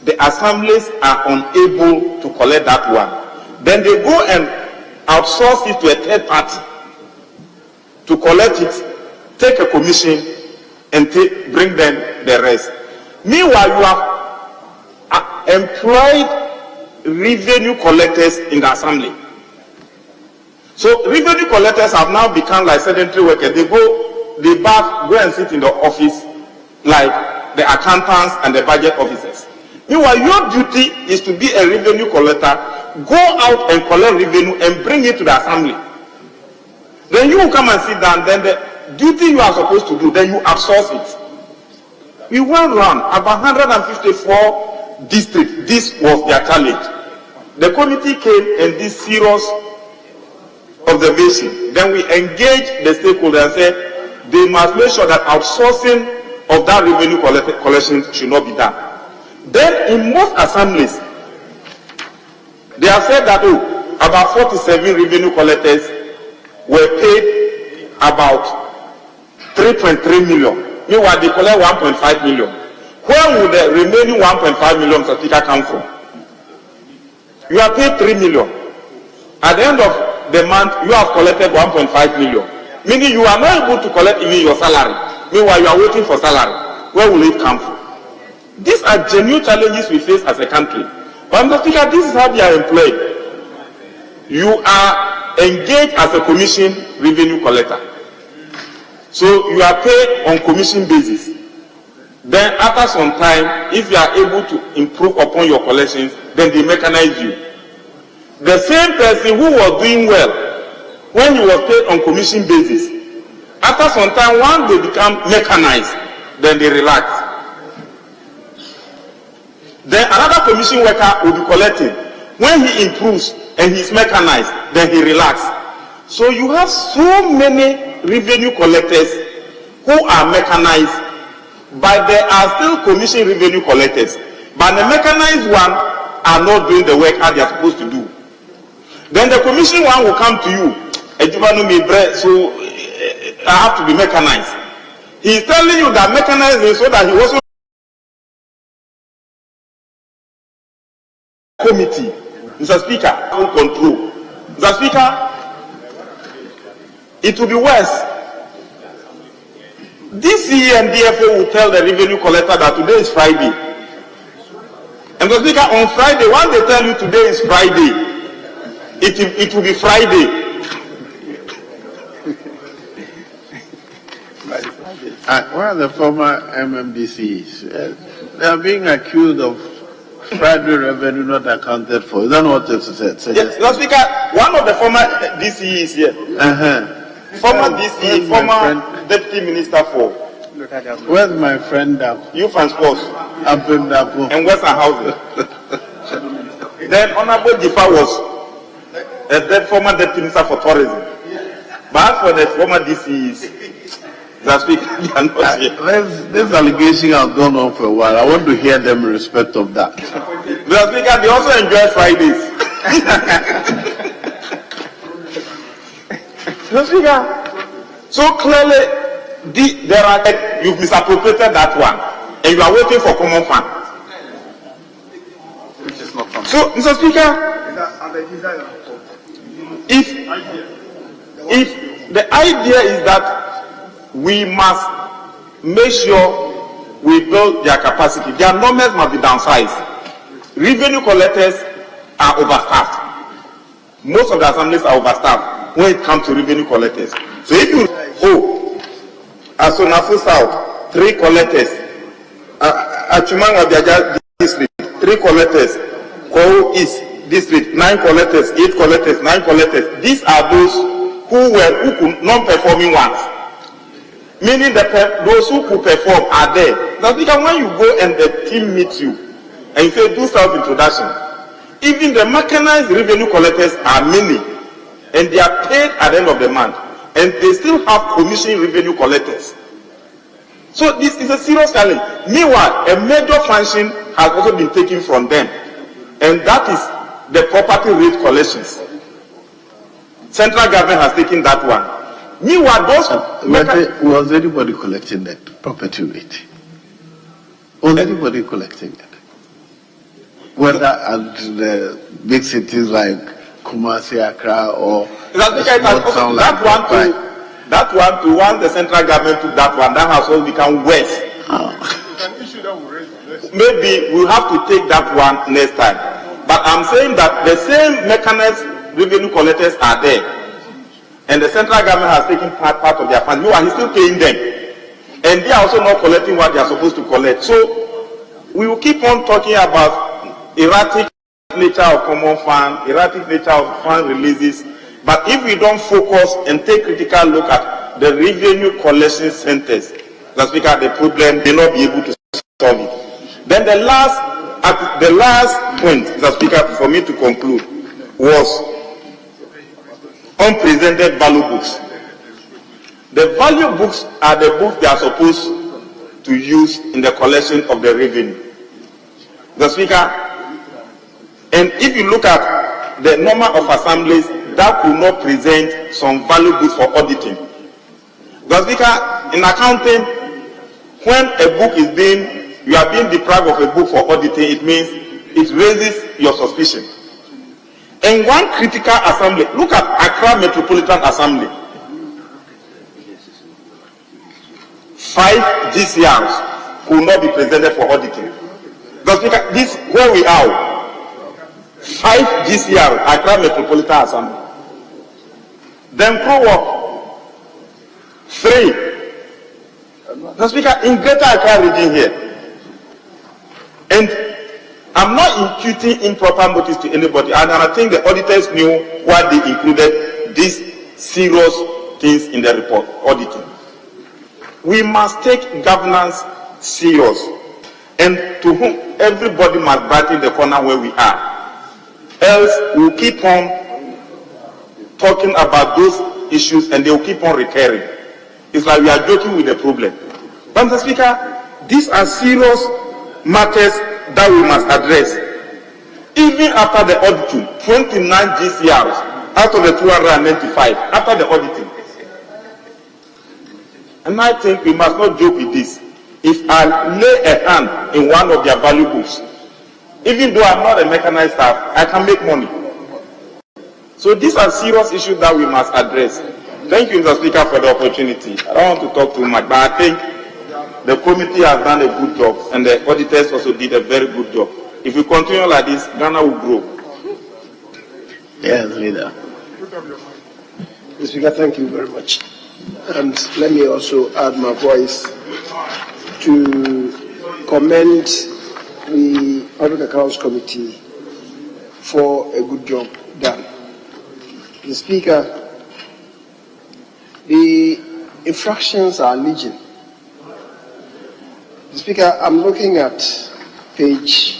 the assemblies are unable to collect that one, then they go and outsource it to a third party to collect it, take a commission, and bring them the rest. Meanwhile, you have employed revenue collectors in the assembly. So revenue collectors have now become like sedentary workers. They bath, go and sit in the office like the accountants and the budget officers. Meanwhile, your duty is to be a revenue collector, go out and collect revenue and bring it to the assembly. Then you will come and sit down, then the duty you are supposed to do, then you outsource it. We went around about 154 districts. This was their challenge. The committee came and did serious observation. Then we engaged the stakeholders and said they must make sure that outsourcing of that revenue collection should not be done. Then in most assemblies, they have said that about 47 revenue collectors were paid about 3.3 million. Meanwhile, they collect 1.5 million. Where would the remaining 1.5 million certificate come from? You are paid 3 million. At the end of the month, you have collected 1.5 million. Meaning you are not able to collect even your salary. Meanwhile, you are waiting for salary. Where will it come from? These are genuine challenges we face as a country. But Mr. Speaker, this is how they are employed. You are engaged as a commission revenue collector. So you are paid on commission basis. Then after some time, if you are able to improve upon your collections, then they mechanize you. The same person who was doing well when he was paid on commission basis, after some time, once they become mechanized, then they relax. Then another commission worker will be collecting. When he improves and he is mechanized, then he relaxes. So you have so many revenue collectors who are mechanized, but there are still commission revenue collectors. But the mechanized one are not doing the work as they are supposed to do. Then the commission one will come to you, so I have to be mechanized. He is telling you that mechanized is so that he also committee. Mr. Speaker, will control. Mr. Speaker, it will be worse. DCE and DFA will tell the revenue collector that today is Friday. And Mr. Speaker, on Friday, once they tell you today is Friday, it will be Friday. One of the former MMDCs, they are being accused of Friday revenue not accounted for. Is that what you said? Yes, Mr. Speaker, one of the former DCE is here. Former DCE, former Deputy Minister for. Where's my friend Dapo? Youth and Sports. Up in Dapo. And Western Housing. Then Honorable Jifa was a former Deputy Minister for Tourism. But for the former DCEs, Mr. Speaker, they are not here. This allegation has gone on for a while. I want to hear them in respect of that. Mr. Speaker, they also enjoy Fridays. Mr. Speaker, so clearly, you've misappropriated that one, and you are waiting for common fund. Which is not common. So, Mr. Speaker, if the idea is that we must make sure we build their capacity, their numbers must be downsized. Revenue collectors are overstaffed. Most of the assemblies are overstaffed when it comes to revenue collectors. So if you Asonafu South, 3 collectors, Achumanga Biaja district, 3 collectors, Kou East district, 9 collectors, 8 collectors, 9 collectors. These are those who could non-performing ones. Meaning those who could perform are there. Now, because when you go and the team meets you and you say do self-introduction, even the mechanized revenue collectors are many and they are paid at the end of the month, and they still have commission revenue collectors. So this is a serious challenge. Meanwhile, a major function has also been taken from them, and that is the property rate collections. Central government has taken that one. Meanwhile, was anybody collecting that property rate? Was anybody collecting that? whether at the big cities like Kumasi, Accra, or that one to once the central government took that one, that has all become worse. Maybe we'll have to take that one next time. But I'm saying that the same mechanism revenue collectors are there, and the central government has taken part of their funds. He's still paying them, and they are also not collecting what they are supposed to collect. So we will keep on talking about erratic nature of common fund, erratic nature of fund releases. But if we don't focus and take critical look at the revenue collection centers, Mr. Speaker, the problem may not be able to solve it. Then the last point, Mr. Speaker, for me to conclude, was unprecedented value books. The value books are the books they are supposed to use in the collection of the revenue. Mr. Speaker, and if you look at the number of assemblies that could not present some value books for auditing. Mr. Speaker, in accounting, when a book is you are being deprived of a book for auditing, it means it raises your suspicion. And one critical assembly, look at Accra Metropolitan Assembly. 5 GCRs could not be presented for auditing. Mr. Speaker, this where we are. 5 GCRs, Accra Metropolitan Assembly. Then Pro-Work, 3. Mr. Speaker, in Greater Accra region here. And I'm not imputing improper motives to anybody, and I think the auditors knew why they included these serious things in the report, auditing. We must take governance serious, and to whom everybody must brighten the corner where we are. Else we'll keep on talking about those issues and they'll keep on recurring. It's like we are joking with the problem. But Mr. Speaker, these are serious matters that we must address. Even after the auditing, 29 GCRs out of the 295, after the auditing. And I think we must not joke with this. If I lay a hand in one of their value books, even though I'm not a mechanized staff, I can make money. So these are serious issues that we must address. Thank you, Mr. Speaker, for the opportunity. I don't want to talk too much, but I think the committee has done a good job, and the auditors also did a very good job. If we continue like this, Ghana will grow. Yes, leader. Mr. Speaker, thank you very much. And let me also add my voice to commend the Public Accounts Committee for a good job done. Mr. Speaker, the infractions are legion. Mr. Speaker, I'm looking at page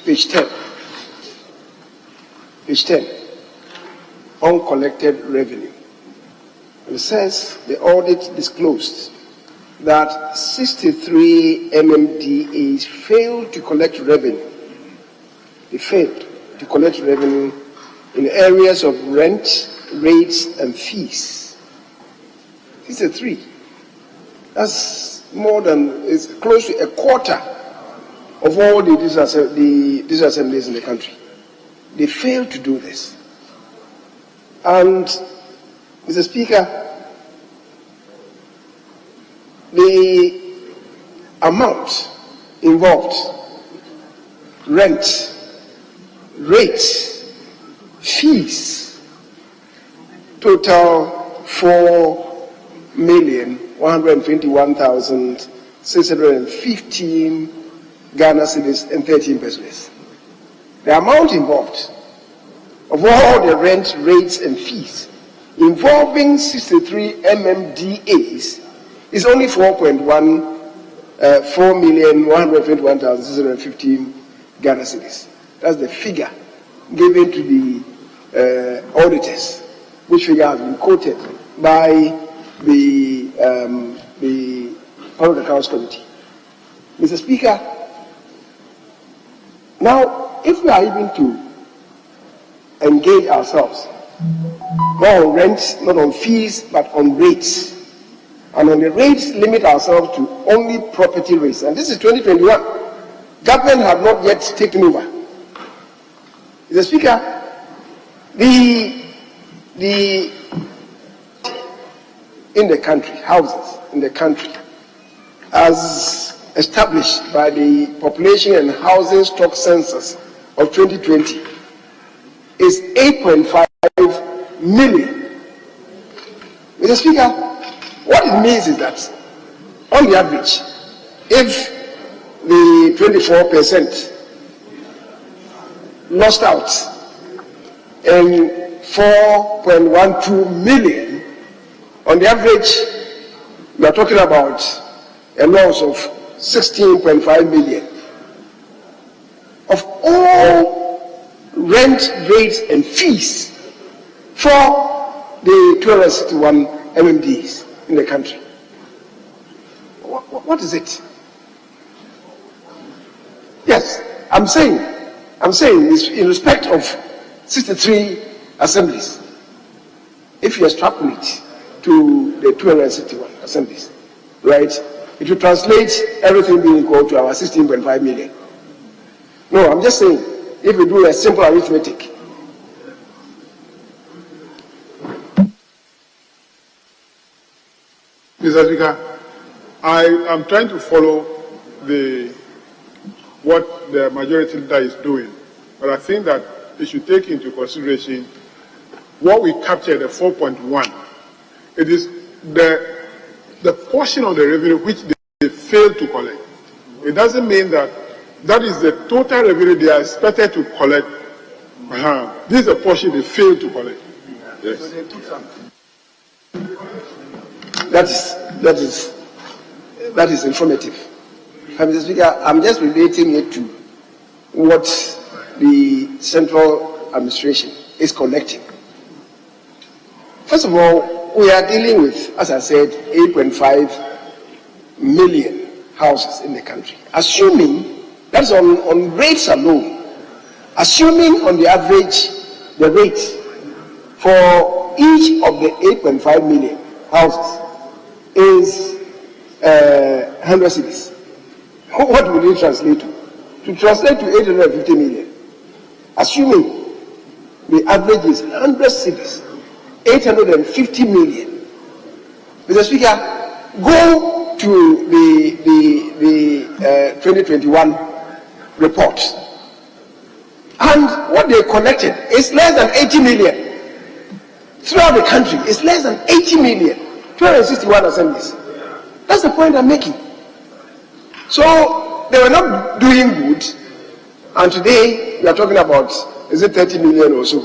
10. Page 10, uncollected revenue. It says the audit disclosed that 63 MMDAs failed to collect revenue. They failed to collect revenue in areas of rent, rates, and fees. 63. That's more than, it's close to a quarter of all the disassemblies in the country. They failed to do this. And, Mr. Speaker, the amount involved, rent, rates, fees, total 4,121,615 Ghana cedis and 13 pesos. The amount involved of all the rent, rates, and fees involving 63 MMDAs is only 4,121,615 Ghana cedis. That's the figure given to the auditors, which figure has been quoted by the Public Accounts Committee. Mr. Speaker, now if we are even to engage ourselves, not on rent, not on fees, but on rates, and on the rates limit ourselves to only property rates, and this is 2021. Government have not yet taken over. Mr. Speaker, in the country, houses in the country, as established by the Population and Housing Stock Census of 2020, is 8.5 million. Mr. Speaker, what it means is that, on the average, if the 24% lost out in 4.12 million, on the average, we are talking about a loss of 16.5 million of all rent rates and fees for the 261 MMDs in the country. What is it? Yes, I'm saying this in respect of 63 assemblies. If you extrapolate to the 261 assemblies, right, it will translate everything being equal to our 16.5 million. No, I'm just saying, if we do a simple arithmetic. Mr. Speaker, I am trying to follow what the majority leader is doing, but I think that it should take into consideration what we captured, the 4.1. It is the portion of the revenue which they failed to collect. It doesn't mean that that is the total revenue they are expected to collect. This is the portion they failed to collect. Yes. So they took something. That is informative. Mr. Speaker, I'm just relating it to what the central administration is collecting. First of all, we are dealing with, as I said, 8.5 million houses in the country. Assuming, that's on rates alone, assuming on the average, the rate for each of the 8.5 million houses is 100 cedis. What will it translate to? To translate to 850 million. Assuming the average is 100 cedis, 850 million. Mr. Speaker, go to the 2021 report. And what they collected is less than 80 million. Throughout the country, it's less than 80 million. 261 assemblies. That's the point I'm making. So they were not doing good, and today we are talking about, is it 30 million or so?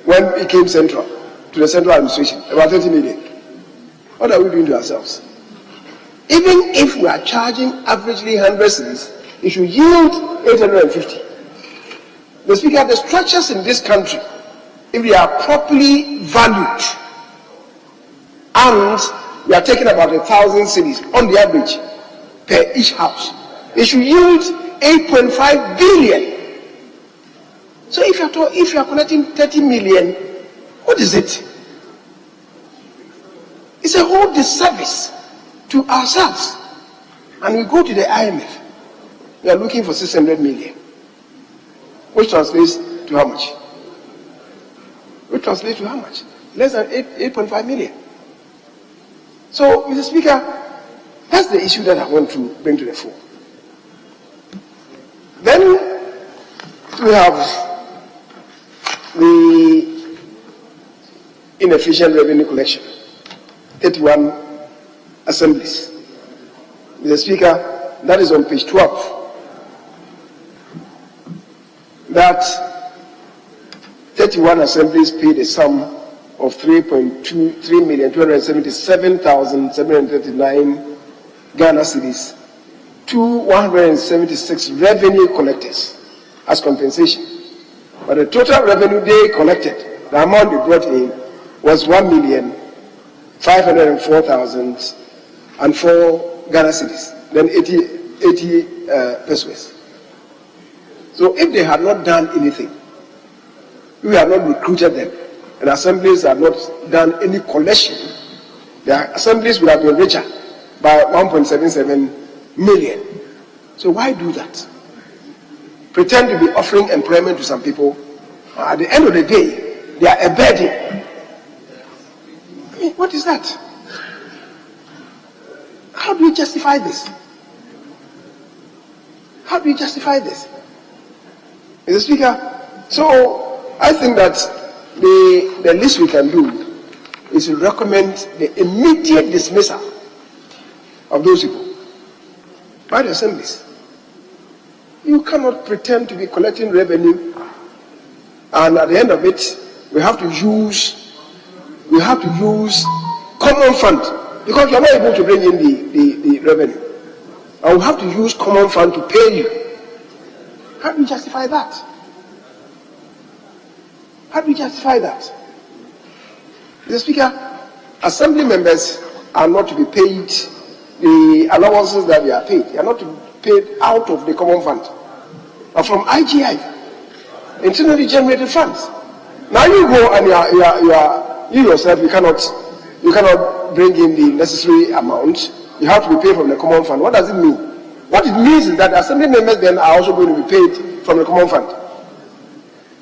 When it came central, to the central administration, about 30 million. What are we doing to ourselves? Even if we are charging averagely 100 cedis, it should yield 850. The Speaker, the structures in this country, if they are properly valued, and we are taking about 1,000 cedis on the average per each house, it should yield 8.5 billion. So if you are collecting 30 million, what is it? It's a whole disservice to ourselves. And we go to the IMF, we are looking for 600 million, which translates to how much? Which translates to how much? Less than 8.5 million. So, Mr. Speaker, that's the issue that I want to bring to the fore. Then we have the inefficient revenue collection, 81 assemblies. Mr. Speaker, that is on page 12. That 31 assemblies paid a sum of 3,277,739 Ghana cedis to 176 revenue collectors as compensation. But the total revenue they collected, the amount they brought in, was 1,504,004 Ghana cedis, then 80 pesos. So if they had not done anything, we have not recruited them, and assemblies have not done any collection, the assemblies would have been richer by 1.77 million. So why do that? Pretend to be offering employment to some people. At the end of the day, they are a burden. I mean, what is that? How do you justify this? How do you justify this? Mr. Speaker, so I think that the least we can do is to recommend the immediate dismissal of those people by the assemblies. You cannot pretend to be collecting revenue, and at the end of it, we have to use common fund, because you're not able to bring in the revenue. And we have to use common fund to pay you. How do you justify that? How do you justify that? Mr. Speaker, assembly members are not to be paid the allowances that they are paid. They are not to be paid out of the common fund, but from IGI, internally generated funds. Now you go and you yourself, you cannot bring in the necessary amount. You have to be paid from the common fund. What does it mean? What it means is that the assembly members then are also going to be paid from the common fund.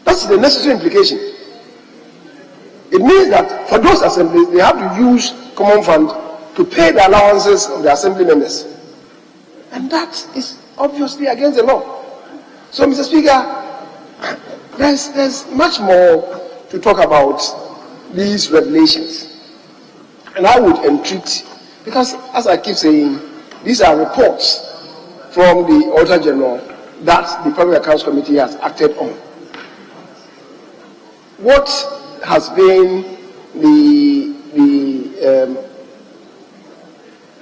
That's the necessary implication. It means that for those assemblies, they have to use common fund to pay the allowances of the assembly members. And that is obviously against the law. So, Mr. Speaker, there's much more to talk about these revelations. And I would entreat, because as I keep saying, these are reports from the Auditor General that the Public Accounts Committee has acted on. What has been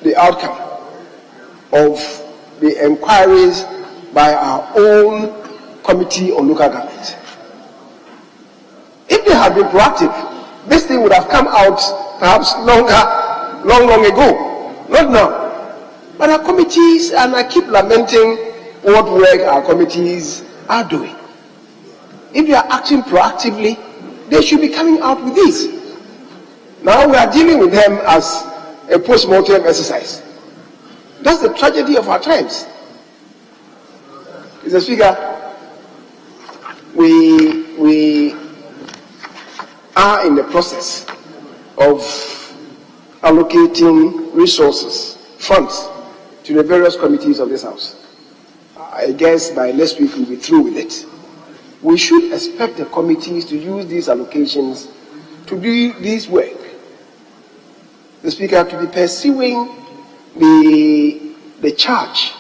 the outcome of the inquiries by our own Committee on Local Government? If they had been proactive, this thing would have come out perhaps long ago, not now. But our committees, and I keep lamenting what work our committees are doing. If they are acting proactively, they should be coming out with this. Now we are dealing with them as a post-mortem exercise. That's the tragedy of our times. Mr. Speaker, we are in the process of allocating resources, funds, to the various committees of this House. I guess by next week we'll be through with it. We should expect the committees to use these allocations to do this work. The Speaker, to be pursuing the charge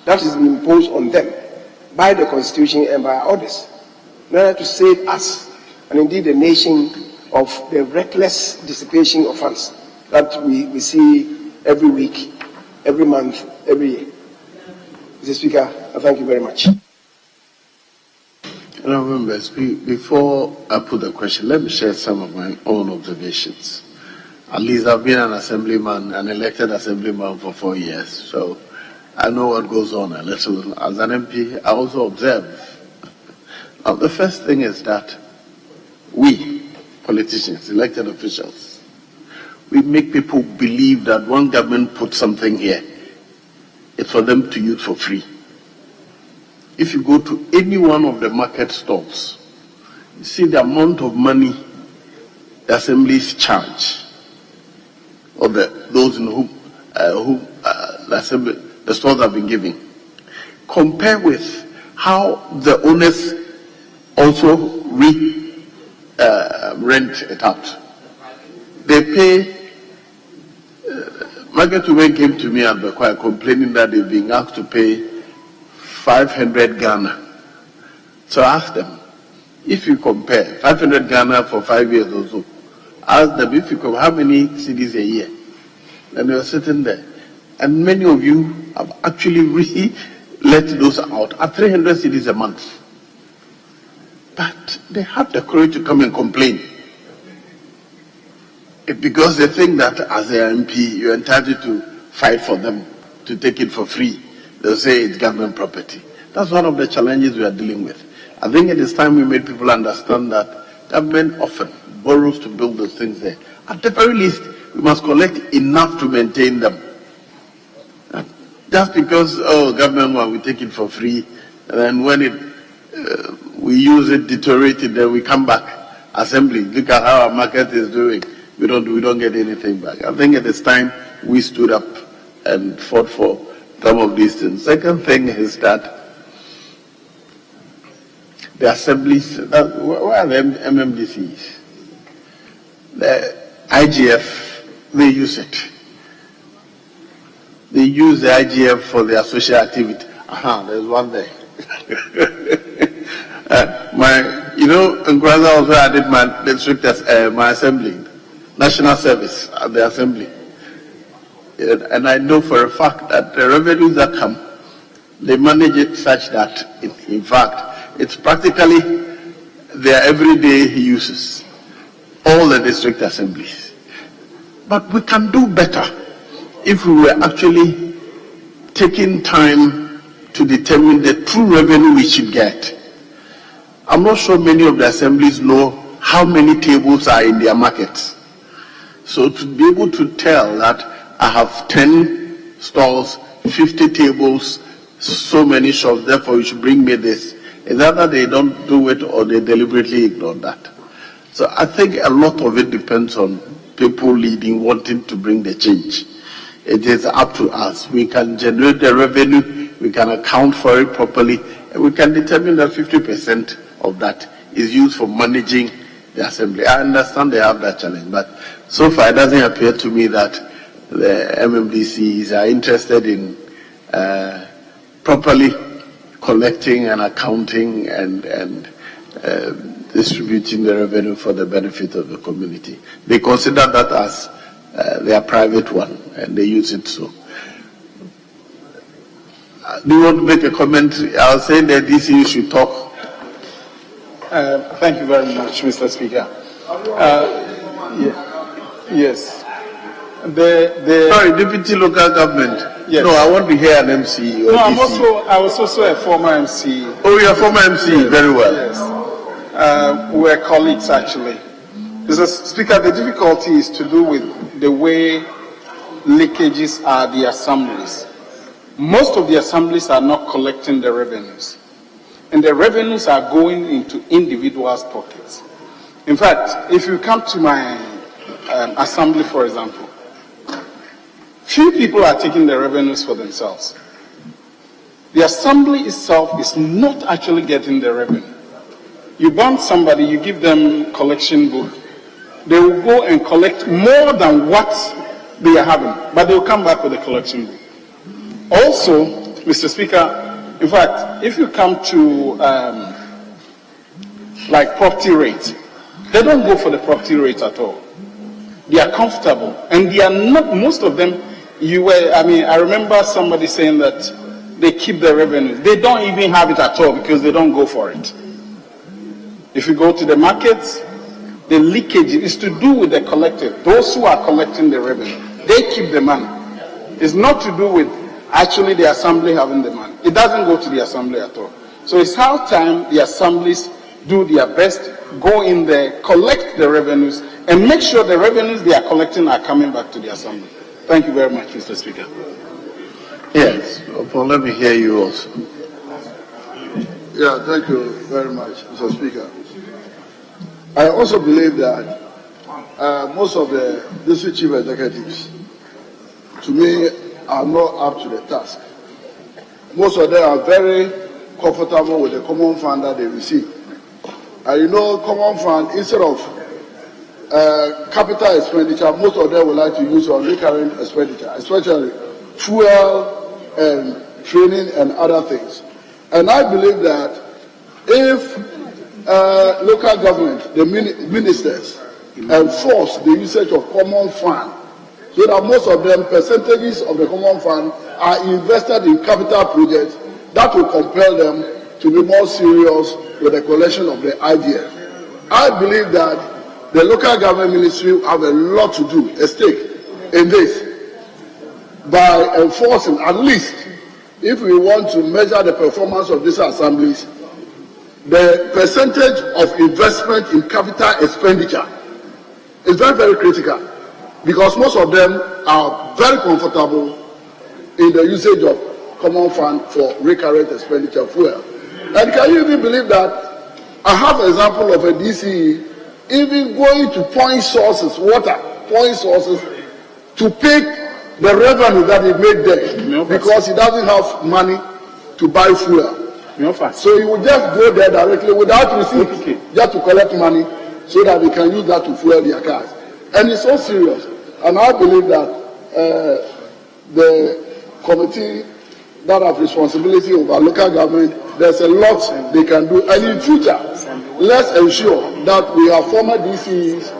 that is being imposed on them by the Constitution and by our orders, in order to save us, and indeed the nation, of the reckless dissipation of funds that we see every week, every month, every year. Mr. Speaker, I thank you very much. Members, before I put the question, let me share some of my own observations. At least I've been an assemblyman, an elected assemblyman for 4 years, so I know what goes on a little. As an MP, I also observe. Now, the first thing is that we, politicians, elected officials, we make people believe that one government put something here, it's for them to use for free. If you go to any one of the market stalls, you see the amount of money the assemblies charge, or those in whom the stores have been giving. Compare with how the owners also rent it out. They pay. Market women came to me and were quite complaining that they've been asked to pay 500 Ghana. So I asked them, if you compare 500 Ghana for 5 years or so, ask them if you compare how many CDs a year. And they were sitting there. And many of you have actually really let those out at 300 CDs a month. But they have the courage to come and complain. Because they think that as an MP, you're entitled to fight for them, to take it for free. They'll say it's government property. That's one of the challenges we are dealing with. I think it is time we made people understand that government often borrows to build those things there. At the very least, we must collect enough to maintain them. just because, oh, government one, we take it for free, and then when we use it, deteriorate it, then we come back. Assembly, look at how our market is doing. We don't get anything back. I think it is time we stood up and fought for some of these things. Second thing is that the assemblies, where are the MMDCs? The IGF, they use it. They use the IGF for their social activity. There's one there. In Gaza also I did my district my assembly, national service at the assembly. And I know for a fact that the revenues that come, they manage it such that, in fact, it's practically their everyday uses, all the district assemblies. But we can do better if we were actually taking time to determine the true revenue we should get. I'm not sure many of the assemblies know how many tables are in their markets. So to be able to tell that I have 10 stalls, 50 tables, so many shops, therefore you should bring me this, is either they don't do it or they deliberately ignore that. So I think a lot of it depends on people leading, wanting to bring the change. It is up to us. We can generate the revenue, we can account for it properly, and we can determine that 50% of that is used for managing the assembly. I understand they have that challenge, but so far it doesn't appear to me that the MMDCs are interested in properly collecting and accounting and distributing the revenue for the benefit of the community. They consider that as their private one, and they use it so. Do you want to make a comment? I was saying that DCU should talk. Thank you very much, Mr. Speaker. Yes. Sorry, Deputy Local Government. Yes. No, I want to hear an MC. Or no, I was also a former MC. Oh, you're a former MC, yes. Very well. Yes. We're colleagues, actually. Mr. Speaker, the difficulty is to do with the way leakages are the assemblies. Most of the assemblies are not collecting the revenues. And the revenues are going into individuals' pockets. In fact, if you come to my assembly, for example, few people are taking the revenues for themselves. The assembly itself is not actually getting the revenue. You bond somebody, you give them collection book, they will go and collect more than what they are having, but they will come back with a collection book. Also, Mr. Speaker, in fact, if you come to like property rate, they don't go for the property rate at all. They are comfortable, and they are not, most of them, I remember somebody saying that they keep the revenue. They don't even have it at all because they don't go for it. If you go to the markets, the leakage is to do with the collective. Those who are collecting the revenue, they keep the money. It's not to do with actually the assembly having the money. It doesn't go to the assembly at all. So it's how time the assemblies do their best, go in there, collect the revenues, and make sure the revenues they are collecting are coming back to the assembly. Thank you very much, Mr. Speaker. Yes, well, let me hear you also. Yeah, thank you very much, Mr. Speaker. I also believe that most of the district chief executives, to me, are not up to the task. Most of them are very comfortable with the common fund that they receive. And common fund, instead of capital expenditure, most of them would like to use on recurring expenditure, especially fuel and training and other things. And I believe that if local government, the ministers, enforce the usage of common fund, so that most of them, percentages of the common fund are invested in capital projects, that will compel them to be more serious with the collection of the IGF. I believe that the local government ministry have a lot to do, a stake in this, by enforcing, at least, if we want to measure the performance of these assemblies, the percentage of investment in capital expenditure is very, very critical, because most of them are very comfortable in the usage of common fund for recurrent expenditure fuel. And can you even believe that I have an example of a DCE even going to point sources, point sources, to pick the revenue that he made there because he doesn't have money to buy fuel. So he will just go there directly without receipt, just to collect money so that they can use that to fuel their cars. And it's so serious. And I believe that the committee that have responsibility over local government, there's a lot they can do. And in future, let's ensure that we have former DCs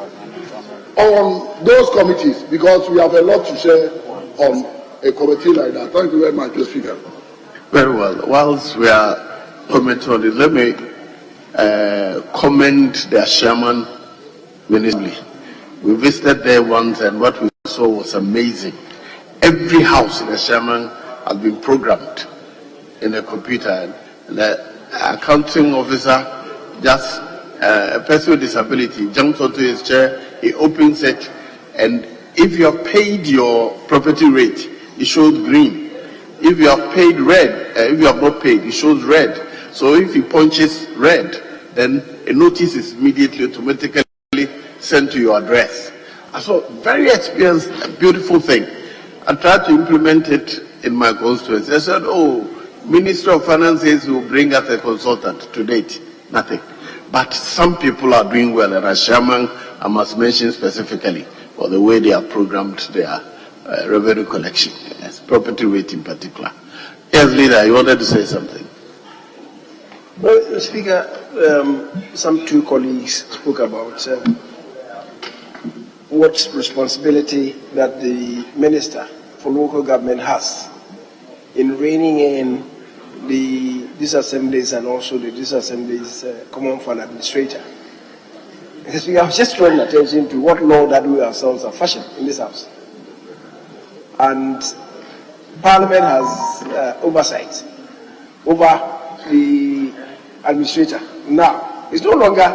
on those committees because we have a lot to share on a committee like that. Thank you very much, Mr. Speaker. Very well. Whilst we are commenting on it, let me commend the chairman ministry. We visited there once and what we saw was amazing. Every house in the chairman has been programmed in the computer. And the accounting officer, just a person with disability, jumps onto his chair, he opens it, and if you have paid your property rate, it shows green. If you have paid red, if you have not paid, it shows red. So if he punches red, then a notice is immediately automatically sent to your address. So very experienced, a beautiful thing. I tried to implement it in my constituency. I said, oh, Ministry of Finances will bring us a consultant. To date, nothing. But some people are doing well, and as chairman, I must mention specifically for the way they have programmed their revenue collection, yes, property rate in particular. Yes, leader, you wanted to say something. Well, Speaker, some two colleagues spoke about what responsibility that the Minister for Local Government has in reining in the disassemblies and also the disassemblies Common Fund Administrator. Speaker, I was just drawing attention to what law that we ourselves are fashioned in this House. And Parliament has oversight over the administrator. Now, it's no longer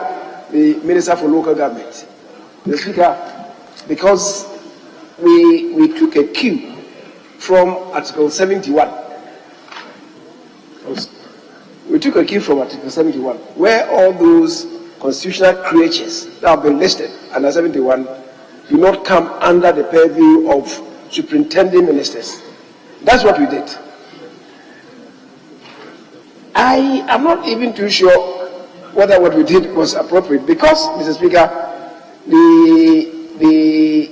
the Minister for Local Government. The Speaker, because we took a cue from Article 71. We took a cue from Article 71, where all those constitutional creatures that have been listed under 71 do not come under the purview of superintending ministers. That's what we did. I am not even too sure whether what we did was appropriate because, Mr. Speaker, the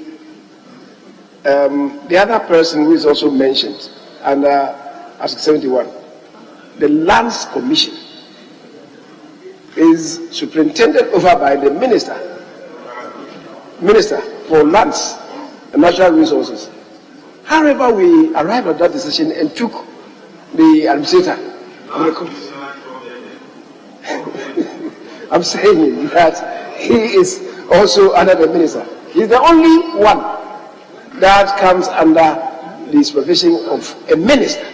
other person who is also mentioned under Article 71, the Lands Commission, is superintended over by the Minister for Lands and Natural Resources. However, we arrived at that decision and took the administrator. I'm saying that he is also under the minister. He's the only one that comes under the supervision of a minister.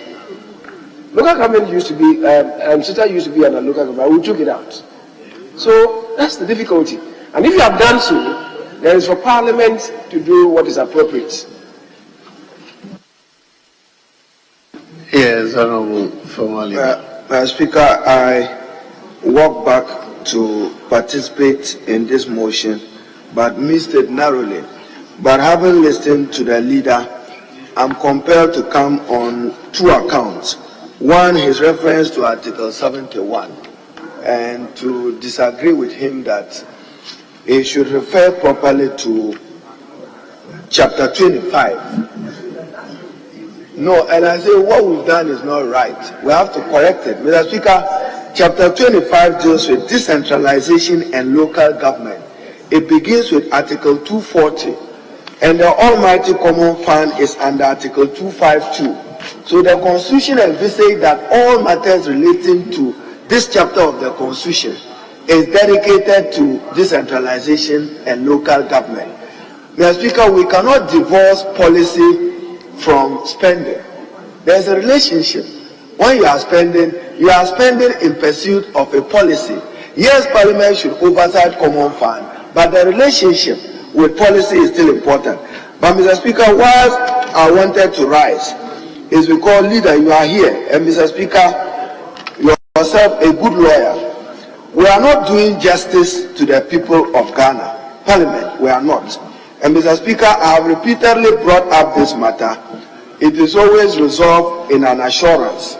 Local government used to be, administrator used to be under local government. We took it out. So that's the difficulty. And if you have done so, there is for Parliament to do what is appropriate. Yes, Honorable Former Leader. Speaker, I walk back to participate in this motion, but missed it narrowly. But having listened to the leader, I'm compelled to come on two accounts. One, his reference to Article 71, and to disagree with him that he should refer properly to Chapter 25. No, and I say what we've done is not right. We have to correct it. Mr. Speaker, Chapter 25 deals with decentralization and local government. It begins with Article 240, and the Almighty Common Fund is under Article 252. So the Constitution envisages that all matters relating to this chapter of the Constitution is dedicated to decentralization and local government. Mr. Speaker, we cannot divorce policy from spending. There's a relationship. When you are spending in pursuit of a policy. Yes, Parliament should oversight Common Fund, but the relationship with policy is still important. But Mr. Speaker, whilst I wanted to rise, is because, leader, you are here, and Mr. Speaker, yourself a good lawyer. We are not doing justice to the people of Ghana. Parliament, we are not. And Mr. Speaker, I have repeatedly brought up this matter. It is always resolved in an assurance.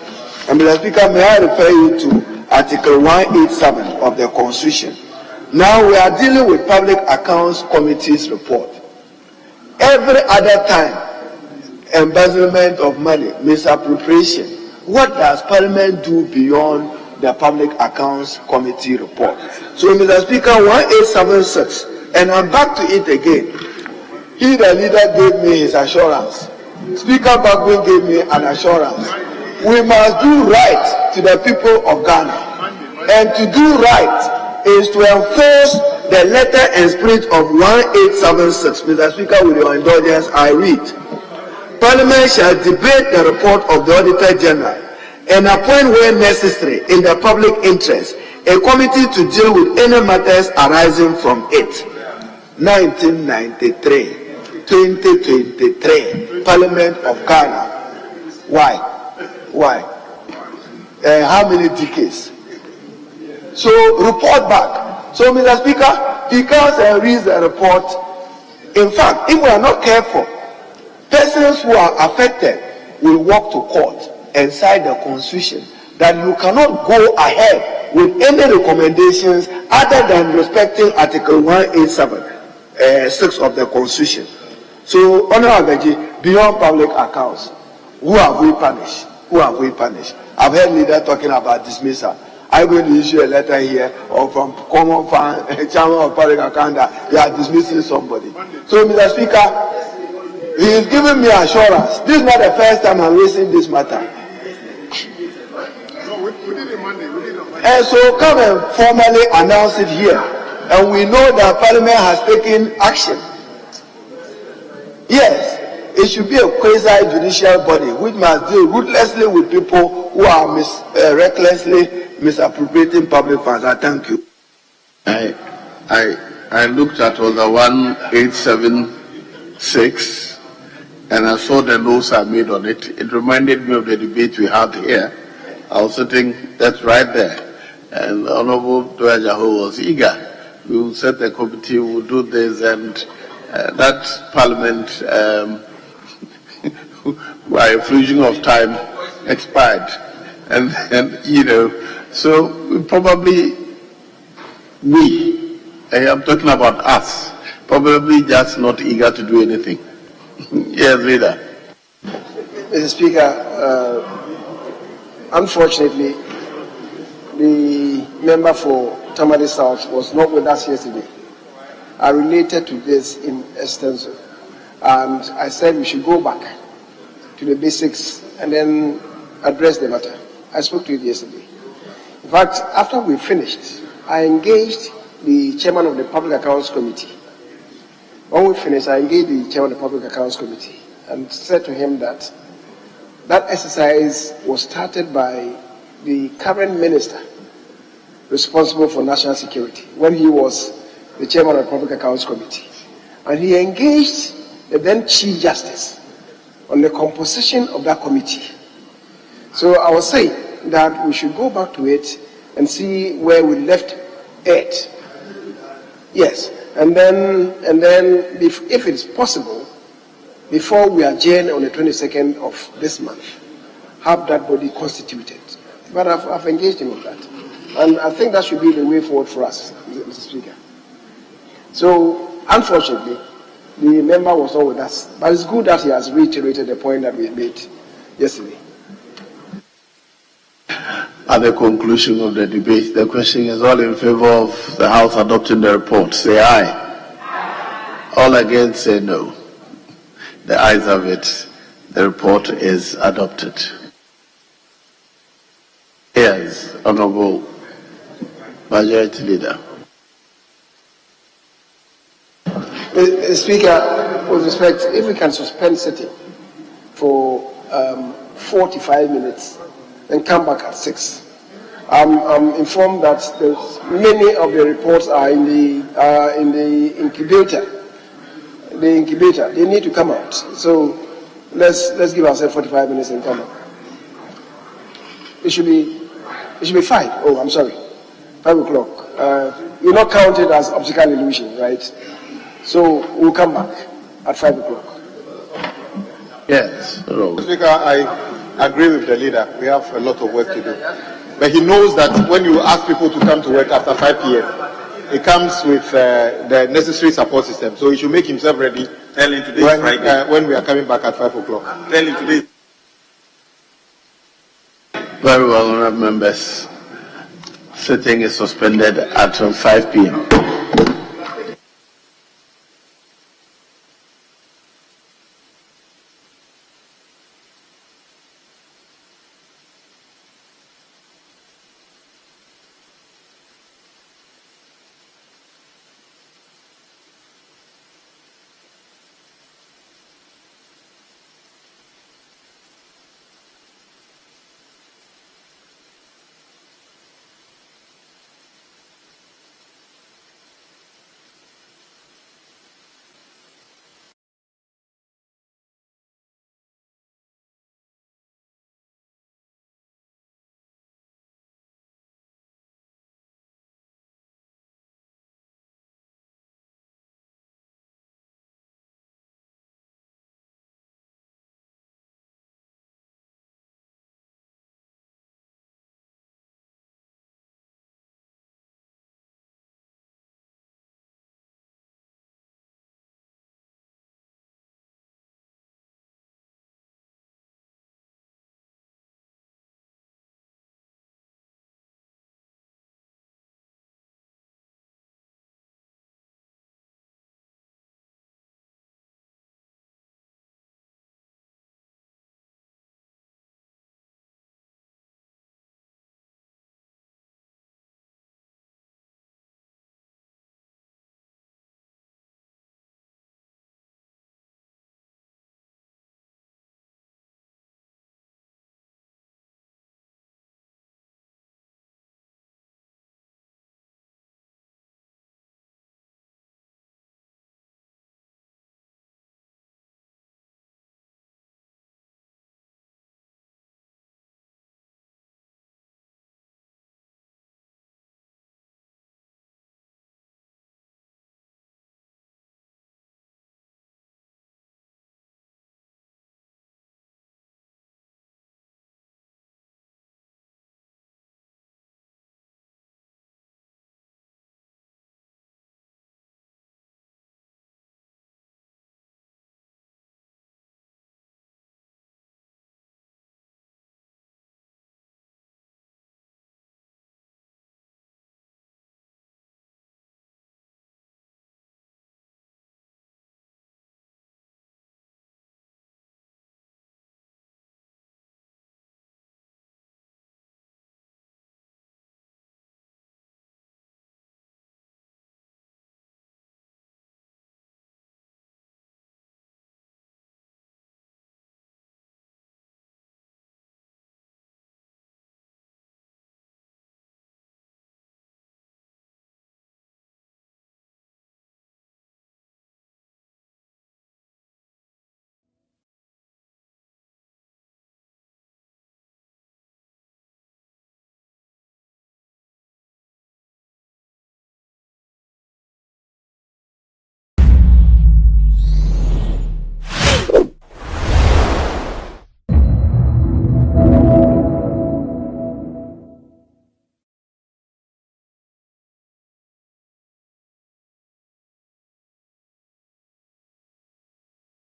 And Mr. Speaker, may I refer you to Article 187 of the Constitution. Now we are dealing with Public Accounts Committee's report. Every other time, embezzlement of money, misappropriation, what does Parliament do beyond the Public Accounts Committee report? So, Mr. Speaker, 1876, and I'm back to it again. He, the leader, gave me his assurance. Speaker Bagwin gave me an assurance. We must do right to the people of Ghana. And to do right is to enforce the letter and spirit of 1876. Mr. Speaker, with your indulgence, I read. Parliament shall debate the report of the Auditor General and appoint where necessary in the public interest a committee to deal with any matters arising from it. 1993. 2023, Parliament of Ghana. Why? How many decades? So report back. So, Mr. Speaker, he comes and reads the report. In fact, if we are not careful, persons who are affected will walk to court and cite the Constitution that you cannot go ahead with any recommendations other than respecting Article 187, 6 of the Constitution. So, Honorable Beji, beyond public accounts, who have we punished? Who have we punished? I've heard leaders talking about dismissal. I'm going to issue a letter here or from Common Fund, Chairman of Public Account, that they are dismissing somebody. So, Mr. Speaker, he is giving me assurance. This is not the first time I'm raising this matter. And so, come and formally announce it here. And we know that Parliament has taken action. Yes, it should be a quasi-judicial body which must deal ruthlessly with people who are recklessly misappropriating public funds. I thank you. I looked at order 1876 and I saw the notes I made on it. It reminded me of the debate we had here. I was sitting, that's right there. And Honorable Dwajaho was eager. We will set a committee, we will do this, and that Parliament, by a fusion of time, expired. And so I'm talking about us, probably just not eager to do anything. Yes, leader. Mr. Speaker, unfortunately, the member for Tamale South was not with us yesterday. I related to this in extenso, and I said we should go back to the basics and then address the matter. I spoke to it yesterday. In fact, after we finished, I engaged the chairman of the Public Accounts Committee. When we finished, I engaged the chairman of the Public Accounts Committee and said to him that that exercise was started by the current minister responsible for national security when he was the chairman of the Public Accounts Committee. And he engaged the then Chief Justice on the composition of that committee. So I was saying that we should go back to it and see where we left it. Yes, and then if it is possible, before we adjourn on the 22nd of this month, have that body constituted. But I've engaged him on that. And I think that should be the way forward for us, Mr. Speaker. So, unfortunately, the member was not with us. But it's good that he has reiterated the point that we made yesterday. At the conclusion of the debate, the question is all in favor of the House adopting the report. Say aye. All against, say no. The ayes have it. The report is adopted. Yes, Honorable Majority Leader. Mr. Speaker, with respect, if we can suspend sitting for 45 minutes and come back at 6. I'm informed that many of the reports are in the incubator. They need to come out. So let's give ourselves 45 minutes and come up. It should be 5. Oh, I'm sorry. 5 o'clock. You're not counted as optical illusion, right? So we'll come back at 5 o'clock. Yes. Speaker, I agree with the leader. We have a lot of work to do. But he knows that when you ask people to come to work after 5 p.m., it comes with the necessary support system. So he should make himself ready. Tell him today Friday. When we are coming back at 5 o'clock. Tell him today. Very well, honourable members. Sitting is suspended at 5 p.m.